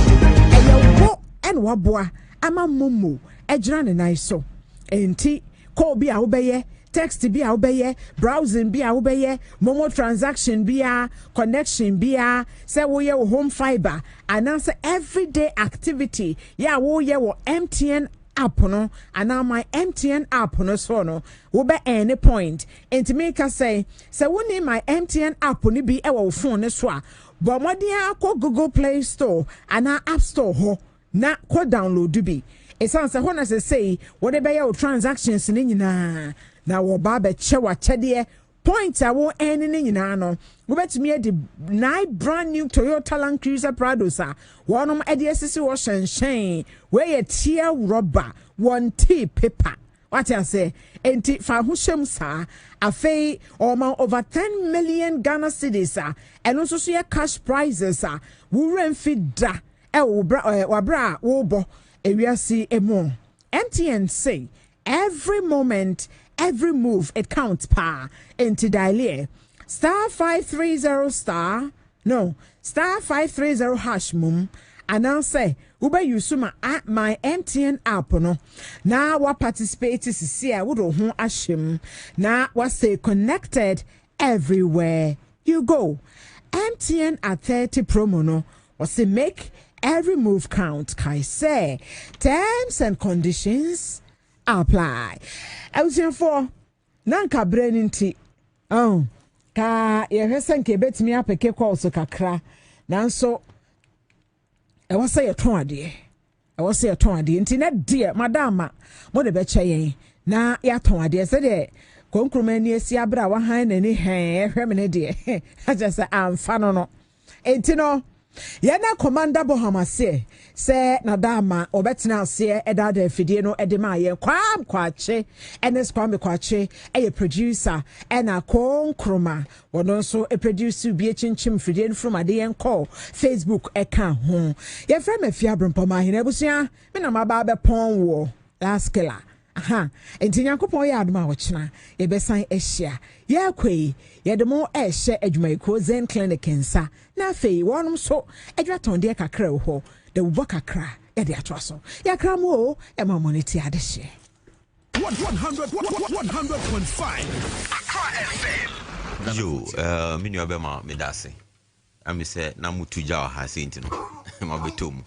eyo en waboa ama Momo ejira ne nai so enti call bi a obeye text bi a obeye browsing bi a obeye Momo transaction bi a connection bi a say wo ye home fiber announce everyday activity ya wo ye wo MTN app no ana my MTN app no so no wo be any point enti make us say woni my MTN app ni bi e wo phone ne so a bo modern akọ Google Play Store ana App Store ho na ko download bi it sounds like when I say what be your transactions ni nyina na wo ba be che wa chede point I won't end in nyina no we bet me the brand new Toyota Land Cruiser Prado sa one EDSC wash and shine where a tear rubber one tea paper what I say enti fa ho shem sa afei over 10 million Ghana cedis and also so cash prizes we remfi da e wo bra wo bo ewiase emo MTN say every moment every move it counts pa into dial star 530 star 530 hash mum and now say ube yusuma at my MTN app no na wa participate sisi a wodo ho ahyem na wa stay connected everywhere you go MTN at 30 promo no was say make every move count kai say terms and conditions apply. I was here for Nanka Breninti. Oh, ka ye hesen ke betimi apeke kwa so kakra. Nanso e was say a ton ade. I was say a ton ade. Nti na dear madama mo de beche yen na ya ton ade se de konkroma ni esi abra wa han na ni hen hwe me ne de. I just say am fa no. Enti no Yana Commander Bohamase say Nadama obetina ase edada afidie no edema ye kwam kwache enes kwame kwache a producer ena konkroma wono so a producer bi chinchim fidie from ade call Facebook eka ho ye frem afia brompa ma hina busia me na maba be pon wo last killer aha enti Nyankopon ya adoma wochena ye besan ehia ye kwei ye de mo ehye adwumayiko Zen Clinic Ansah na afei wonum so adwaton de kakra wo ho de wo kakra ye de ato so ya kra mo e ma moneti adehye 100.5 Accra FM. Yo, me nua be ma me dase. Ami se na mutuja o ha senti no. Ma betom.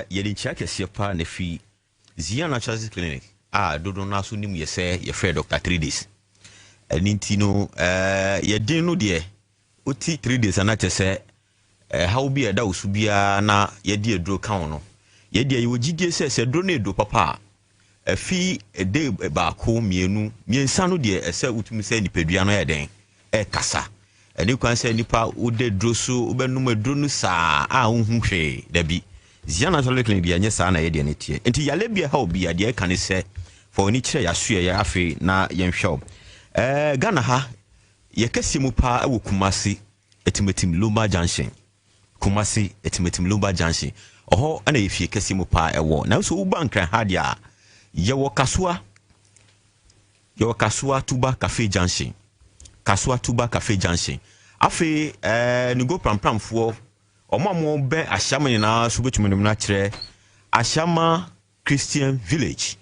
Ye din check ye pa na fi Zia Natural Clinic. Dodo na so nim ye se ye frɛ Dr. 3 days. Enti no ye din no de oti 3 days na che se how bi da osu bia na ye de aduro kan no. Ye de ye wogidie se dro na edo papa. Fi de baako mienu miensa no de ese utumi se nipadua no yeden kasa eni kwan se nipa ode droso obenum adro no saa unhu hwe da bi Zia Natural Clinic de anye saa na ye de ne tie enti yale bia ha obi ade ka ne se for ni kire yasue ya afi na yenhwe Ghana ha ye kase mu pa ewo Kumasi etimetim Lumba Junction Kumasi etimetim Lumba Junction oho ana ye fie kase mu pa ewo na so uba nkran ha dia Yewo Kasua Tuba Cafe Junction. Kasua Tuba Cafe Junction. Afe nugo pram fo omo be Ashama nyina so betumi na kire Ashama Christian Village.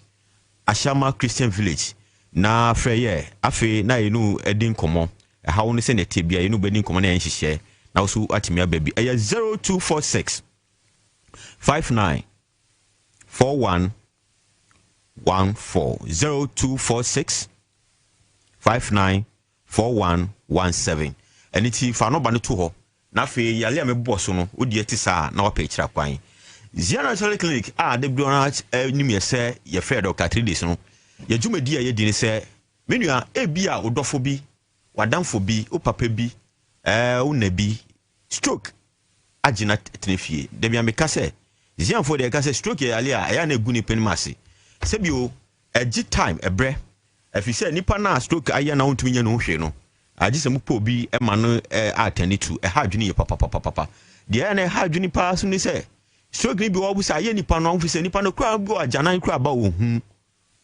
Ashama Christian Village. Na freye afe na yenu edin komo. Ha wonu se ne tebia yenu bedin komo na yenhihye. Na so atimi ababi. 0246 59 41 0246 59 4117 and iti fa no ba no to ho na fe yale a me boss no odi ati sa na wa pa kira kwan Zia Natural Clinic de biona nim ye se ye fe Dr. 3 days no ye dwumadi a ye di ni se menua ebi a odofo bi wadamfo bi o papa bi unabi stroke agina tenefie de bia me ka se Zia fo de ka se stroke yale a ya na egu ni penimase sebio agi time ebre afise nipa na stroke aye na wontumi nya no hwe no agise mu po bi e ma no atani tu ha adwene ye papa de na ha adwene pa so ni se stroke ni bi wo bu sa aye nipa no afise nipa no kra bi ajanan kra ba wo hu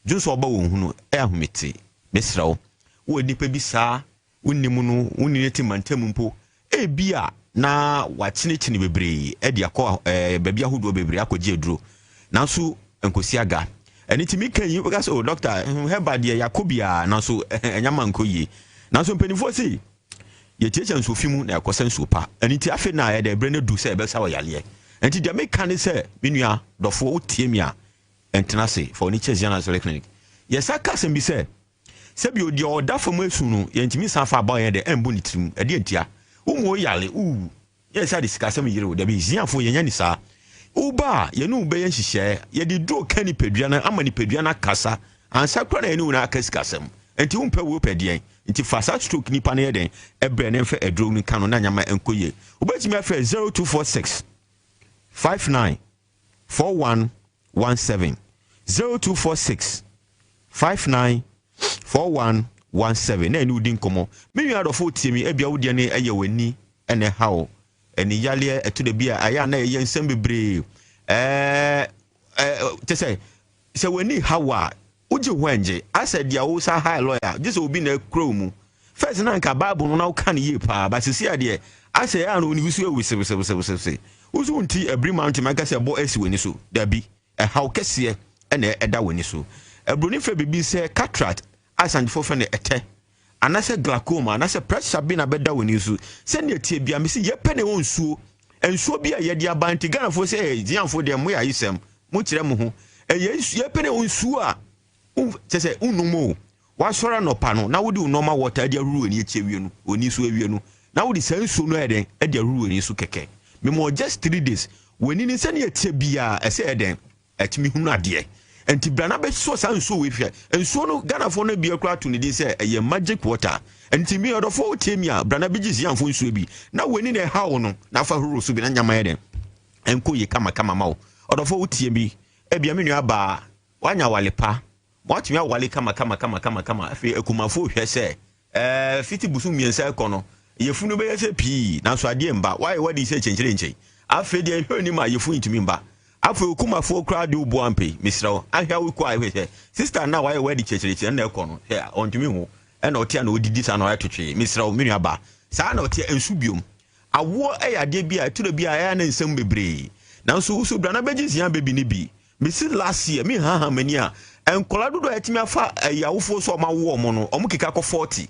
junso ba wo hu no ahumete mesrawo wo nipa bi sa wonimu no woni ti mantam mpo bia na wachinechini bebre de akọ babia hodo bebre akọje aduro nanso enkosiaga eniti mi kan yi because oh doctor heba de yakobia nanso enyama nkoyi nanso mpenifo si ye cheche nso fimu na yakosa nso pa eniti afi na ya de bre na du se be sa yale enti de me kan se menua dofo otie mi a entena se for ni Zia Natural Clinic yes aka sem bi se bi odi oda fam asu no ye ntimi san fa ba ye de embu ni tirim e de entia umo yale yes adi sikasem yire wo de bi zianfo ye nya ni sa uba ye no be ye nhihye ye de do kani pedua na amani pedua na kasa ansa kra na ye no na akasikasem enti umpe wo pedien enti fasa stroke ni pa na ye den ebre ne mfa edro ni kanu na nyama enkoye ubetimi afa 0246 59 4117 0246 59 4117 na enu din komo me nwa do fo tie mi ebia wo de ne eye wani ene hawo eni yale eto de bia aya na ye nsem bebre te se wani hawa uji hwenje asa dia wo sa high lawyer just obi na kro mu first na nka bible no na wo kan ye pa but se ade asa ya no ni wisu ewise usu nti every month man ka se bo esi wani so da bi hawo kese ene eda wani so ebroni fe bibi se cataract asanjifo fe ne ete anase glaucoma anase pressure bi na beda woni su se ne tie bia me se ye pene wonsuo ensuo bi a ye dia banti Ghana fo se jianfo de mo ya yisem mo kire mo ho ye pene wonsuo a se unumo wa sora no pa no na wodi normal water dia ruru ni eche wie no oni so awie no na wodi sansuo no eden e dia ruru ni so keke me mo just 3 days woni ni se ne etie bia ese eden etimi hunu ade enti brana be so sansuo we hwe ensuo no Ghana fo no bia kra to ne di se eye magic water enti mi odofo otemia brana be gisi anfo nsuo bi na woni ne hawo no na fa huru so bi na nyama eden enko ye kama mawo odofo otie bi e bia me nua ba wanya walepa watimi awale kama afi ekumafo hwe se fiti busu miensa ekono yefunu be yese pi na so ade mba why wadi se chenchire nche afi de hwe ni ma yefu ntimi mba Afu kuma fo crowd u boampe misra ahwa wo kwa ahwe sister na why we di chechirichi na ekọ no he ontumi ho e na otia na odidi sa na wa twetwe misra o menu aba sa na otia ensu biom awo eyade bia turo bia ya na nsem bebre nanso usu bra na begizia bebi ni bi misi last year mi ha mani a enkola dodo etimi afa yawofo so ma wo mo no omo keka ko 40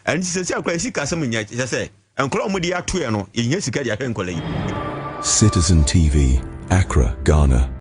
enti sesi akwa sika sem nya se enkola omo di ato e no ehia sika di ahwe enkola yi. Citizen TV, Accra, Ghana.